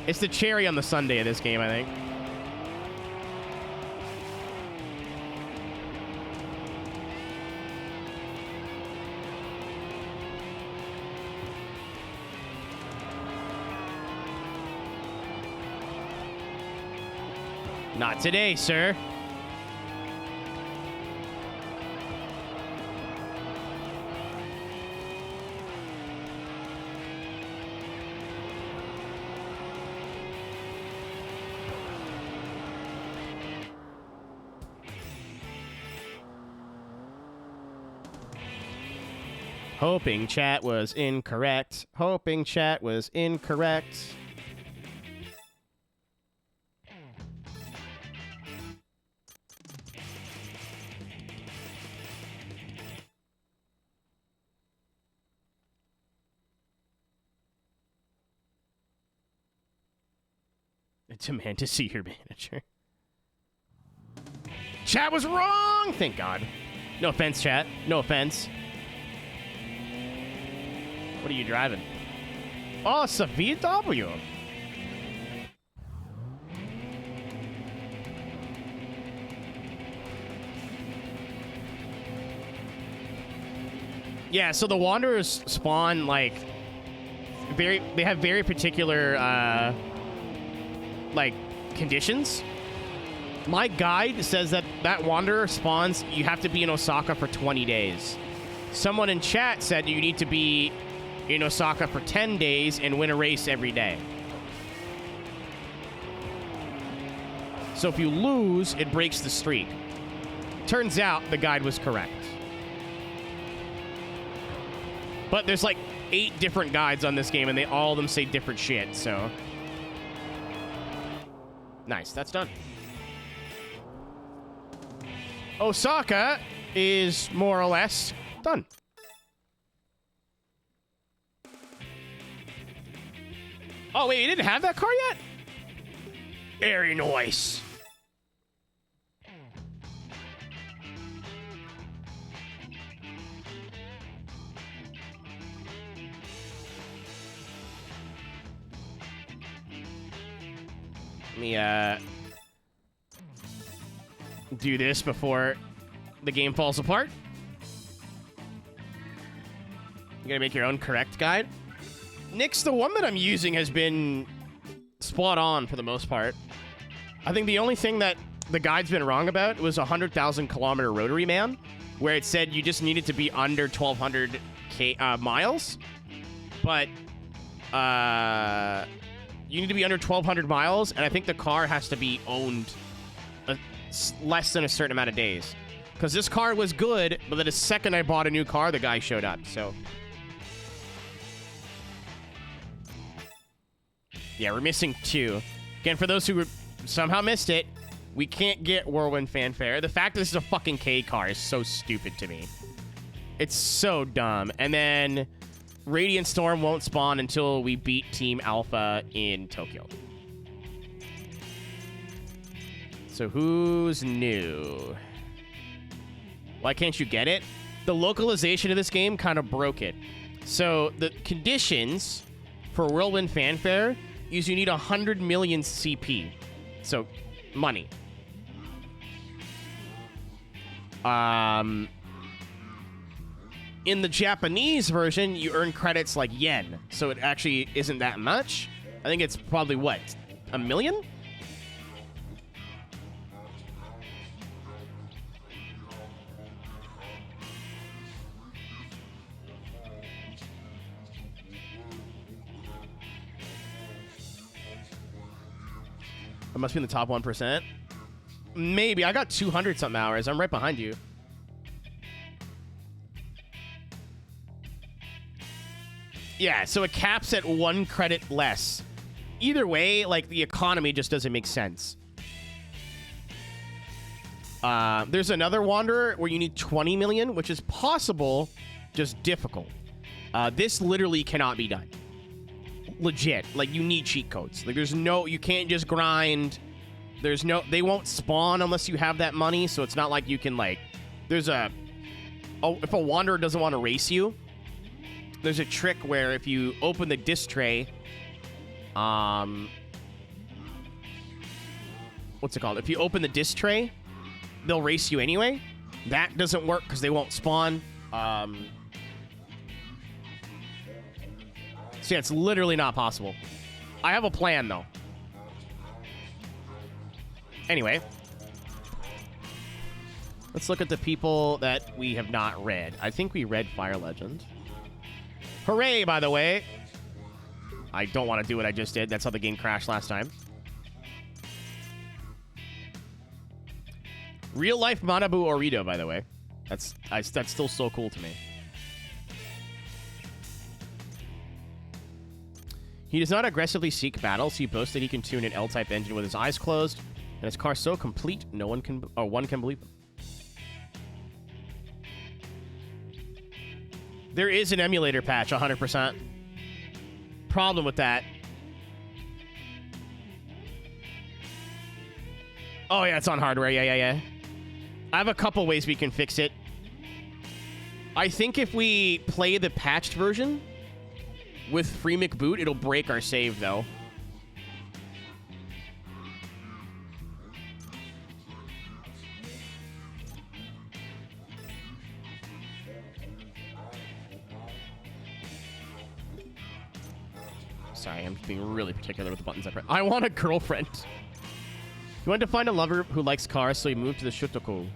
it's the cherry on the sundae of this game, I think. Not today, sir. Hoping chat was incorrect. Hoping chat was incorrect. Demand to see your manager. Chat was wrong! Thank God. No offense, chat. No offense. What are you driving? Oh, it's a VW. Yeah, so the Wanderers spawn, like, they have very particular, like, conditions. My guide says that Wanderer spawns, you have to be in Osaka for 20 days. Someone in chat said you need to be in Osaka for 10 days and win a race every day. So if you lose, it breaks the streak. Turns out the guide was correct. But there's like 8 different guides on this game, and all of them say different shit, so. Nice, that's done. Osaka is more or less done. Oh, wait, you didn't have that car yet? Very nice. Let me, do this before the game falls apart. You gotta make your own correct guide. Nix, the one that I'm using has been spot on for the most part. I think the only thing that the guide's been wrong about was a 100,000 kilometer rotary man, where it said you just needed to be under 1,200 miles. But you need to be under 1,200 miles, and I think the car has to be owned less than a certain amount of days. Because this car was good, but then the second I bought a new car, the guy showed up, so. Yeah, we're missing 2. Again, for those who somehow missed it, we can't get Whirlwind Fanfare. The fact that this is a fucking K car is so stupid to me. It's so dumb. And then Radiant Storm won't spawn until we beat Team Alpha in Tokyo. So who's new? Why can't you get it? The localization of this game kind of broke it. So the conditions for Whirlwind Fanfare is you need 100 million CP. So, money. In the Japanese version, you earn credits like yen, so it actually isn't that much. I think it's probably, what, 1 million? I must be in the top 1%. Maybe. I got 200 something hours. I'm right behind you. Yeah, so it caps at 1 credit less. Either way, like, the economy just doesn't make sense. There's another Wanderer where you need 20 million, which is possible, just difficult. This literally cannot be done. Legit. Like, you need cheat codes. Like, there's no... You can't just grind. There's no... They won't spawn unless you have that money, so it's not like you can, like... There's a... Oh, if a Wanderer doesn't want to race you, there's a trick where if you open the disc tray... What's it called? If you open the disc tray, they'll race you anyway. That doesn't work because they won't spawn. So yeah, it's literally not possible. I have a plan, though. Anyway. Let's look at the people that we have not read. I think we read Fire Legend. Hooray, by the way. I don't want to do what I just did. That's how the game crashed last time. Real life Manabu Orido, by the way. That's still so cool to me. He does not aggressively seek battles. He boasts that he can tune an L-type engine with his eyes closed, and his car so complete one can believe him. There is an emulator patch, 100%. Problem with that. Oh, yeah, it's on hardware. Yeah. I have a couple ways we can fix it. I think if we play the patched version with free McBoot, it'll break our save, though. Sorry, I'm being really particular with the buttons I press. I want a girlfriend. He wanted to find a lover who likes cars, so he moved to the Shutoku.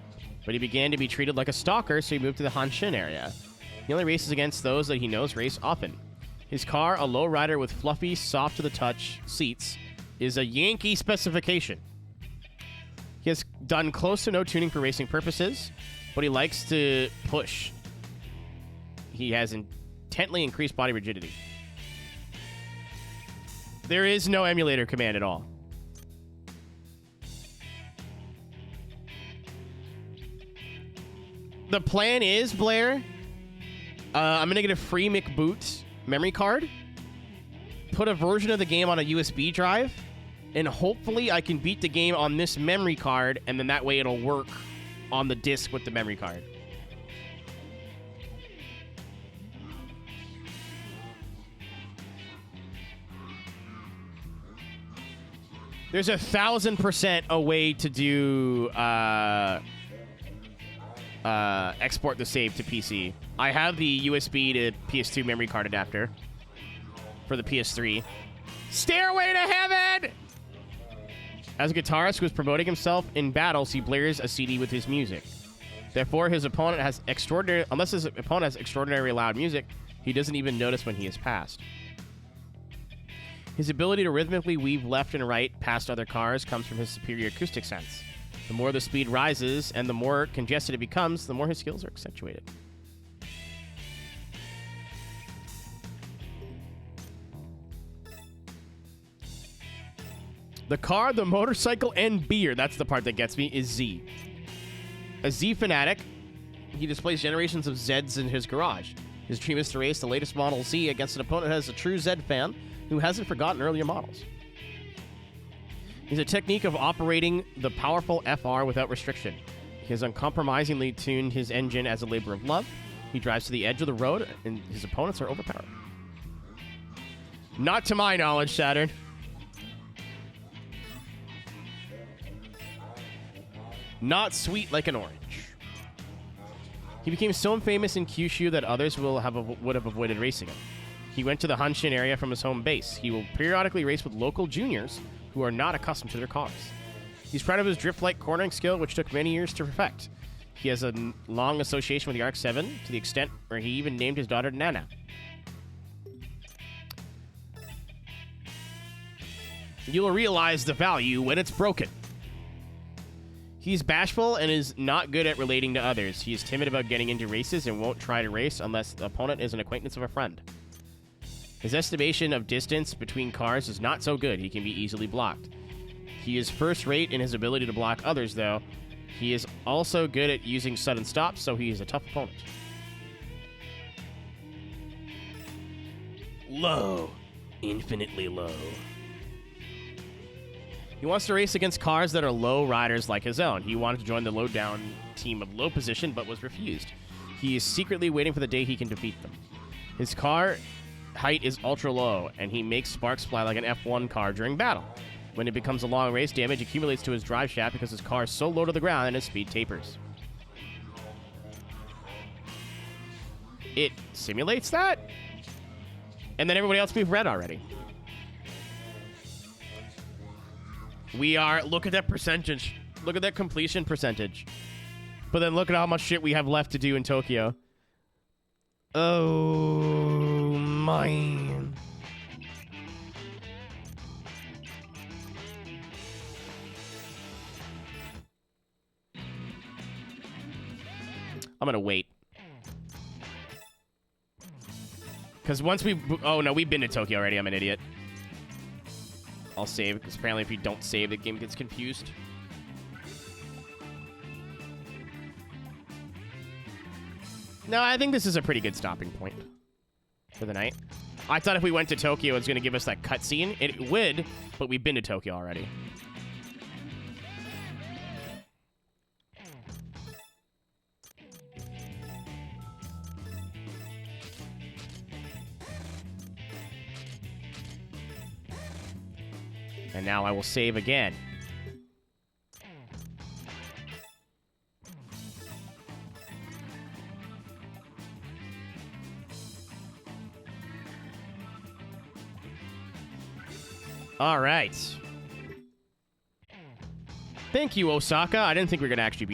But he began to be treated like a stalker, so he moved to the Hanshin area. He only races against those that he knows race often. His car, a lowrider with fluffy, soft-to-the-touch seats, is a Yankee specification. He has done close to no tuning for racing purposes, but he likes to push. He has intently increased body rigidity. There is no emulator command at all. The plan is, Blair, I'm going to get a free McBoot memory card, put a version of the game on a USB drive, and hopefully I can beat the game on this memory card, and then that way it'll work on the disc with the memory card. There's 1,000% a way to do export the save to PC. I have the USB to PS2 memory card adapter for the PS3. Stairway to Heaven! As a guitarist who is promoting himself in battles, he blares a CD with his music. Therefore, unless his opponent has extraordinarily loud music, he doesn't even notice when he is passed. His ability to rhythmically weave left and right past other cars comes from his superior acoustic sense. The more the speed rises and the more congested it becomes, the more his skills are accentuated. The car, the motorcycle, and beer, that's the part that gets me, is Z. A Z fanatic, he displays generations of Zeds in his garage. His dream is to race the latest Model Z against an opponent who is a true Z fan who hasn't forgotten earlier models. He's a technique of operating the powerful FR without restriction. He has uncompromisingly tuned his engine as a labor of love. He drives to the edge of the road, and his opponents are overpowered. Not to my knowledge, Saturn. Not sweet like an orange. He became so famous in Kyushu that others would have avoided racing him. He went to the Hanshin area from his home base. He will periodically race with local juniors who are not accustomed to their cars. He's proud of his drift-like cornering skill, which took many years to perfect. He has a long association with the RX-7 to the extent where he even named his daughter Nana. You'll realize the value when it's broken. He's bashful and is not good at relating to others. He is timid about getting into races and won't try to race unless the opponent is an acquaintance of a friend. His estimation of distance between cars is not so good. He can be easily blocked. He is first rate in his ability to block others, though. He is also good at using sudden stops, so he is a tough opponent. Low. Infinitely low. He wants to race against cars that are low riders like his own. He wanted to join the low-down team of low position, but was refused. He is secretly waiting for the day he can defeat them. His car height is ultra-low, and he makes sparks fly like an F1 car during battle. When it becomes a long race, damage accumulates to his drive shaft because his car is so low to the ground and his speed tapers. It simulates that? And then everybody else we've read already. We are, look at that percentage. Look at that completion percentage. But then look at how much shit we have left to do in Tokyo. Oh, man. I'm gonna wait. Because once we... Oh, no, we've been to Tokyo already. I'm an idiot. I'll save, because apparently if you don't save, the game gets confused. No, I think this is a pretty good stopping point for the night. I thought if we went to Tokyo, it was going to give us that cutscene. It would, but we've been to Tokyo already. And now I will save again. All right. Thank you, Osaka. I didn't think we were going to actually beat it.